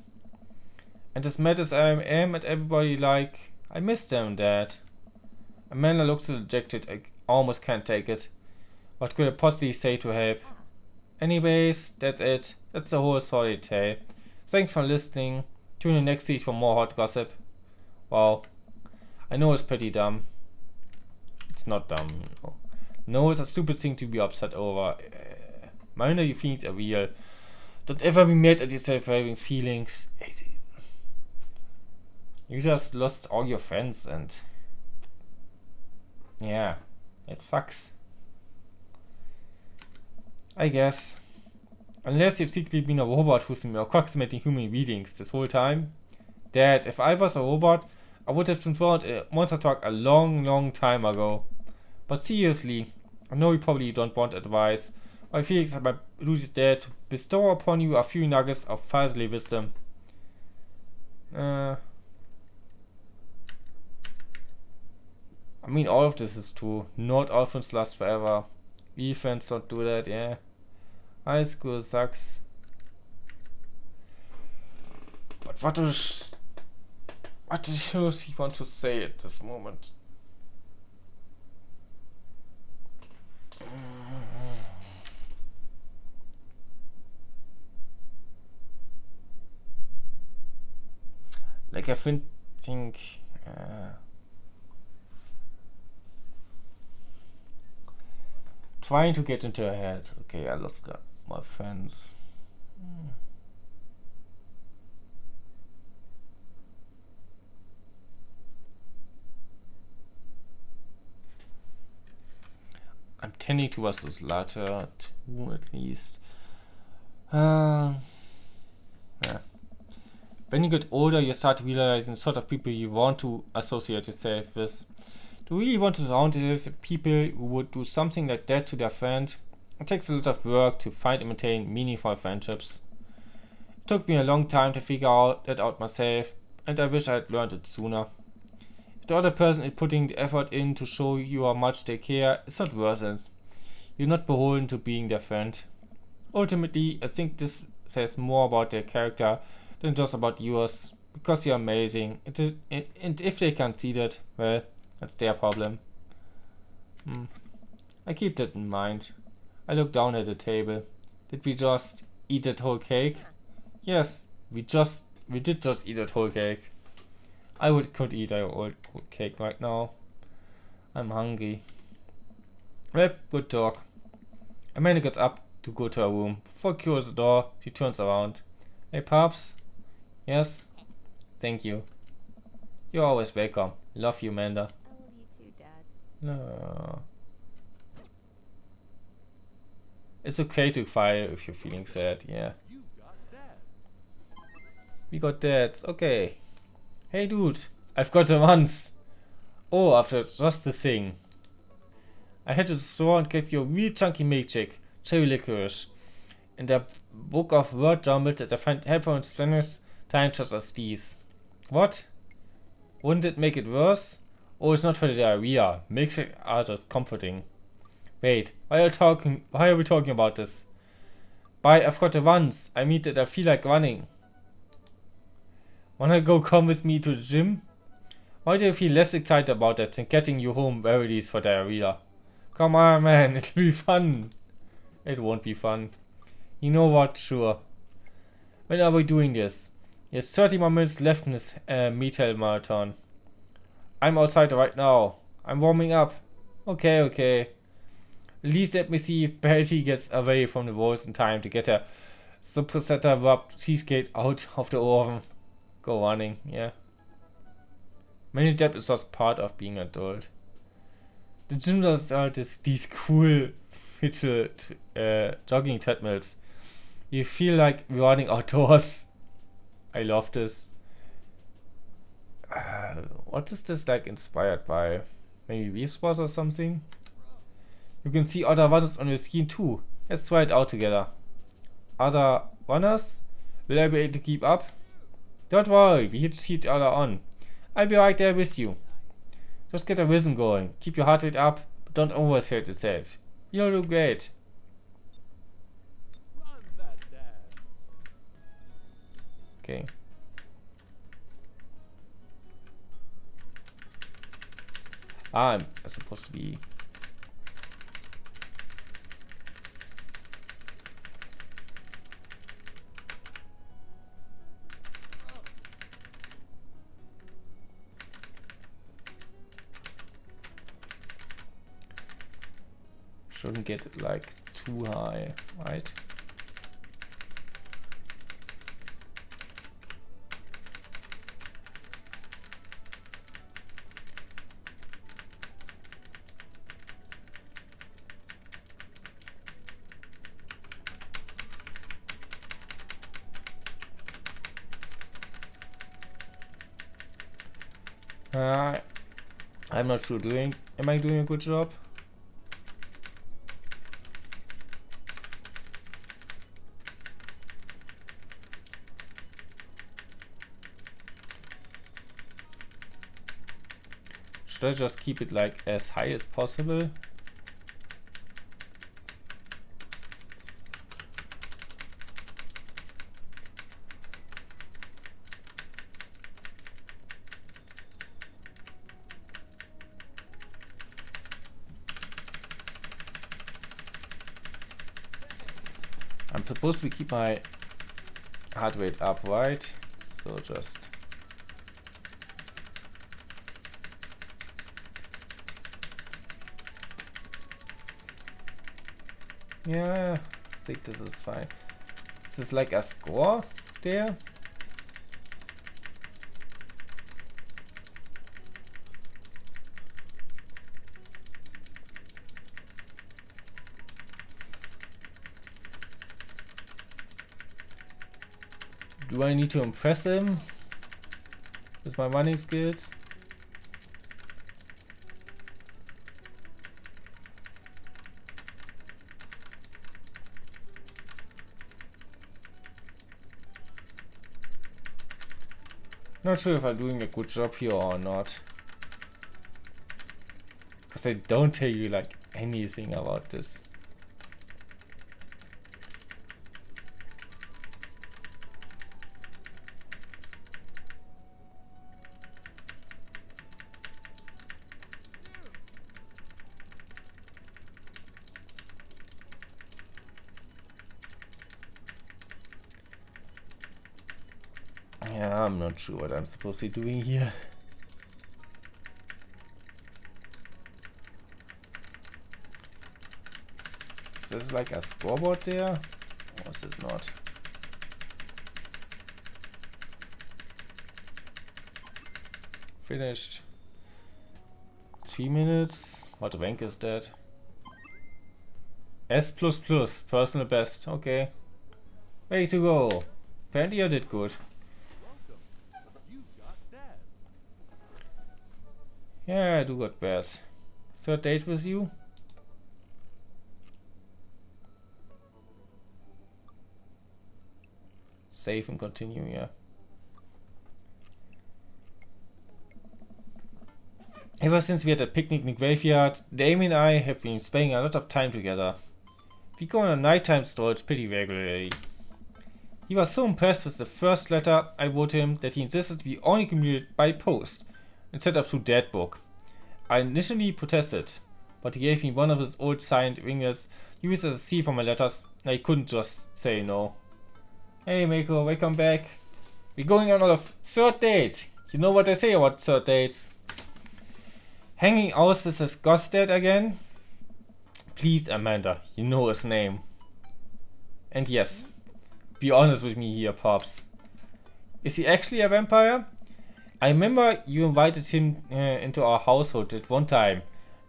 And as mad as I am at everybody, like, I miss them, Dad. Amanda looks so dejected, I almost can't take it. What could I possibly say to help? Anyways, that's it. That's the whole story tale. Thanks for listening. Tune in next week for more hot gossip. Wow. I know it's pretty dumb. It's not dumb. No, it's a stupid thing to be upset over. Mind that your feelings are real. Don't ever be mad at yourself for having feelings. You just lost all your friends and... yeah, it sucks. I guess. Unless you've secretly been a robot who's been approximating human readings this whole time. Dad, if I was a robot, I would have transformed a monster talk a long time ago. But seriously, I know you probably don't want advice. My feelings that my duty is there to bestow upon you a few nuggets of fatherly wisdom. I mean, all of this is true. Not all friends last forever. We friends don't do that, yeah. High school sucks. But what does he want to say at this moment? Like, I think trying to get into her head. Okay, I lost my friends. I'm tending towards this latter two at least. Yeah. When you get older, you start realizing the sort of people you want to associate yourself with. Do you really want to surround yourself with people who would do something like that to their friend? It takes a lot of work to find and maintain meaningful friendships. It took me a long time to figure that out myself, and I wish I had learned it sooner. If the other person is putting the effort in to show you how much they care, it's not worth it. You're not beholden to being their friend. Ultimately, I think this says more about their character than just about yours. because you're amazing. And if they can't see that, well, that's their problem. I keep that in mind. I look down at the table. Did we just eat that whole cake? Yes, we did just eat that whole cake. Could eat a whole cake right now. I'm hungry. Well, good talk. Amanda gets up to go to her room. Before she closes the door, she turns around. Hey, Pops? Yes? Thank you. You're always welcome. Love you, Amanda. I love you too, Dad. No. It's okay to cry if you're feeling sad, yeah. We got dads, okay. Hey dude, I've got the ones. Oh, after just the thing. I head to the store and get you a real chunky milkshake, cherry licorice. In the book of word jumbles that I find helpful in strenuous times such as these. What? Wouldn't it make it worse? Oh, it's not for the diarrhea. Milkshakes are just comforting. Wait, why are we talking about this? Bye, I've got the runs. I mean that I feel like running. Wanna come with me to the gym? Why do you feel less excited about that than getting you home where it is for diarrhea? Come on, man, it'll be fun. It won't be fun. You know what? Sure. When are we doing this? There's 30 more minutes left in this metal marathon. I'm outside right now. I'm warming up. Okay. At least let me see if Betty gets away from the walls in time to get a supersetter wrapped cheesecake out of the oven. Go running, yeah. Many depth is just part of being an adult. The gym does these cool jogging treadmills. You feel like running outdoors. I love this. What is this like inspired by? Maybe Vsauce or something? You can see other runners on your screen too. Let's try it out together. Other runners? Will I be able to keep up? Don't worry, we hit each other on. I'll be right there with you. Just get a rhythm going. Keep your heart rate up, but don't overstate yourself. You'll do great. Okay. I'm supposed to be. Shouldn't get it like too high, right? I'm not sure am I doing a good job? Should I just keep it like as high as possible? I'm supposed to keep my heart rate up, right? So just yeah, I think this is fine. Is this like a score there? Do I need to impress him with my running skills? Not sure if I'm doing a good job here or not. Because they don't tell you like anything about this. Yeah, I'm not sure what I'm supposed to be doing here. Is this like a scoreboard there? Or is it not? Finished. 3 minutes. What rank is that? S++, personal best. Okay. Way to go. Apparently I did good. You got dads. Yeah, I do got bad. Third date with you? Save and continue, yeah. Ever since we had a picnic in the graveyard, Damien and I have been spending a lot of time together. We go on a nighttime stroll pretty regularly. He was so impressed with the first letter I wrote him that he insisted we only communicate by post, instead of through that book. I initially protested, but he gave me one of his old signed ringers used as a seal for my letters, and I couldn't just say no. Hey Mako, welcome back. We're going on a third date. You know what I say about third dates. Hanging out with this Gosted again? Please, Amanda, you know his name. And yes, be honest with me here, Pops. Is he actually a vampire? I remember you invited him into our household at one time,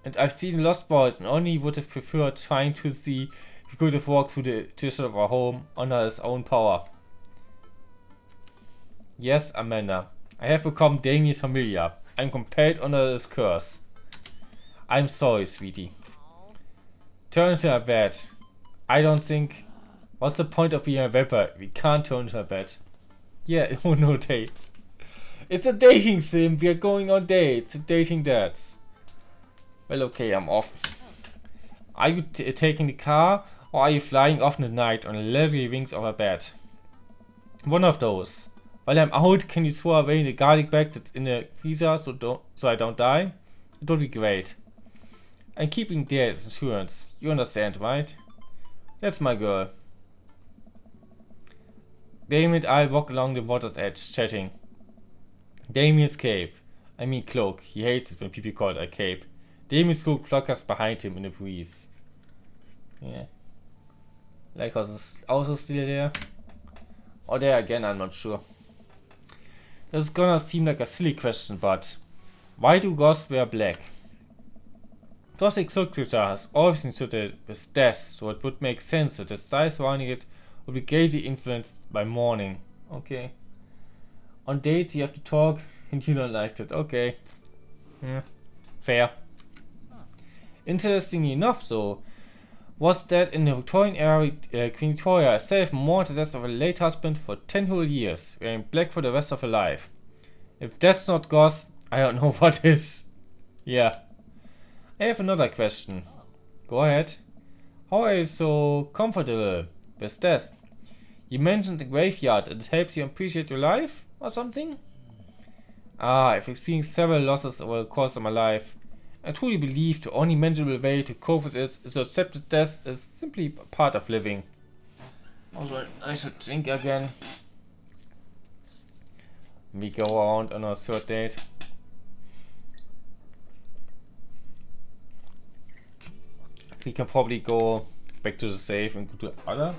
and I've seen Lost Boys and only would have preferred trying to see if he could have walked through the tradition of our home under his own power. Yes, Amanda, I have become Damien's familiar. I'm compelled under this curse. I'm sorry, sweetie. Turn into a bed. I don't think... What's the point of being a vampire? We can't turn into a bed. Yeah, oh no dates. It's a dating sim. We are going on dates. Dating dads. Well, okay, I'm off. Are you taking the car, or are you flying off in the night on the leathery wings of a bed? One of those. While I'm out, can you throw away the garlic bag that's in the freezer so I don't die? It would be great. I'm keeping there as insurance. You understand, right? That's my girl. Damien and I walk along the water's edge, chatting. Damien's cape. I mean cloak. He hates it when people call it a cape. Damien's cloak flutters behind him in the breeze. Yeah. Like was es also still there? Or there again, I'm not sure. This is gonna seem like a silly question, but why do ghosts wear black? Gothic sculpture has always been associated with death, so it would make sense that the style surrounding it would be greatly influenced by mourning. Okay. On dates you have to talk and you don't like it. Okay. Yeah. Fair. Interestingly enough though, was that in the Victorian era Queen Victoria herself mourned the death of her late husband for 10 whole years, wearing black for the rest of her life. If that's not goth, I don't know what is. Yeah. I have another question. Go ahead. How are you so comfortable with death? You mentioned the graveyard and it helps you appreciate your life or something? I've experienced several losses over the course of my life. I truly believe the only manageable way to cope with it is to accept that death is simply a part of living. Also, I should drink again. We go around on our third date. We can probably go back to the save and go to other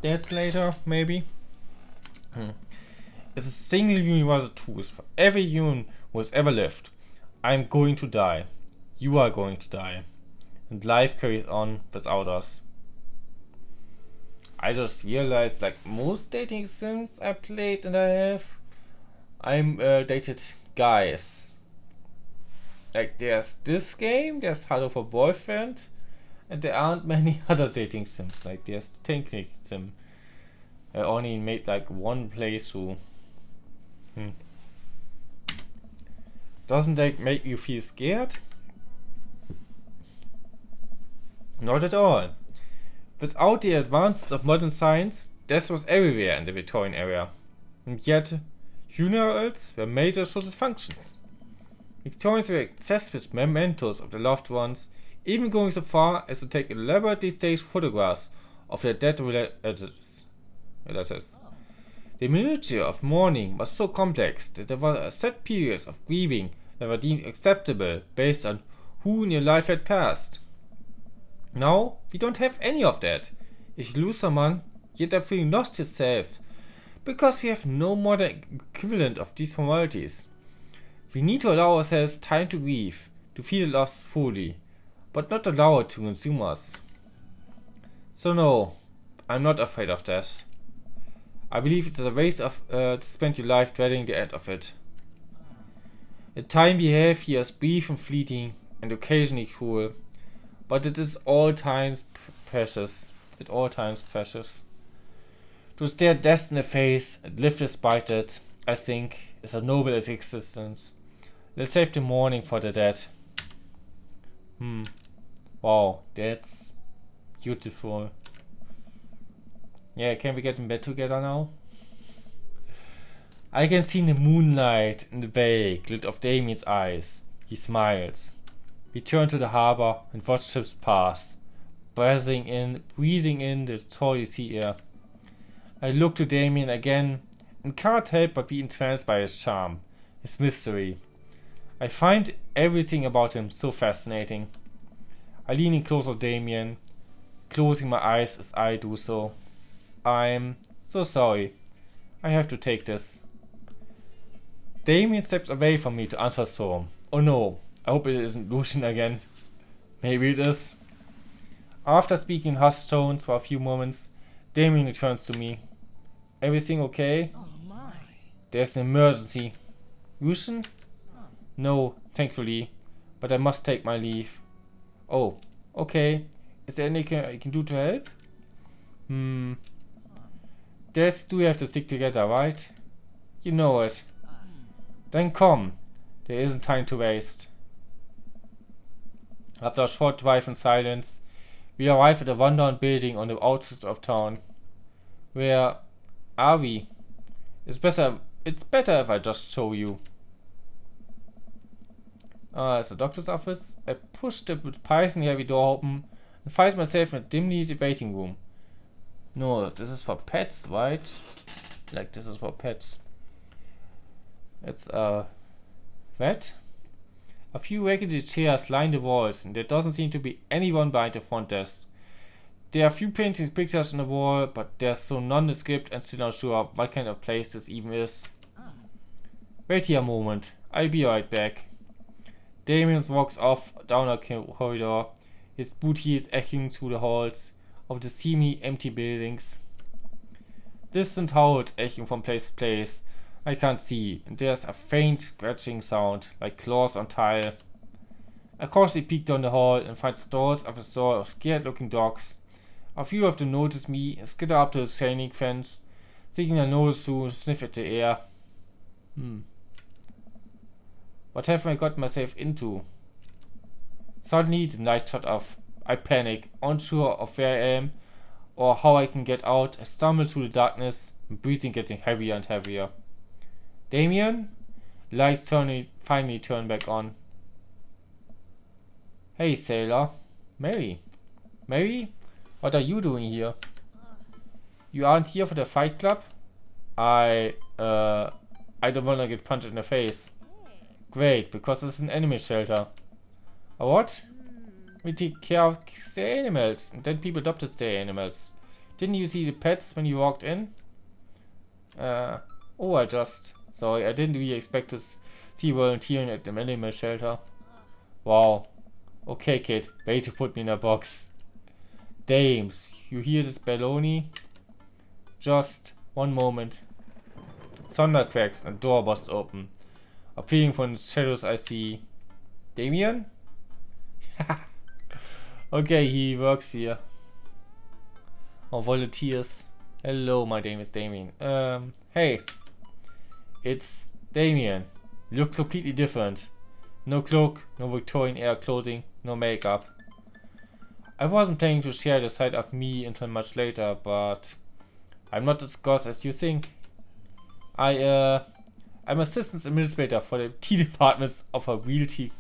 dates later, maybe. It's a single universal truth for every human who has ever lived. I'm going to die. You are going to die. And life carries on without us. I just realized, like most dating sims I played and I'm dated guys. Like there's this game, there's Hello for Boyfriend, and there aren't many other dating sims. Like there's the Technic sim. I only made like one playthrough. Doesn't that make you feel scared? Not at all. Without the advances of modern science, death was everywhere in the Victorian era. And yet, funerals were major social functions. Victorians were obsessed with mementos of their loved ones, even going so far as to take elaborately staged photographs of their dead relatives. The minutiae of mourning was so complex that there were set periods of grieving that were deemed acceptable based on who in your life had passed. Now, we don't have any of that. If you lose someone, yet that feeling lost yourself, because we have no modern equivalent of these formalities. We need to allow ourselves time to grieve, to feel the loss fully, but not allow it to consume us. So no, I'm not afraid of death. I believe it's a waste of to spend your life dreading the end of it. The time we have here is brief and fleeting, and occasionally cruel, but it is all times precious. At all times precious. To stare death in the face and live despite it, I think, is a noble existence. Let's save the mourning for the dead. Wow, that's beautiful. Yeah, can we get in bed together now? I can see the moonlight in the bay glint of Damien's eyes. He smiles. We turn to the harbor and watch ships pass, breathing in the salty sea air. I look to Damien again and can't help but be entranced by his charm, his mystery. I find everything about him so fascinating. I lean in close to Damien, closing my eyes as I do so. I'm so sorry. I have to take this. Damien steps away from me to answer Storm. Oh no, I hope it isn't Lucian again. Maybe it is. After speaking hushed tones for a few moments, Damien returns to me. Everything okay? Oh my. There's an emergency. Lucian? No, thankfully, but I must take my leave. Oh, okay. Is there anything I can do to help? This do we have to stick together, right? You know it. Then come. There isn't time to waste. After a short drive in silence, we arrive at a rundown building on the outskirts of town. Where are we? It's better if I just show you. It's the doctor's office. I push the surprisingly heavy door open and find myself in a dimly lit waiting room. No, this is for pets, right? Like this is for pets. It's vet. A few raggedy chairs line the walls, and there doesn't seem to be anyone behind the front desk. There are a few paintings, pictures on the wall, but they're so nondescript and still not sure what kind of place this even is. Wait here a moment. I'll be right back. Damien walks off down a corridor, his boot heels echoing through the halls of the semi-empty buildings. Distant howls echoing from place to place. I can't see, and there's a faint scratching sound, like claws on tile. I cautiously peek down the hall and find stalls of a sort of scared-looking dogs. A few of them notice me and skitter up to the chain link fence, sticking their nose through and sniff at the air. What have I got myself into? Suddenly the light shut off. I panic, unsure of where I am or how I can get out. I stumble through the darkness, and breathing getting heavier and heavier. Damien? The lights finally turn back on. Hey sailor. Mary? Mary? What are you doing here? You aren't here for the fight club? I don't wanna get punched in the face. Great, because this is an animal shelter. A what? We take care of stray animals, and then people adopt the stray animals. Didn't you see the pets when you walked in? Sorry, I didn't really expect to see volunteering at the animal shelter. Wow. Okay, kid, way to put me in a box. Dames, you hear this baloney? Just one moment. Thunder cracks and door busts open. Appearing from the shadows I see Damien? Okay, he works here. Or volunteers. Hello, my name is Damien. Hey. It's Damien. You look completely different. No cloak, no Victorian era clothing, no makeup. I wasn't planning to share the side of me until much later, but I'm not as goth as you think. I'm assistant administrator for the tea departments of a realty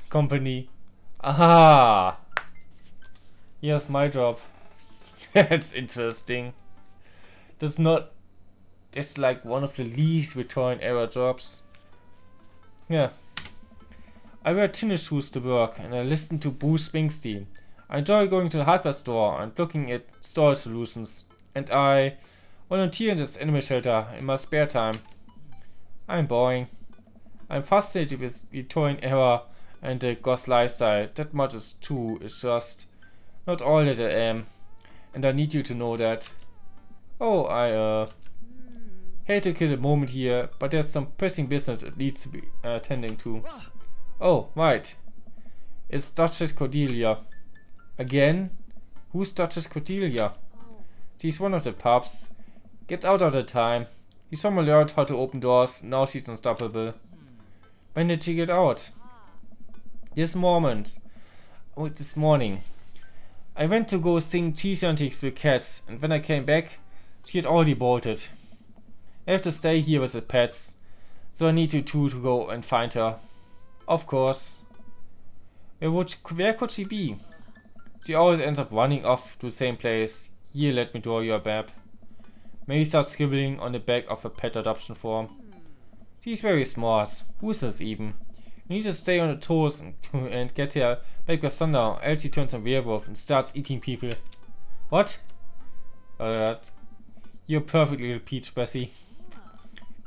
company. Aha! Here's my job. That's interesting. That's It's like one of the least Victorian era jobs. Yeah. I wear tennis shoes to work and I listen to Bruce Springsteen. I enjoy going to the hardware store and looking at storage solutions. And I volunteer in this animal shelter in my spare time. I'm boring. I'm fascinated with Victorian era and the goth lifestyle. That much is true. It's just not all that I am. And I need you to know that. Oh, I hate to kill the moment here, but there's some pressing business that needs to be attending to. Oh, right. It's Duchess Cordelia. Again? Who's Duchess Cordelia? She's one of the pups. Gets out all the time. She somehow learned how to open doors, now she's unstoppable. When did she get out? This morning. I went to go sing cheese antics with cats, and when I came back, she had already bolted. I have to stay here with the pets, so I need you two to go and find her. Of course. Where could she be? She always ends up running off to the same place. Here, let me draw you a map. Maybe start scribbling on the back of a pet adoption form. She's very smart. Who's this even? You need to stay on the toes and get here back by sundown, else she turns a werewolf and starts eating people. What? Alright. You're a perfect little peach, Bessie.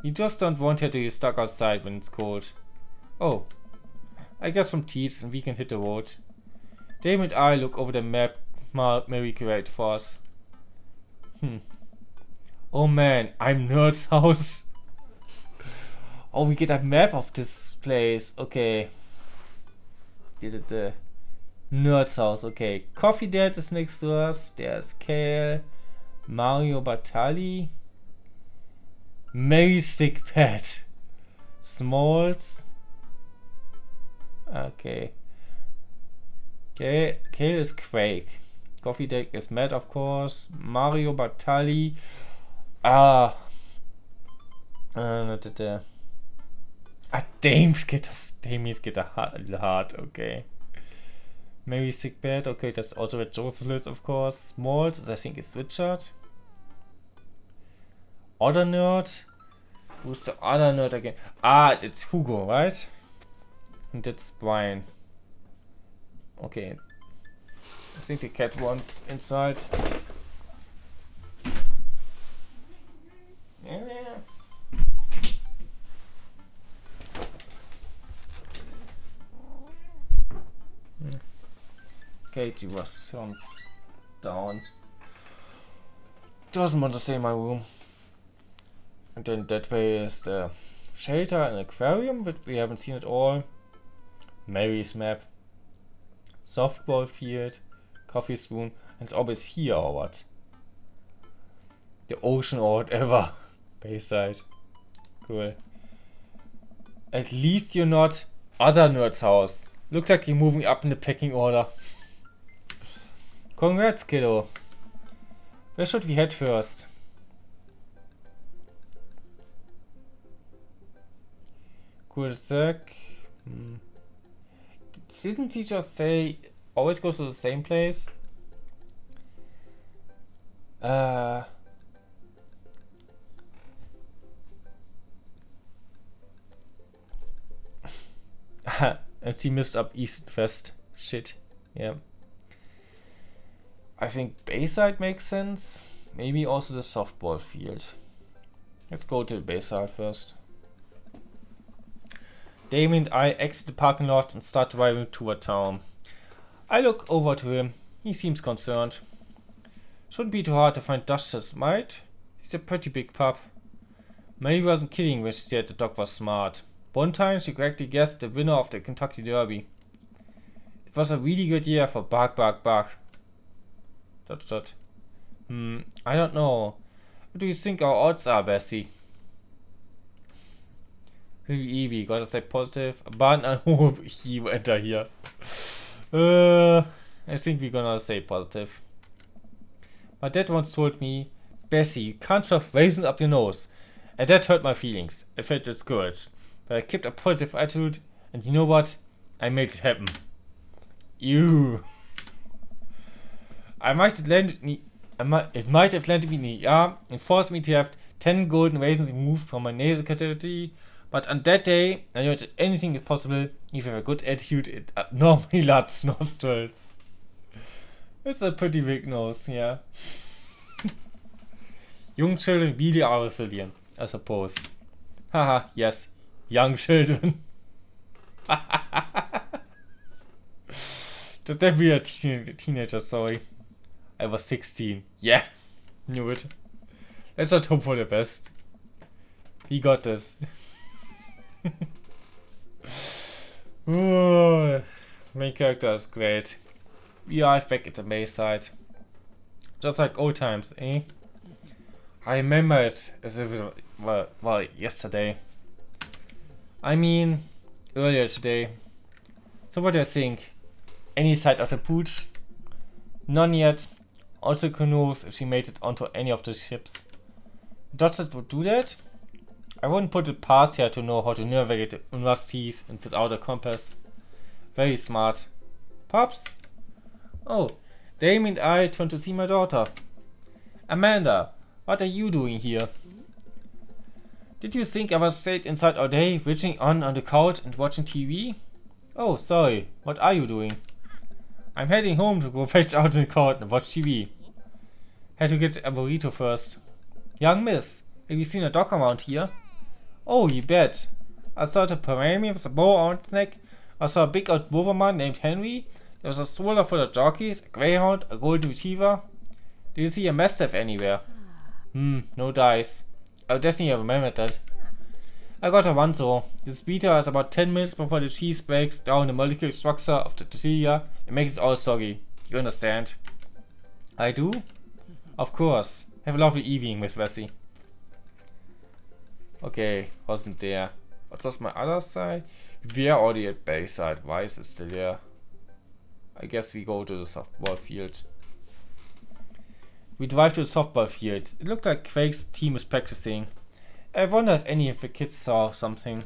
You just don't want her to be stuck outside when it's cold. Oh. I guess from teeth and we can hit the road. Dame and I look over the map Mary created for us. Oh man, I'm Nerd's house. Oh, we get a map of this place. Okay. The Nerd's house. Okay. Coffee Dad is next to us. There's Kale. Mario Batali. Mary's sick pet. Smalls. Okay. Kale is Quake. Coffee Deck is Matt, of course. Mario Batali. Dame's get a heart, okay. Mary Sickbed, okay, that's also with Joseph, of course. Smalls, I think it's Richard. Other nerd? Who's the other nerd again? It's Hugo, right? And that's Brian. Okay. I think the cat wants inside. Yeah. Katie was down. Doesn't want to stay in my room. And then that way is the shelter and aquarium, which we haven't seen at all. Mary's map. Softball field. Coffee spoon. And it's always here or what? The ocean or whatever. Bayside. Cool. At least you're not other nerd's house. Looks like you're moving up in the pecking order. Congrats, kiddo. Where should we head first? Cool sec. Didn't he just say always goes to the same place? And she missed up East and West. Shit. Yeah. I think Bayside makes sense. Maybe also the softball field. Let's go to Bayside first. Damien and I exit the parking lot and start driving toward town. I look over to him. He seems concerned. Shouldn't be too hard to find Duchess, right? He's a pretty big pup. Mary wasn't kidding when she said the dog was smart. One time she correctly guessed the winner of the Kentucky Derby. It was a really good year for bark, bark, bark. ... I don't know. What do you think our odds are, Bessie? Evie, gotta stay positive. But I hope he will enter here. I think we're gonna stay positive. My dad once told me, Bessie, you can't shove raisins up your nose. And that hurt my feelings. I felt discouraged. But I kept a positive attitude, and you know what? I made it happen. Ew. It might have landed me in the arm and forced me to have 10 golden raisins removed from my nasal cavity, but on that day, I know that anything is possible if you have a good attitude. It abnormally large nostrils. It's a pretty big nose, yeah. Young children really are resilient, I suppose. Haha, yes, young children. That be a teenager, sorry. I was 16. Yeah, knew it. Let's not hope for the best. He got this. Ooh, main character is great. We are back at the Bayside. Just like old times, eh? I remember it as if it were yesterday. I mean, earlier today. So what do you think? Any sight of the pooch? None yet. Also who knows if she made it onto any of the ships. Dodgers would do that? I wouldn't put it past her to know how to navigate in rough seas and without a compass. Very smart. Pops? Oh, Dame and I turned to see my daughter. Amanda, what are you doing here? Did you think I was stayed inside all day, reaching on the couch and watching TV? Oh, sorry. What are you doing? I'm heading home to go fetch out the couch and watch TV. Had to get a burrito first. Young miss, have you seen a dog around here? Oh, you bet. I saw the Pomeranian with a bow on its neck. I saw a big old Doberman named Henry. There was a stroller full of jockeys, a greyhound, a golden retriever. Did you see a mastiff anywhere? No dice. I'll definitely remember that. I got a one though. This beta is about 10 minutes before the cheese breaks down the molecular structure of the tortilla and makes it all soggy. You understand? I do? Of course. Have a lovely evening, Miss Vesey. Okay, wasn't there. What was my other side? We are already at Bayside. Why is it still there? I guess we go to the softball field. We drive to the softball field. It looked like Quake's team is practicing. I wonder if any of the kids saw something.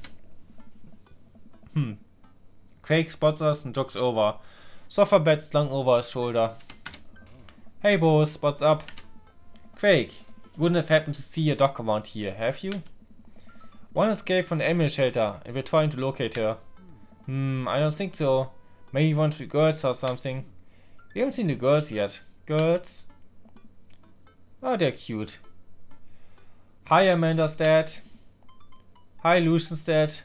Quake spots us and jogs over. Sofa bat slung over his shoulder. Hey boss, what's up? Quake, you wouldn't have happened to see a dog around here, have you? One escaped from the animal shelter and we're trying to locate her. I don't think so. Maybe one of the girls or something. We haven't seen the girls yet. Girls? Oh, they're cute. Hi, Amanda's dad. Hi, Lucian's dad.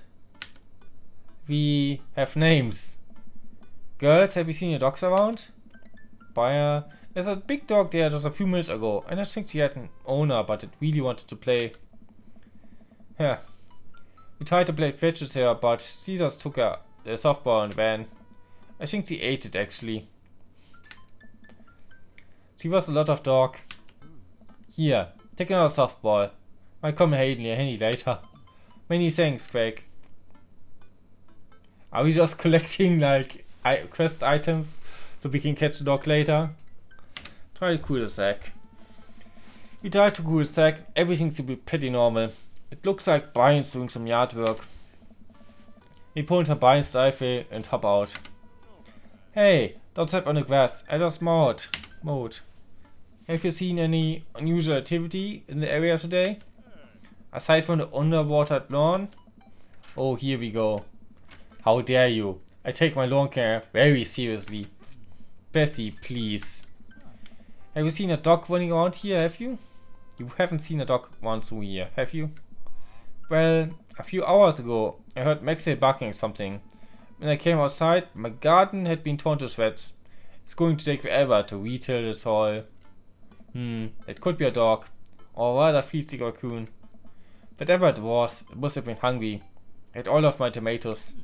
We have names. Girls, have you seen your dogs around? Buyer. There's a big dog there just a few minutes ago, and I think she had an owner, but it really wanted to play. Yeah. We tried to play fetch with her, but she just took a softball and ran. I think she ate it actually. She was a lot of dog. Here, take another softball. I'll come handy later. Many thanks, Quake. Are we just collecting like quest items so we can catch the dog later? Try to cool the sack. We tried to cool the sack. Everything seems to be pretty normal. It looks like Brian's doing some yard work. We pull into Brian's rifle and hop out. Hey, don't step on the grass. I just mowed. Have you seen any unusual activity in the area today? Aside from the underwater lawn? Oh, here we go. How dare you? I take my lawn care very seriously. Bessie, please. Have you seen a dog running around here, have you? You haven't seen a dog run through here, have you? Well, a few hours ago, I heard Maxie barking something. When I came outside, my garden had been torn to shreds. It's going to take forever to retail this all. It could be a dog, or rather feisty raccoon. Whatever it must have been hungry. I ate all of my tomatoes.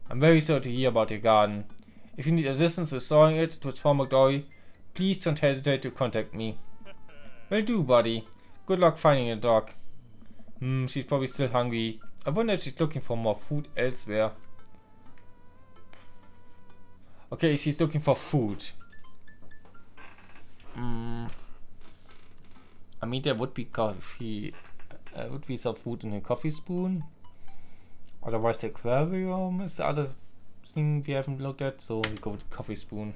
I'm very sorry to hear about your garden. If you need assistance restoring it to its former glory, please don't hesitate to contact me. Will do, buddy. Good luck finding a dog. She's probably still hungry. I wonder if she's looking for more food elsewhere. Okay, she's looking for food. I mean, there would be coffee. Would be some food in a coffee spoon. Otherwise, the aquarium is the other thing we haven't looked at, so we go with the coffee spoon.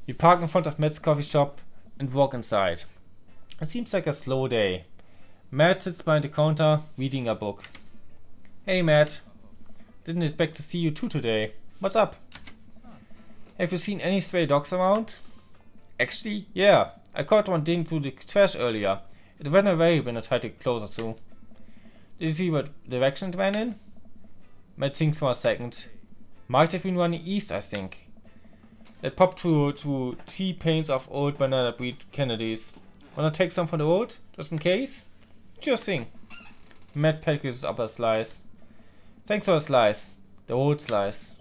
We park in front of Matt's coffee shop and walk inside. It seems like a slow day. Matt sits behind the counter, reading a book. Hey Matt. Didn't expect to see you too today. What's up? Have you seen any stray dogs around? Actually, yeah. I caught one digging through the trash earlier. It ran away when I tried to get closer to. Did you see what direction it ran in? Matt thinks for a second. Might have been running east, I think. It popped through 3 panes of old banana breed Kennedys. Wanna take some from the road, just in case? Sure thing. Matt packages up a slice. Thanks for a slice. The old slice.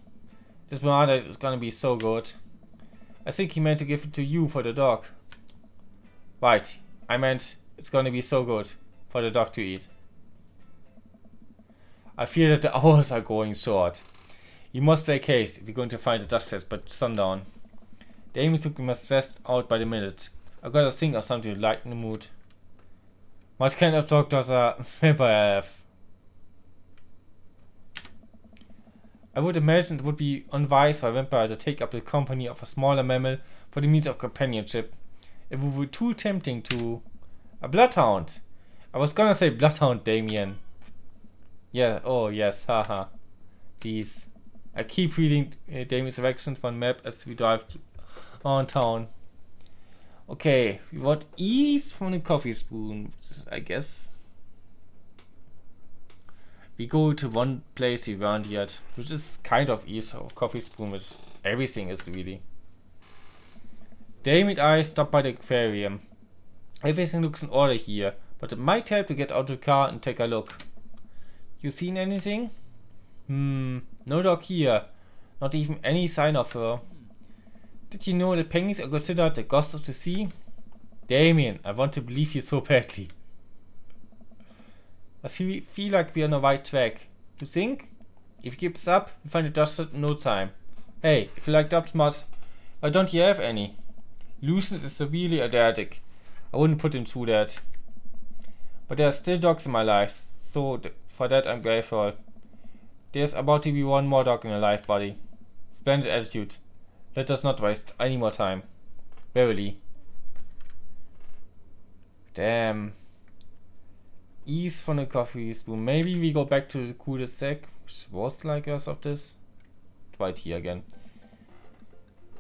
This banana is gonna be so good. I think he meant to give it to you for the dog. Right, I meant it's gonna be so good for the dog to eat. I fear that the hours are going short. You must vacate if you're going to find the dust test by sundown. The Amy took me stressed out by the minute. I gotta think of something to lighten the mood. What kind of dog does a vampire have? I would imagine it would be unwise for a vampire to take up the company of a smaller mammal for the means of companionship. It would be too tempting to... A bloodhound! I was gonna say bloodhound, Damien. Yeah, oh yes, haha. Please. I keep reading Damien's directions from map as we drive on town. Okay, we want east from the coffee spoon, I guess. We go to one place we weren't yet, which is kind of east of coffee spoon, which everything is really. Damien and I stop by the aquarium. Everything looks in order here, but it might help to get out of the car and take a look. You seen anything? No dog here. Not even any sign of her. Did you know that penguins are considered the ghosts of the sea? Damien, I want to believe you so badly. I feel like we're on the right track. You think? If you keep this up, we'll find the dust in no time. Hey, if you like dub smarts, why don't you have any? Lucius is severely allergic. I wouldn't put him through that. But there are still dogs in my life, so for that I'm grateful. There's about to be one more dog in your life, buddy. Splendid attitude. Let us not waste any more time. Verily. Damn. East from the coffee spoon. Maybe we go back to the cul-de-sac, which was like us of this. Right here again.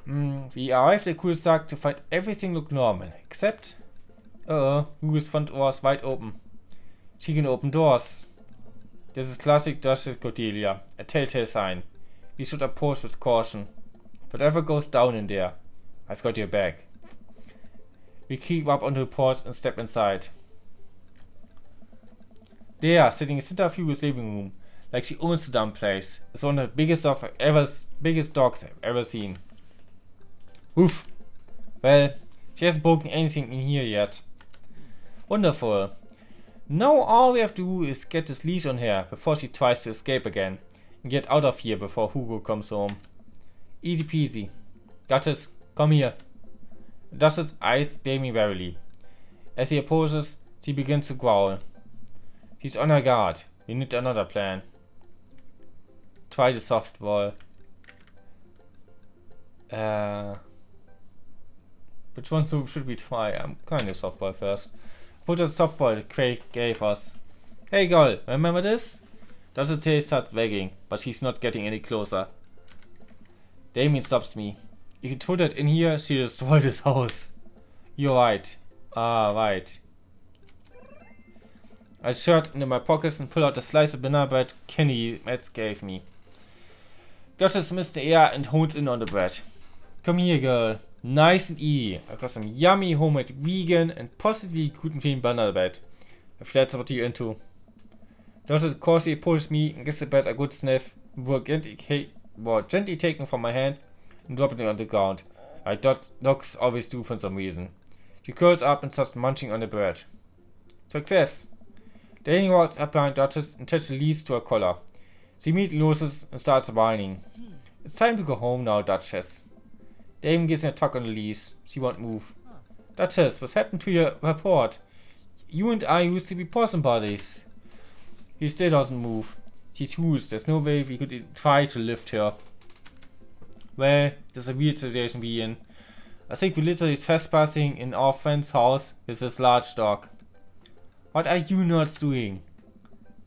We arrived at the cul-de-sac to find everything look normal, except... Hugo's front door is wide open. She can open doors. This is classic Duchess Cordelia, a telltale sign. We should approach with caution. Whatever goes down in there, I've got your back. We creep up onto the porch and step inside. There, sitting in the center of Hugo's living room, like she owns the damn place, is one of the biggest dogs I've ever seen. Oof. Well, she hasn't broken anything in here yet. Wonderful. Now all we have to do is get this leash on her before she tries to escape again, and get out of here before Hugo comes home. Easy peasy. Duchess, come here. Duchess eyes Damien warily. As he approaches, she begins to growl. She's on her guard. We need another plan. Try the softball. Which one should we try? I'm trying the softball first. Put the softball Craig gave us. Hey girl, remember this? Duchess tail starts wagging, but she's not getting any closer. Damien stops me. If you throw that in here, she'll destroy this house. You're right. Ah, right. I shirt into my pockets and pull out a slice of banana bread Kenny Metz gave me. Duchess missed the air and hones in on the bread. Come here, girl. Nice and easy. I got some yummy homemade vegan and possibly gluten-free banana bread. If that's what you're into. Duchess cautiously pulls me and gives the bread a good sniff. Were gently taken from my hand and dropping it on the ground. I thought dogs always do for some reason. She curls up and starts munching on the bread. Success! Danny walks up behind Duchess and touches the leash to her collar. She immediately loses and starts whining. It's time to go home now, Duchess. Damien gives her a tug on the leash. She won't move. Duchess, what's happened to your report? You and I used to be possum buddies. He still doesn't move. She's huge. There's no way we could try to lift her. Well, there's a weird situation we in. I think we're literally trespassing in our friend's house with this large dog. What are you nerds doing?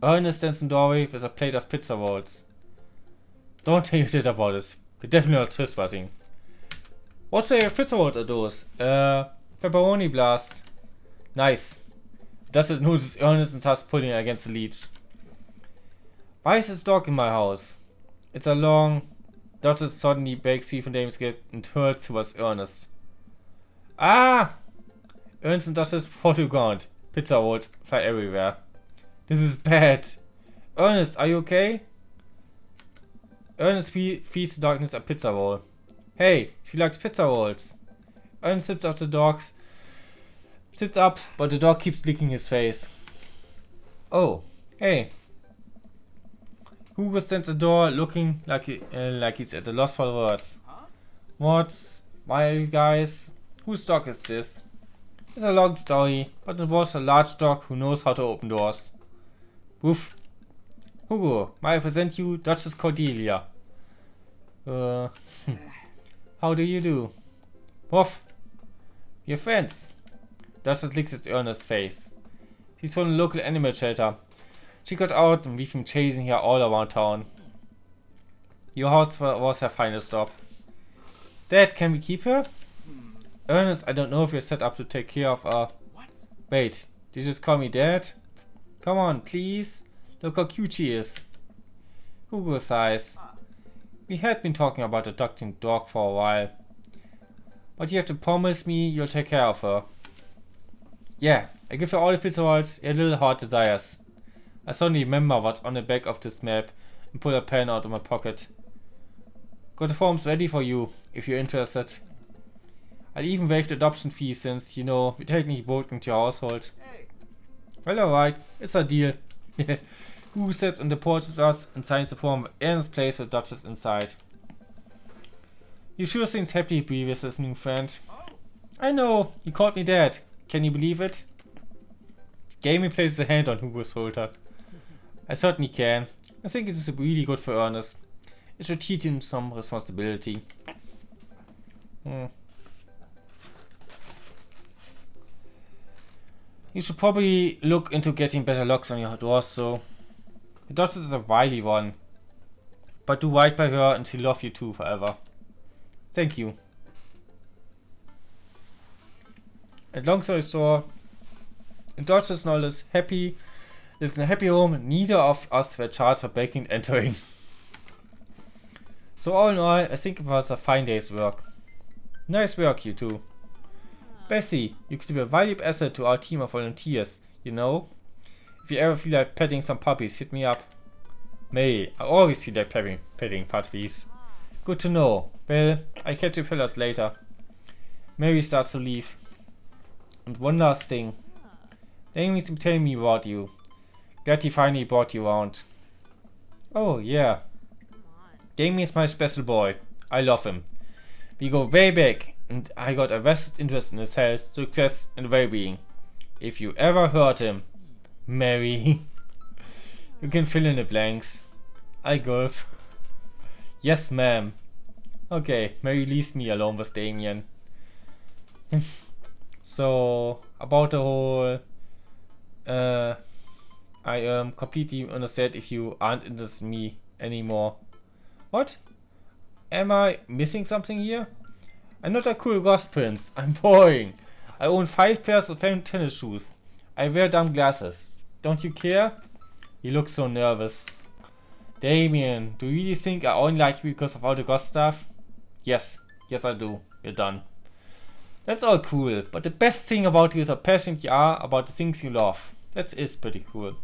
Ernest stands in the doorway with a plate of pizza rolls. Don't tell your dad about it. We're definitely not trespassing. What flavor of pizza rolls are those? Pepperoni blast. Nice. Doesn't notice Ernest and starts pulling against the leech. Why is this dog in my house? It's a long... Dodges suddenly breaks free from Damon's grip and hurls towards Ernest. Ah! Ernest dodges fall to the ground. Pizza rolls fly everywhere. This is bad. Ernest, are you okay? Ernest feeds the darkness a pizza roll. Hey, she likes pizza rolls. Ernest sits up the dogs. Sits up, but the dog keeps licking his face. Oh, hey. Hugo stands at the door looking like he's at a loss for words. What's... Why, guys? Whose dog is this? It's a long story, but it was a large dog who knows how to open doors. Woof. Hugo, may I present you Duchess Cordelia? How do you do? Woof. We're friends. Duchess licks at Ernest's face. She's from the local animal shelter. She got out and we've been chasing her all around town. Your house was her final stop. Dad, can we keep her? Ernest, I don't know if you're set up to take care of her. What? Wait, did you just call me Dad? Come on, please. Look how cute she is. Hugo sighs. We had been talking about adopting a dog for a while. But you have to promise me you'll take care of her. Yeah, I give her all the pizza rolls, your little heart desires. I suddenly remember what's on the back of this map and pull a pen out of my pocket. Got the forms ready for you, if you're interested. I'll even waive the adoption fee since, you know, we technically broke into your household. Well, alright, it's a deal. Who steps on the porch with us and signs the form of Ernest's place with Duchess inside. He sure seems happy to be with his new friend. I know, he called me Dad. Can you believe it? Gaming places a hand on Hugo's shoulder. I certainly can. I think it is really good for Ernest. It should teach him some responsibility. You should probably look into getting better locks on your doors, though. The Duchess is a wily one. But do right by her and she'll love you too forever. Thank you. And long story short, the Duchess is happy. It's in a happy home. Neither of us were charged for breaking and entering. So all in all, I think it was a fine day's work. Nice work, you two. Bessie, you could be a valuable asset to our team of volunteers, you know? If you ever feel like petting some puppies, hit me up. May, I always feel like petting puppies. Good to know. Well, I catch you fellas later. Mary starts to leave. And one last thing. Amy's been telling me about you. Glad he finally brought you around. Oh, yeah. Damien's my special boy. I love him. We go way back, and I got a vested interest in his health, success, and well-being. If you ever heard him, Mary. You can fill in the blanks. I gulp. Yes, ma'am. Okay, Mary leaves me alone with Damien. So, about the whole... I completely understand if you aren't interested in me anymore. What? Am I missing something here? I'm not a cool ghost prince. I'm boring. I own 5 pairs of tennis shoes. I wear dumb glasses. Don't you care? He looks so nervous. Damien, do you really think I only like you because of all the ghost stuff? Yes. Yes, I do. You're done. That's all cool, but the best thing about you is how passionate you are about the things you love. That is pretty cool.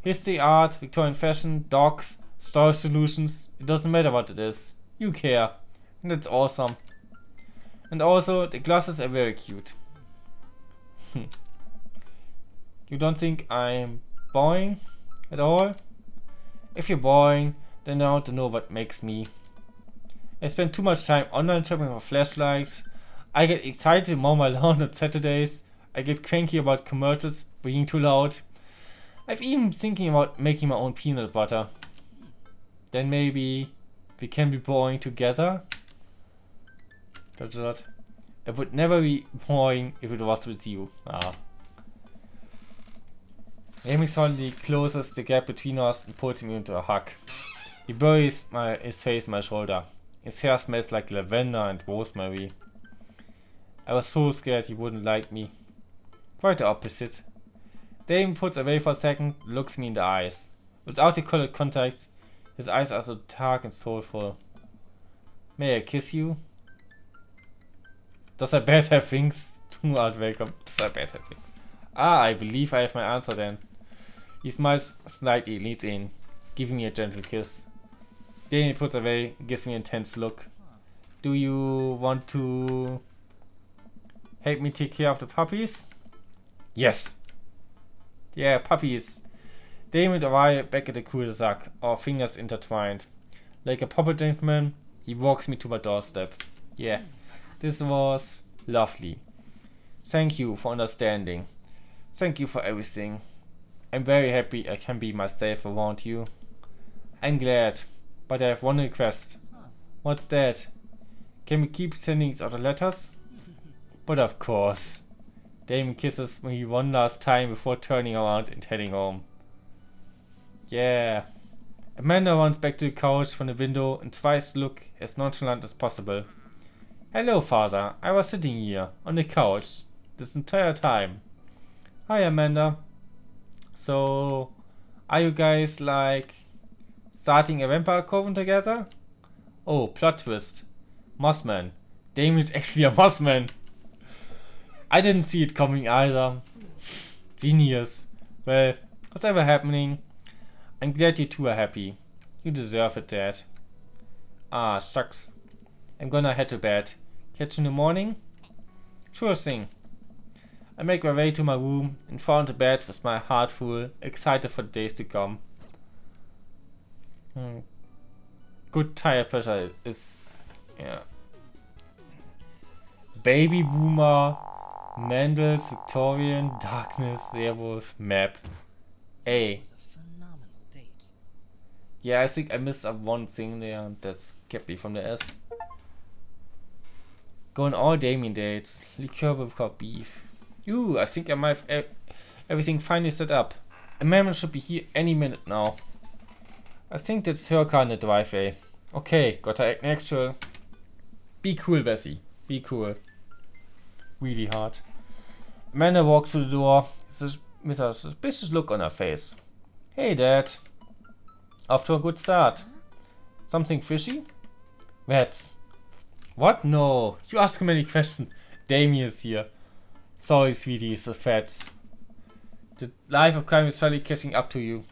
History, art, Victorian fashion, dogs, storage solutions. It doesn't matter what it is. You care. And that's awesome. And also, the glasses are very cute. You don't think I'm boring at all? If you're boring, then I want to know what makes me. I spend too much time online shopping for flashlights. I get excited to mow my lawn on Saturdays. I get cranky about commercials being too loud. I've even been thinking about making my own peanut butter. Then maybe we can be boring together. It would never be boring if it was with you. Ah. Amy suddenly closes the gap between us and pulls me into a hug. He buries his face on my shoulder. His hair smells like lavender and rosemary. I was so scared he wouldn't like me. Quite the opposite. Damon puts away for a second, looks me in the eyes. Without the colored contacts, his eyes are so dark and soulful. May I kiss you? Does I bad have wings? Too hard welcome. Does I bad have wings? Ah, I believe I have my answer then. He smiles slightly, leans in, giving me a gentle kiss. Then he puts away, gives me an intense look. Do you want to help me take care of the puppies? Yes. Yeah, puppies. Damon and I back at the cul-de-sac, our fingers intertwined. Like a proper gentleman, he walks me to my doorstep. Yeah, this was lovely. Thank you for understanding. Thank you for everything. I'm very happy I can be myself around you. I'm glad, but I have one request. What's that? Can we keep sending each other letters? But of course. Damon kisses me one last time before turning around and heading home. Yeah. Amanda runs back to the couch from the window and tries to look as nonchalant as possible. Hello, father. I was sitting here on the couch this entire time. Hi, Amanda. So, are you guys like starting a vampire coven together? Oh, plot twist. Mossman. Damon is actually a Mossman. I didn't see it coming either. Genius. Well, whatever happening, I'm glad you two are happy. You deserve it, Dad. Ah, shucks. I'm gonna head to bed. Catch you in the morning? Sure thing. I make my way to my room and fall into bed with my heart full, excited for the days to come. Good tire pressure is, yeah. Baby Boomer, Mendel's Victorian Darkness Werewolf map. A. It was a phenomenal date. Yeah, I think I missed up one thing there. That's kept me from the S. Going all Damien dates. Liqueur with corned beef. Ooh, I think I might have everything finally set up. Amanda should be here any minute now. I think that's her car in the driveway. Okay, gotta act natural. Be cool, Bessie. Be cool. Really hard. Amanda walks through the door with a suspicious look on her face. Hey, Dad. Off to a good start. Something fishy? Rats. What? No. You ask many questions. Damien is here. Sorry, sweetie, it's the fats. The life of crime is finally catching up to you.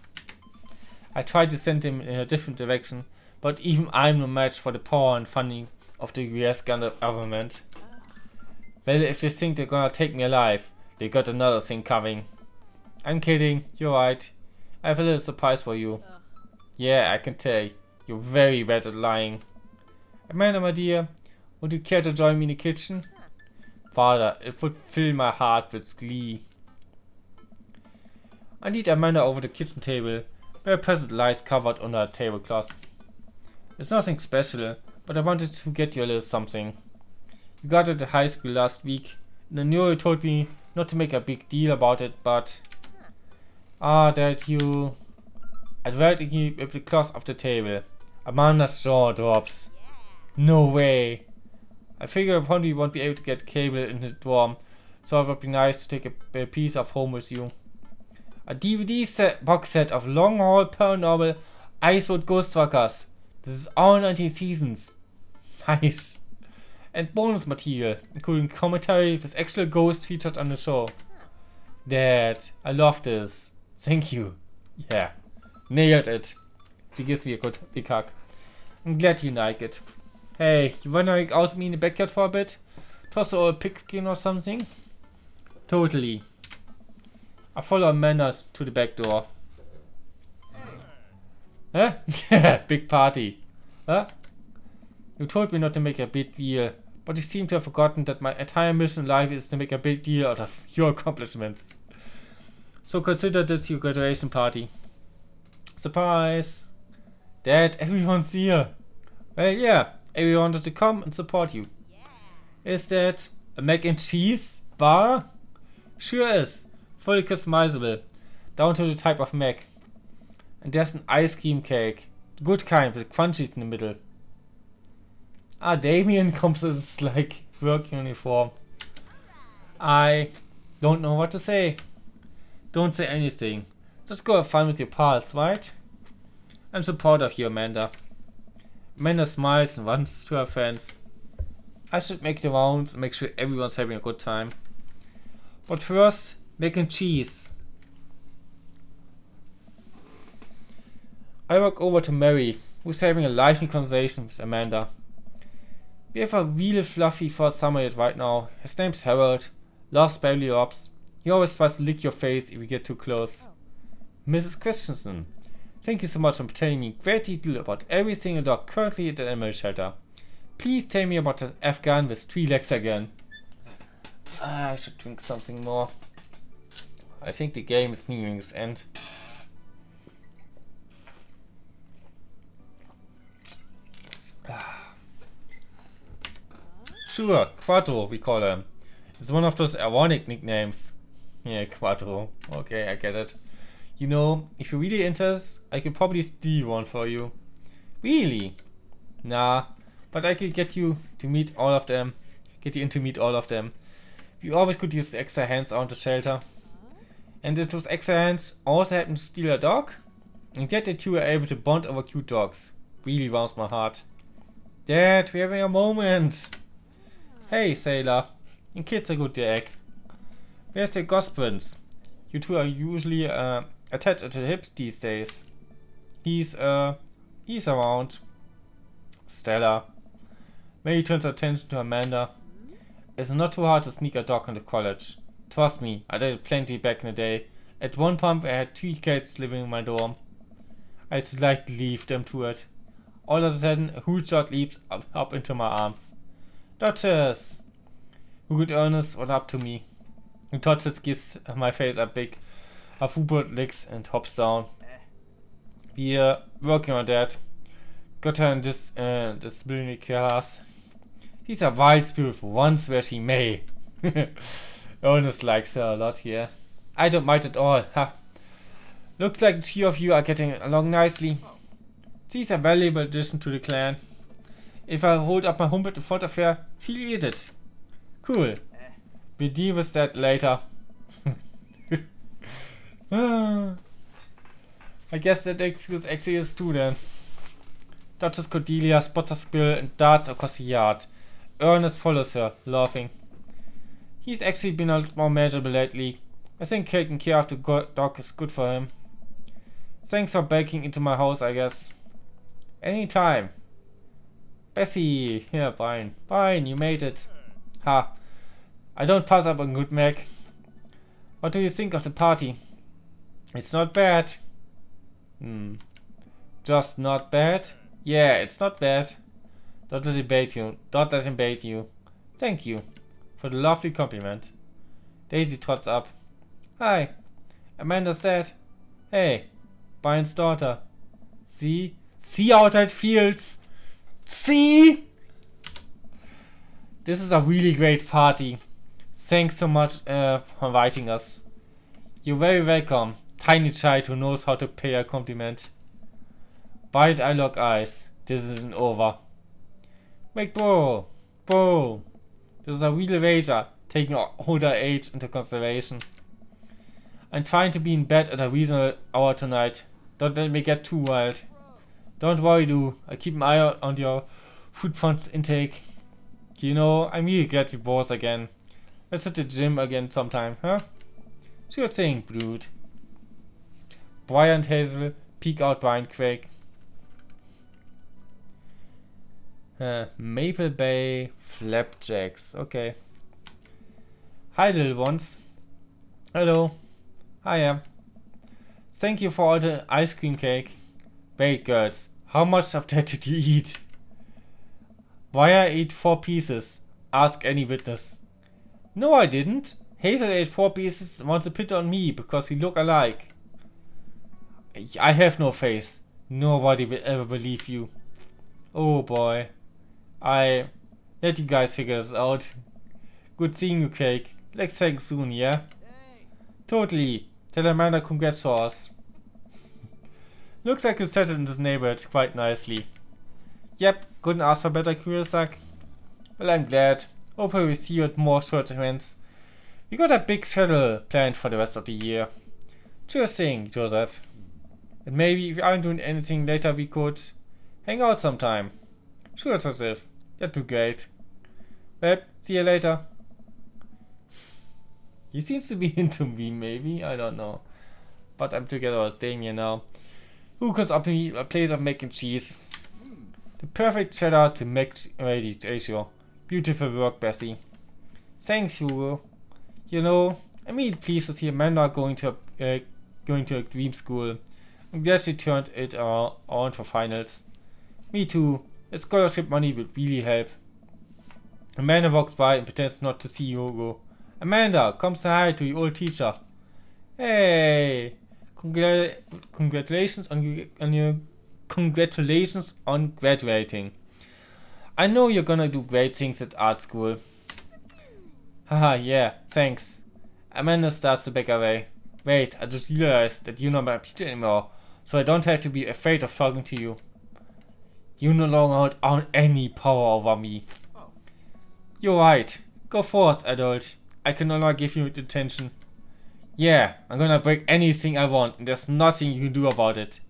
I tried to send him in a different direction, but even I'm no match for the power and funding of the US government. Well, if they think they're gonna take me alive, they got another thing coming. I'm kidding, you're right. I have a little surprise for you. Yeah, I can tell. You're very bad at lying. Amanda, my dear, would you care to join me in the kitchen? Father, it would fill my heart with glee. I lead Amanda over the kitchen table, where a present lies covered under a tablecloth. It's nothing special, but I wanted to get you a little something. You got it at high school last week, and I knew you told me not to make a big deal about it, but... that you... I directly whip the cloth off the table. Amanda's jaw drops. No way. I figure I probably won't be able to get cable in the dorm, so it would be nice to take a piece of home with you. A DVD box set of long haul paranormal Icewood Ghostwalkers. This is all 19 seasons. Nice. And bonus material, including commentary with actual ghosts featured on the show. Dad, I love this. Thank you. Yeah, nailed it. She gives me a good big hug. I'm glad you like it. Hey, you wanna hang out with me in the backyard for a bit? Toss a old pigskin or something? Totally. I follow Amanda to the back door. Huh? Big party. Huh? You told me not to make a big deal, but you seem to have forgotten that my entire mission in life is to make a big deal out of your accomplishments. So consider this your graduation party. Surprise! Dad, everyone's here. Well, yeah, everyone wanted to come and support you. Is that A mac and cheese bar? Sure is. Fully customizable. Down to the type of mac. And there's an ice cream cake. The good kind with crunchies in the middle. Ah, Damien comes as like work uniform. I don't know what to say. Don't say anything. Just go have fun with your pals, right? I'm so proud of you, Amanda. Amanda smiles and runs to her friends. I should make the rounds and make sure everyone's having a good time. But first, mac and cheese. I walk over to Mary, who's having a lively conversation with Amanda. We have a really fluffy first summer right now. His name's Harold. Loves belly ups. He always tries to lick your face if you get too close. Mrs. Christensen, thank you so much for telling me great detail about every single dog currently at the animal shelter. Please tell me about the Afghan with 3 legs again. I should drink something more. I think the game is nearing its end. Sure, Quattro, we call him. It's one of those ironic nicknames. Yeah, Quattro. Okay, I get it. You know, if you're really into this, I could probably steal one for you. Really? Nah, but I could get you to meet all of them. Get you in to meet all of them. We always could use the extra hands on the shelter. And if those extra hands also happen to steal a dog, and yet the two are able to bond over cute dogs. Really warms my heart. Dad, we're having a moment. Hey, Sailor. And kids are good to egg. Where's the Gosprince? You two are usually attached at the hips these days. He's around. Stella. Mary turns her attention to Amanda. It's not too hard to sneak a dog into college. Trust me, I did it plenty back in the day. At one pump I had 3 cats living in my dorm. I slightly leave them to it. All of a sudden, a huge dog leaps up into my arms. Duchess! Who could earnest run up to me. And Duchess gives my face a big Football licks and hops down. We're working on that. Got her in this disciplinary class. He's a wild spirit for once where she may. Ernest likes her a lot here. I don't mind at all. Ha. Looks like the 3 of you are getting along nicely. She's a valuable addition to the clan. If I hold up my humble in front of her, she'll eat it. Cool. We'll deal with that later. I guess that excuse actually is true then. Duchess Cordelia spots a spill and darts across the yard. Ernest follows her, laughing. He's actually been a lot more manageable lately. I think taking care of the dog is good for him. Thanks for breaking into my house, I guess. Anytime. Bessie, here, fine. Fine, you made it. Ha. I don't pass up on good Mac. What do you think of the party? It's not bad. Just not bad? Yeah, it's not bad. Don't let him bait you. Don't let him bait you. Thank you for the lovely compliment. Daisy trots up. Hi. Amanda said. Hey, Brian's daughter. See? See how that feels. See? This is a really great party. Thanks so much for inviting us. You're very welcome, tiny child who knows how to pay a compliment. Wide I lock eyes. This isn't over. Wait, bro. Bro. This is a real rager, taking older age into consideration. I'm trying to be in bed at a reasonable hour tonight. Don't let me get too wild. Don't worry, dude. I keep an eye out on your food punch intake. You know, I'm really glad we both again. Let's hit the gym again sometime, huh? Sure thing, Brood. Brian and Hazel peek out behind Quake. Maple Bay Flapjacks. Okay. Hi, little ones. Hello. Hiya. Thank you for all the ice cream cake. Wait, girls. How much of that did you eat? Why I ate 4 pieces? Ask any witness. No, I didn't. Hazel ate 4 pieces and wants to pit on me because we look alike. I have no face. Nobody will ever believe you. Oh boy. I let you guys figure this out. Good seeing you, Cake. Let's hang soon, yeah? Totally. Tell Amanda congrats for us. Looks like you settled in this neighborhood quite nicely. Yep, couldn't ask for better, Kuriosak. Well, I'm glad. Hope we see you at more church events. We got a big schedule planned for the rest of the year. Sure thing, Joseph. And maybe if you aren't doing anything later, we could hang out sometime. Sure, Joseph. That'd be great. Well, see you later. He seems to be into me, maybe. I don't know. But I'm together with Damien now. Who could up me a plate of mac and cheese? The perfect cheddar to mac ratio. Beautiful work, Bessie. Thanks, Hugo. You know, I'm really pleased to see Amanda going to a dream school. I'm glad she turned it on for finals. Me too. The scholarship money would really help. Amanda walks by and pretends not to see Hugo. Amanda, come say hi to your old teacher. Hey, congratulations on graduating. I know you're gonna do great things at art school. Haha, yeah, thanks. Amanda starts to back away. Wait, I just realized that you're not my teacher anymore, so I don't have to be afraid of talking to you. You no longer own any power over me. You're right. Go forth, adult. I can no longer give you attention. Yeah, I'm gonna break anything I want, and there's nothing you can do about it. ...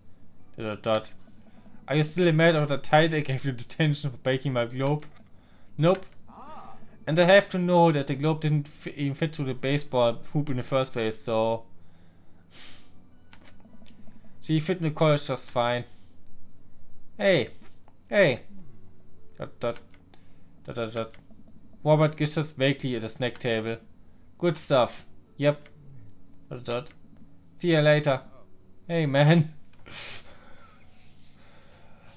Are you still mad over the title I gave you detention for breaking my globe? Nope. And I have to know that the globe didn't even fit to the baseball hoop in the first place, so... She fit in the college just fine. Hey. Hey. ... Robert gives us vaguely at the snack table. Good stuff. Yep. ... See you later. Hey, man.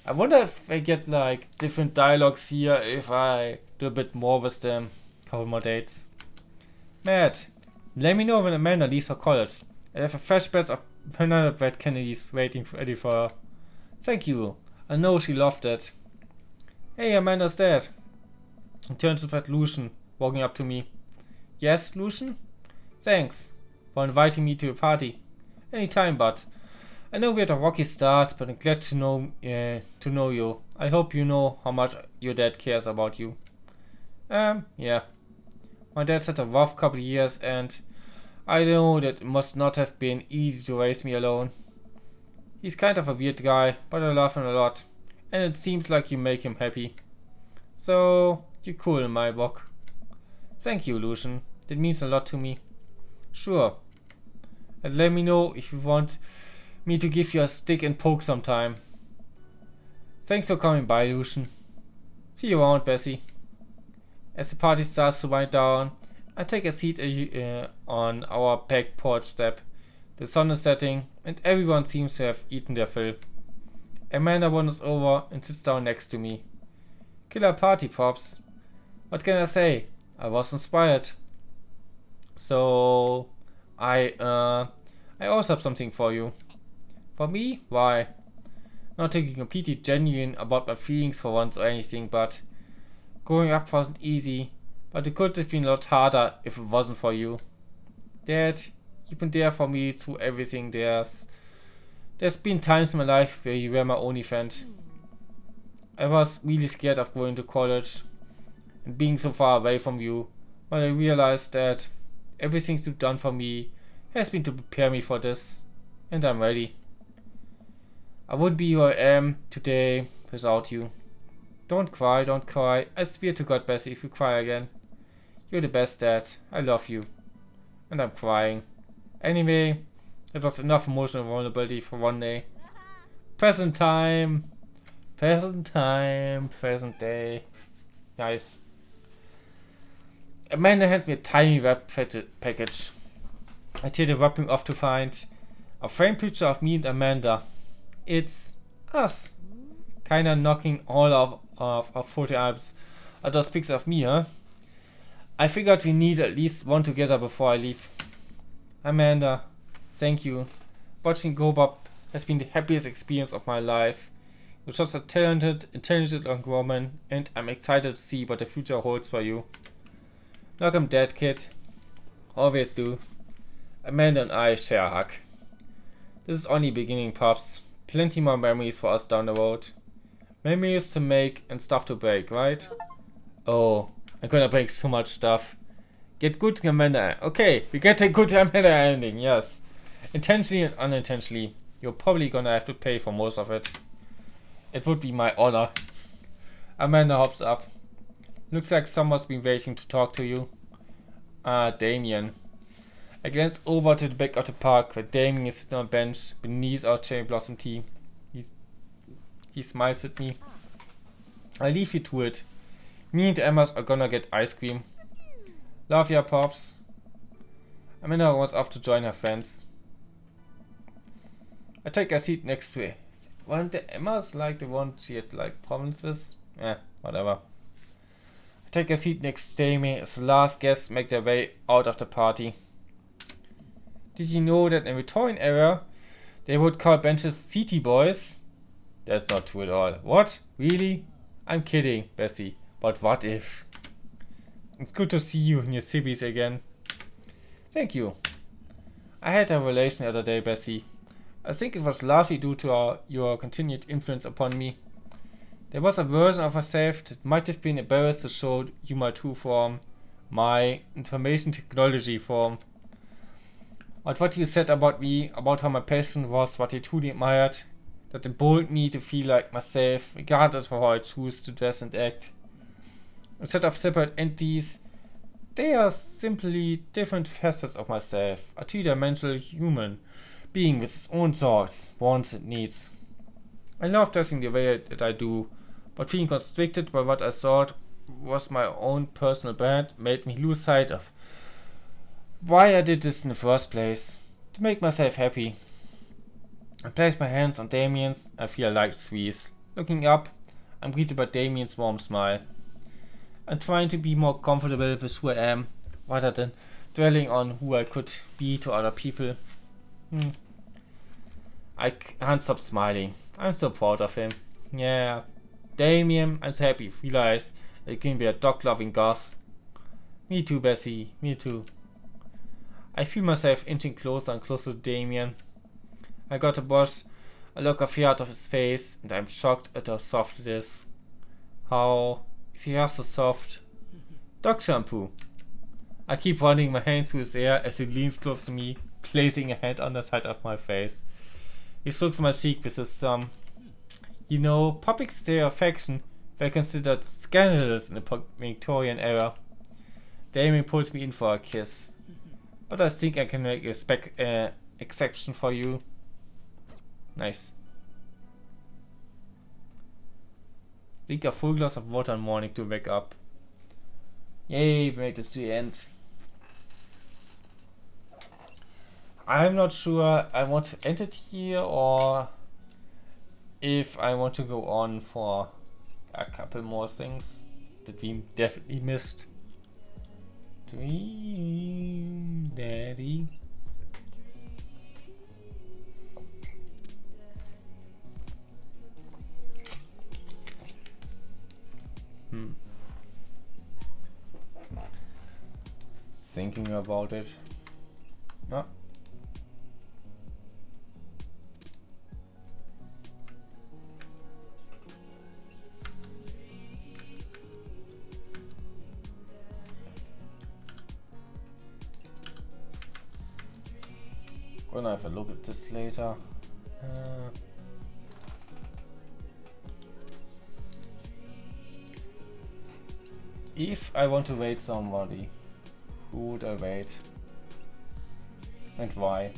I wonder if I get like different dialogues here if I do a bit more with them. Couple more dates. Matt, let me know when Amanda leaves for college. I have a fresh batch of Bernadette Kennedys ready for her. Thank you. I know she loved it. Hey, Amanda's dad. He turns to that Lucian, walking up to me. Yes, Lucian? Thanks for inviting me to a party. Anytime, bud. I know we had a rocky start, but I'm glad to know you. I hope you know how much your dad cares about you. Yeah. My dad's had a rough couple of years, and I know that it must not have been easy to raise me alone. He's kind of a weird guy, but I love him a lot, and it seems like you make him happy. So, you're cool in my book. Thank you, Lucian. That means a lot to me. Sure. And let me know if you want me to give you a stick and poke sometime. Thanks for coming by, Lucian. See you around, Bessie. As the party starts to wind down, I take a seat on our back porch step. The sun is setting, and everyone seems to have eaten their fill. Amanda wanders over and sits down next to me. Killer party, Pops. What can I say? I was inspired. So, I also have something for you. For me? Why? Not to be completely genuine about my feelings for once or anything, but growing up wasn't easy, but it could have been a lot harder if it wasn't for you. Dad, you've been there for me through everything. There's been times in my life where you were my only friend. I was really scared of going to college and being so far away from you, but I realized that everything you've done for me has been to prepare me for this, and I'm ready. I wouldn't be who I am today without you. Don't cry, don't cry. I swear to God, Bessie, if you cry again. You're the best, Dad. I love you. And I'm crying. Anyway, it was enough emotional vulnerability for one day. Present time. Present time. Present day. Nice. Amanda handed me a tiny wrap package. I tear the wrapping off to find a framed picture of me and Amanda. It's us. Kinda knocking all of our photo albums are those pictures of me, huh? I figured we need at least one together before I leave. Amanda, thank you. Watching Grow Up has been the happiest experience of my life. You're just a talented, intelligent young woman, and I'm excited to see what the future holds for you. Look, I'm dead, kid. Always do. Amanda and I share a hug. This is only beginning, Pops. Plenty more memories for us down the road. Memories to make and stuff to break, right? Oh, I'm gonna break so much stuff. Get good Amanda. Okay, we get a good Amanda ending, yes. Intentionally and unintentionally. You're probably gonna have to pay for most of it. It would be my honor. Amanda hops up. Looks like someone's been waiting to talk to you. Ah, Damien. I glance over to the back of the park where Damien is sitting on a bench beneath our cherry blossom tea. He smiles at me. I'll leave you to it. Me and Emma are gonna get ice cream. Love ya, Pops. Amanda runs off to join her friends. I take a seat next to her. Weren't the Emma's like the one she had like problems with? Whatever. I take a seat next to Jamie as the last guests make their way out of the party. Did you know that in the Victorian era they would call benches city boys? That's not true at all. What? Really? I'm kidding, Bessie. But what if? It's good to see you in your cibbies again. Thank you. I had a revelation the other day, Bessie. I think it was largely due to your continued influence upon me. There was a version of myself that might have been embarrassed to show you my true form, my information technology form. But what you said about me, about how my passion was what you truly admired, that emboldened me to feel like myself, regardless of how I choose to dress and act. Instead of separate entities, they are simply different facets of myself, a two-dimensional human being with its own thoughts, wants and needs. I love dressing the way that I do, but being constricted by what I thought was my own personal brand made me lose sight of why I did this in the first place. To make myself happy. I place my hands on Damien's, I feel like squeeze. Looking up, I'm greeted by Damien's warm smile. I'm trying to be more comfortable with who I am, rather than dwelling on who I could be to other people. I can't stop smiling. I'm so proud of him. Yeah, Damien, I'm so happy to realize that you can be a dog-loving goth. Me too, Bessie, me too. I feel myself inching closer and closer to Damien. I got to brush a look of fear out of his face, and I'm shocked at how soft it is. How is he just so soft? Dog shampoo. I keep running my hand through his hair as he leans close to me, placing a hand on the side of my face. He strokes my cheek with his thumb. You know, public display of affection were considered scandalous in the Victorian era. Damien pulls me in for a kiss. But I think I can make a exception for you. Nice. Drink a full glass of water in the morning to wake up. Yay, we made this to the end. I'm not sure I want to end it here or if I want to go on for a couple more things that we definitely missed. Dream Daddy. Thinking about it. No. Gonna have a look at this later. If I want to rate somebody, who would I rate? And why?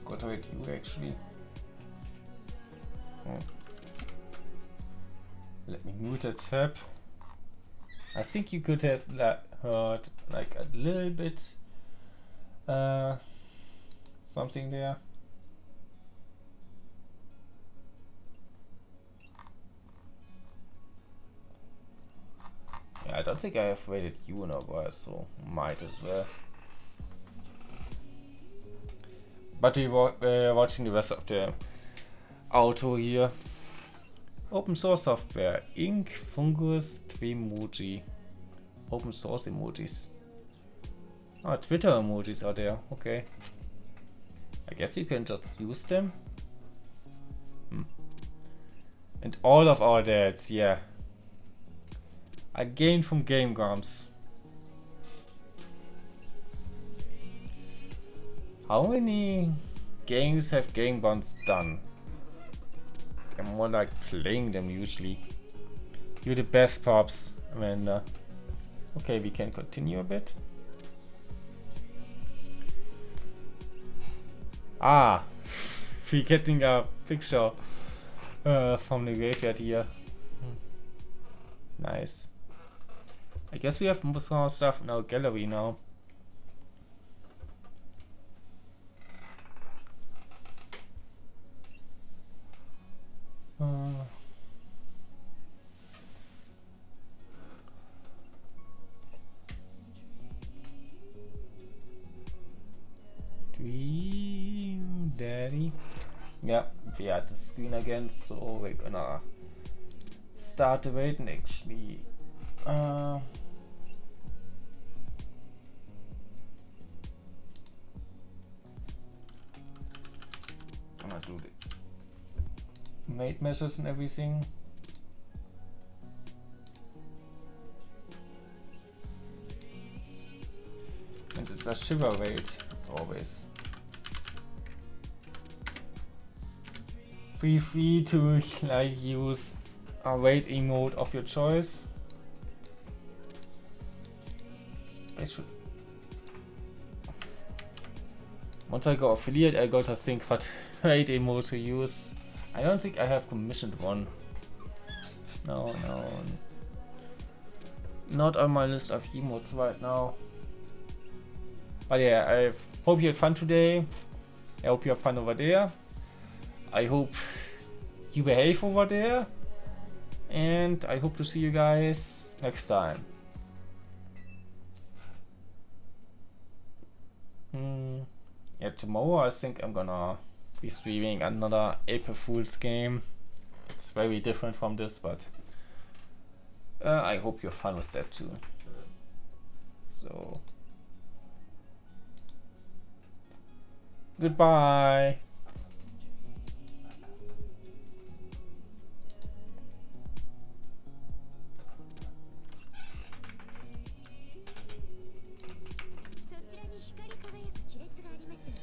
Got to rate you actually. Let me mute that tab. I think you could have heard like a little bit something there. Yeah, don't think I have rated you in a while, so might as well. But we were watching the rest of the auto here. Open source software, Ink, Fungus, Tweemoji. Open source emojis. Ah, Twitter emojis are there, okay. I guess you can just use them. And all of our dads, yeah. I gained from Game Grumps. How many games have Game Grumps done? They're more like playing them usually. You're the best, Pops, Amanda. Okay, we can continue a bit. Ah, we're getting a picture from the graveyard here. Nice. I guess we have more stuff in our gallery now. Dream Daddy. Yeah, we had the screen again, so we're gonna start the rating actually. Gonna do the mate measures and everything. And it's a shiver rate, as always. Feel free to like use a rate emote of your choice. I should. Once I go affiliate, I got to think what rate emote to use. I don't think I have commissioned one. No. Not on my list of emotes right now. But yeah, I hope you had fun today. I hope you have fun over there. I hope you behave over there. And I hope to see you guys next time. Yeah, tomorrow I think I'm gonna be streaming another April Fool's game. It's very different from this, but I hope you're fun with that too. So, goodbye.